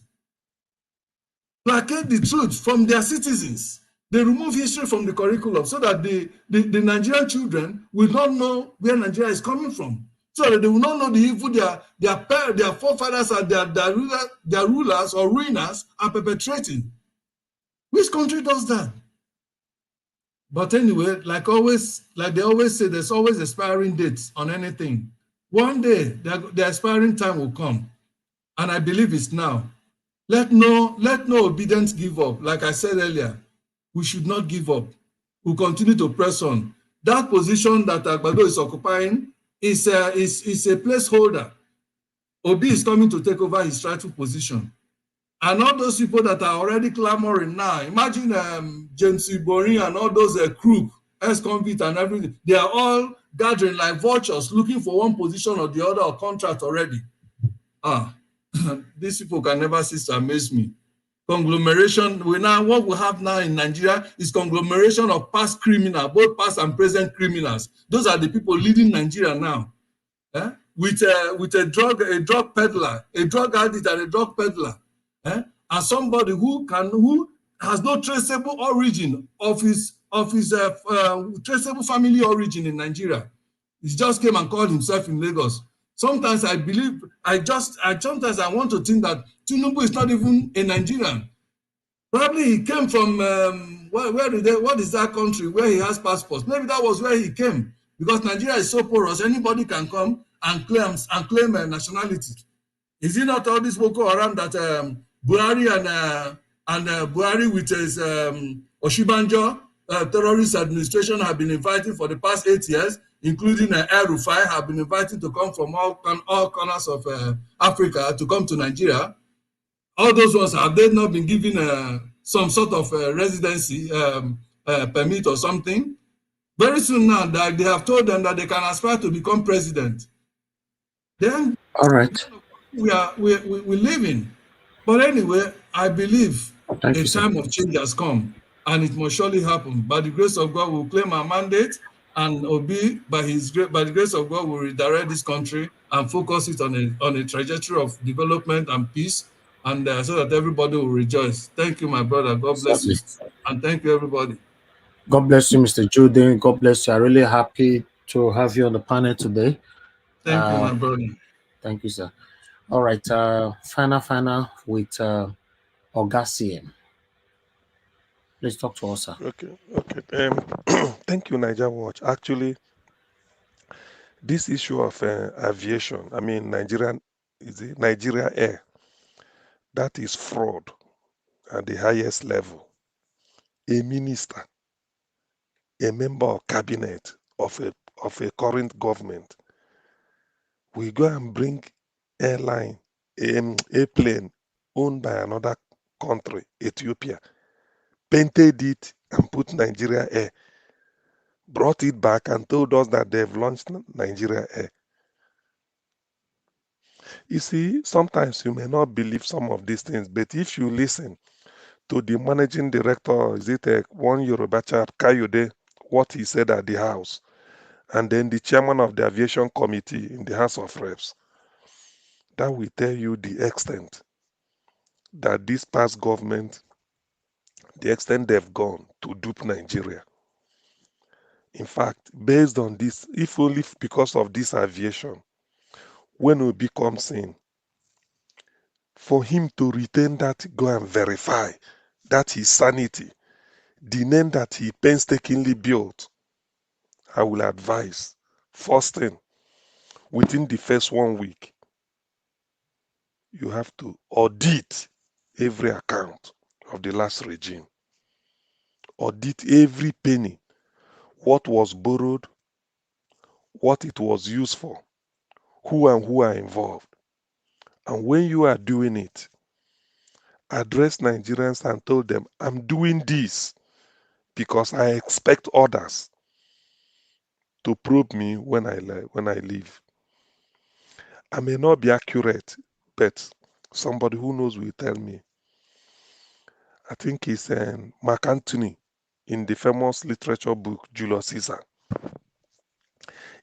placate the truth from their citizens. They remove history from the curriculum so that the Nigerian children will not know where Nigeria is coming from. So that they will not know the evil their forefathers and their rulers or ruiners are perpetrating. Which country does that? But anyway, like they always say, there's always expiring dates on anything. One day, the expiring time will come, and I believe it's now. Let no obedience give up. Like I said earlier, we should not give up. We'll continue to press on. That position that Agbado is occupying is a placeholder. Obi is coming to take over his rightful position. And all those people that are already clamoring now, imagine James Ibori and all those crew, ex-convict and everything, they are all gathering like vultures looking for one position or the other or contract already. These people can never cease to amaze me. Conglomeration, what we have now in Nigeria is conglomeration of past criminals, both past and present criminals. Those are the people leading Nigeria now. With a drug peddler, a drug addict and a drug peddler. And somebody who has no traceable origin of his traceable family origin in Nigeria. He just came and called himself in Lagos. Sometimes I want to think that Tinubu is not even a Nigerian. Probably he came from what is that country where he has passports? Maybe that was where he came, because Nigeria is so porous. Anybody can come and claim a nationality. Is it not all this Boko Haram that Buhari and Buhari with his Oshibanjo terrorist administration have been inviting for the past 8 years, including El Rufai, have been invited to come from all corners of Africa to come to Nigeria? All those ones, have they not been given some sort of residency permit or something? Very soon now, that they have told them that they can aspire to become president. Then, all right, we live in. But anyway, I believe a time of change has come, and it must surely happen. By the grace of God, we'll claim our mandate, and Obi, by the grace of God, will redirect this country and focus it on a trajectory of development and peace, and so that everybody will rejoice. Thank you, my brother. God bless you, and thank you, everybody. God bless you, Mr. Juden. God bless you. I'm really happy to have you on the panel today. Thank you, my brother. Thank you, sir. All right, final with Oga CM. Please talk to us, sir. Okay. Thank you, Niger Watch. Actually, this issue of aviation, I mean, Nigeria Air, that is fraud at the highest level. A minister, a member of cabinet of a current government, we go and bring airplane owned by another country, Ethiopia, painted it and put Nigeria Air, brought it back and told us that they've launched Nigeria Air. You see, sometimes you may not believe some of these things, but if you listen to the managing director, is it one Yoruba chap, Kayode, what he said at the House, and then the chairman of the aviation committee in the House of Reps, that will tell you the extent that this past government, the extent they've gone to dupe Nigeria. In fact, based on this, if only because of this aviation, when Obi comes in, for him to retain that, go and verify that his sanity, the name that he painstakingly built, I will advise, first thing, within the first 1 week, you have to audit every account of the last regime. Audit every penny, what was borrowed, what it was used for, who are involved. And when you are doing it, addressed Nigerians and told them, I'm doing this because I expect others to probe me when I leave. I may not be accurate, but somebody who knows will tell me. I think it's Mark Antony in the famous literature book, Julius Caesar.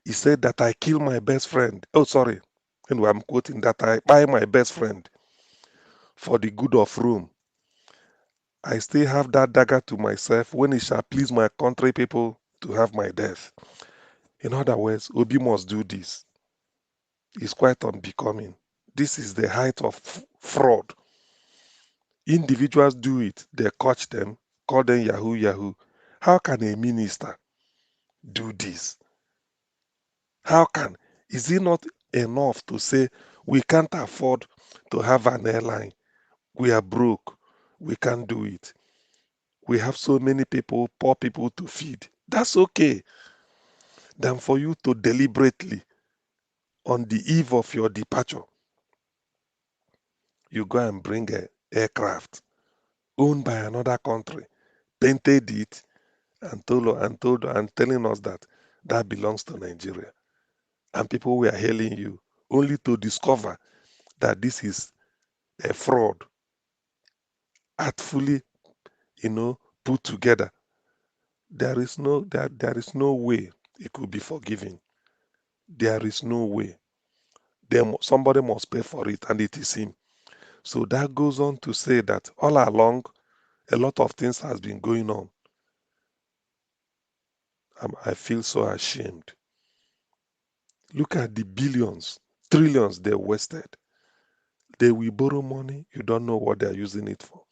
He said that I kill my best friend. Oh, sorry. Anyway, I'm quoting that I buy my best friend for the good of Rome. I still have that dagger to myself when it shall please my country people to have my death. In other words, Obi must do this. It's quite unbecoming. This is the height of fraud. Individuals do it. They catch them, call them Yahoo Yahoo. How can a minister do this? How can? Is it not enough to say we can't afford to have an airline? We are broke. We can't do it. We have so many people, poor people to feed. That's okay. Than for you to deliberately, on the eve of your departure, you go and bring an aircraft owned by another country, painted it, and telling us that that belongs to Nigeria. And people were hailing you, only to discover that this is a fraud, artfully, put together. There is no way it could be forgiven. There is no way. Somebody must pay for it, and it is him. So that goes on to say that all along, a lot of things has been going on. I feel so ashamed. Look at the billions, trillions they wasted. They will borrow money, you don't know what they're using it for.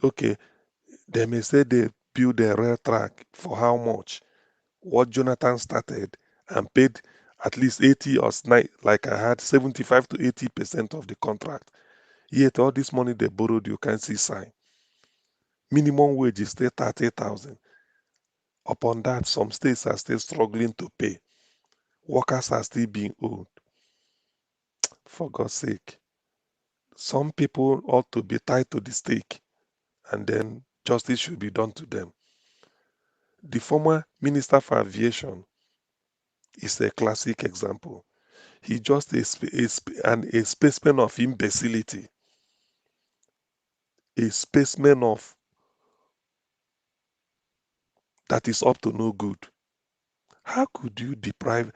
Okay, they may say they build a rail track for how much? What Jonathan started and paid at least 80 or 90, like I had 75 to 80% of the contract. Yet all this money they borrowed, you can't see sign. Minimum wage is still 30,000. Upon that, some states are still struggling to pay. Workers are still being owed. For God's sake, some people ought to be tied to the stake, and then justice should be done to them. The former Minister for Aviation is a classic example. He just a specimen of imbecility, a specimen of that is up to no good. How could you defraud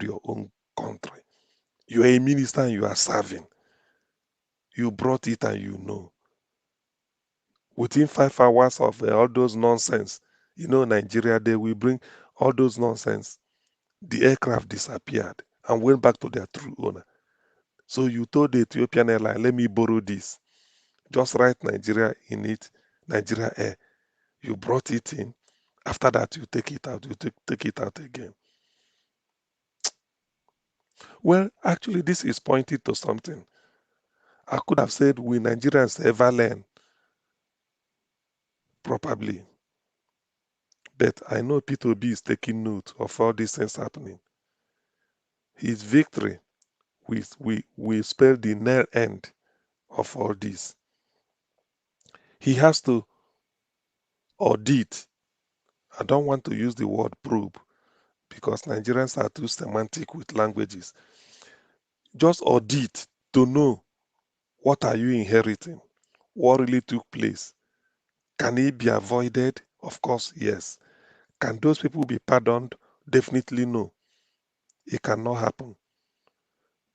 your own country? You are a minister and you are serving. You brought it and you know. Within 5 hours of all those nonsense, Nigeria, they will bring all those nonsense. The aircraft disappeared and went back to their true owner. So you told the Ethiopian airline, let me borrow this. Just write Nigeria in it, Nigeria Air. You brought it in. After that, you take it out. You take it out again. Well, actually, this is pointing to something. I could have said, will Nigerians ever learn? Probably. But I know Peter B is taking note of all these things happening. His victory will spell the nail end of all this. He has to audit. I don't want to use the word probe because Nigerians are too semantic with languages. Just audit to know what are you inheriting, what really took place. Can it be avoided? Of course, yes. Can those people be pardoned? Definitely no. It cannot happen.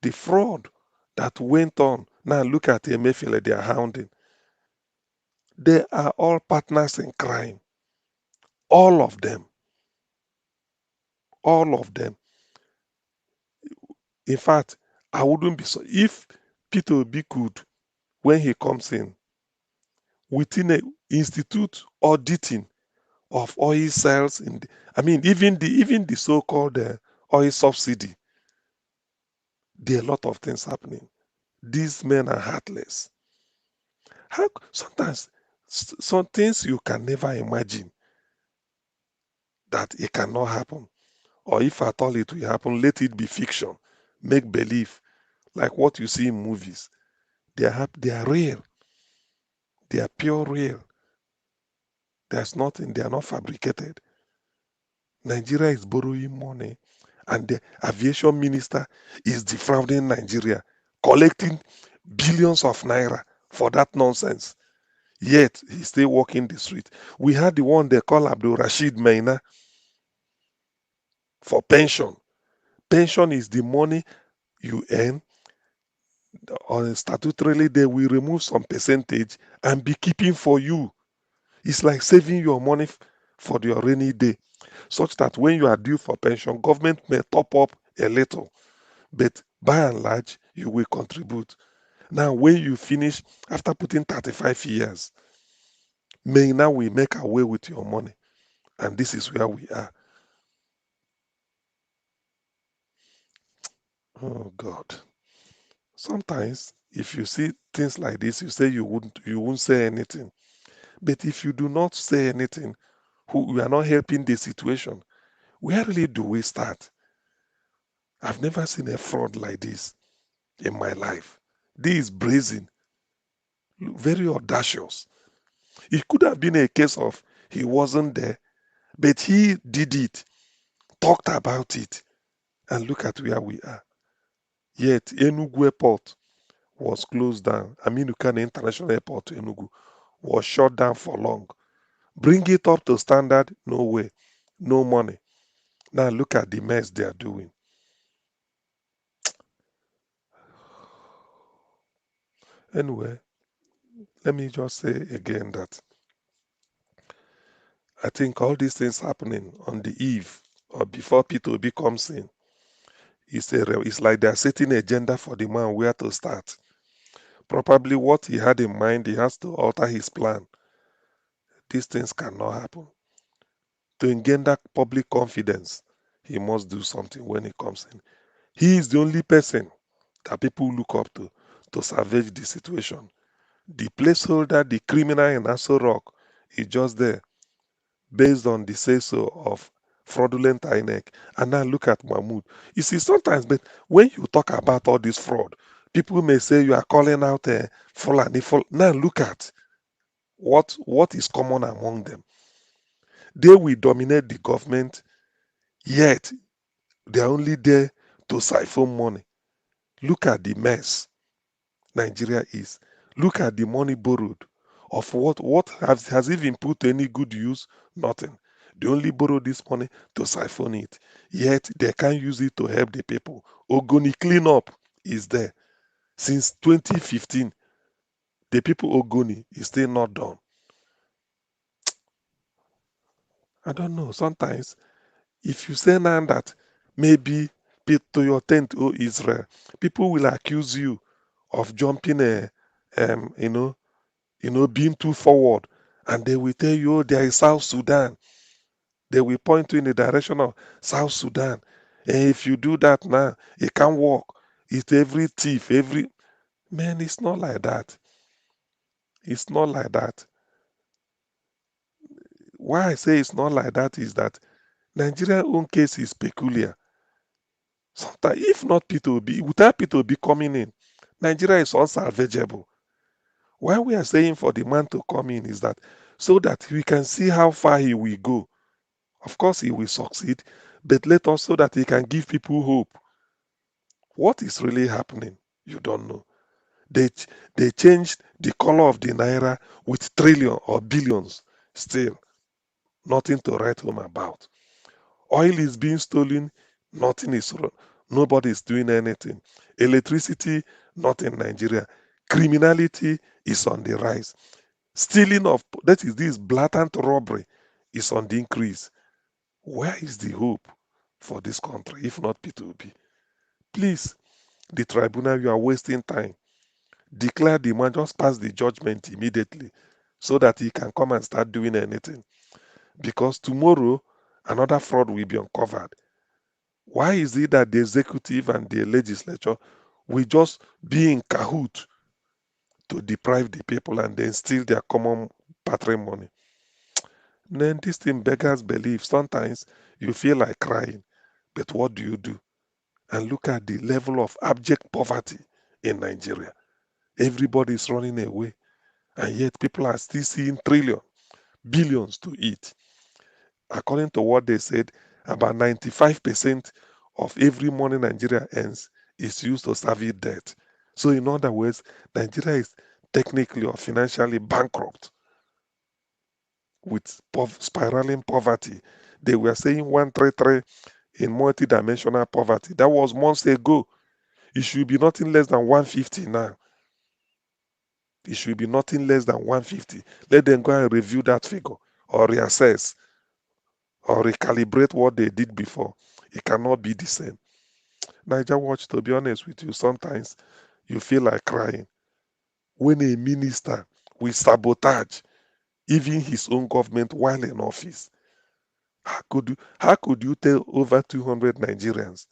The fraud that went on, now look at Emefiele, they are hounding. They are all partners in crime. All of them. All of them. In fact, I wouldn't be so. If Peter Obi could, when he comes in, within a institute auditing of oil sales, even the so-called oil subsidy, there are a lot of things happening. These men are heartless. Sometimes some things you can never imagine that it cannot happen. Or if at all it will happen, let it be fiction. Make believe, like what you see in movies. They are happy. They are real. They are pure real. There's nothing. They are not fabricated. Nigeria is borrowing money, and the aviation minister is defrauding Nigeria, collecting billions of naira for that nonsense. Yet he's still walking the street. We had the one they call Abdul Rashid Maina for pension. Pension is the money you earn on statutorily. They will remove some percentage and be keeping for you. It's like saving your money for your rainy day, such that when you are due for pension, government may top up a little, but by and large, you will contribute. Now, when you finish after putting 35 years, now we make away with your money, and this is where we are. Oh God! Sometimes, if you see things like this, you say you won't say anything. But if you do not say anything, we are not helping the situation. Where really do we start? I've never seen a fraud like this in my life. This is brazen, very audacious. It could have been a case of he wasn't there, but he did it, talked about it, and look at where we are. Yet Enugu Airport was closed down. Aminukan International Airport, Enugu, was shut down for long. Bring it up to standard? No way. No money. Now look at the mess they are doing. Anyway, let me just say again that I think all these things happening on the eve or before P2B comes in, it's like they're setting an agenda for the man where to start. Probably what he had in mind, he has to alter his plan. These things cannot happen. To engender public confidence, he must do something when he comes in. He is the only person that people look up to salvage the situation. The placeholder, the criminal in Aso Rock, is just there based on the say-so of fraudulent INEC. And now look at Mahmoud. You see, sometimes, but when you talk about all this fraud, people may say you are calling out Fulani. Now look at what is common among them. They will dominate the government, yet they are only there to siphon money. Look at the mess Nigeria is. Look at the money borrowed. Of what has even put to any good use? Nothing. They only borrow this money to siphon it. Yet they can't use it to help the people. Ogoni cleanup is there. Since 2015, the people Ogoni is still not done. I don't know. Sometimes, if you say now that maybe to your tent, oh Israel, people will accuse you of jumping being too forward, and they will tell you, oh, there is South Sudan. They will point you in the direction of South Sudan. And if you do that now, it can't work. It's every thief, every man. It's not like that. It's not like that. Why I say it's not like that is that Nigeria's own case is peculiar. Sometimes, if not P2B, without P2B coming in, Nigeria is unsalvageable. Why we are saying for the man to come in is that so that we can see how far he will go. Of course, he will succeed, but let us so that he can give people hope. What is really happening? You don't know. They changed the color of the naira with trillion or billions. Still, nothing to write home about. Oil is being stolen. Nothing is wrong. Nobody is doing anything. Electricity, not in Nigeria. Criminality is on the rise. Stealing of, that is this blatant robbery, is on the increase. Where is the hope for this country, if not P2B? Please, the tribunal, you are wasting time. Declare the man, just pass the judgment immediately so that he can come and start doing anything. Because tomorrow, another fraud will be uncovered. Why is it that the executive and the legislature will just be in cahoot to deprive the people and then steal their common patrimony? Then this thing beggars belief. Sometimes you feel like crying, but what do you do? And look at the level of abject poverty in Nigeria. Everybody is running away. And yet people are still seeing trillions, billions to eat. According to what they said, about 95% of every money Nigeria earns is used to service debt. So in other words, Nigeria is technically or financially bankrupt with spiraling poverty. They were saying 133 in multidimensional poverty. That was months ago. It should be nothing less than 150 now. It should be nothing less than 150. Let them go and review that figure or reassess or recalibrate what they did before. It cannot be the same. Niger Watch, to be honest with you, sometimes you feel like crying. When a minister will sabotage even his own government while in office, how could you tell over 200 Nigerians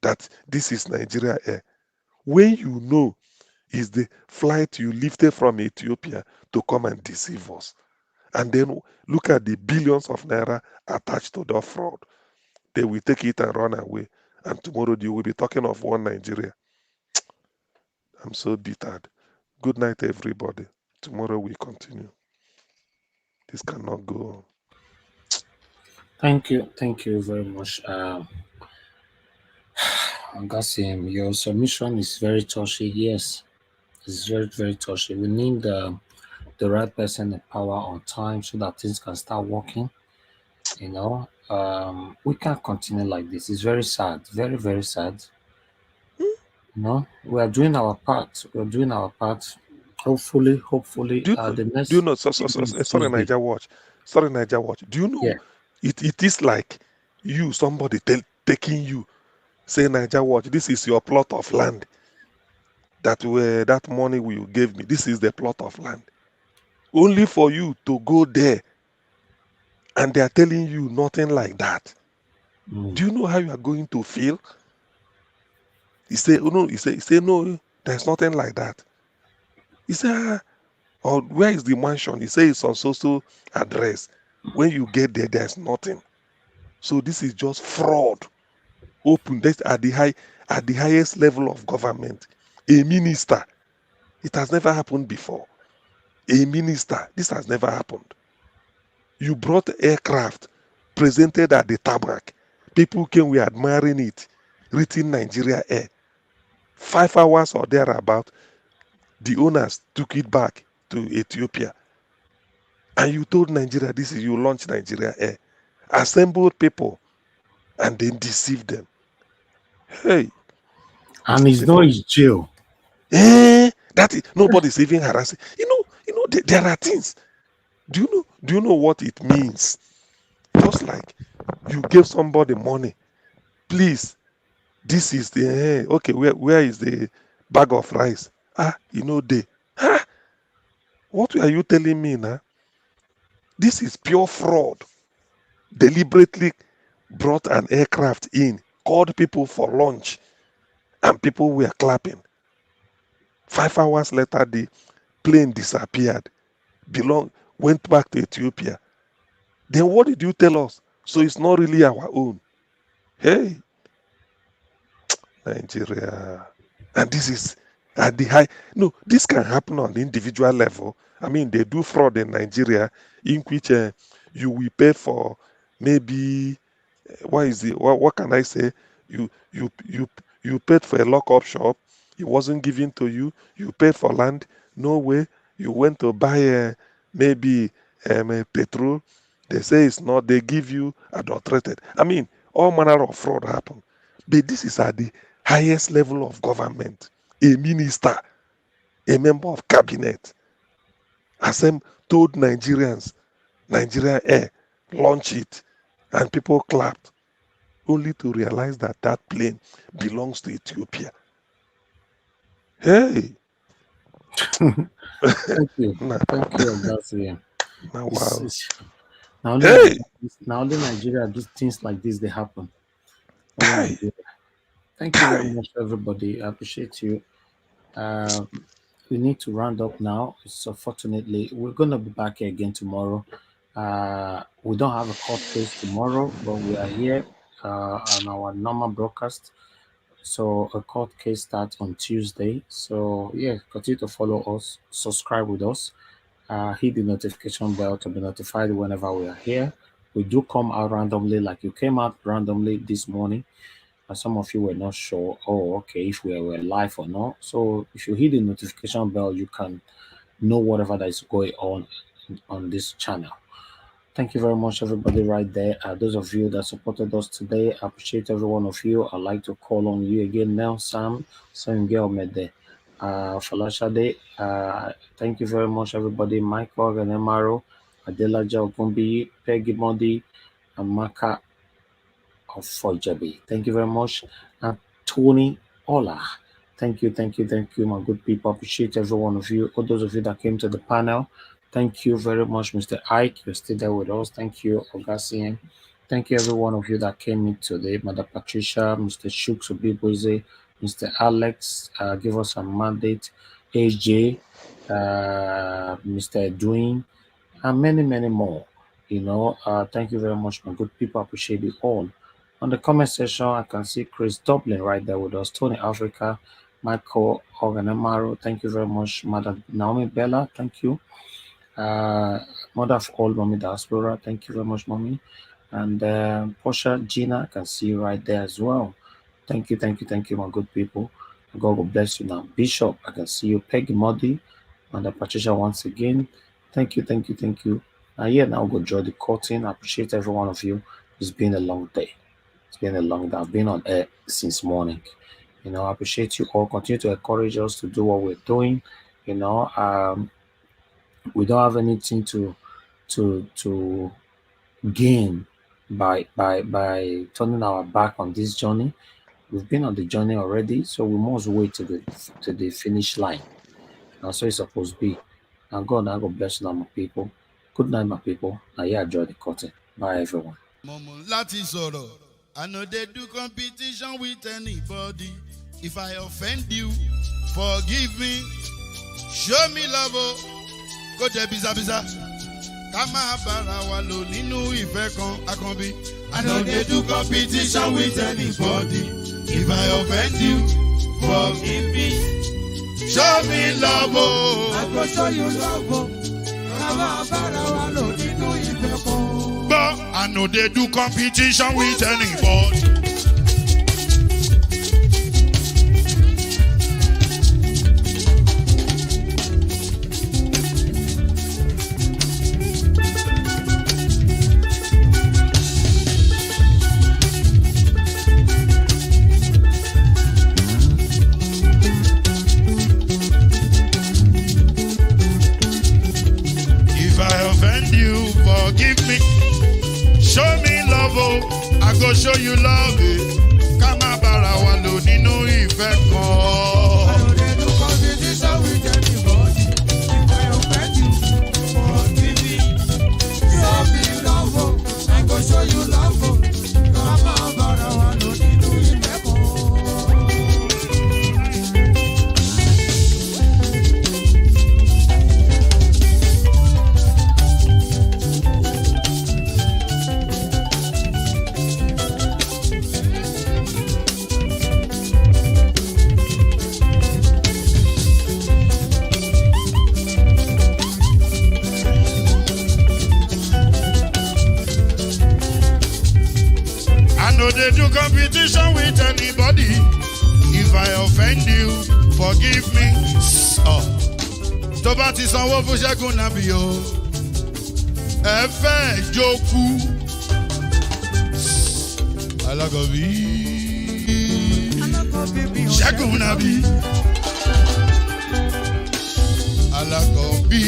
that this is Nigeria Air when you know is the flight you lifted from Ethiopia to come and deceive us? And then look at the billions of naira attached to the fraud. They will take it and run away. And tomorrow you will be talking of one Nigeria. I'm so bitter. Good night, everybody. Tomorrow we continue. This cannot go on. Thank you very much. Gassim, your submission is very touchy. Yes, it's very touchy. We need the right person in power on time so that things can start working. You know, we can't continue like this. It's very sad, very sad. You know, we are doing our part. We're doing our part. Hopefully, Do the you next know, sorry, Tuesday. Niger Watch. Sorry, Niger Watch. Do you know Yeah. it is like you, somebody taking you, say, Niger Watch, this is your plot of land. That money you gave me, this is the plot of land. Only for you to go there and they are telling you nothing like that. Do you know how you are going to feel? He say, oh no, he say, no, there's nothing like that. He say, or where is the mansion? He say it's on so address. When you get there, there's nothing. So this is just fraud. Open this at the highest level of government. A minister. It has never happened before. A minister. This has never happened. You brought aircraft, presented at the tarmac. People came, we admiring it. Written Nigeria Air. 5 hours or thereabout, the owners took it back to Ethiopia. And you told Nigeria, this is you launch Nigeria Air. Assembled people and then deceived them. Hey. And it's not his jail. That is, nobody's even harassing. You know, there are things. Do you know what it means? Just like you gave somebody money. Please, this is the okay, where is the bag of rice? They. What are you telling me now? This is pure fraud. Deliberately brought an aircraft in, called people for lunch, and people were clapping. 5 hours later, the plane disappeared. Went back to Ethiopia. Then what did you tell us? So it's not really our own. Hey, Nigeria. And this is at the high. No, this can happen on the individual level. I mean, they do fraud in Nigeria in which you will pay for maybe, what can I say? You paid for a lock-up shop. It wasn't given to you. You paid for land. No way. You went to buy maybe petrol. They say it's not. They give you adulterated. I mean, all manner of fraud happen. But this is at the highest level of government. A minister, a member of cabinet, told Nigerians, Nigeria Air, launch it, and people clapped, only to realize that that plane belongs to Ethiopia. Hey. Thank you, Augustine. Wow. Now only Nigeria, these things like this they happen. Only Nigeria. Thank you very much, everybody. I appreciate you. We need to round up now. So fortunately, we're gonna be back here again tomorrow. We don't have a court case tomorrow, but we are here on our normal broadcast. So a court case starts on Tuesday. So yeah, continue to follow us, subscribe with us, hit the notification bell to be notified whenever we are here. We do come out randomly, like you came out randomly this morning. Some of you were not sure, oh, okay, if we were live or not. So if you hit the notification bell, you can know whatever that is going on this channel. Thank you very much, everybody, right there. Those of you that supported us today, I appreciate every one of you. I'd like to call on you again now, Sam Mede, Falashade. Thank you very much, everybody. Michael and Emaro, Adelaja Ogumbi, Peggy Modi, and Maka of Fojabi. Thank you very much. And Tony Ola. Thank you, my good people. Appreciate every one of you. All those of you that came to the panel. Thank you very much, Mr. Ike. You're still there with us. Thank you, Augustine. Thank you, every one of you that came in today. Mother Patricia, Mr. Shooks Obiboze, Mr. Alex, give us a mandate. AJ, Mr. Edwin, and many, many more. Thank you very much, my good people. Appreciate it all. On the comment section, I can see Chris Dublin right there with us. Tony Africa, Michael Oganemaro. Thank you very much, Mother Naomi Bella. Thank you. Mother of all, Mommy Diaspora. Thank you very much, Mommy. And Portia Gina, I can see you right there as well. Thank you, my good people. God will bless you now. Bishop, I can see you. Peggy Muddy, Mother Patricia once again. Thank you. Now go draw the curtain. I appreciate every one of you. It's been a long day. I've been on air since morning. I appreciate you all. Continue to encourage us to do what we're doing. We don't have anything to gain by turning our back on this journey. We've been on the journey already, so we must wait to the finish line. That's what it's supposed to be. And God bless you, my people. Good night, my people. Now, enjoy the curtain. Bye, everyone. I know they do competition with anybody. If I offend you, forgive me. Show me love, go there, biza. Kama bara wa lo ninu ife kan akanbi. I know they do competition with anybody. If I offend you, forgive me. Show me love, I go show you love. Kama bara wa lo ninu ife kan. But I know they do competition with anybody. If I offend you, forgive me. Show me love, I go show you love. Kama bara wa lo nínú ìfẹ́ kan. I know they do competition with anybody. If I offend you, forgive me. Show me love, I go show you love. Kama bara wa lo nínú ìfẹ́ kan. No, they do competition with anybody. If I offend you, forgive me. Tó bá ti sanwó fún Ṣẹ́gun Nàbí o, ẹ fẹ́ jókòó. Alákọ̀bí Ṣẹ́gun Nàbí. Alákọ̀bí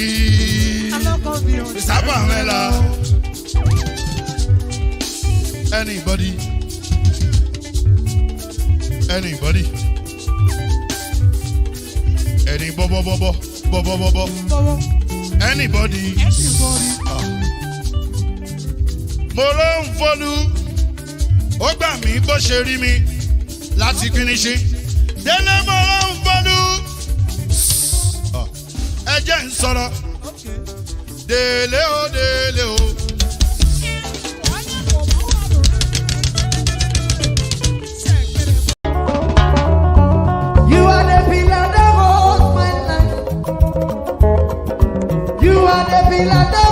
Sábà Mẹ́la. Anybody? Any bobo. Anybody? Mo ló ń folú, ó gbà mí bó ṣe rí mi láti finishi. Délé mo ló ń folú, ẹ jẹ́ ń sọ̀rọ̀. Délé o. Philadelphia.